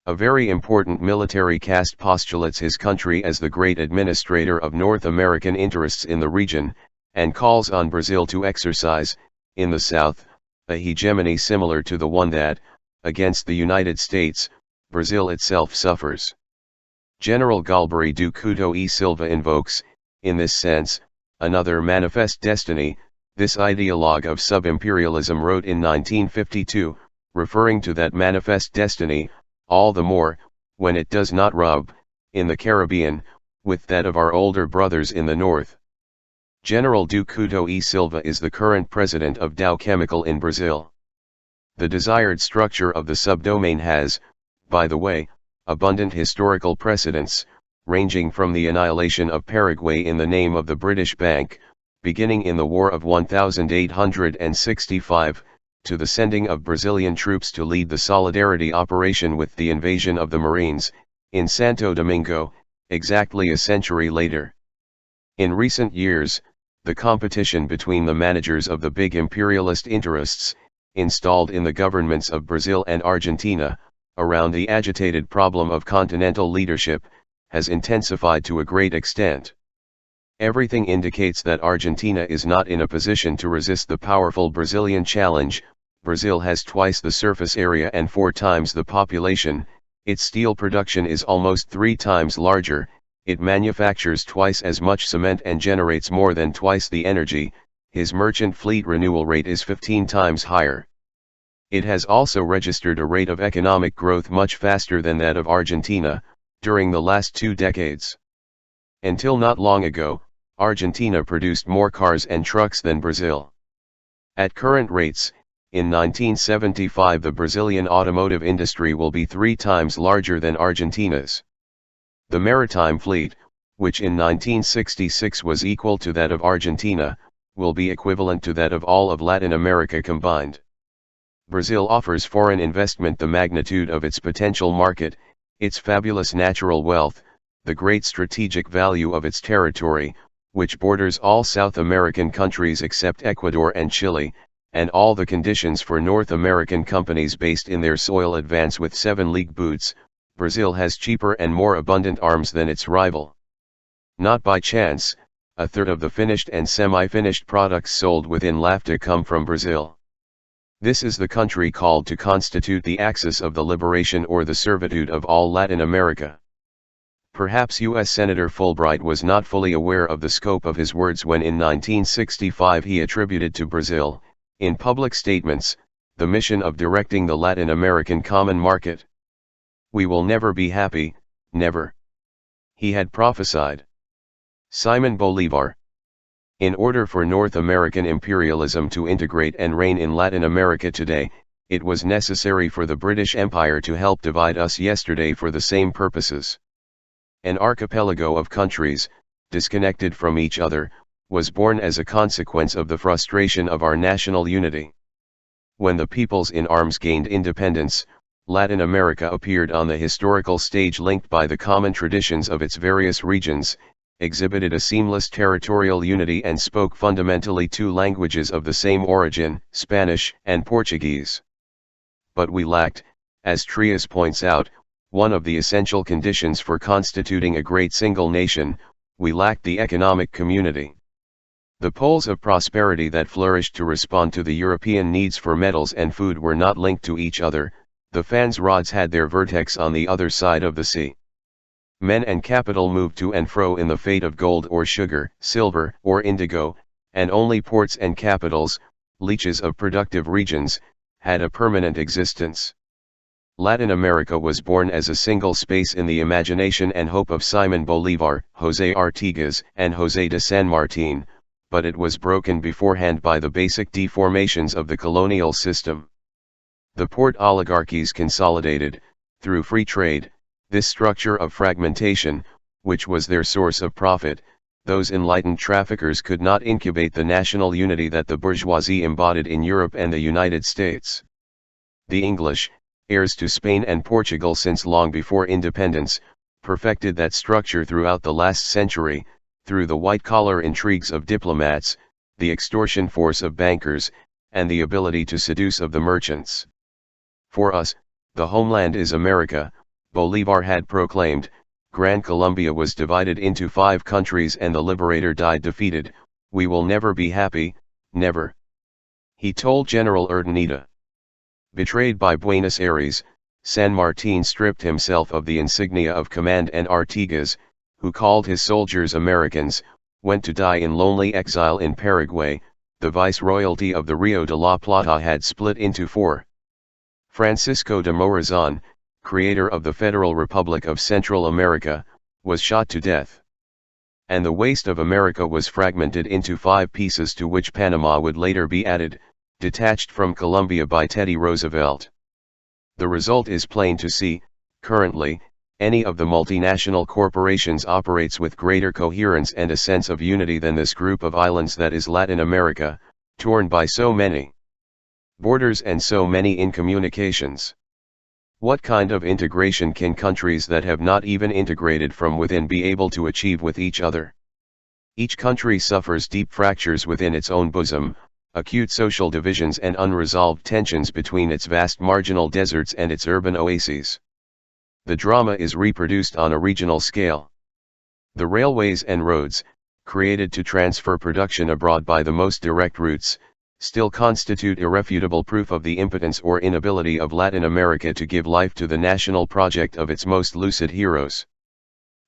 A very important military caste postulates his country as the great administrator of North American interests in the region, and calls on Brazil to exercise, in the South, a hegemony similar to the one that, against the United States, Brazil itself suffers. General Galbari do Couto e Silva invokes, in this sense, another manifest destiny. This ideologue of sub-imperialism wrote in 1952, referring to that manifest destiny, all the more, when it does not rub, in the Caribbean, with that of our older brothers in the North. General do Couto e Silva is the current president of Dow Chemical in Brazil. The desired structure of the subdomain has, by the way, abundant historical precedents, ranging from the annihilation of Paraguay in the name of the British Bank, beginning in the War of 1865, to the sending of Brazilian troops to lead the solidarity operation with the invasion of the Marines, in Santo Domingo, exactly a century later. In recent years, the competition between the managers of the big imperialist interests, installed in the governments of Brazil and Argentina, around the agitated problem of continental leadership, has intensified to a great extent. Everything indicates that Argentina is not in a position to resist the powerful Brazilian challenge. Brazil has twice the surface area and 4 times the population, its steel production is almost 3 times larger, it manufactures twice as much cement and generates more than twice the energy, his merchant fleet renewal rate is 15 times higher. It has also registered a rate of economic growth much faster than that of Argentina, during the last 2 decades. Until not long ago, Argentina produced more cars and trucks than Brazil. At current rates, in 1975 the Brazilian automotive industry will be 3 times larger than Argentina's. The maritime fleet, which in 1966 was equal to that of Argentina, will be equivalent to that of all of Latin America combined. Brazil offers foreign investment the magnitude of its potential market, its fabulous natural wealth, the great strategic value of its territory, which borders all South American countries except Ecuador and Chile, and all the conditions for North American companies based in their soil advance with 7-league boots. Brazil has cheaper and more abundant arms than its rival. Not by chance, a third of the finished and semi-finished products sold within LAFTA come from Brazil. This is the country called to constitute the axis of the liberation or the servitude of all Latin America. Perhaps U.S. Senator Fulbright was not fully aware of the scope of his words when in 1965 he attributed to Brazil, in public statements, the mission of directing the Latin American common market. We will never be happy, never. He had prophesied. Simon Bolivar. In order for North American imperialism to integrate and reign in Latin America today, it was necessary for the British Empire to help divide us yesterday for the same purposes. An archipelago of countries, disconnected from each other, was born as a consequence of the frustration of our national unity. When the peoples in arms gained independence, Latin America appeared on the historical stage linked by the common traditions of its various regions, exhibited a seamless territorial unity and spoke fundamentally two languages of the same origin, Spanish and Portuguese. But we lacked, as Trias points out, one of the essential conditions for constituting a great single nation. We lacked the economic community. The poles of prosperity that flourished to respond to the European needs for metals and food were not linked to each other. The fans rods had their vertex on the other side of the sea. Men and capital moved to and fro in the fate of gold or sugar, silver or indigo, and only ports and capitals, leeches of productive regions, had a permanent existence. Latin America was born as a single space in the imagination and hope of Simon Bolivar, José Artigas, and José de San Martín, but it was broken beforehand by the basic deformations of the colonial system. The port oligarchies consolidated, through free trade, this structure of fragmentation, which was their source of profit. Those enlightened traffickers could not incubate the national unity that the bourgeoisie embodied in Europe and the United States. The English, heirs to Spain and Portugal since long before independence, perfected that structure throughout the last century, through the white-collar intrigues of diplomats, the extortion force of bankers, and the ability to seduce of the merchants. For us, the homeland is America, Bolivar had proclaimed. Gran Colombia was divided into 5 countries and the liberator died defeated. We will never be happy, never. He told General Urdaneta. Betrayed by Buenos Aires, San Martín stripped himself of the insignia of command and Artigas, who called his soldiers Americans, went to die in lonely exile in Paraguay. The viceroyalty of the Rio de la Plata had split into 4. Francisco de Morazan, creator of the Federal Republic of Central America, was shot to death. And the waste of America was fragmented into 5 pieces to which Panama would later be added, detached from Colombia by Teddy Roosevelt. The result is plain to see. Currently, any of the multinational corporations operates with greater coherence and a sense of unity than this group of islands that is Latin America, torn by so many borders and so many incommunications. What kind of integration can countries that have not even integrated from within be able to achieve with each other? Each country suffers deep fractures within its own bosom, acute social divisions and unresolved tensions between its vast marginal deserts and its urban oases. The drama is reproduced on a regional scale. The railways and roads, created to transfer production abroad by the most direct routes, still constitute irrefutable proof of the impotence or inability of Latin America to give life to the national project of its most lucid heroes.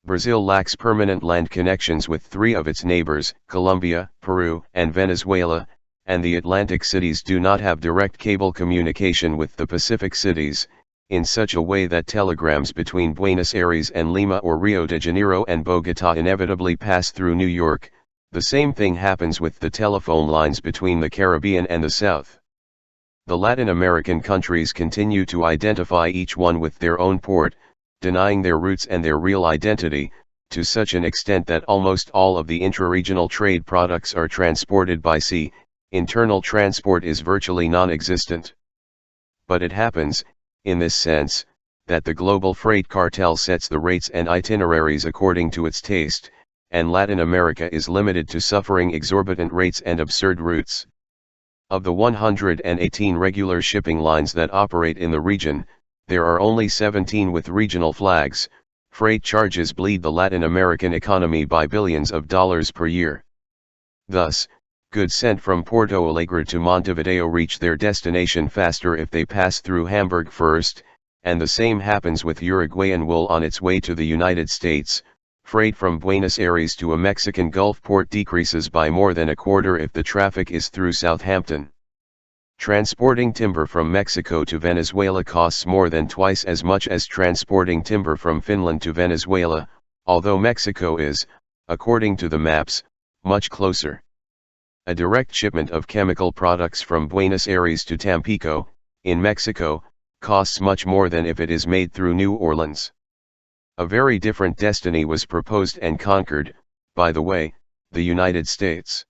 Brazil lacks permanent land connections with 3 of its neighbors, Colombia, Peru, and Venezuela, and the Atlantic cities do not have direct cable communication with the Pacific cities, in such a way that telegrams between Buenos Aires and Lima or Rio de Janeiro and Bogotá inevitably pass through New York. The same thing happens with the telephone lines between the Caribbean and the South. The Latin American countries continue to identify each one with their own port, denying their roots and their real identity, to such an extent that almost all of the intra-regional trade products are transported by sea. Internal transport is virtually non-existent. but it happens, in this sense, that the global freight cartel sets the rates and itineraries according to its taste, and Latin America is limited to suffering exorbitant rates and absurd routes. Of the 118 regular shipping lines that operate in the region, there are only 17 with regional flags. Freight charges bleed the Latin American economy by billions of dollars per year. Thus, goods sent from Porto Alegre to Montevideo reach their destination faster if they pass through Hamburg first, and the same happens with Uruguayan wool on its way to the United States. Freight from Buenos Aires to a Mexican Gulf port decreases by more than a quarter if the traffic is through Southampton. Transporting timber from Mexico to Venezuela costs more than twice as much as transporting timber from Finland to Venezuela, although Mexico is, according to the maps, much closer. A direct shipment of chemical products from Buenos Aires to Tampico, in Mexico, costs much more than if it is made through New Orleans. A very different destiny was proposed and conquered, by the way, the United States.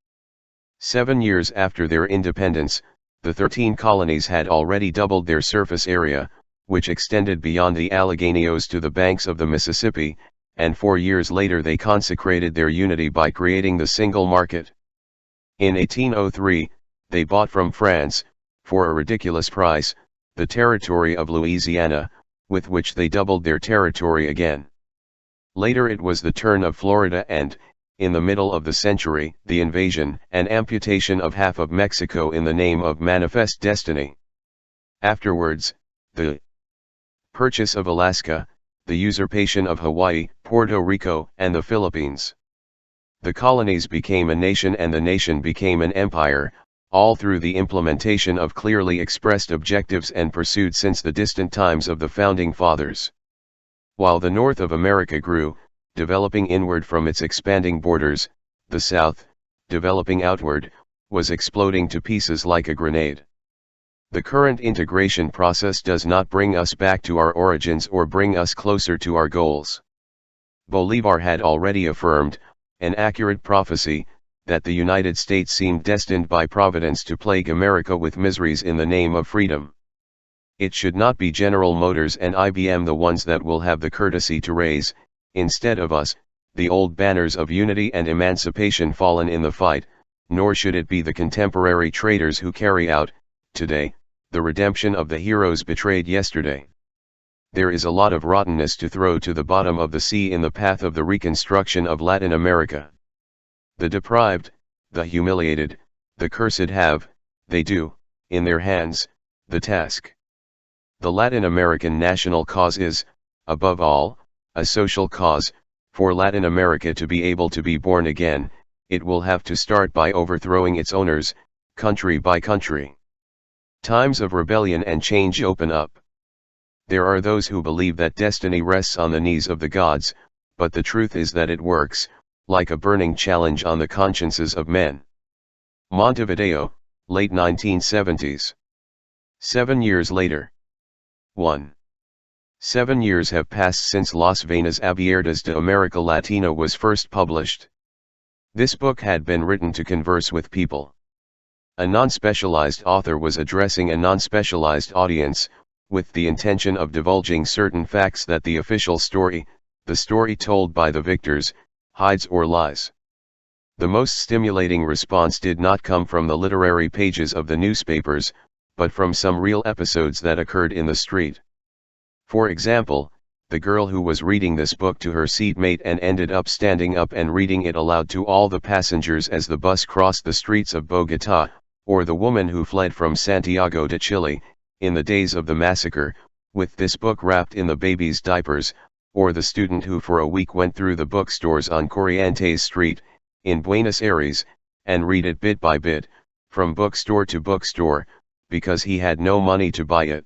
7 years after their independence, the 13 colonies had already doubled their surface area, which extended beyond the Alleghenies to the banks of the Mississippi, and 4 years later they consecrated their unity by creating the single market. In 1803, they bought from France, for a ridiculous price, the territory of Louisiana, with which they doubled their territory again. Later it was the turn of Florida and, in the middle of the century, the invasion and amputation of half of Mexico in the name of manifest destiny. Afterwards, the purchase of Alaska, the usurpation of Hawaii, Puerto Rico, and the Philippines. The colonies became a nation and the nation became an empire, all through the implementation of clearly expressed objectives and pursued since the distant times of the Founding Fathers. While the north of America grew, developing inward from its expanding borders, the south, developing outward, was exploding to pieces like a grenade. The current integration process does not bring us back to our origins or bring us closer to our goals. Bolivar had already affirmed, an accurate prophecy, that the United States seemed destined by Providence to plague America with miseries in the name of freedom. It should not be General Motors and IBM the ones that will have the courtesy to raise, instead of us, the old banners of unity and emancipation fallen in the fight, nor should it be the contemporary traitors who carry out, today, the redemption of the heroes betrayed yesterday. There is a lot of rottenness to throw to the bottom of the sea in the path of the reconstruction of Latin America. The deprived, the humiliated, the cursed have, they do, in their hands, the task. The Latin American national cause is, above all, a social cause. For Latin America to be able to be born again, it will have to start by overthrowing its owners, country by country. Times of rebellion and change open up. There are those who believe that destiny rests on the knees of the gods, but the truth is that it works, like a burning challenge on the consciences of men. Montevideo, late 1970s. 7 years later. 1. 7 years have passed since Las Venas Abiertas de America Latina was first published. This book had been written to converse with people. A non-specialized author was addressing a non-specialized audience, with the intention of divulging certain facts that the official story, the story told by the victors, hides or lies. The most stimulating response did not come from the literary pages of the newspapers, but from some real episodes that occurred in the street. For example, the girl who was reading this book to her seatmate and ended up standing up and reading it aloud to all the passengers as the bus crossed the streets of Bogotá, or the woman who fled from Santiago de Chile, in the days of the massacre, with this book wrapped in the baby's diapers, or the student who for a week went through the bookstores on Corrientes Street, in Buenos Aires, and read it bit by bit, from bookstore to bookstore, because he had no money to buy it.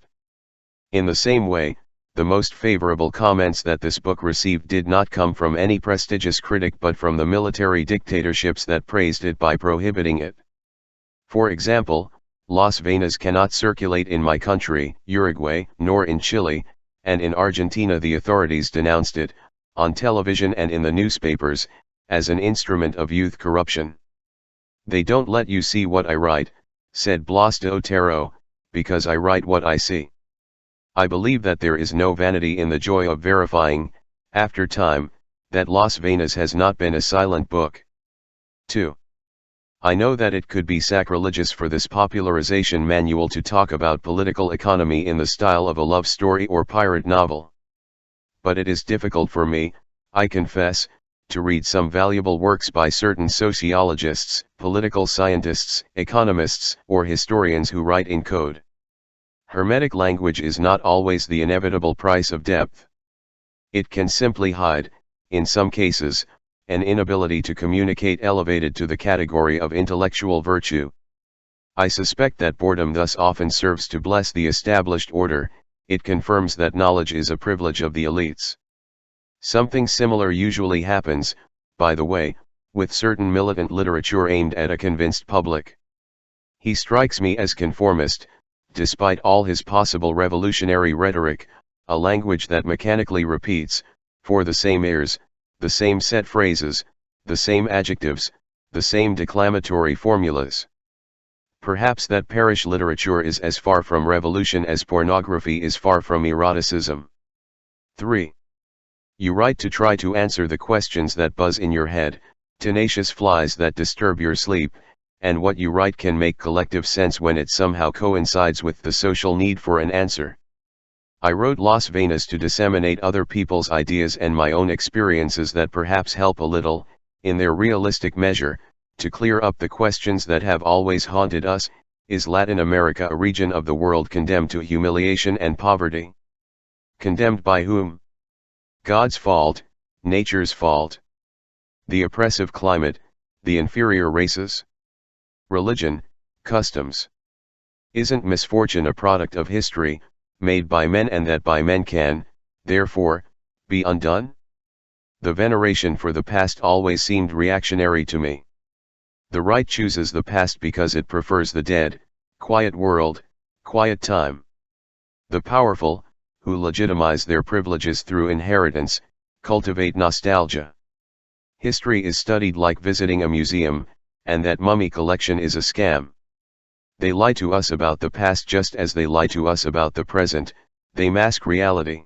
In the same way, the most favorable comments that this book received did not come from any prestigious critic but from the military dictatorships that praised it by prohibiting it. For example, Las Venas cannot circulate in my country, Uruguay, nor in Chile, and in Argentina the authorities denounced it, on television and in the newspapers, as an instrument of youth corruption. They don't let you see what I write, said Blas de Otero, because I write what I see. I believe that there is no vanity in the joy of verifying, after time, that Las Venas has not been a silent book. 2. I know that it could be sacrilegious for this popularization manual to talk about political economy in the style of a love story or pirate novel. But it is difficult for me, I confess, to read some valuable works by certain sociologists, political scientists, economists, or historians who write in code. Hermetic language is not always the inevitable price of depth. It can simply hide, in some cases, an inability to communicate elevated to the category of intellectual virtue. I suspect that boredom thus often serves to bless the established order, it confirms that knowledge is a privilege of the elites. Something similar usually happens, by the way, with certain militant literature aimed at a convinced public. He strikes me as conformist, despite all his possible revolutionary rhetoric, a language that mechanically repeats, for the same airs, the same set phrases, the same adjectives, the same declamatory formulas. Perhaps that parish literature is as far from revolution as pornography is far from eroticism. 3. You write to try to answer the questions that buzz in your head, tenacious flies that disturb your sleep, and what you write can make collective sense when it somehow coincides with the social need for an answer. I wrote Las Venas to disseminate other people's ideas and my own experiences that perhaps help a little, in their realistic measure, to clear up the questions that have always haunted us. Is Latin America a region of the world condemned to humiliation and poverty? Condemned by whom? God's fault, nature's fault? The oppressive climate, the inferior races? Religion, customs? Isn't misfortune a product of history, made by men and that by men can, therefore, be undone? The veneration for the past always seemed reactionary to me. The right chooses the past because it prefers the dead, quiet world, quiet time. The powerful, who legitimize their privileges through inheritance, cultivate nostalgia. History is studied like visiting a museum, and that mummy collection is a scam. They lie to us about the past just as they lie to us about the present, they mask reality.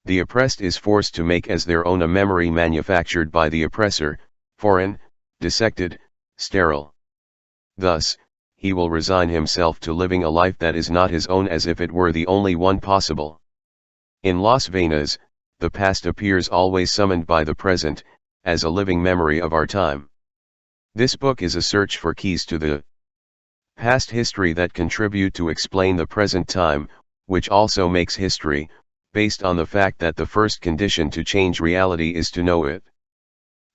The oppressed is forced to make as their own a memory manufactured by the oppressor, foreign, dissected, sterile. Thus, he will resign himself to living a life that is not his own as if it were the only one possible. In Las Venas, the past appears always summoned by the present, as a living memory of our time. This book is a search for keys to the past history that contribute to explain the present time, which also makes history, based on the fact that the first condition to change reality is to know it.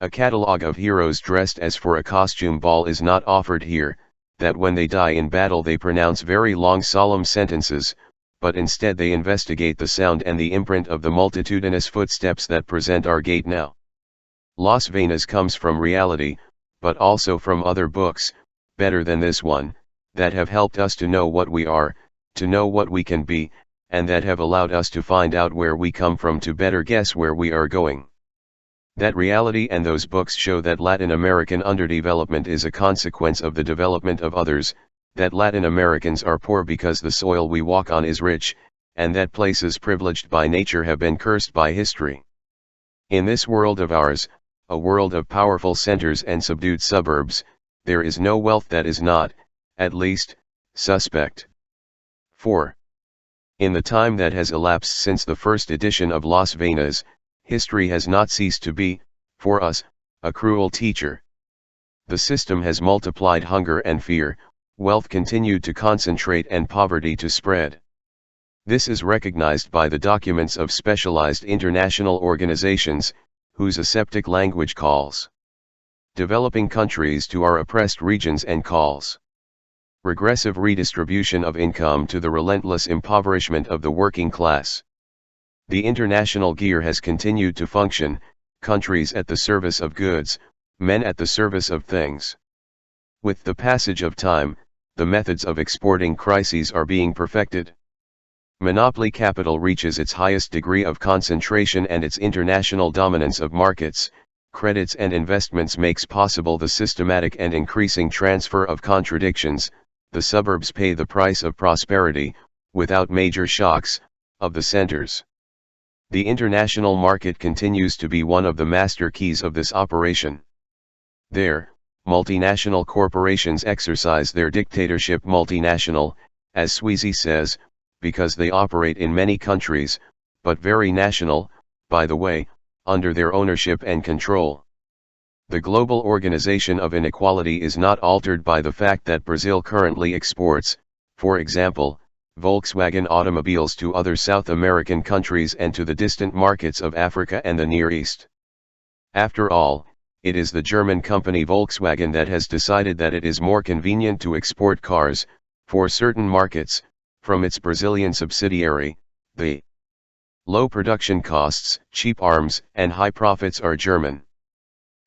A catalogue of heroes dressed as for a costume ball is not offered here, that when they die in battle they pronounce very long solemn sentences, but instead they investigate the sound and the imprint of the multitudinous footsteps that present our gate now. Las Venas comes from reality, but also from other books, better than this one, that have helped us to know what we are, to know what we can be, and that have allowed us to find out where we come from to better guess where we are going. That reality and those books show that Latin American underdevelopment is a consequence of the development of others, that Latin Americans are poor because the soil we walk on is rich, and that places privileged by nature have been cursed by history. In this world of ours, a world of powerful centers and subdued suburbs, there is no wealth that is not, at least, suspect. 4. In the time that has elapsed since the first edition of Las Venas, history has not ceased to be, for us, a cruel teacher. The system has multiplied hunger and fear, wealth continued to concentrate and poverty to spread. This is recognized by the documents of specialized international organizations, whose aseptic language calls developing countries to our oppressed regions and calls regressive redistribution of income to the relentless impoverishment of the working class. The international gear has continued to function, countries at the service of goods, men at the service of things. With the passage of time, the methods of exporting crises are being perfected. Monopoly capital reaches its highest degree of concentration and its international dominance of markets, credits and investments makes possible the systematic and increasing transfer of contradictions, the suburbs pay the price of prosperity, without major shocks, of the centers. The international market continues to be one of the master keys of this operation. There, multinational corporations exercise their dictatorship multinational, as Sweezy says, because they operate in many countries, but very national, by the way, under their ownership and control. The global organization of inequality is not altered by the fact that Brazil currently exports, for example, Volkswagen automobiles to other South American countries and to the distant markets of Africa and the Near East. After all, it is the German company Volkswagen that has decided that it is more convenient to export cars, for certain markets, from its Brazilian subsidiary. The low production costs, cheap arms, and high profits are German.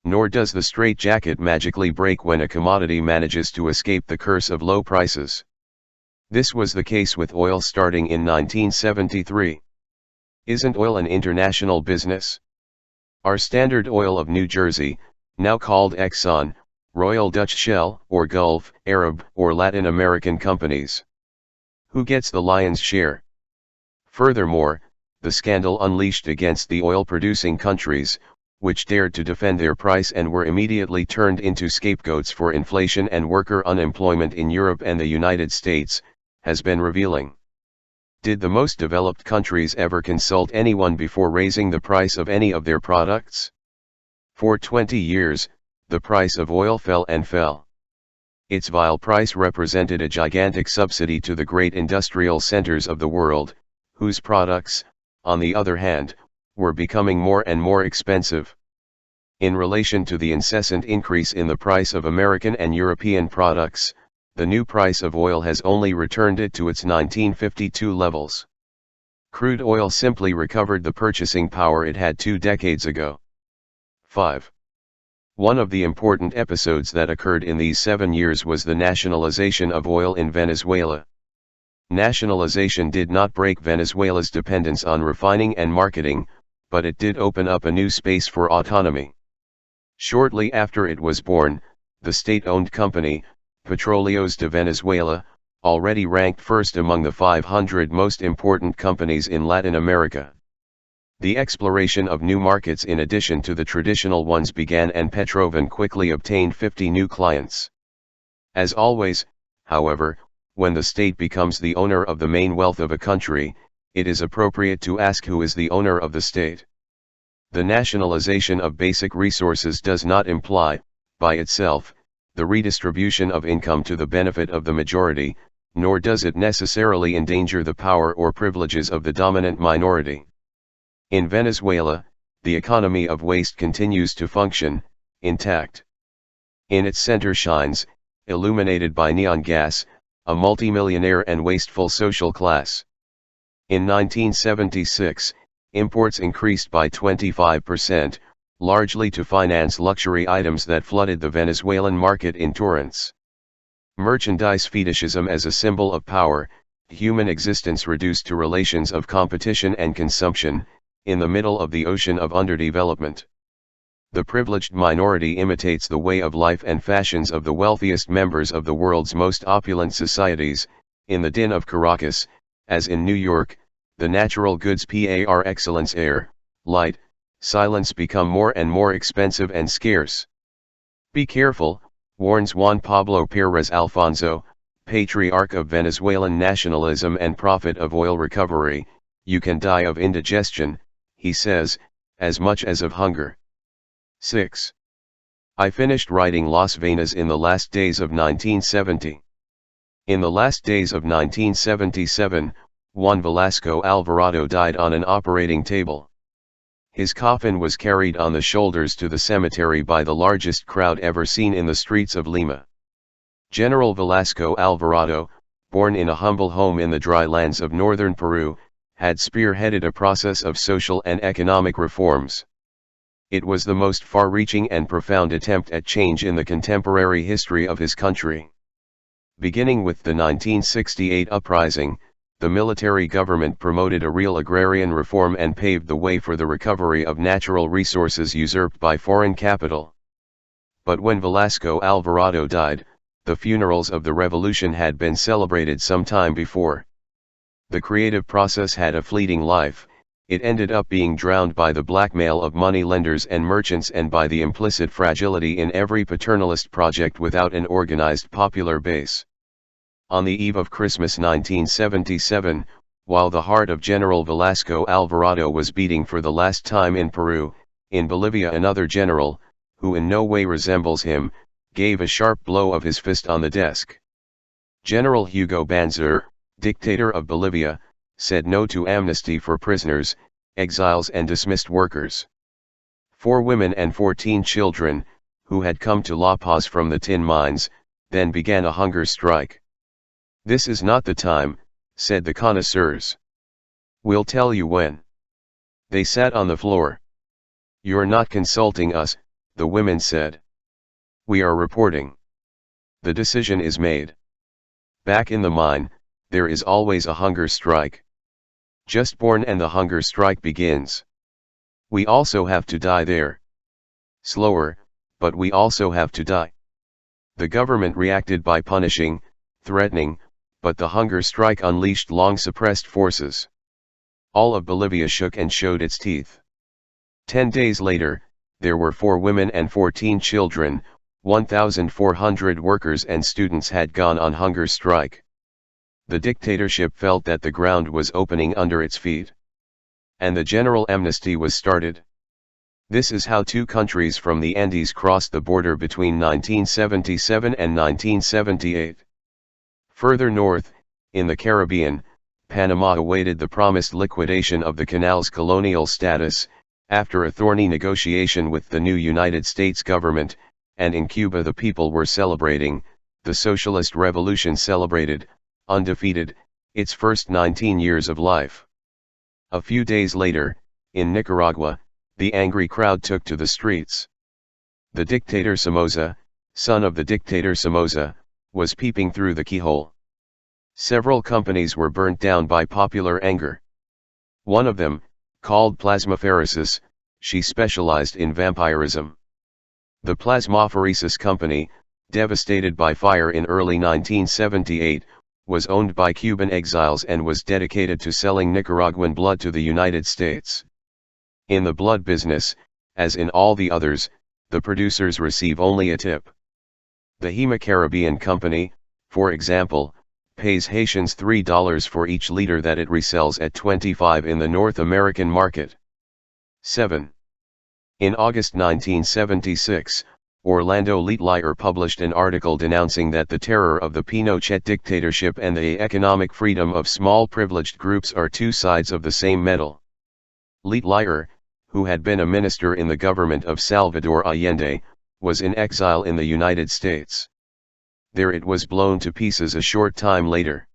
Nor does the straitjacket magically break when a commodity manages to escape the curse of low prices. This was the case with oil starting in 1973. Isn't oil an international business? Our Standard Oil of New Jersey, now called Exxon, Royal Dutch Shell, or Gulf, Arab, or Latin American companies. Who gets the lion's share? Furthermore, the scandal unleashed against the oil-producing countries, which dared to defend their price and were immediately turned into scapegoats for inflation and worker unemployment in Europe and the United States, has been revealing. Did the most developed countries ever consult anyone before raising the price of any of their products? For 20 years, the price of oil fell and fell. Its vile price represented a gigantic subsidy to the great industrial centers of the world, whose products, on the other hand, were becoming more and more expensive. In relation to the incessant increase in the price of American and European products, the new price of oil has only returned it to its 1952 levels. Crude oil simply recovered the purchasing power it had 2 decades ago. 5. One of the important episodes that occurred in these 7 years was the nationalization of oil in Venezuela. Nationalization did not break Venezuela's dependence on refining and marketing, but it did open up a new space for autonomy. Shortly after it was born, the state-owned company, Petróleos de Venezuela, already ranked first among the 500 most important companies in Latin America. The exploration of new markets in addition to the traditional ones began, and Petrovan quickly obtained 50 new clients. As always, however, when the state becomes the owner of the main wealth of a country, it is appropriate to ask who is the owner of the state. The nationalization of basic resources does not imply, by itself, the redistribution of income to the benefit of the majority, nor does it necessarily endanger the power or privileges of the dominant minority. In Venezuela, the economy of waste continues to function, intact. In its center shines, illuminated by neon gas, a multimillionaire and wasteful social class. In 1976, imports increased by 25%, largely to finance luxury items that flooded the Venezuelan market in torrents. Merchandise fetishism as a symbol of power, human existence reduced to relations of competition and consumption, in the middle of the ocean of underdevelopment. The privileged minority imitates the way of life and fashions of the wealthiest members of the world's most opulent societies. In the din of Caracas, as in New York, the natural goods par excellence, air, light, silence become more and more expensive and scarce. Be careful, warns Juan Pablo Pérez Alfonso, patriarch of Venezuelan nationalism and prophet of oil recovery. You can die of indigestion, he says, as much as of hunger. 6. I finished writing Las Venas in the last days of 1970. In the last days of 1977, Juan Velasco Alvarado died on an operating table. His coffin was carried on the shoulders to the cemetery by the largest crowd ever seen in the streets of Lima. General Velasco Alvarado, born in a humble home in the dry lands of northern Peru, had spearheaded a process of social and economic reforms. It was the most far-reaching and profound attempt at change in the contemporary history of his country. Beginning with the 1968 uprising, the military government promoted a real agrarian reform and paved the way for the recovery of natural resources usurped by foreign capital. But when Velasco Alvarado died, the funerals of the revolution had been celebrated some time before. The creative process had a fleeting life. It ended up being drowned by the blackmail of money lenders and merchants and by the implicit fragility in every paternalist project without an organized popular base. On the eve of Christmas 1977, while the heart of General Velasco Alvarado was beating for the last time in Peru, in Bolivia another general, who in no way resembles him, gave a sharp blow of his fist on the desk. General Hugo Banzer, dictator of Bolivia, said no to amnesty for prisoners, exiles and dismissed workers. 4 women and 14 children, who had come to La Paz from the tin mines, then began a hunger strike. "This is not the time," said the connoisseurs. "We'll tell you when." They sat on the floor. "You're not consulting us," the women said. "We are reporting. The decision is made. Back in the mine, there is always a hunger strike. Just born and the hunger strike begins. We also have to die there. Slower, but we also have to die." The government reacted by punishing, threatening, but the hunger strike unleashed long-suppressed forces. All of Bolivia shook and showed its teeth. 10 days later, there were 4 women and 14 children, 1,400 workers and students had gone on hunger strike. The dictatorship felt that the ground was opening under its feet. And the general amnesty was started. This is how 2 countries from the Andes crossed the border between 1977 and 1978. Further north, in the Caribbean, Panama awaited the promised liquidation of the canal's colonial status, after a thorny negotiation with the new United States government, and in Cuba the people were celebrating, the socialist revolution celebrated, undefeated, its first 19 years of life. A few days later, in Nicaragua, the angry crowd took to the streets. The dictator Somoza, son of the dictator Somoza, was peeping through the keyhole. Several companies were burnt down by popular anger. One of them, called Plasmapheresis, she specialized in vampirism. The Plasmapheresis company, devastated by fire in early 1978, was owned by Cuban exiles and was dedicated to selling Nicaraguan blood to the United States. In the blood business, as in all the others, the producers receive only a tip. The Hema Caribbean Company, for example, pays Haitians $3 for each liter that it resells at 25 in the North American market. 7. In August 1976, Orlando Letelier published an article denouncing that the terror of the Pinochet dictatorship and the economic freedom of small privileged groups are 2 sides of the same medal. Letelier, who had been a minister in the government of Salvador Allende, was in exile in the United States. There it was blown to pieces a short time later.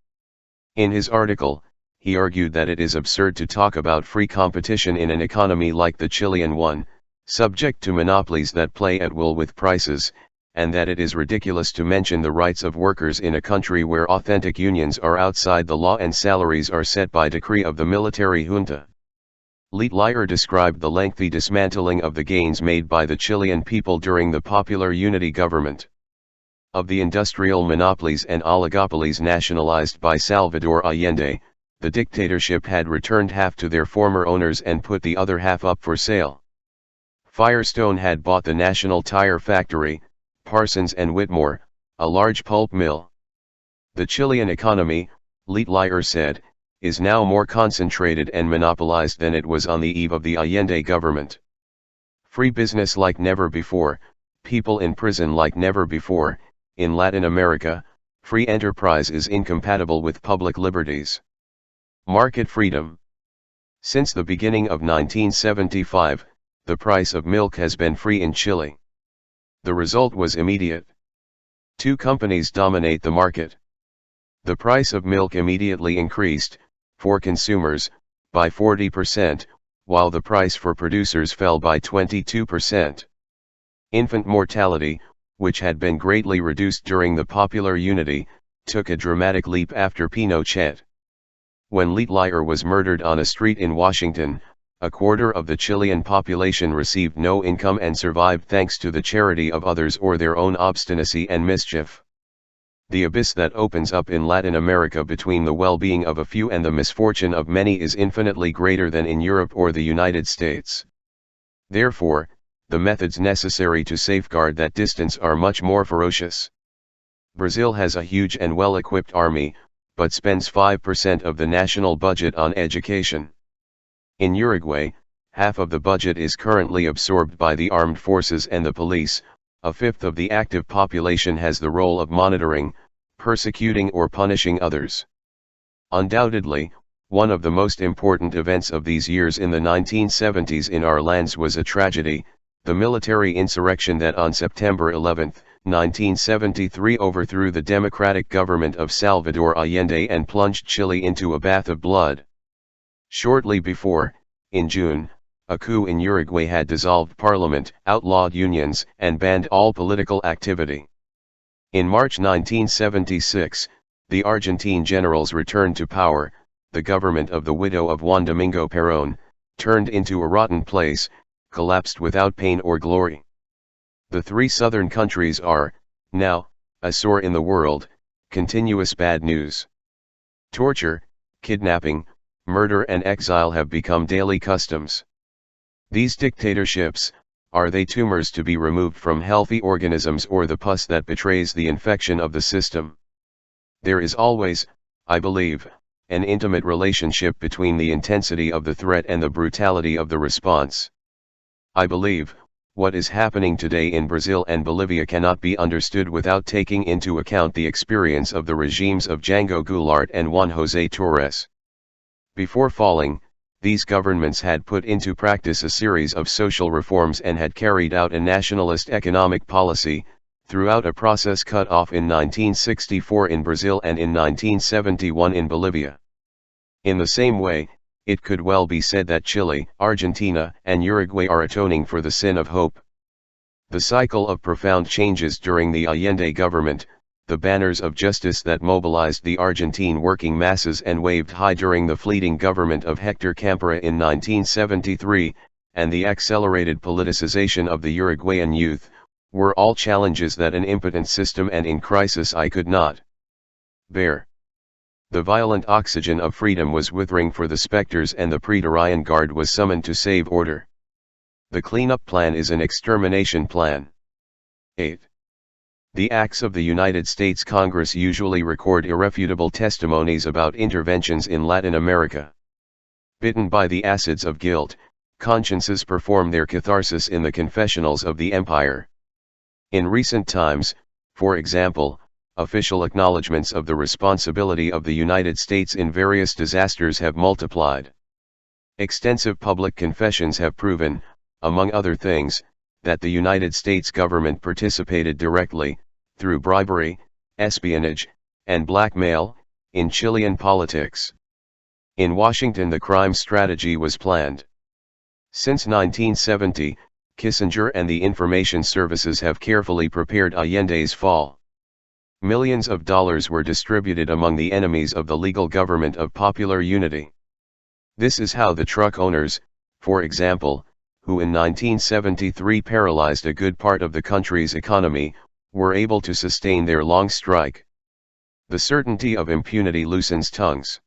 In his article, he argued that it is absurd to talk about free competition in an economy like the Chilean one, subject to monopolies that play at will with prices, and that it is ridiculous to mention the rights of workers in a country where authentic unions are outside the law and salaries are set by decree of the military junta. Letelier described the lengthy dismantling of the gains made by the Chilean people during the Popular Unity government. Of the industrial monopolies and oligopolies nationalized by Salvador Allende, the dictatorship had returned half to their former owners and put the other half up for sale. Firestone had bought the National Tire Factory, Parsons and Whitmore, a large pulp mill. The Chilean economy, Letelier said, is now more concentrated and monopolized than it was on the eve of the Allende government. Free business like never before, people in prison like never before. In Latin America, free enterprise is incompatible with public liberties. Market freedom. Since the beginning of 1975, the price of milk has been free in Chile. The result was immediate. 2 companies dominate the market. The price of milk immediately increased, for consumers, by 40%, while the price for producers fell by 22%. Infant mortality, which had been greatly reduced during the Popular Unity, took a dramatic leap after Pinochet. When Letelier was murdered on a street in Washington, a quarter of the Chilean population received no income and survived thanks to the charity of others or their own obstinacy and mischief. The abyss that opens up in Latin America between the well-being of a few and the misfortune of many is infinitely greater than in Europe or the United States. Therefore, the methods necessary to safeguard that distance are much more ferocious. Brazil has a huge and well-equipped army, but spends 5% of the national budget on education. In Uruguay, half of the budget is currently absorbed by the armed forces and the police. A fifth of the active population has the role of monitoring, persecuting or punishing others. Undoubtedly, one of the most important events of these years in the 1970s in our lands was a tragedy, the military insurrection that on September 11, 1973 overthrew the democratic government of Salvador Allende and plunged Chile into a bath of blood. Shortly before, in June, a coup in Uruguay had dissolved parliament, outlawed unions, and banned all political activity. In March 1976, the Argentine generals returned to power. The government of the widow of Juan Domingo Perón, turned into a rotten place, collapsed without pain or glory. The three southern countries are, now, a sore in the world, continuous bad news. Torture, kidnapping, murder and exile have become daily customs. These dictatorships, are they tumors to be removed from healthy organisms or the pus that betrays the infection of the system? There is always, I believe, an intimate relationship between the intensity of the threat and the brutality of the response. I believe, what is happening today in Brazil and Bolivia cannot be understood without taking into account the experience of the regimes of Django Goulart and Juan José Torres. Before falling, these governments had put into practice a series of social reforms and had carried out a nationalist economic policy, throughout a process cut off in 1964 in Brazil and in 1971 in Bolivia. In the same way, it could well be said that Chile, Argentina, and Uruguay are atoning for the sin of hope. The cycle of profound changes during the Allende government, the banners of justice that mobilized the Argentine working masses and waved high during the fleeting government of Hector Campera in 1973, and the accelerated politicization of the Uruguayan youth, were all challenges that an impotent system and in crisis I could not bear. The violent oxygen of freedom was withering for the specters and the Praetorian Guard was summoned to save order. The cleanup plan is an extermination plan. 8. The acts of the United States Congress usually record irrefutable testimonies about interventions in Latin America. Bitten by the acids of guilt, consciences perform their catharsis in the confessionals of the empire. In recent times, for example, official acknowledgments of the responsibility of the United States in various disasters have multiplied. Extensive public confessions have proven, among other things, that the United States government participated directly, through bribery, espionage, and blackmail, in Chilean politics. In Washington the crime strategy was planned. Since 1970, Kissinger and the information services have carefully prepared Allende's fall. Millions of dollars were distributed among the enemies of the legal government of popular unity. This is how the truck owners, for example, who in 1973 paralyzed a good part of the country's economy, were able to sustain their long strike. The certainty of impunity loosens tongues.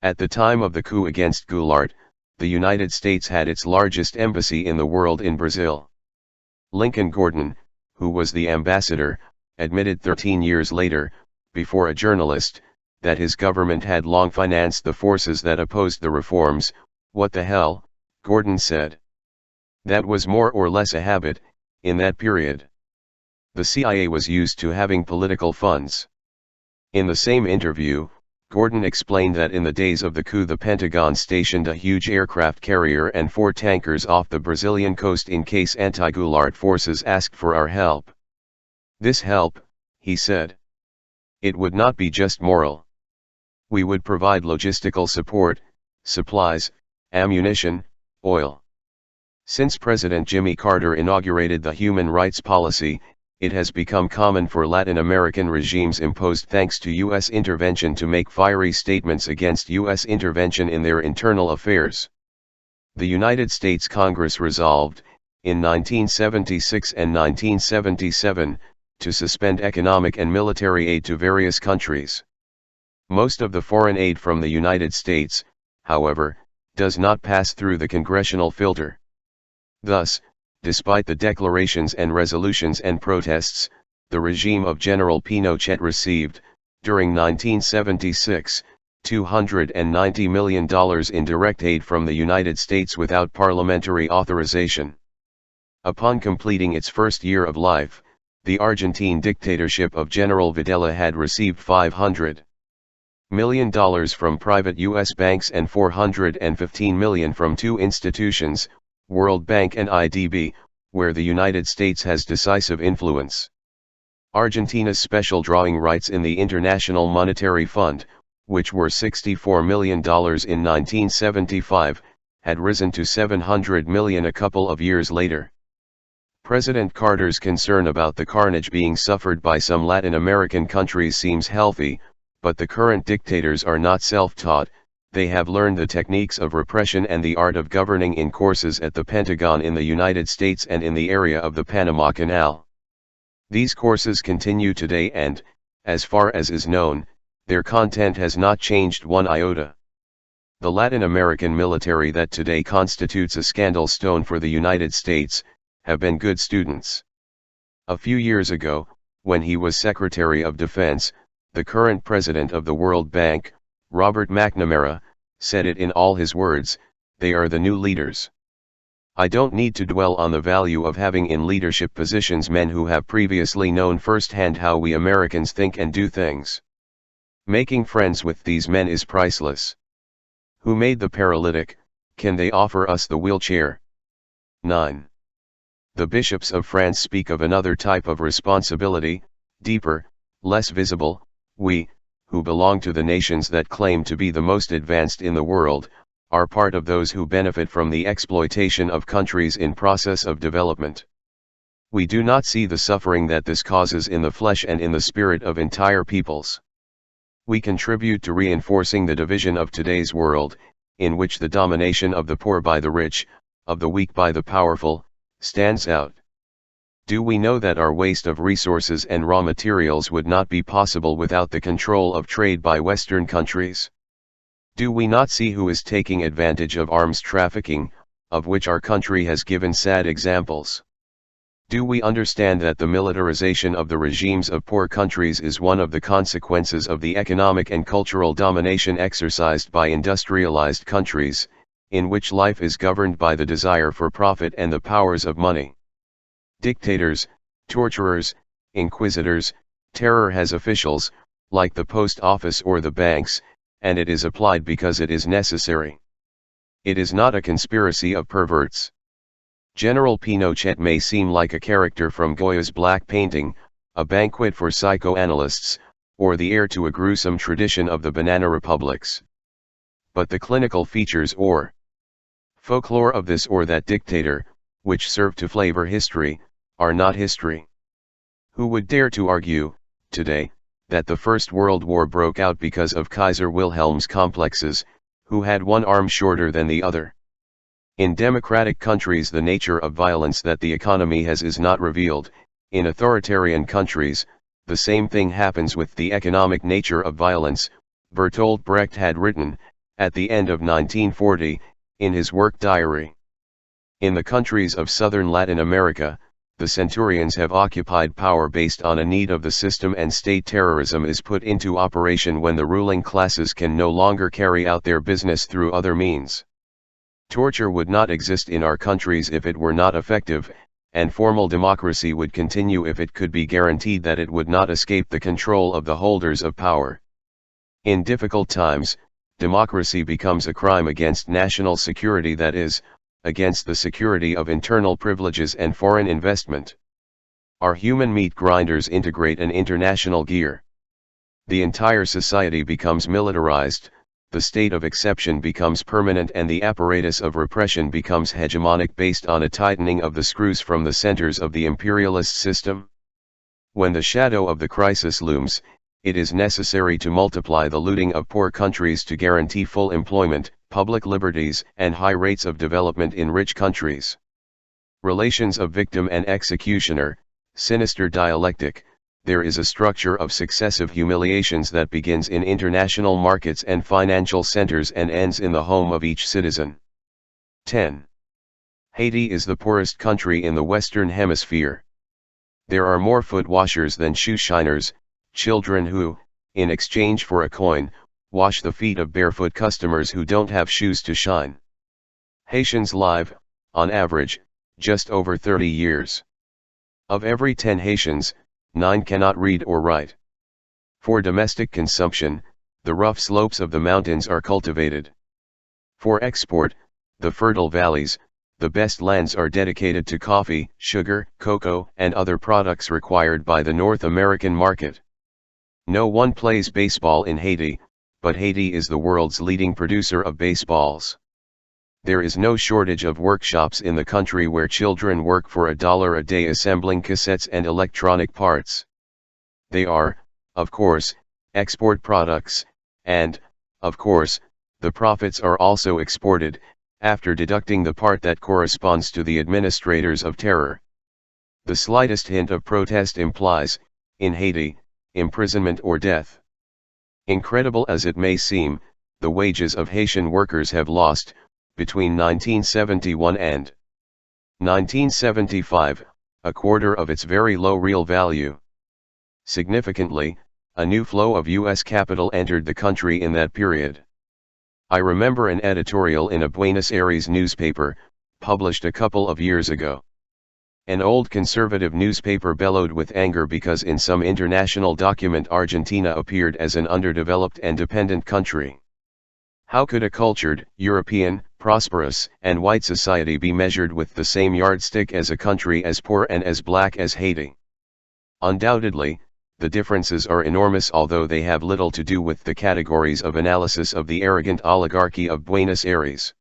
At the time of the coup against Goulart, the United States had its largest embassy in the world in Brazil. Lincoln Gordon, who was the ambassador, admitted 13 years later, before a journalist, that his government had long financed the forces that opposed the reforms. What the hell, Gordon said. That was more or less a habit, in that period. The CIA was used to having political funds. In the same interview, Gordon explained that in the days of the coup the Pentagon stationed a huge aircraft carrier and 4 tankers off the Brazilian coast in case anti-Goulart forces asked for our help. This help, he said. It would not be just moral. We would provide logistical support, supplies, ammunition, oil. Since President Jimmy Carter inaugurated the human rights policy, it has become common for Latin American regimes imposed thanks to U.S. intervention to make fiery statements against U.S. intervention in their internal affairs. The United States Congress resolved, in 1976 and 1977, to suspend economic and military aid to various countries. Most of the foreign aid from the United States, however, does not pass through the congressional filter. Thus, despite the declarations and resolutions and protests, the regime of General Pinochet received, during 1976, $290 million in direct aid from the United States without parliamentary authorization. Upon completing its first year of life, the Argentine dictatorship of General Videla had received $500 million from private U.S. banks and $415 million from two institutions, World Bank and IDB, where the United States has decisive influence. Argentina's special drawing rights in the International Monetary Fund, which were $64 million in 1975, had risen to $700 million a couple of years later. President Carter's concern about the carnage being suffered by some Latin American countries seems healthy, but the current dictators are not self-taught. They have learned the techniques of repression and the art of governing in courses at the Pentagon in the United States and in the area of the Panama Canal. These courses continue today and, as far as is known, their content has not changed one iota. The Latin American military that today constitutes a scandal stone for the United States, have been good students. A few years ago, when he was Secretary of Defense, the current president of the World Bank, Robert McNamara, said it in all his words, "They are the new leaders." I don't need to dwell on the value of having in leadership positions men who have previously known firsthand how we Americans think and do things. Making friends with these men is priceless. Who made the paralytic? Can they offer us the wheelchair? 9. The bishops of France speak of another type of responsibility, deeper, less visible. We, who belong to the nations that claim to be the most advanced in the world, are part of those who benefit from the exploitation of countries in process of development. We do not see the suffering that this causes in the flesh and in the spirit of entire peoples. We contribute to reinforcing the division of today's world, in which the domination of the poor by the rich, of the weak by the powerful, stands out. Do we know that our waste of resources and raw materials would not be possible without the control of trade by Western countries? Do we not see who is taking advantage of arms trafficking, of which our country has given sad examples? Do we understand that the militarization of the regimes of poor countries is one of the consequences of the economic and cultural domination exercised by industrialized countries, in which life is governed by the desire for profit and the powers of money? Dictators, torturers, inquisitors, terror has officials, like the post office or the banks, and it is applied because it is necessary. It is not a conspiracy of perverts. General Pinochet may seem like a character from Goya's black painting, a banquet for psychoanalysts, or the heir to a gruesome tradition of the banana republics. But the clinical features or folklore of this or that dictator, which serve to flavor history, are not history. Who would dare to argue, today, that the First World War broke out because of Kaiser Wilhelm's complexes, who had one arm shorter than the other? In democratic countries the nature of violence that the economy has is not revealed. In authoritarian countries, the same thing happens with the economic nature of violence, Bertolt Brecht had written, at the end of 1940, in his work diary. In the countries of southern Latin America, the centurions have occupied power based on a need of the system, and state terrorism is put into operation when the ruling classes can no longer carry out their business through other means. Torture would not exist in our countries if it were not effective, and formal democracy would continue if it could be guaranteed that it would not escape the control of the holders of power. In difficult times, democracy becomes a crime against national security, that is, against the security of internal privileges and foreign investment. Our human meat grinders integrate an international gear. The entire society becomes militarized, the state of exception becomes permanent, and the apparatus of repression becomes hegemonic based on a tightening of the screws from the centers of the imperialist system. When the shadow of the crisis looms, it is necessary to multiply the looting of poor countries to guarantee full employment, public liberties, and high rates of development in rich countries. Relations of victim and executioner, sinister dialectic, there is a structure of successive humiliations that begins in international markets and financial centers and ends in the home of each citizen. 10. Haiti is the poorest country in the Western Hemisphere. There are more foot washers than shoe shiners, children who, in exchange for a coin, wash the feet of barefoot customers who don't have shoes to shine. Haitians live, on average, just over 30 years. Of every 10 Haitians, 9 cannot read or write. For domestic consumption, the rough slopes of the mountains are cultivated. For export, the fertile valleys, the best lands are dedicated to coffee, sugar, cocoa, and other products required by the North American market. No one plays baseball in Haiti, but Haiti is the world's leading producer of baseballs. There is no shortage of workshops in the country where children work for $1 a day assembling cassettes and electronic parts. They are, of course, export products, and, of course, the profits are also exported, after deducting the part that corresponds to the administrators of terror. The slightest hint of protest implies, in Haiti, imprisonment or death. Incredible as it may seem, the wages of Haitian workers have lost, between 1971 and 1975, a quarter of its very low real value. Significantly, a new flow of U.S. capital entered the country in that period. I remember an editorial in a Buenos Aires newspaper, published a couple of years ago. An old conservative newspaper bellowed with anger because in some international document Argentina appeared as an underdeveloped and dependent country. How could a cultured, European, prosperous, and white society be measured with the same yardstick as a country as poor and as black as Haiti? Undoubtedly, the differences are enormous, although they have little to do with the categories of analysis of the arrogant oligarchy of Buenos Aires.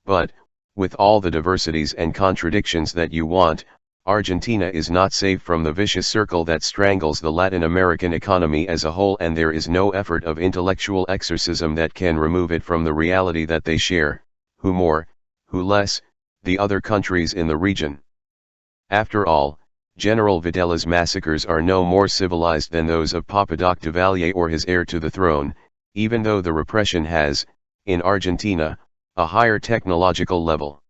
But, with all the diversities and contradictions that you want, Argentina is not safe from the vicious circle that strangles the Latin American economy as a whole, and there is no effort of intellectual exorcism that can remove it from the reality that they share, who more, who less, the other countries in the region. After all, General Videla's massacres are no more civilized than those of Papadoc Duvalier or his heir to the throne, even though the repression has, in Argentina, a higher technological level.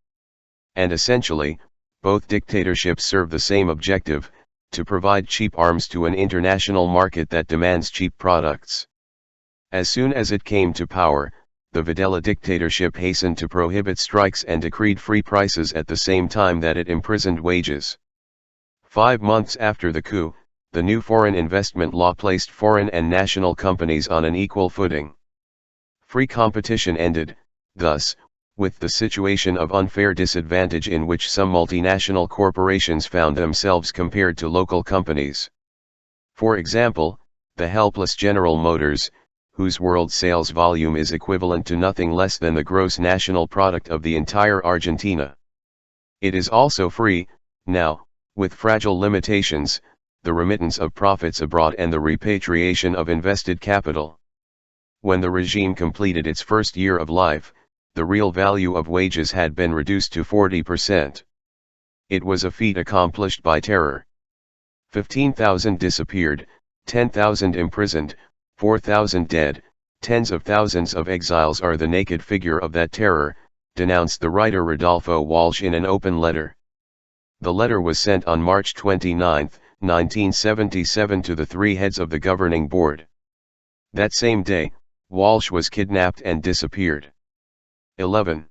And essentially, both dictatorships serve the same objective, to provide cheap arms to an international market that demands cheap products. As soon as it came to power, the Videla dictatorship hastened to prohibit strikes and decreed free prices at the same time that it imprisoned wages. 5 months after the coup, the new foreign investment law placed foreign and national companies on an equal footing. Free competition ended, thus, with the situation of unfair disadvantage in which some multinational corporations found themselves compared to local companies. For example, the helpless General Motors, whose world sales volume is equivalent to nothing less than the gross national product of the entire Argentina. It is also free, now, with fragile limitations, the remittance of profits abroad and the repatriation of invested capital. When the regime completed its first year of life, the real value of wages had been reduced to 40%. It was a feat accomplished by terror. 15,000 disappeared, 10,000 imprisoned, 4,000 dead, tens of thousands of exiles are the naked figure of that terror, denounced the writer Rodolfo Walsh in an open letter. The letter was sent on March 29, 1977 to the 3 heads of the governing board. That same day, Walsh was kidnapped and disappeared. 11.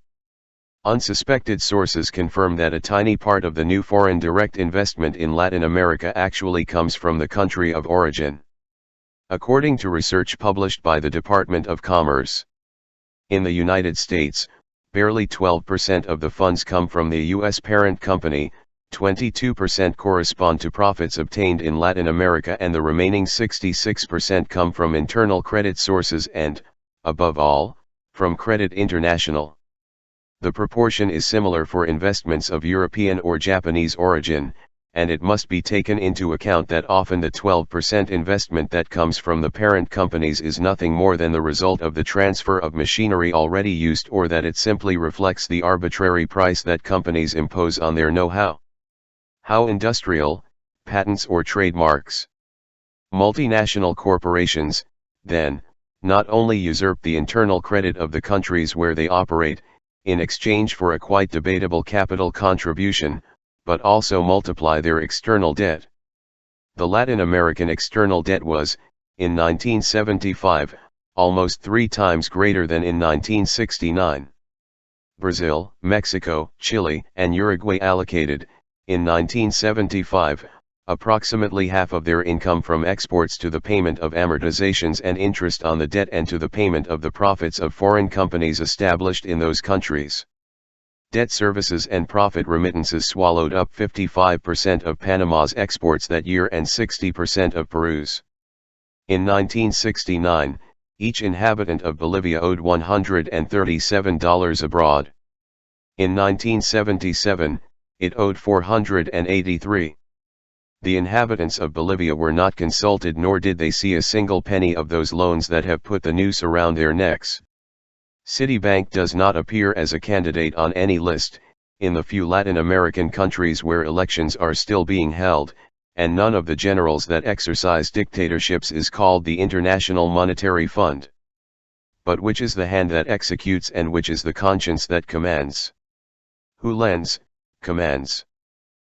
Unsuspected sources confirm that a tiny part of the new foreign direct investment in Latin America actually comes from the country of origin. According to research published by the Department of Commerce. In the United States, barely 12% of the funds come from the U.S. parent company, 22% correspond to profits obtained in Latin America, and the remaining 66% come from internal credit sources and, above all, from Credit International. The proportion is similar for investments of European or Japanese origin, and it must be taken into account that often the 12% investment that comes from the parent companies is nothing more than the result of the transfer of machinery already used, or that it simply reflects the arbitrary price that companies impose on their know-how. How industrial, patents or trademarks. Multinational corporations, then, not only usurp the internal credit of the countries where they operate, in exchange for a quite debatable capital contribution, but also multiply their external debt. The Latin American external debt was, in 1975, almost 3 times greater than in 1969. Brazil, Mexico, Chile, and Uruguay allocated, in 1975, approximately half of their income from exports to the payment of amortizations and interest on the debt and to the payment of the profits of foreign companies established in those countries. Debt services and profit remittances swallowed up 55% of Panama's exports that year and 60% of Peru's. In 1969, each inhabitant of Bolivia owed $137 abroad. In 1977, it owed $483. The inhabitants of Bolivia were not consulted, nor did they see a single penny of those loans that have put the noose around their necks. Citibank does not appear as a candidate on any list, in the few Latin American countries where elections are still being held, and none of the generals that exercise dictatorships is called the International Monetary Fund. But which is the hand that executes and which is the conscience that commands? Who lends, commands.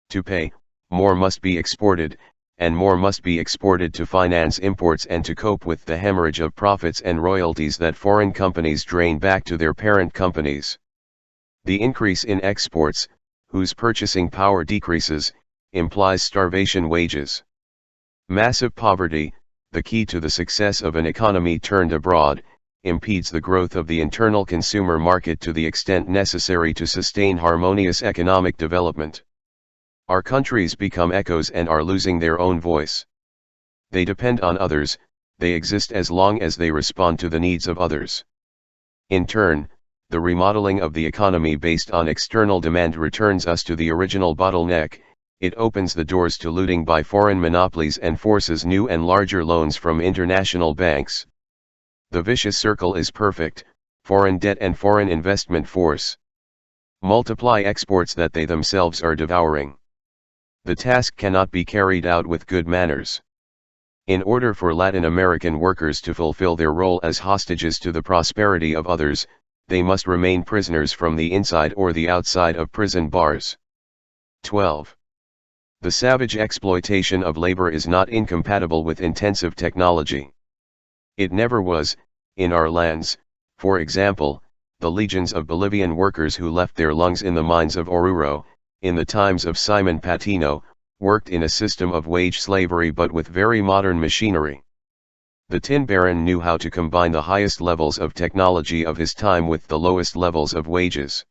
To pay, more must be exported, and more must be exported to finance imports and to cope with the hemorrhage of profits and royalties that foreign companies drain back to their parent companies. The increase in exports, whose purchasing power decreases, implies starvation wages. Massive poverty, the key to the success of an economy turned abroad, impedes the growth of the internal consumer market to the extent necessary to sustain harmonious economic development. Our countries become echoes and are losing their own voice. They depend on others, they exist as long as they respond to the needs of others. In turn, the remodeling of the economy based on external demand returns us to the original bottleneck. It opens the doors to looting by foreign monopolies and forces new and larger loans from international banks. The vicious circle is perfect: foreign debt and foreign investment force multiply exports that they themselves are devouring. The task cannot be carried out with good manners. In order for Latin American workers to fulfill their role as hostages to the prosperity of others, they must remain prisoners from the inside or the outside of prison bars. 12. The savage exploitation of labor is not incompatible with intensive technology. It never was, in our lands. For example, the legions of Bolivian workers who left their lungs in the mines of Oruro, in the times of Simon Patino, worked in a system of wage slavery but with very modern machinery. The tin baron knew how to combine the highest levels of technology of his time with the lowest levels of wages.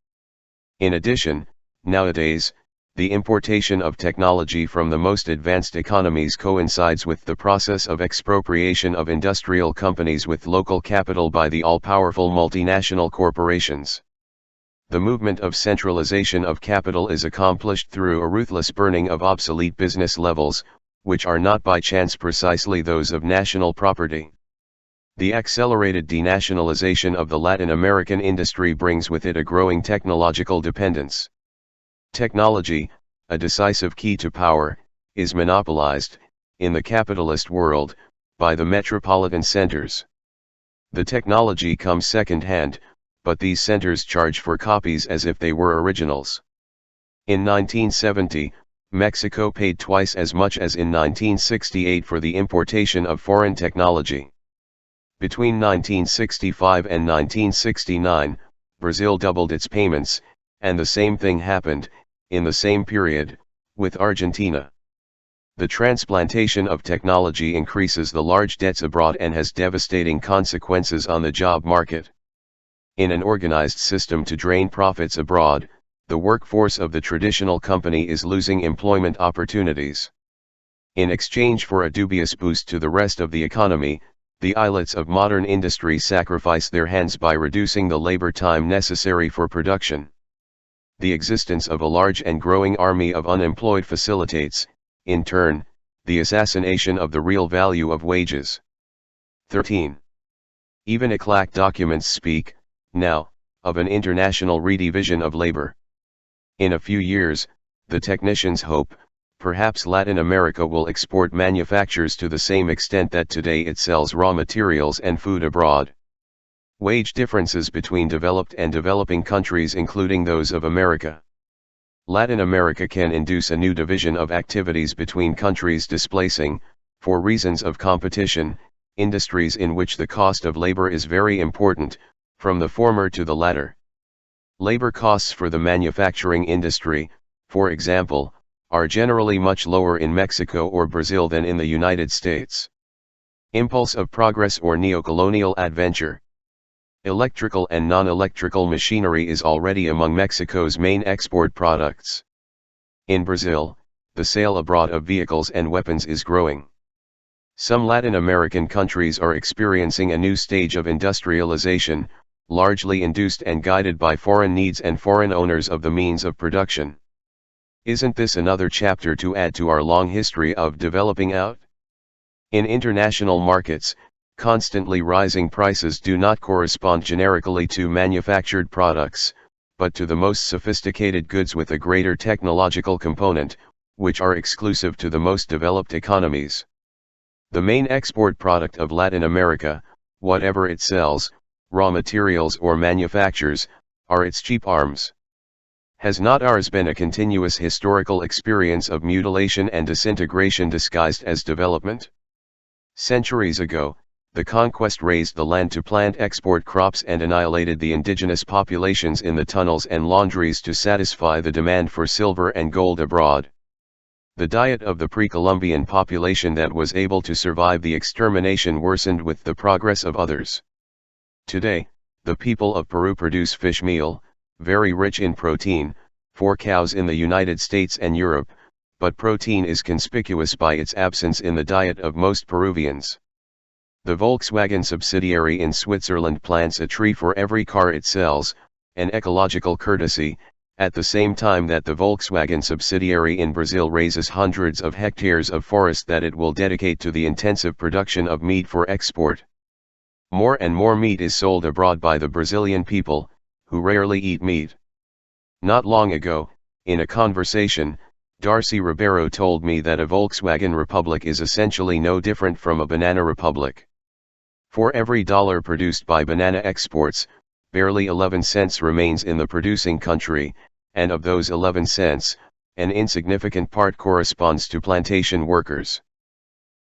In addition, nowadays, the importation of technology from the most advanced economies coincides with the process of expropriation of industrial companies with local capital by the all-powerful multinational corporations. The movement of centralization of capital is accomplished through a ruthless burning of obsolete business levels, which are not by chance precisely those of national property. The accelerated denationalization of the Latin American industry brings with it a growing technological dependence. Technology, a decisive key to power, is monopolized, in the capitalist world, by the metropolitan centers. The technology comes second-hand, but these centers charge for copies as if they were originals. In 1970, Mexico paid twice as much as in 1968 for the importation of foreign technology. Between 1965 and 1969, Brazil doubled its payments, and the same thing happened, in the same period, with Argentina. The transplantation of technology increases the large debts abroad and has devastating consequences on the job market. In an organized system to drain profits abroad, the workforce of the traditional company is losing employment opportunities. In exchange for a dubious boost to the rest of the economy, the islets of modern industry sacrifice their hands by reducing the labor time necessary for production. The existence of a large and growing army of unemployed facilitates, in turn, the assassination of the real value of wages. 13. Even ECLAC documents speak, now, of an international redivision of labor. In a few years, the technicians hope, perhaps Latin America will export manufactures to the same extent that today it sells raw materials and food abroad. Wage differences between developed and developing countries, including those of America. Latin America can induce a new division of activities between countries, displacing, for reasons of competition, industries in which the cost of labor is very important, from the former to the latter. Labor costs for the manufacturing industry, for example, are generally much lower in Mexico or Brazil than in the United States. Impulse of progress or neocolonial adventure. Electrical and non-electrical machinery is already among Mexico's main export products. In Brazil, the sale abroad of vehicles and weapons is growing. Some Latin American countries are experiencing a new stage of industrialization, largely induced and guided by foreign needs and foreign owners of the means of production. Isn't this another chapter to add to our long history of developing out? In international markets, constantly rising prices do not correspond generically to manufactured products, but to the most sophisticated goods with a greater technological component, which are exclusive to the most developed economies. The main export product of Latin America, whatever it sells, raw materials or manufactures, are its cheap arms. Has not ours been a continuous historical experience of mutilation and disintegration disguised as development? Centuries ago, the conquest raised the land to plant export crops and annihilated the indigenous populations in the tunnels and laundries to satisfy the demand for silver and gold abroad. The diet of the pre-Columbian population that was able to survive the extermination worsened with the progress of others. Today, the people of Peru produce fish meal, very rich in protein, for cows in the United States and Europe, but protein is conspicuous by its absence in the diet of most Peruvians. The Volkswagen subsidiary in Switzerland plants a tree for every car it sells, an ecological courtesy, at the same time that the Volkswagen subsidiary in Brazil raises hundreds of hectares of forest that it will dedicate to the intensive production of meat for export. More and more meat is sold abroad by the Brazilian people, who rarely eat meat. Not long ago, in a conversation, Darcy Ribeiro told me that a Volkswagen Republic is essentially no different from a banana republic. For every dollar produced by banana exports, barely 11 cents remains in the producing country, and of those 11 cents, an insignificant part corresponds to plantation workers.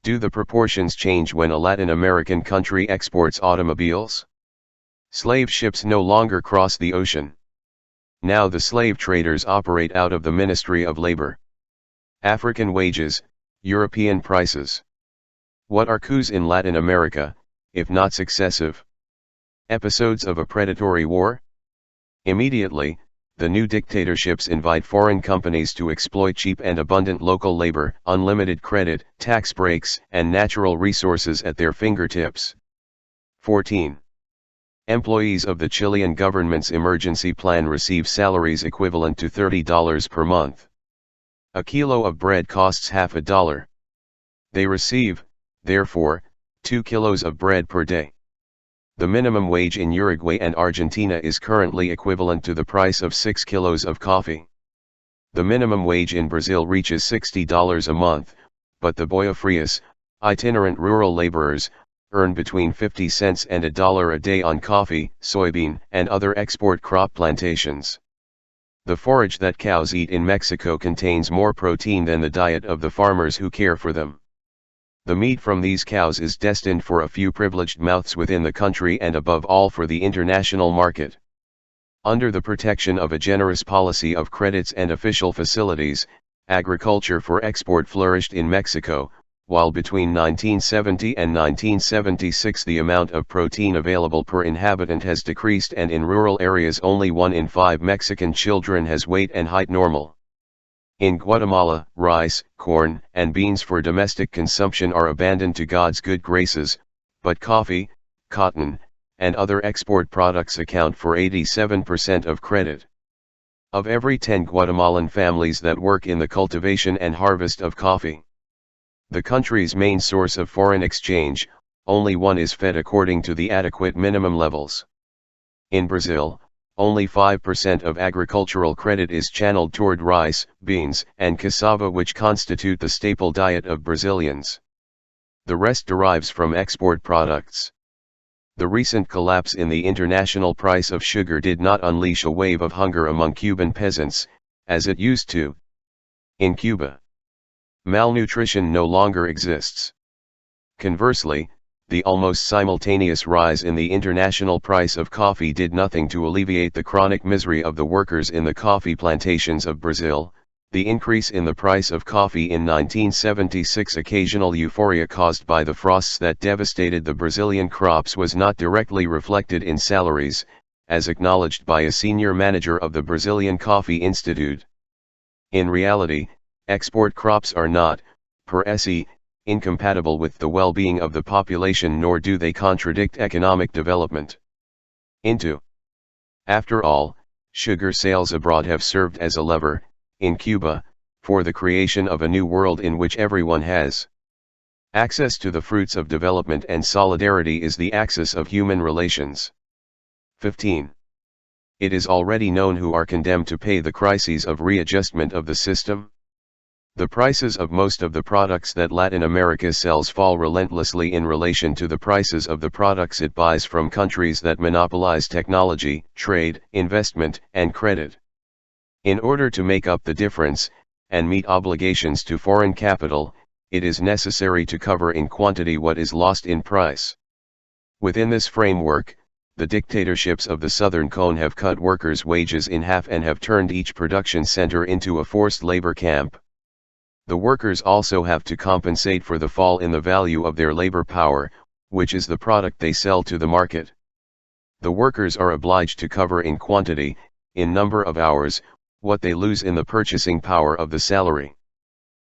Do the proportions change when a Latin American country exports automobiles? Slave ships no longer cross the ocean. Now the slave traders operate out of the Ministry of Labor. African wages, European prices. What are coups in Latin America, if not successive? Episodes of a predatory war? Immediately, the new dictatorships invite foreign companies to exploit cheap and abundant local labor, unlimited credit, tax breaks, and natural resources at their fingertips. 14. Employees of the Chilean government's emergency plan receive salaries equivalent to $30 per month. A kilo of bread costs half a dollar. They receive, therefore, 2 kilos of bread per day. The minimum wage in Uruguay and Argentina is currently equivalent to the price of 6 kilos of coffee. The minimum wage in Brazil reaches $60 a month, but the boiafrias, itinerant rural laborers, earn between 50 cents and $1 a day on coffee, soybean, and other export crop plantations. The forage that cows eat in Mexico contains more protein than the diet of the farmers who care for them. The meat from these cows is destined for a few privileged mouths within the country and above all for the international market. Under the protection of a generous policy of credits and official facilities, agriculture for export flourished in Mexico, while between 1970 and 1976 the amount of protein available per inhabitant has decreased, and in rural areas only 1 in 5 Mexican children has weight and height normal. In Guatemala, rice, corn, and beans for domestic consumption are abandoned to God's good graces, but coffee, cotton, and other export products account for 87% of credit. Of every 10 Guatemalan families that work in the cultivation and harvest of coffee, the country's main source of foreign exchange, only one is fed according to the adequate minimum levels. In Brazil, only 5% of agricultural credit is channeled toward rice, beans, and cassava, which constitute the staple diet of Brazilians. The rest derives from export products. The recent collapse in the international price of sugar did not unleash a wave of hunger among Cuban peasants, as it used to. In Cuba, malnutrition no longer exists. Conversely, the almost simultaneous rise in the international price of coffee did nothing to alleviate the chronic misery of the workers in the coffee plantations of Brazil. The increase in the price of coffee in 1976, occasional euphoria caused by the frosts that devastated the Brazilian crops, was not directly reflected in salaries, as acknowledged by a senior manager of the Brazilian Coffee Institute. In reality, export crops are not, per se, incompatible with the well-being of the population, nor do they contradict economic development. After all, sugar sales abroad have served as a lever, in Cuba, for the creation of a new world in which everyone has access to the fruits of development, and solidarity is the axis of human relations. 15. It is already known who are condemned to pay the crises of readjustment of the system. The prices of most of the products that Latin America sells fall relentlessly in relation to the prices of the products it buys from countries that monopolize technology, trade, investment, and credit. In order to make up the difference, and meet obligations to foreign capital, it is necessary to cover in quantity what is lost in price. Within this framework, the dictatorships of the Southern Cone have cut workers' wages in half and have turned each production center into a forced labor camp. The workers also have to compensate for the fall in the value of their labor power, which is the product they sell to the market. The workers are obliged to cover in quantity, in number of hours, what they lose in the purchasing power of the salary.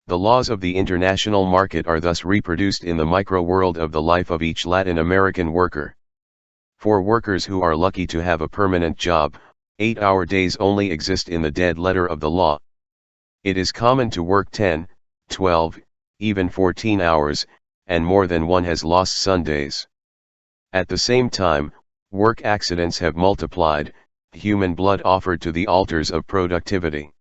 The laws of the international market are thus reproduced in the micro-world of the life of each Latin American worker. For workers who are lucky to have a permanent job, 8-hour days only exist in the dead letter of the law. It is common to work 10, 12, even 14 hours, and more than one has lost Sundays. At the same time, work accidents have multiplied, human blood offered to the altars of productivity.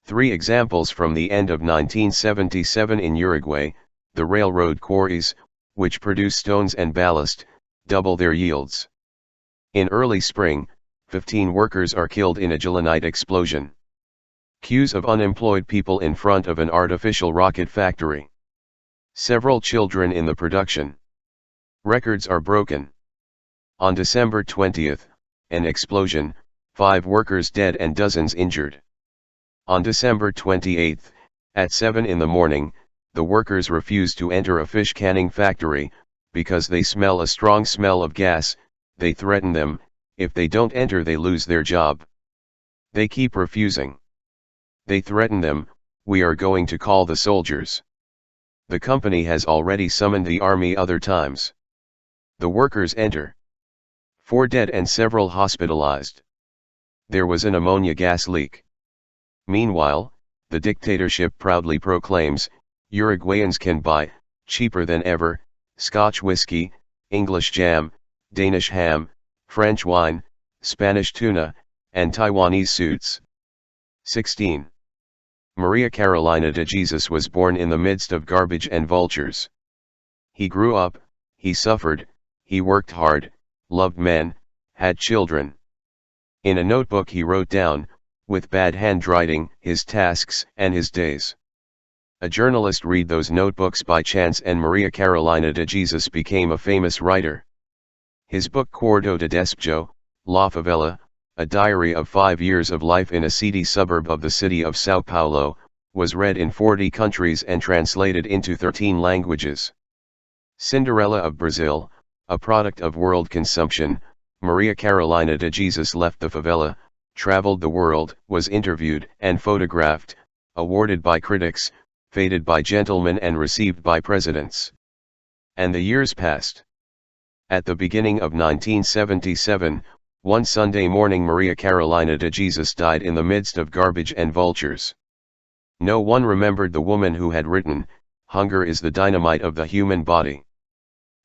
3 examples from the end of 1977 in Uruguay: the railroad quarries, which produce stones and ballast, double their yields. In early spring, 15 workers are killed in a gelignite explosion. Queues of unemployed people in front of an artificial rocket factory. Several children in the production. Records are broken. On December 20th, an explosion, 5 workers dead and dozens injured. On December 28th, at 7 in the morning, the workers refuse to enter a fish canning factory, because they smell a strong smell of gas. They threaten them, if they don't enter they lose their job. They keep refusing. They threaten them, we are going to call the soldiers. The company has already summoned the army other times. The workers enter. 4 dead and several hospitalized. There was an ammonia gas leak. Meanwhile, the dictatorship proudly proclaims, Uruguayans can buy, cheaper than ever, Scotch whiskey, English jam, Danish ham, French wine, Spanish tuna, and Taiwanese suits. 16. Maria Carolina de Jesus was born in the midst of garbage and vultures. He grew up, he suffered, he worked hard, loved men, had children. In a notebook he wrote down, with bad handwriting, his tasks and his days. A journalist read those notebooks by chance and Maria Carolina de Jesus became a famous writer. His book Quarto de Despejo, La Favela, a diary of 5 years of life in a seedy suburb of the city of São Paulo, was read in 40 countries and translated into 13 languages. Cinderella of Brazil, a product of world consumption, Maria Carolina de Jesus left the favela, traveled the world, was interviewed and photographed, awarded by critics, feted by gentlemen and received by presidents. And the years passed. At the beginning of 1977, one Sunday morning Maria Carolina de Jesus died in the midst of garbage and vultures. No one remembered the woman who had written, "Hunger is the dynamite of the human body."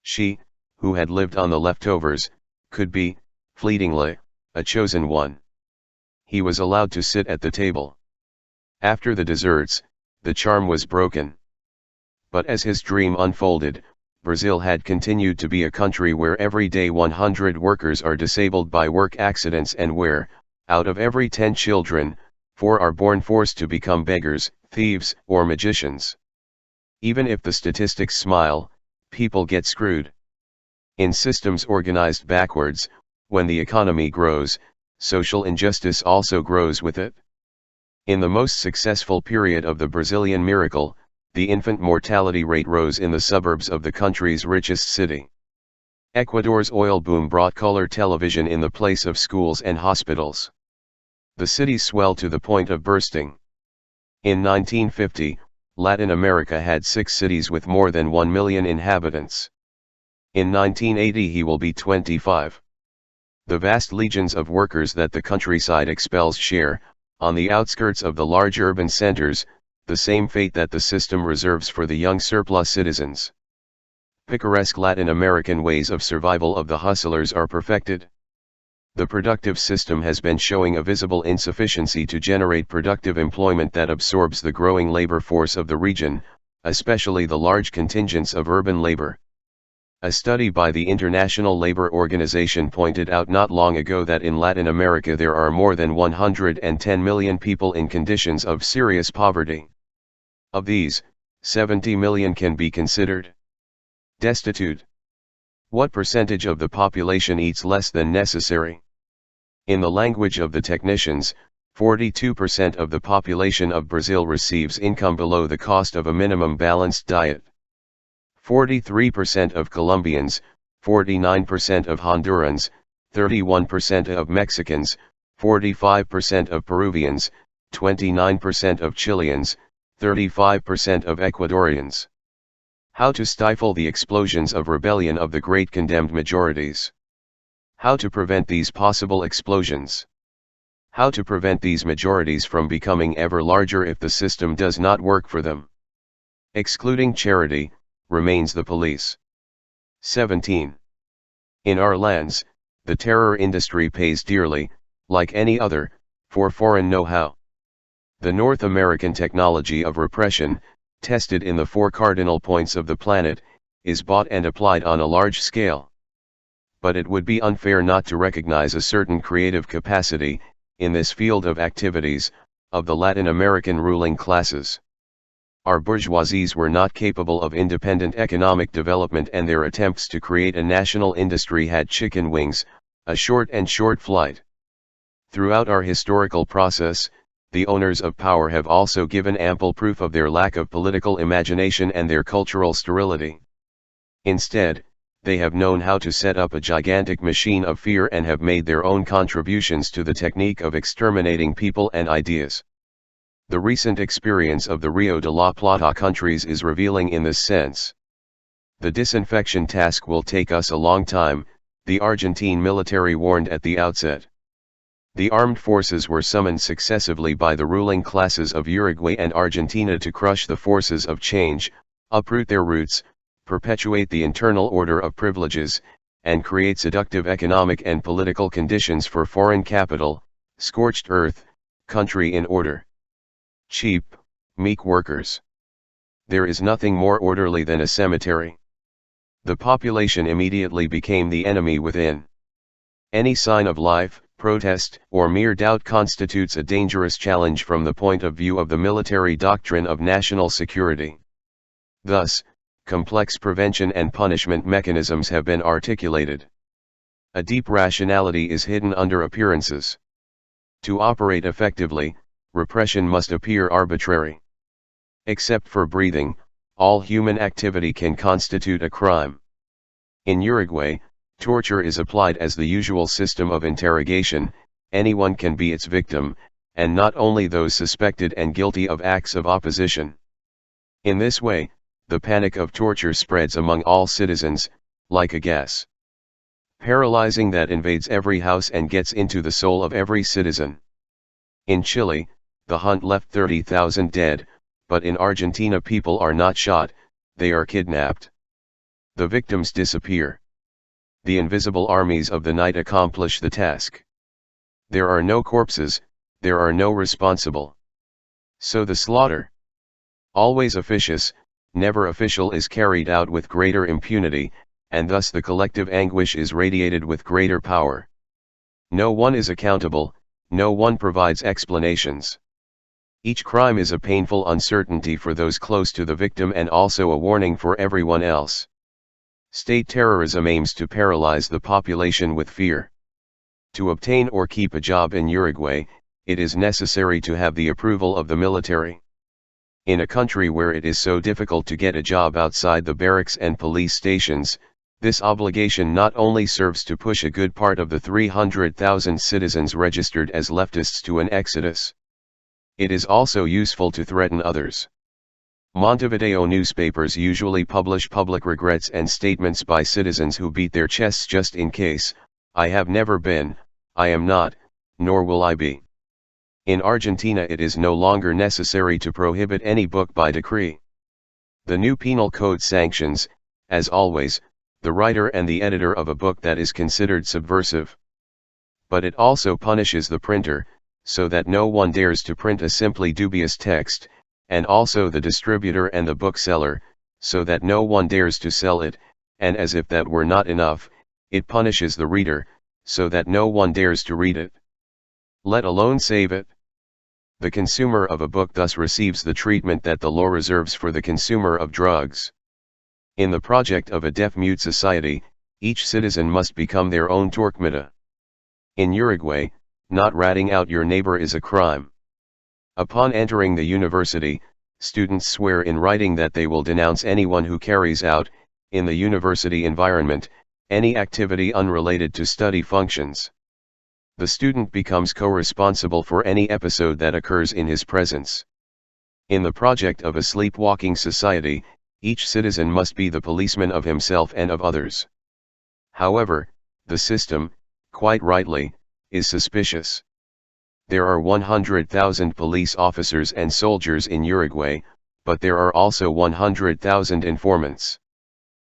She, who had lived on the leftovers, could be, fleetingly, a chosen one. He was allowed to sit at the table. After the desserts, the charm was broken. But as his dream unfolded, Brazil had continued to be a country where every day 100 workers are disabled by work accidents and where, out of every 10 children, 4 are born forced to become beggars, thieves, or magicians. Even if the statistics smile, people get screwed. In systems organized backwards, when the economy grows, social injustice also grows with it. In the most successful period of the Brazilian miracle, the infant mortality rate rose in the suburbs of the country's richest city. Ecuador's oil boom brought color television in the place of schools and hospitals. The city swelled to the point of bursting. In 1950, Latin America had 6 cities with more than 1 million inhabitants. In 1980 he will be 25. The vast legions of workers that the countryside expels share, on the outskirts of the large urban centers, the same fate that the system reserves for the young surplus citizens. Picaresque Latin American ways of survival of the hustlers are perfected. The productive system has been showing a visible insufficiency to generate productive employment that absorbs the growing labor force of the region, especially the large contingents of urban labor. A study by the International Labour Organization pointed out not long ago that in Latin America there are more than 110 million people in conditions of serious poverty. Of these, 70 million can be considered destitute. What percentage of the population eats less than necessary? In the language of the technicians, 42% of the population of Brazil receives income below the cost of a minimum balanced diet. 43% of Colombians, 49% of Hondurans, 31% of Mexicans, 45% of Peruvians, 29% of Chileans, 35% of Ecuadorians. How to stifle the explosions of rebellion of the great condemned majorities. How to prevent these possible explosions. How to prevent these majorities from becoming ever larger if the system does not work for them. Excluding charity, remains the police. 17. In our lands, the terror industry pays dearly, like any other, for foreign know-how. The North American technology of repression, tested in the 4 cardinal points of the planet, is bought and applied on a large scale. But it would be unfair not to recognize a certain creative capacity, in this field of activities, of the Latin American ruling classes. Our bourgeoisies were not capable of independent economic development, and their attempts to create a national industry had chicken wings, a short flight. Throughout our historical process, the owners of power have also given ample proof of their lack of political imagination and their cultural sterility. Instead, they have known how to set up a gigantic machine of fear and have made their own contributions to the technique of exterminating people and ideas. The recent experience of the Rio de la Plata countries is revealing in this sense. The disinfection task will take us a long time, the Argentine military warned at the outset. The armed forces were summoned successively by the ruling classes of Uruguay and Argentina to crush the forces of change, uproot their roots, perpetuate the internal order of privileges, and create seductive economic and political conditions for foreign capital, scorched earth, country in order. Cheap, meek workers. There is nothing more orderly than a cemetery. The population immediately became the enemy within. Any sign of life, protest, or mere doubt constitutes a dangerous challenge from the point of view of the military doctrine of national security. Thus, complex prevention and punishment mechanisms have been articulated. A deep rationality is hidden under appearances. To operate effectively, repression must appear arbitrary. Except for breathing, all human activity can constitute a crime. In Uruguay, torture is applied as the usual system of interrogation, anyone can be its victim, and not only those suspected and guilty of acts of opposition. In this way, the panic of torture spreads among all citizens, like a gas paralyzing that invades every house and gets into the soul of every citizen. In Chile, the hunt left 30,000 dead, but in Argentina people are not shot, they are kidnapped. The victims disappear. The invisible armies of the night accomplish the task. There are no corpses, there are no responsible. So the slaughter, always officious, never official, is carried out with greater impunity, and thus the collective anguish is radiated with greater power. No one is accountable, no one provides explanations. Each crime is a painful uncertainty for those close to the victim and also a warning for everyone else. State terrorism aims to paralyze the population with fear. To obtain or keep a job in Uruguay, it is necessary to have the approval of the military. In a country where it is so difficult to get a job outside the barracks and police stations, this obligation not only serves to push a good part of the 300,000 citizens registered as leftists to an exodus. It is also useful to threaten others. Montevideo newspapers usually publish public regrets and statements by citizens who beat their chests just in case. I have never been, I am not, nor will I be. In Argentina it is no longer necessary to prohibit any book by decree. The new penal code sanctions, as always, the writer and the editor of a book that is considered subversive. But it also punishes the printer, so that no one dares to print a simply dubious text, and also the distributor and the bookseller, so that no one dares to sell it, and as if that were not enough, it punishes the reader, so that no one dares to read it, let alone save it. The consumer of a book thus receives the treatment that the law reserves for the consumer of drugs. In the project of a deaf-mute society, each citizen must become their own Torquemada. In Uruguay, not ratting out your neighbor is a crime. Upon entering the university, students swear in writing that they will denounce anyone who carries out, in the university environment, any activity unrelated to study functions. The student becomes co-responsible for any episode that occurs in his presence. In the project of a sleepwalking society, each citizen must be the policeman of himself and of others. However, the system, quite rightly, is suspicious. There are 100,000 police officers and soldiers in Uruguay, but there are also 100,000 informants.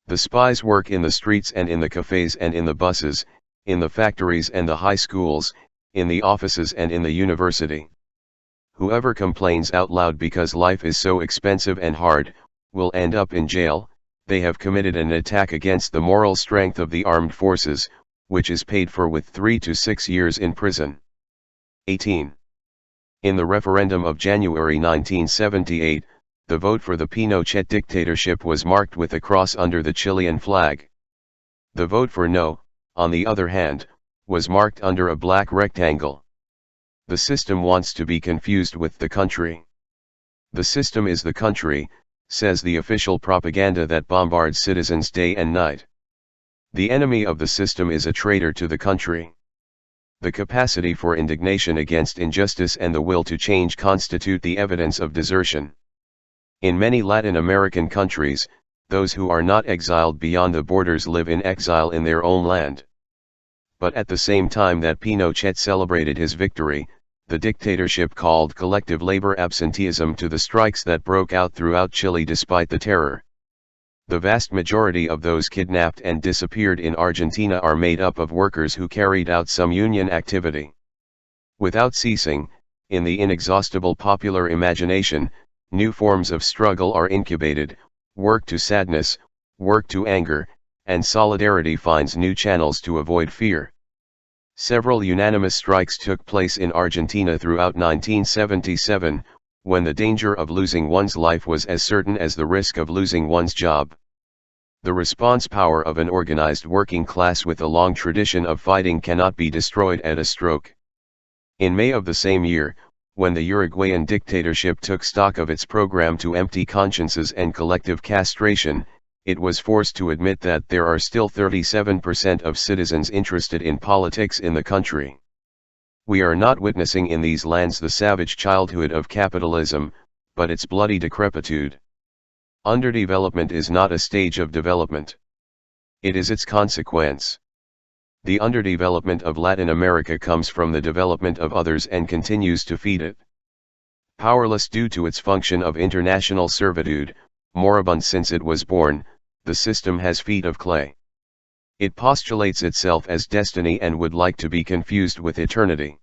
The spies work in the streets and in the cafes and in the buses, in the factories and the high schools, in the offices and in the university. Whoever complains out loud because life is so expensive and hard, will end up in jail. They have committed an attack against the moral strength of the armed forces, which is paid for with 3 to 6 years in prison. 18. In the referendum of January 1978, the vote for the Pinochet dictatorship was marked with a cross under the Chilean flag. The vote for no, on the other hand, was marked under a black rectangle. The system wants to be confused with the country. The system is the country, says the official propaganda that bombards citizens day and night. The enemy of the system is a traitor to the country. The capacity for indignation against injustice and the will to change constitute the evidence of desertion. In many Latin American countries, those who are not exiled beyond the borders live in exile in their own land. But at the same time that Pinochet celebrated his victory, the dictatorship called collective labor absenteeism to the strikes that broke out throughout Chile despite the terror. The vast majority of those kidnapped and disappeared in Argentina are made up of workers who carried out some union activity. Without ceasing, in the inexhaustible popular imagination, new forms of struggle are incubated, work to sadness, work to anger, and solidarity finds new channels to avoid fear. Several unanimous strikes took place in Argentina throughout 1977, when the danger of losing one's life was as certain as the risk of losing one's job. The response power of an organized working class with a long tradition of fighting cannot be destroyed at a stroke. In May of the same year, when the Uruguayan dictatorship took stock of its program to empty consciences and collective castration, it was forced to admit that there are still 37% of citizens interested in politics in the country. We are not witnessing in these lands the savage childhood of capitalism, but its bloody decrepitude. Underdevelopment is not a stage of development. It is its consequence. The underdevelopment of Latin America comes from the development of others and continues to feed it. Powerless due to its function of international servitude, moribund since it was born, the system has feet of clay. It postulates itself as destiny and would like to be confused with eternity.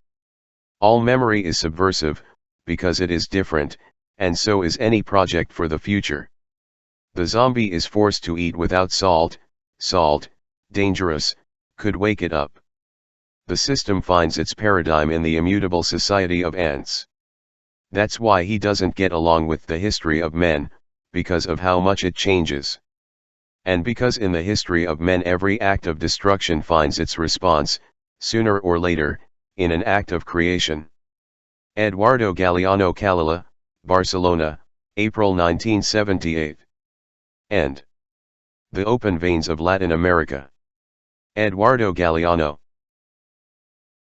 All memory is subversive, because it is different, and so is any project for the future. The zombie is forced to eat without salt, dangerous, could wake it up. The system finds its paradigm in the immutable society of ants. That's why he doesn't get along with the history of men, because of how much it changes. And because in the history of men every act of destruction finds its response, sooner or later, in an act of creation. Eduardo Galeano, Calila, Barcelona, April 1978. End. The Open Veins of Latin America. Eduardo Galeano.